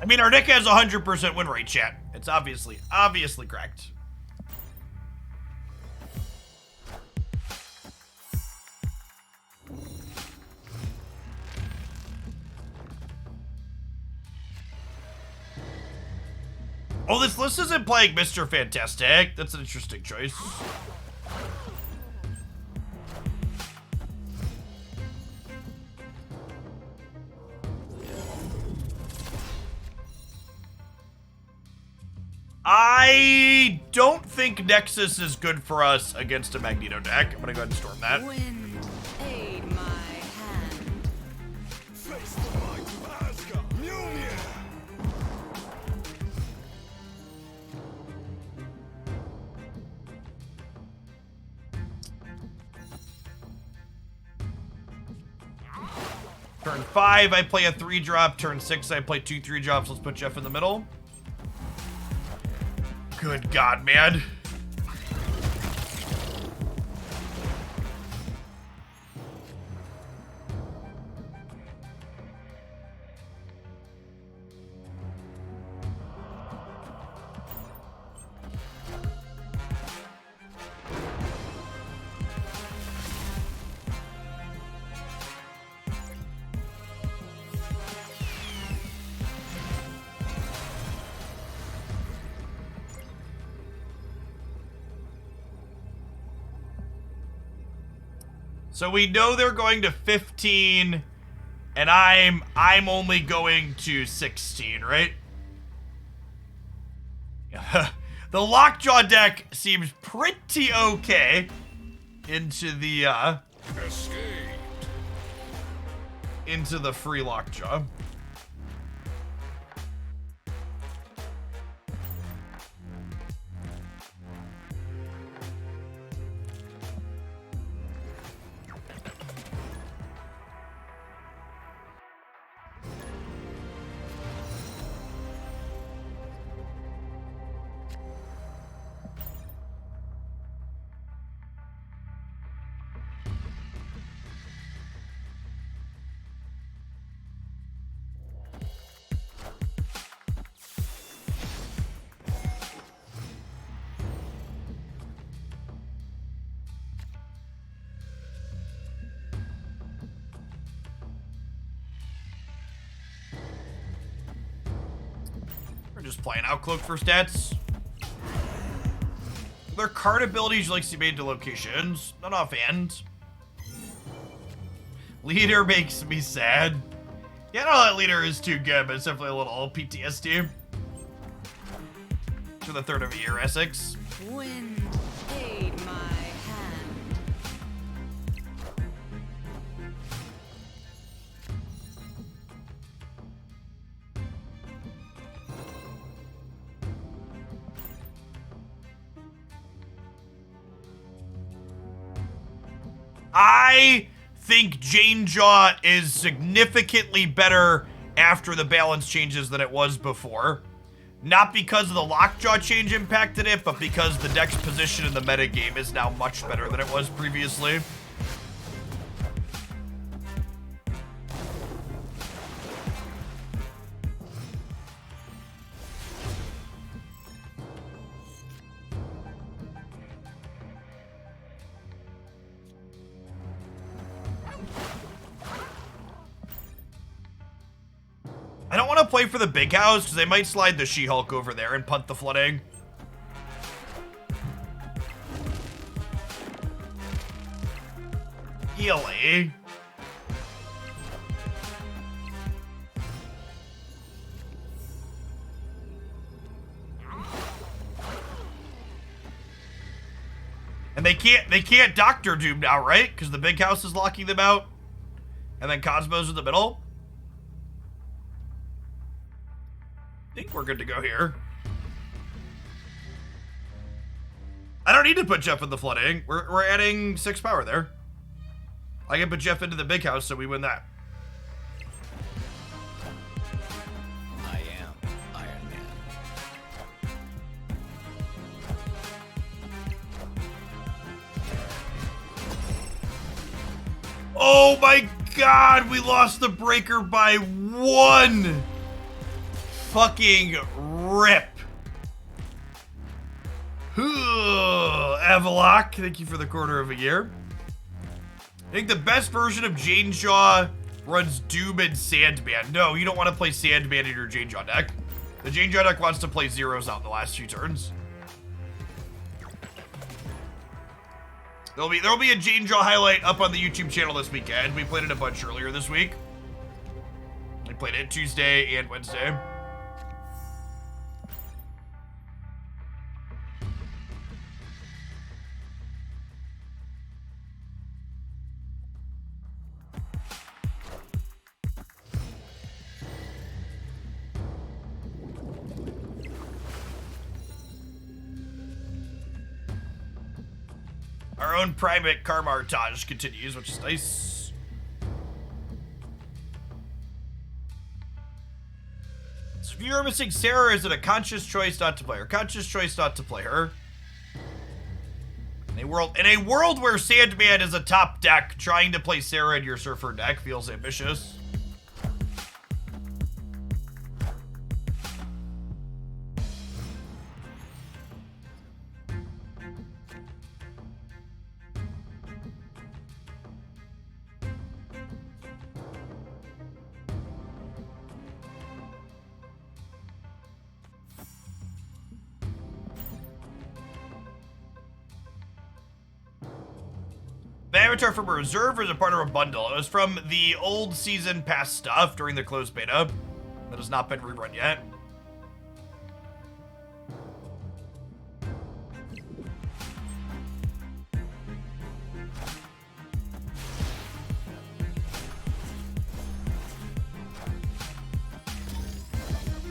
I mean, our deck has 100% win rate, chat. It's obviously correct. Oh, this list isn't playing Mr. Fantastic. That's an interesting choice. I don't think Nexus is good for us against a Magneto deck. I'm gonna go ahead and storm that. Wind, aid my hand. Face the might of Asgard. Mjolnir. Turn 5, I play a 3-drop. Turn 6, I play 2 3-drops. Let's put Jeff in the middle. Good God, man. So we know they're going to 15, and I'm only going to 16, right? The Lockjaw deck seems pretty okay into the Escape. into the free Lockjaw. We're just playing Outcloak for stats. Their card abilities you like to see made to locations. Not offhand. Leader makes me sad. Yeah, no, that leader is too good, but it's definitely a little PTSD. For the third of a year, Essex. Wind, aid my hand. I think Jane Jaw is significantly better after the balance changes than it was before. Not because of the Lockjaw change impacted it, but because the deck's position in the metagame is now much better than it was previously. play for the big house because they might slide the She-Hulk over there and punt the flooding. Really? And they can't Doctor Doom now, right? Because the big house is locking them out. And then Cosmo's in the middle. I think we're good to go here. I don't need to put Jeff in the flooding. We're adding 6 power there. I can put Jeff into the big house so we win that. I am Iron Man. Oh my god, we lost the breaker by 1! Fucking rip. Avalok, thank you for the quarter of a year. I think the best version of Janeshaw runs Doom and Sandman. No, you don't want to play Sandman in your Janeshaw deck. The Janeshaw deck wants to play zeros out in the last few turns. There'll be a Janeshaw highlight up on the YouTube channel this weekend. We played it a bunch earlier this week. We played it Tuesday and Wednesday. Our own private Karmartage continues, which is nice. So if you're missing Sarah, is it a conscious choice not to play her? Conscious choice not to play her. In a world where Sandman is a top deck, trying to play Sarah in your Surfer deck feels ambitious. The avatar from a reserve or is a part of a bundle? It was from the old season pass stuff during the closed beta that has not been rerun yet.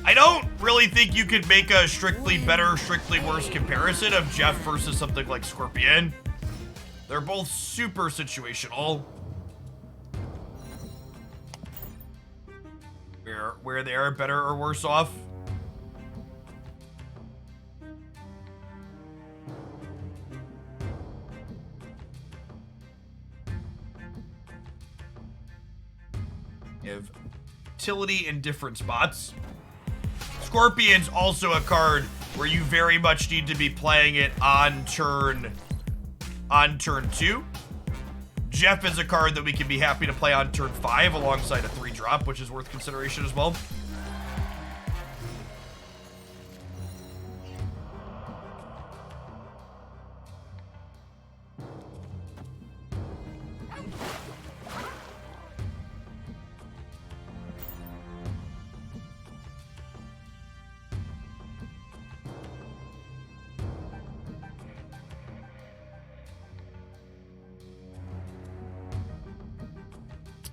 I don't really think you could make a strictly better, strictly worse comparison of Jeff versus something like Scorpion. They're both super situational. Where they are better or worse off. You have utility in different spots. Scorpion's also a card where you very much need to be playing it on turn 2. Jeff is a card that we can be happy to play on turn 5 alongside a 3-drop, which is worth consideration as well.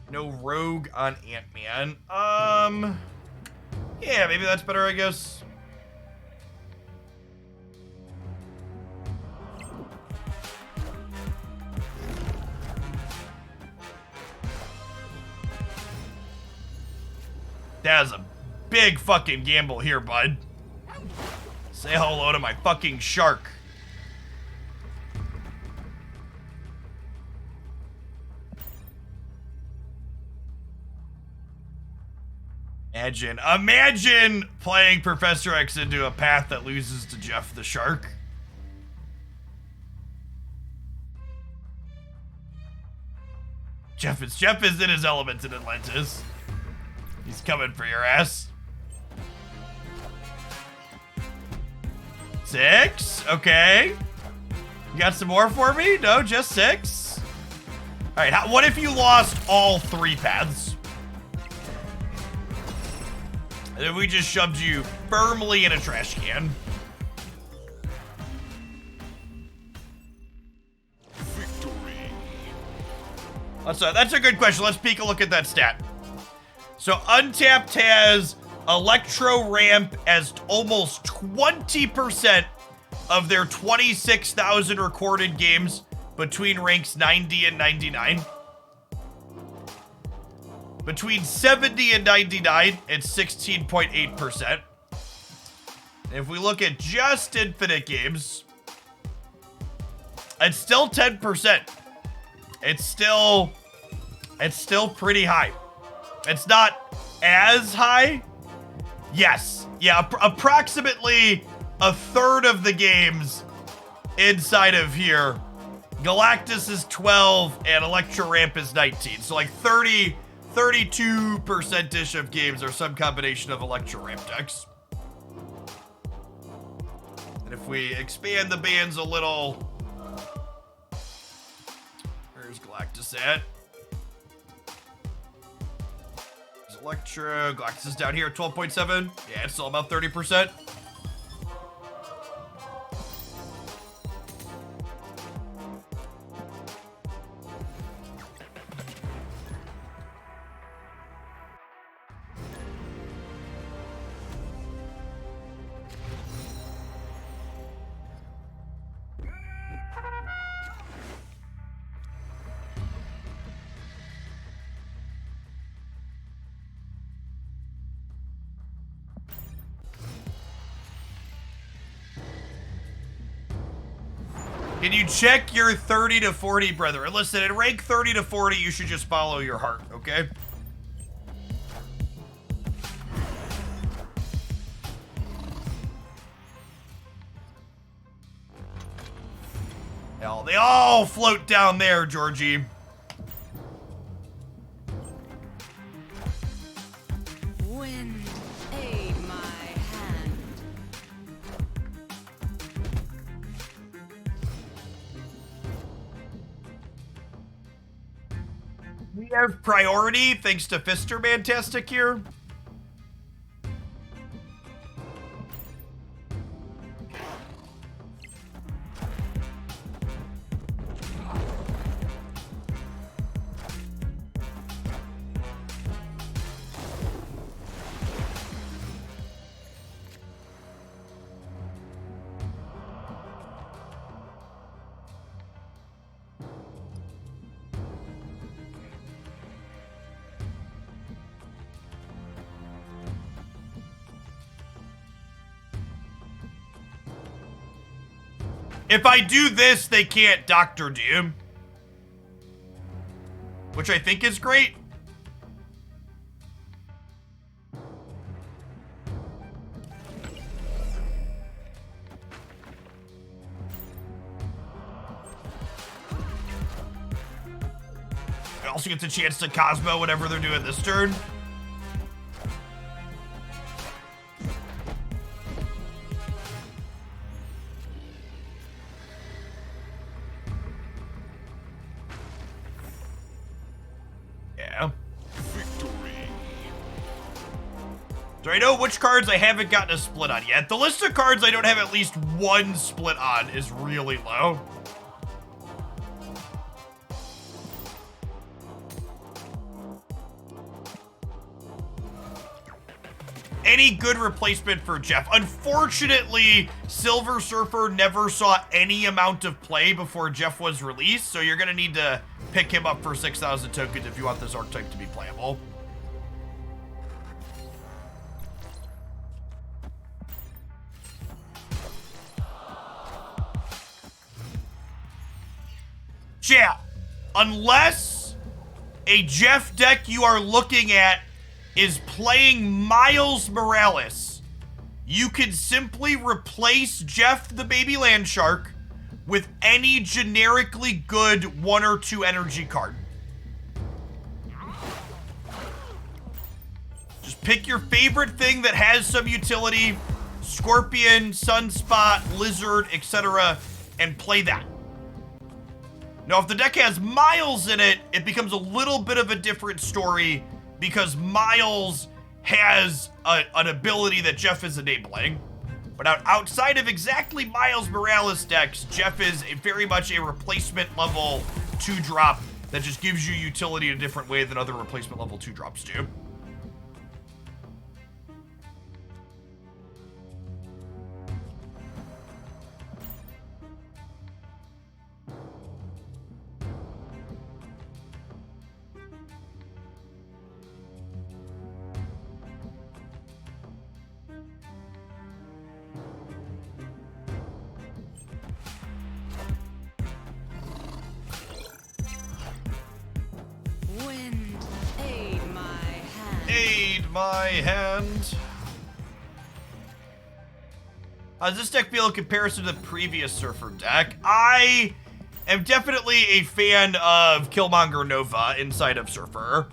No rogue on Ant-Man. Yeah, maybe that's better, I guess. That is a big fucking gamble here, bud. Say hello to my fucking shark. Imagine playing Professor X into a path that loses to Jeff the Shark. Jeff is in his element in Atlantis. He's coming for your ass. 6? Okay. You got some more for me? No, just 6? All right, what if you lost all 3 paths? And if we just shoved you firmly in a trash can? Victory. That's a good question. Let's peek a look at that stat. So Untapped has Electro Ramp as almost 20% of their 26,000 recorded games between ranks 90 and 99. Between 70 and 99, it's 16.8%. If we look at just Infinite games, it's still 10%. It's still pretty high. It's not as high. Yes. Yeah, approximately a third of the games inside of here. Galactus is 12 and Electro Ramp is 19. So like 32%-ish of games are some combination of Electro Ramp decks. And if we expand the bands a little, where's Galactus at? There's Electro. Galactus is down here at 12.7. Yeah, it's still about 30%. Can you check your 30 to 40, brethren? Listen, at rank 30 to 40, you should just follow your heart, okay? Hell, they all float down there, Georgie. Wind, aid my hand. We have priority thanks to Fister Mantastic here. If I do this, they can't Dr. Doom. Which I think is great. It also gets a chance to Cosmo whatever they're doing this turn. Do I know which cards I haven't gotten a split on yet? The list of cards I don't have at least one split on is really low. Any good replacement for Jeff? Unfortunately, Silver Surfer never saw any amount of play before Jeff was released, so you're going to need to pick him up for 6,000 tokens if you want this archetype to be playable. Chat, unless a Jeff deck you are looking at is playing Miles Morales, you can simply replace Jeff the Baby Land Shark with any generically good 1 or 2 energy card. Just pick your favorite thing that has some utility. Scorpion, Sunspot, Lizard, etc., and play that. Now, if the deck has Miles in it, it becomes a little bit of a different story because Miles has an ability that Jeff is enabling. But outside of exactly Miles Morales decks, Jeff is very much a replacement level 2-drop that just gives you utility in a different way than other replacement level 2-drops do. Wind, aid my hand. Aid my hand. How does this deck feel in comparison to the previous Surfer deck? I am definitely a fan of Killmonger Nova inside of Surfer.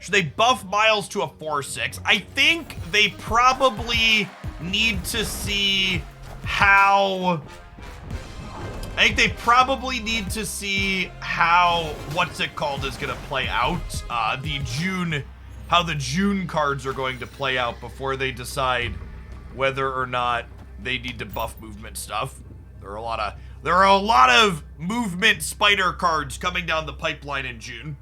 Should they buff Miles to a 4/6? I think they probably need to see how... I think they probably need to see how, what's it called, is going to play out. How the June cards are going to play out before they decide whether or not they need to buff movement stuff. There are a lot of movement spider cards coming down the pipeline in June.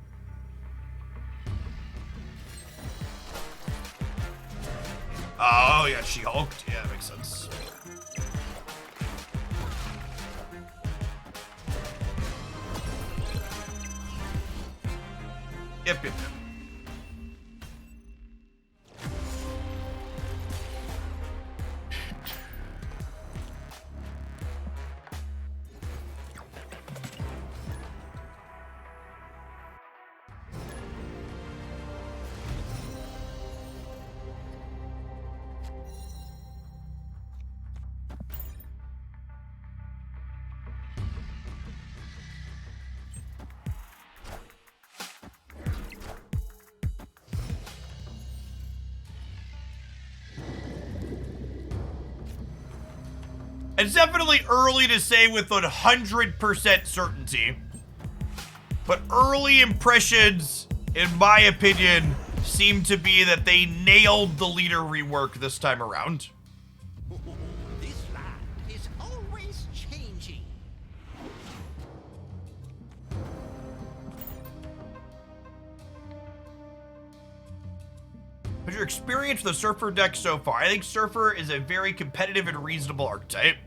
Oh, yeah, She-Hulk. Yeah, that makes sense. Yep. It's definitely early to say with 100% certainty, but early impressions, in my opinion, seem to be that they nailed the leader rework this time around. This land is always changing. What's your experience with the Surfer deck so far? I think Surfer is a very competitive and reasonable archetype.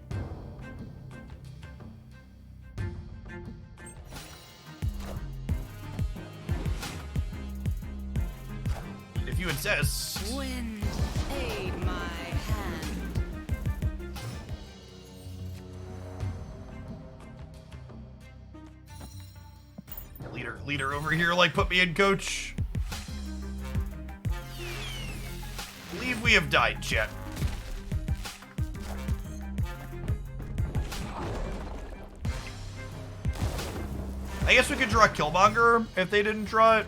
If you insist. Wind, aid my hand. Leader over here, like, put me in, coach. Believe we have died, chat. I guess we could draw Killmonger if they didn't draw it.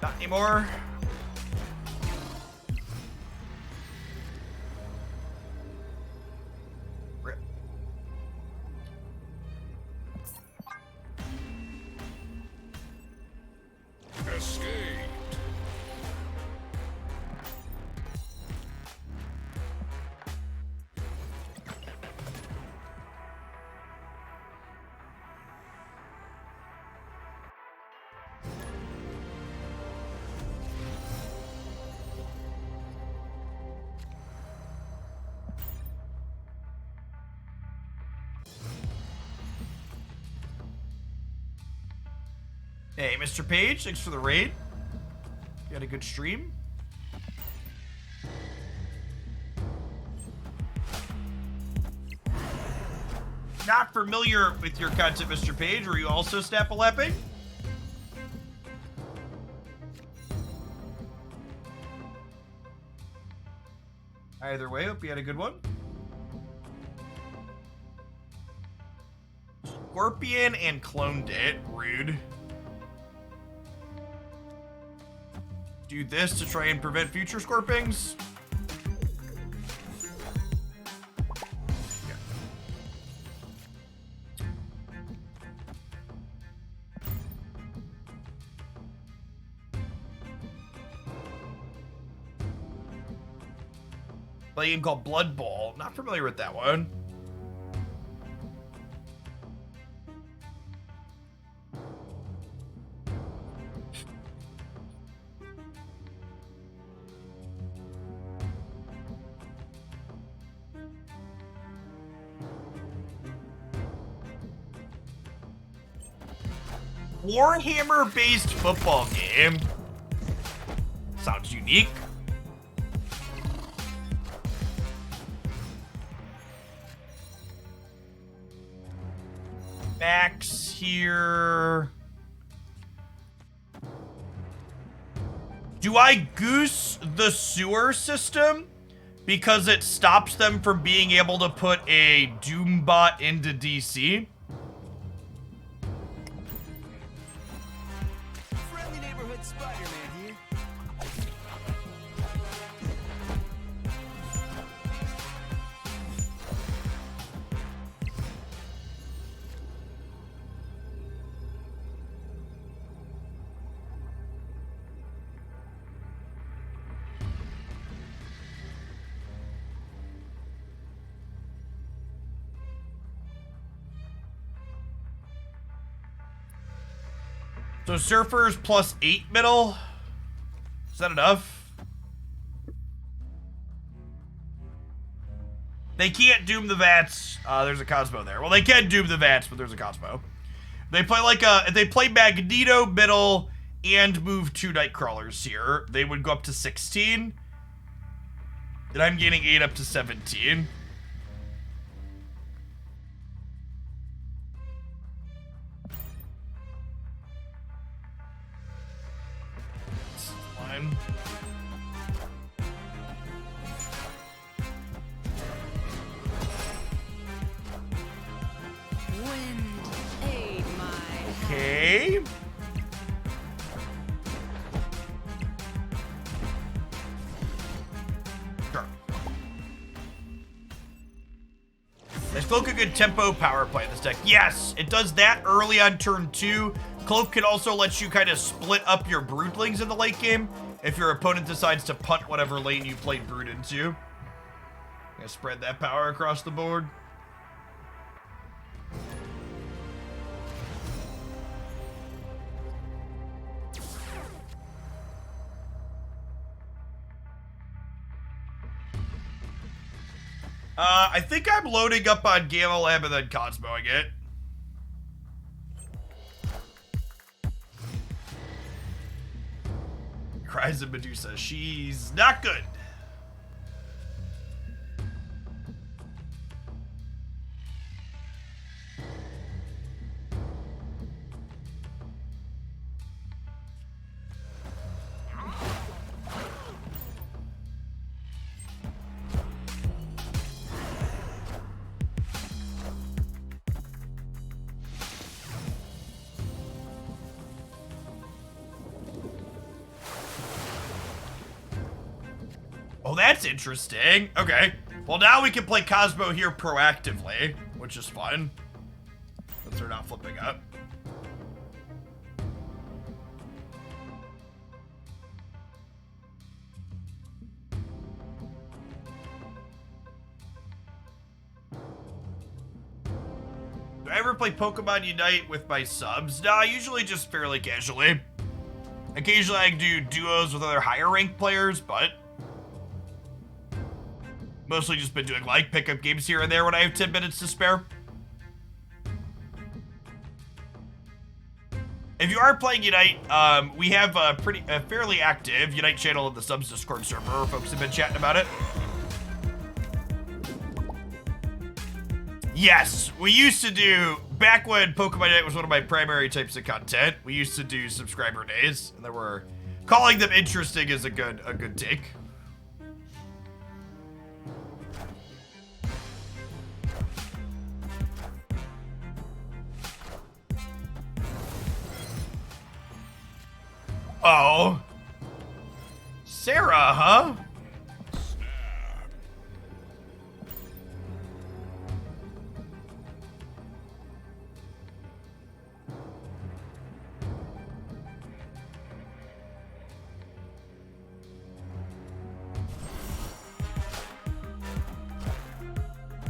Not anymore. Rip. Escaped. Hey, Mr. Page, thanks for the raid. You had a good stream. Not familiar with your content, Mr. Page. Were you also snap-a-lapping? Either way, hope you had a good one. Scorpion and cloned it. Rude. Do this to try and prevent future Scorpings. Play a game called Blood Bowl. Not familiar with that one. Warhammer-based football game. Sounds unique. Max here. Do I goose the sewer system because it stops them from being able to put a Doombot into DC? Friendly neighborhood Spider-Man here. So surfers plus 8 middle. Is that enough? They can't doom the Vats. There's a Cosmo there. Well, they can doom the Vats, but there's a Cosmo. They play like a, if they play Magneto middle and move 2 Nightcrawlers here, they would go up to 16. And I'm getting 8 up to 17. Fine. Wind, aid my hand. Okay. Sure. There's Cloak a good tempo power play in this deck. Yes, it does that early on turn 2. Cloak can also let you kind of split up your broodlings in the late game if your opponent decides to punt whatever lane you played brood into. Gonna spread that power across the board. I think I'm loading up on Gamma Lab and then Cosmoing it. Cries of Medusa. She's not good. Oh, that's interesting. Okay. Well, now we can play Cosmo here proactively, which is fun. Since they're not flipping up. Do I ever play Pokemon Unite with my subs? No, usually just fairly casually. Occasionally I do duos with other higher ranked players, but mostly just been doing like pickup games here and there when I have 10 minutes to spare. If you are playing Unite, we have a fairly active Unite channel in the subs Discord server where folks have been chatting about it. Yes, we used to do, back when Pokemon Unite was one of my primary types of content, we used to do subscriber days, and there were, calling them interesting is a good take. Oh. Sarah, huh?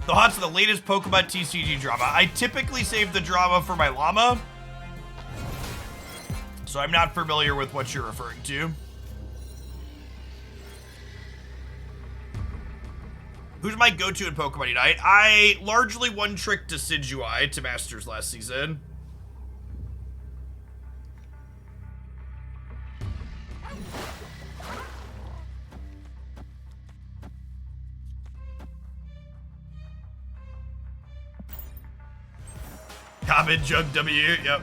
The Hots are the latest Pokemon TCG drama. I typically save the drama for my llama, so I'm not familiar with what you're referring to. Who's my go-to in Pokemon Unite? I largely one-tricked Decidueye to Masters last season. Common Jug W, yep.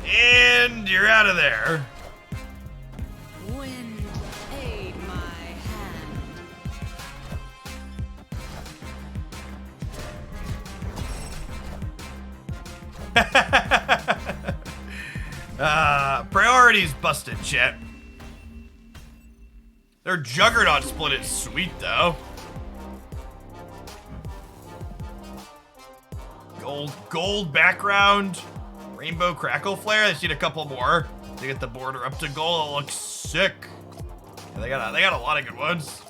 And you're out of there. Wind, aid my hand. Priorities busted, chat. Their Juggernaut split is sweet, though. Gold background, rainbow crackle flare. I just need a couple more to get the border up to gold. It looks sick. Yeah, they got a lot of good ones.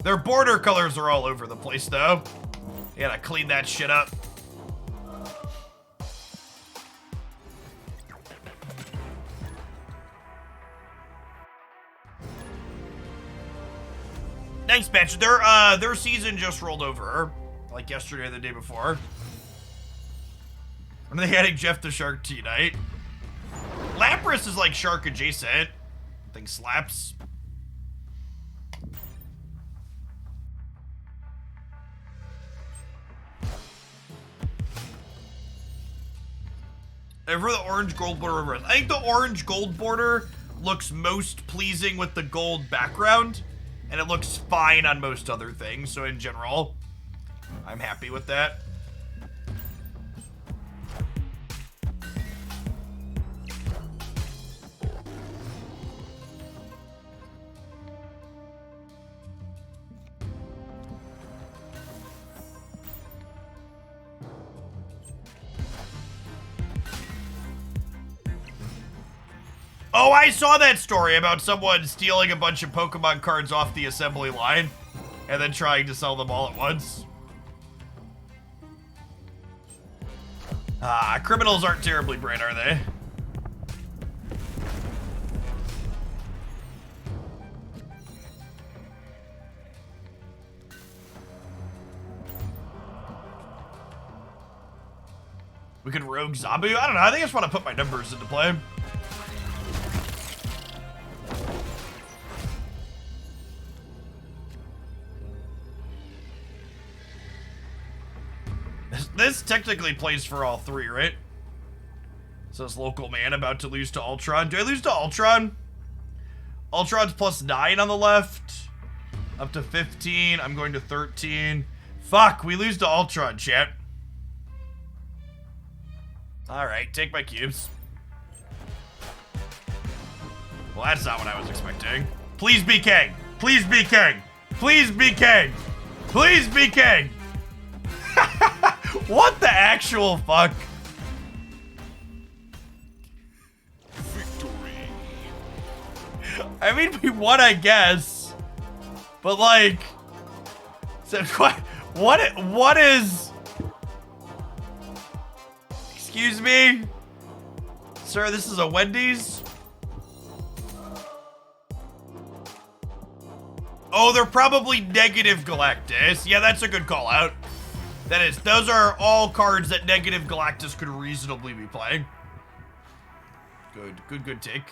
Their border colors are all over the place, though. You gotta clean that shit up. Thanks, Patch. Their season just rolled over. Like yesterday or the day before. When are they adding Jeff the Shark to Unite? Lapras is like Shark adjacent. Thing slaps. And for the orange gold border reverse, I think the orange gold border looks most pleasing with the gold background, and it looks fine on most other things. So in general, I'm happy with that. Oh, I saw that story about someone stealing a bunch of Pokemon cards off the assembly line and then trying to sell them all at once. Criminals aren't terribly bright, are they? We could rogue Zabu? I don't know. I think I just want to put my numbers into play. This technically plays for all three, right? Says local man about to lose to Ultron. Do I lose to Ultron? Ultron's plus 9 on the left. Up to 15. I'm going to 13. Fuck, we lose to Ultron, chat. Alright, take my cubes. Well, that's not what I was expecting. Please be king. Please be king. Please be king. Please be king. What the actual fuck? Victory. I mean, we won, I guess. But like, so what is? Excuse me, sir. This is a Wendy's. Oh, they're probably negative Galactus. Yeah, that's a good call out. That is. Those are all cards that negative Galactus could reasonably be playing. Good take.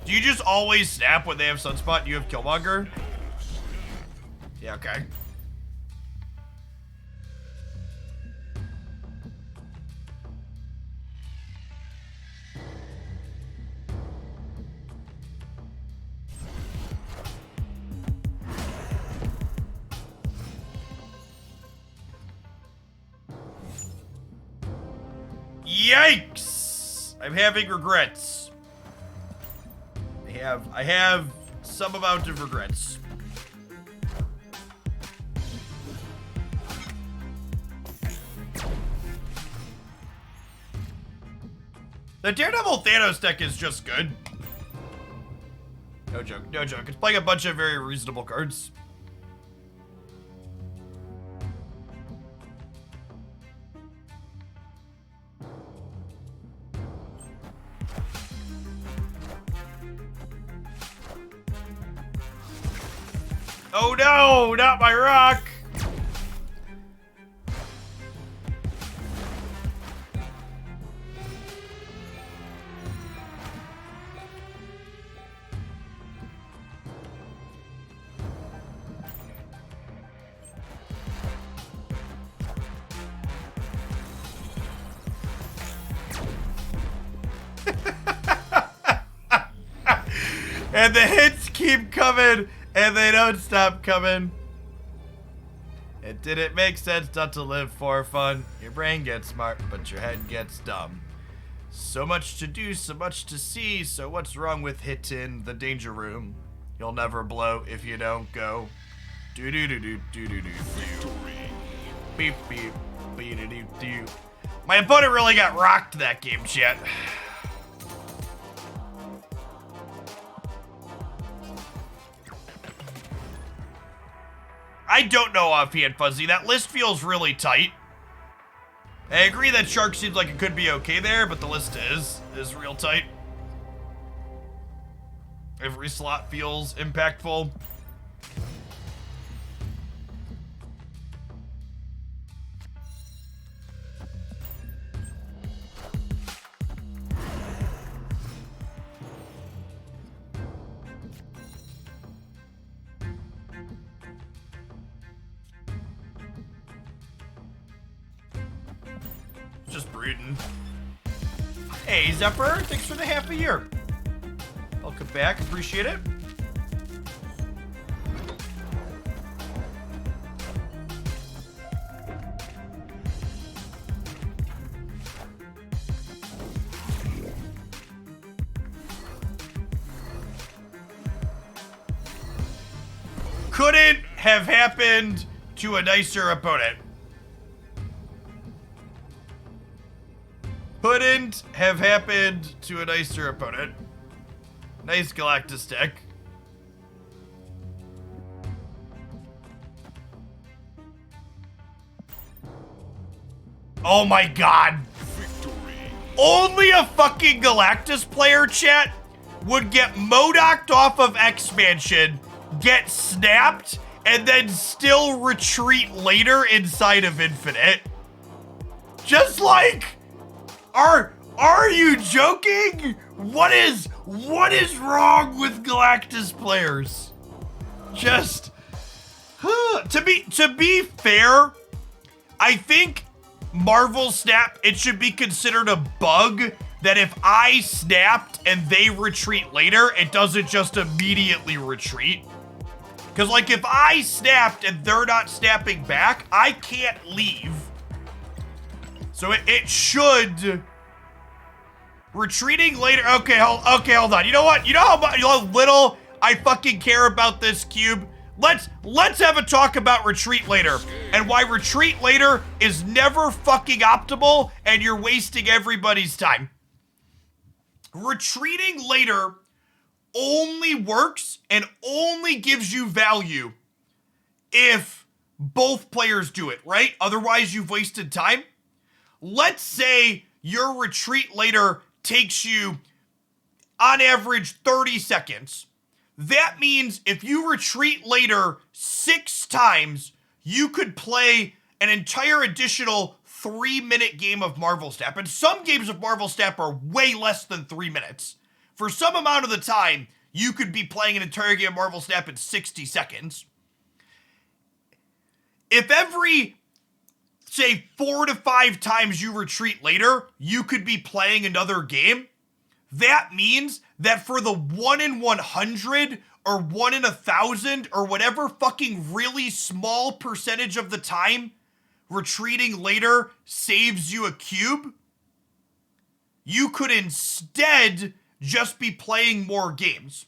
Do you just always snap when they have Sunspot and you have Killmonger? Yeah, okay. Yikes! I'm having regrets. I have some amount of regrets. The Daredevil Thanos deck is just good. No joke, no joke. It's playing a bunch of very reasonable cards. Oh no, not my rock! And the hits keep coming, and they don't stop coming. It didn't make sense not to live for fun. Your brain gets smart, but your head gets dumb. So much to do, so much to see, so what's wrong with hitting the danger room? You'll never blow if you don't go. Do-do-do-do-do-do-do. Beep, beep, beep-do-do-do. My opponent really got rocked that game, chat. I don't know offhand, Fuzzy. That list feels really tight. I agree that Shark seems like it could be okay there, but the list is real tight. Every slot feels impactful. Just breeding. Hey, Zephyr, thanks for the half a year. Welcome back, appreciate it. Couldn't have happened to a nicer opponent. Couldn't have happened to a nicer opponent. Nice Galactus deck. Oh my god. Victory. Only a fucking Galactus player, chat, would get Modoc'd off of Expansion, get snapped, and then still retreat later inside of Infinite. Just like... Are you joking? What is wrong with Galactus players? Just to be fair, I think Marvel Snap, it should be considered a bug that if I snapped and they retreat later, it doesn't just immediately retreat. Cause like if I snapped and they're not snapping back, I can't leave. So it should retreating later. Okay, hold on. You know what? You know how little I fucking care about this cube. Let's have a talk about retreat later and why retreat later is never fucking optimal and you're wasting everybody's time. Retreating later only works and only gives you value if both players do it, right? Otherwise, you've wasted time. Let's say your retreat later takes you, on average, 30 seconds. That means if you retreat later 6 times, you could play an entire additional 3-minute game of Marvel Snap. And some games of Marvel Snap are way less than 3 minutes. For some amount of the time, you could be playing an entire game of Marvel Snap in 60 seconds. If every, say, 4 to 5 times you retreat later, you could be playing another game. That means that for the 1 in 100 or 1 in 1,000 or whatever fucking really small percentage of the time retreating later saves you a cube, you could instead just be playing more games.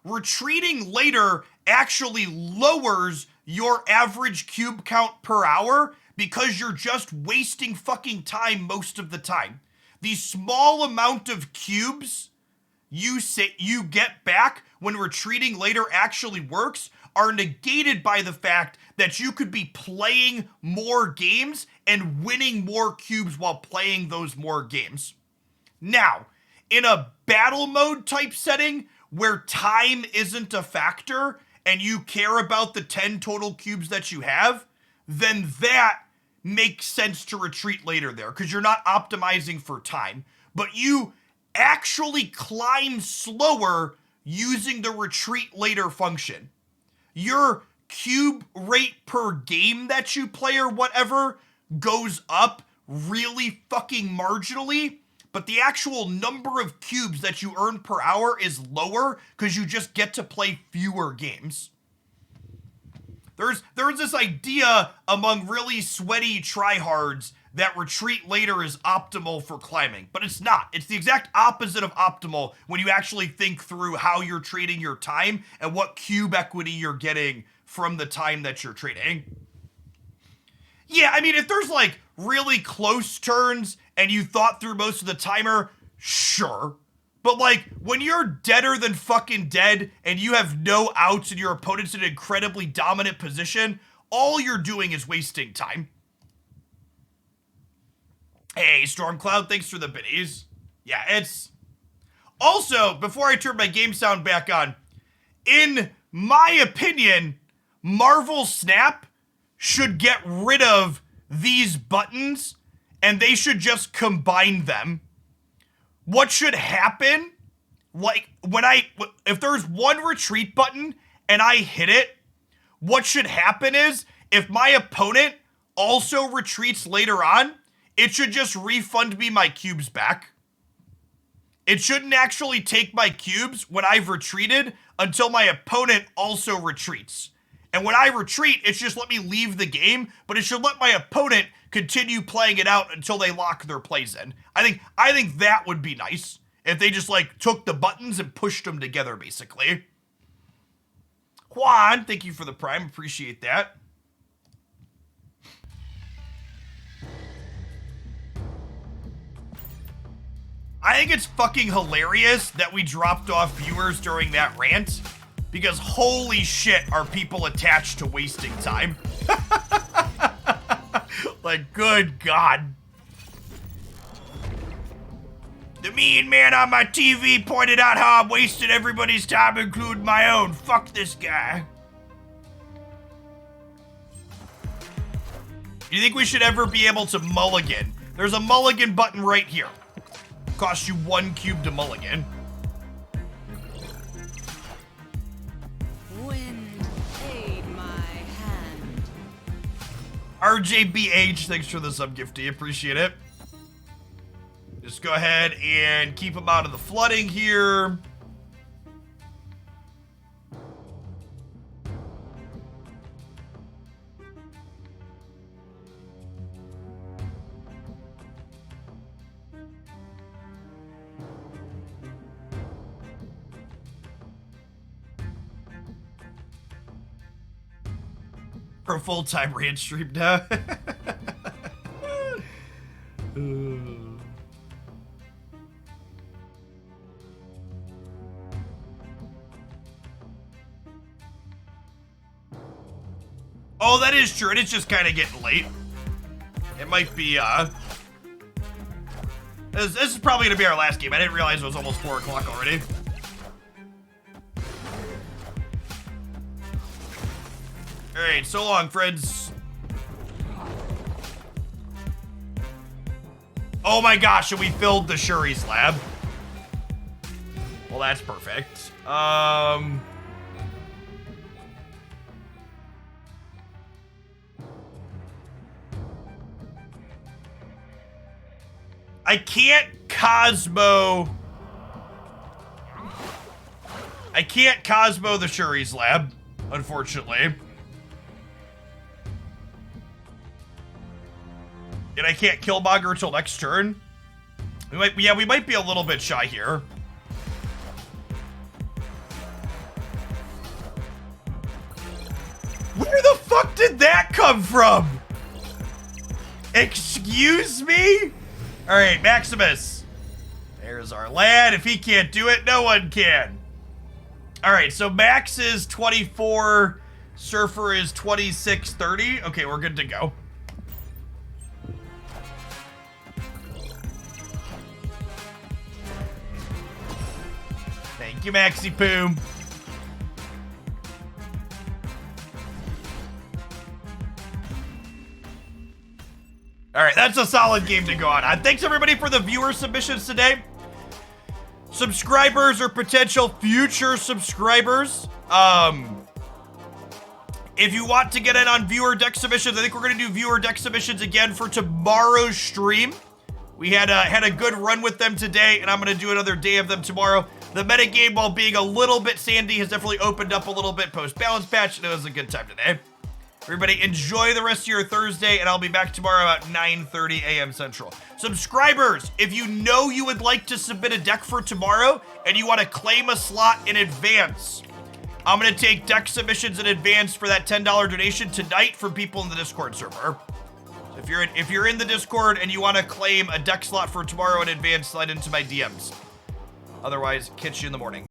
Retreating later actually lowers your average cube count per hour because you're just wasting fucking time most of the time. The small amount of cubes you get back when retreating later actually works are negated by the fact that you could be playing more games and winning more cubes while playing those more games. Now, in a battle mode type setting where time isn't a factor and you care about the 10 total cubes that you have, then that makes sense to retreat later there because you're not optimizing for time, but you actually climb slower using the retreat later function. Your cube rate per game that you play or whatever goes up really fucking marginally, but the actual number of cubes that you earn per hour is lower because you just get to play fewer games. There's this idea among really sweaty tryhards that retreat later is optimal for climbing, but it's not. It's the exact opposite of optimal when you actually think through how you're trading your time and what cube equity you're getting from the time that you're trading. Yeah, I mean, if there's like really close turns and you thought through most of the timer, sure. But like, when you're deader than fucking dead and you have no outs and your opponent's in an incredibly dominant position, all you're doing is wasting time. Hey, Stormcloud, thanks for the biddies. Yeah, it's... Also, before I turn my game sound back on, in my opinion, Marvel Snap should get rid of these buttons and they should just combine them. What should happen, like, if there's one retreat button and I hit it, what should happen is, if my opponent also retreats later on, it should just refund me my cubes back. It shouldn't actually take my cubes when I've retreated until my opponent also retreats. And when I retreat, it should just let me leave the game, but it should let my opponent continue playing it out until they lock their plays in. I think that would be nice if they just like took the buttons and pushed them together, basically. Juan, thank you for the prime, appreciate that. I think it's fucking hilarious that we dropped off viewers during that rant, because holy shit are people attached to wasting time. Like, good God. The mean man on my TV pointed out how I'm wasting everybody's time, including my own. Fuck this guy. Do you think we should ever be able to mulligan? There's a mulligan button right here. Costs you 1 cube to mulligan. Wind aid my hand. RJBH, thanks for the sub gifty, appreciate it. Just go ahead and keep them out of the flooding here. For a full-time rant stream now. Oh, that is true. It is just kind of getting late. It might be, This is probably going to be our last game. I didn't realize it was almost 4 o'clock already. Alright, so long, friends. Oh my gosh, and we filled the Shuri's lab. Well, that's perfect. I can't Cosmo the Shuri's lab, unfortunately. And I can't Killmonger until next turn. We might be a little bit shy here. Where the fuck did that come from? Excuse me? All right, Maximus. There's our lad. If he can't do it, no one can. All right, so Max is 24. Surfer is 26:30. Okay, we're good to go. Thank you, Maxi Poo. All right, that's a solid game to go on. Thanks, everybody, for the viewer submissions today. Subscribers or potential future subscribers, if you want to get in on viewer deck submissions, I think we're going to do viewer deck submissions again for tomorrow's stream. We had a good run with them today, and I'm going to do another day of them tomorrow. The metagame, while being a little bit sandy, has definitely opened up a little bit post-balance patch, and it was a good time today. Everybody, enjoy the rest of your Thursday, and I'll be back tomorrow at 9:30 a.m. Central. Subscribers, if you know you would like to submit a deck for tomorrow, and you want to claim a slot in advance, I'm going to take deck submissions in advance for that $10 donation tonight from people in the Discord server. So if you're in the Discord and you want to claim a deck slot for tomorrow in advance, slide into my DMs. Otherwise, catch you in the morning.